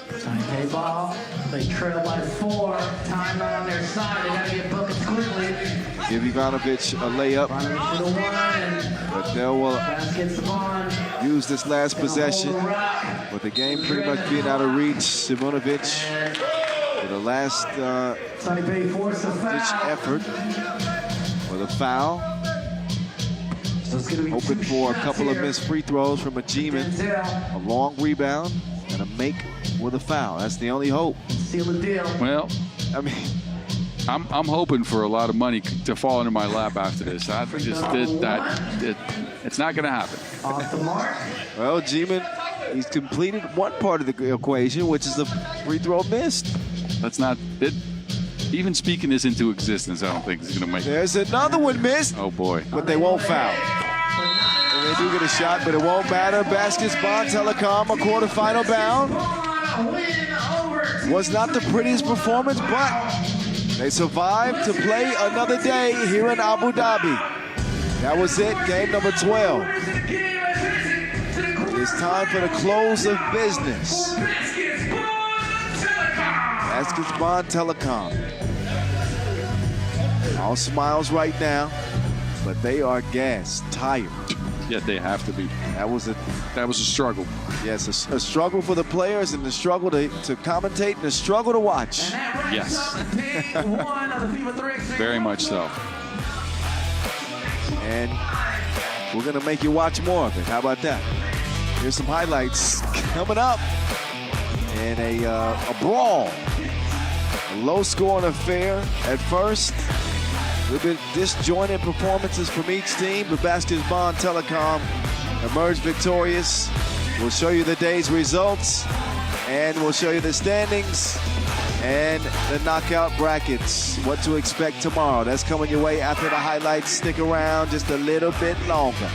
Taipei ball. They trail by 4. Timeout on their side. They got to get buckets quickly. Give Ivanovic a layup, Ivanovic for the 1. but they will Basket's on. use this last possession. Hold the rock. With the game pretty much being out of reach, Simonovic And with the last Taipei forced a ditch foul. effort with a foul. So it's gonna be Hoping 2 for a shots couple of here. missed free throws from a G-Man. Denzel, A long rebound and a make with a foul. That's the only hope. seal the deal. Well, I mean, I'm hoping for a lot of money to fall into my lap after this. I just did that. It's not going to happen. Off the mark. well, G-Man, he's completed one part of the equation, which is the free throw missed. That's not it. Even speaking this into existence, I don't think it's going to make it. There's another one missed, Oh boy. but they won't foul. And they do get a shot, but it won't matter. Basketball Telecom, a quarterfinal bound. Win over. Was not the prettiest performance, but they survived to play another day here in Abu Dhabi. That was it, game number 12. It's time for the close of business. Basketball Telecom. All smiles right now, but they are gassed, tired. Yeah, they have to be. That was a struggle. yes, a struggle for the players, and a struggle to commentate, and a struggle to watch. Yes. Day 1 of the FIFA 3x3. Very much so. And we're going to make you watch more of it. How about that? Here's some highlights coming up. And a brawl. A low-scoring affair at first. A little bit disjointed performances from each team, but Basketball and Telecom emerged victorious. We'll show you the day's results, and we'll show you the standings and the knockout brackets. What to expect tomorrow. That's coming your way after the highlights. Stick around just a little bit longer.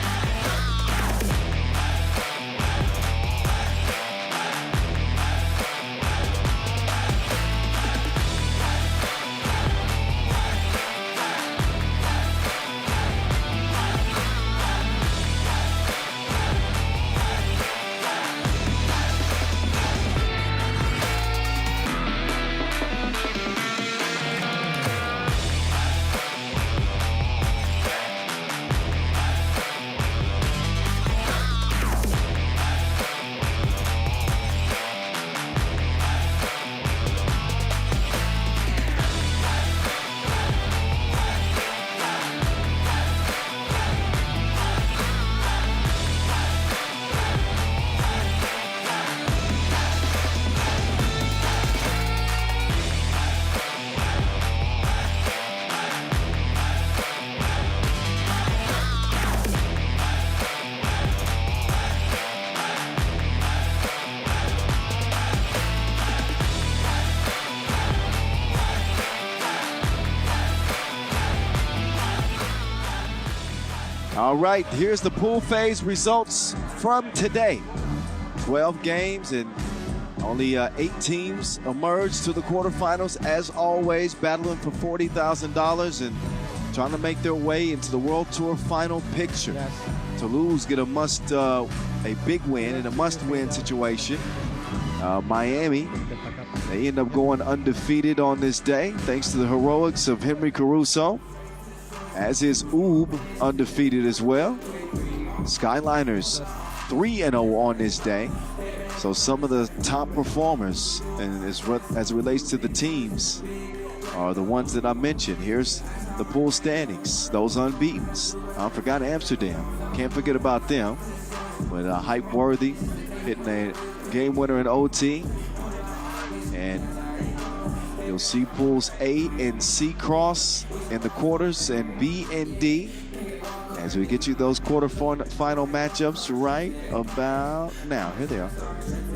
All right, here's the pool phase results from today. 12 games and only 8 teams emerged to the quarterfinals. As always, battling for $40,000 and trying to make their way into the World Tour final picture. Yes. Toulouse get a big win in a must-win situation. Miami, they end up going undefeated on this day thanks to the heroics of Henry Caruso. As is Ulaanbaatar, undefeated as well. Skyliners 3-0 on this day. So some of the top performers, and as it relates to the teams, are the ones that I mentioned. Here's the pool standings, those unbeaten. I forgot Amsterdam. Can't forget about them. But hype worthy, hitting a game winner in OT. And you'll see pools A and C cross in the quarters, and B and D as we get you those quarter-final matchups right about now. Here they are.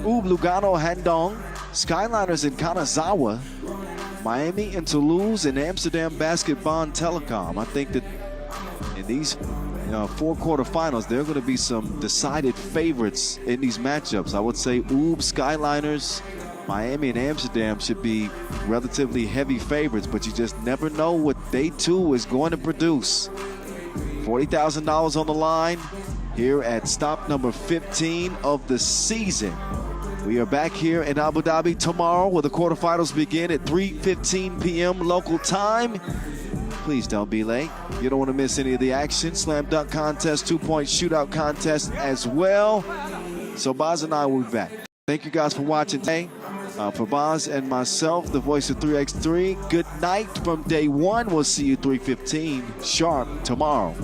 Lugano, Handong, Skyliners and Kanazawa, Miami and Toulouse, and Amsterdam Basketball and Telecom. I think that in these 4 quarterfinals, there are going to be some decided favorites in these matchups. I would say Skyliners, Miami and Amsterdam should be relatively heavy favorites, but you just never know what day 2 is going to produce. $40,000 on the line here at stop number 15 of the season. We are back here in Abu Dhabi tomorrow where the quarterfinals begin at 3:15 p.m. local time. Please don't be late. You don't want to miss any of the action. Slam dunk contest, 2-point shootout contest as well. So Boz and I will be back. Thank you guys for watching today. For Boz and myself, the voice of 3x3, good night from day 1. We'll see you 3:15 sharp tomorrow.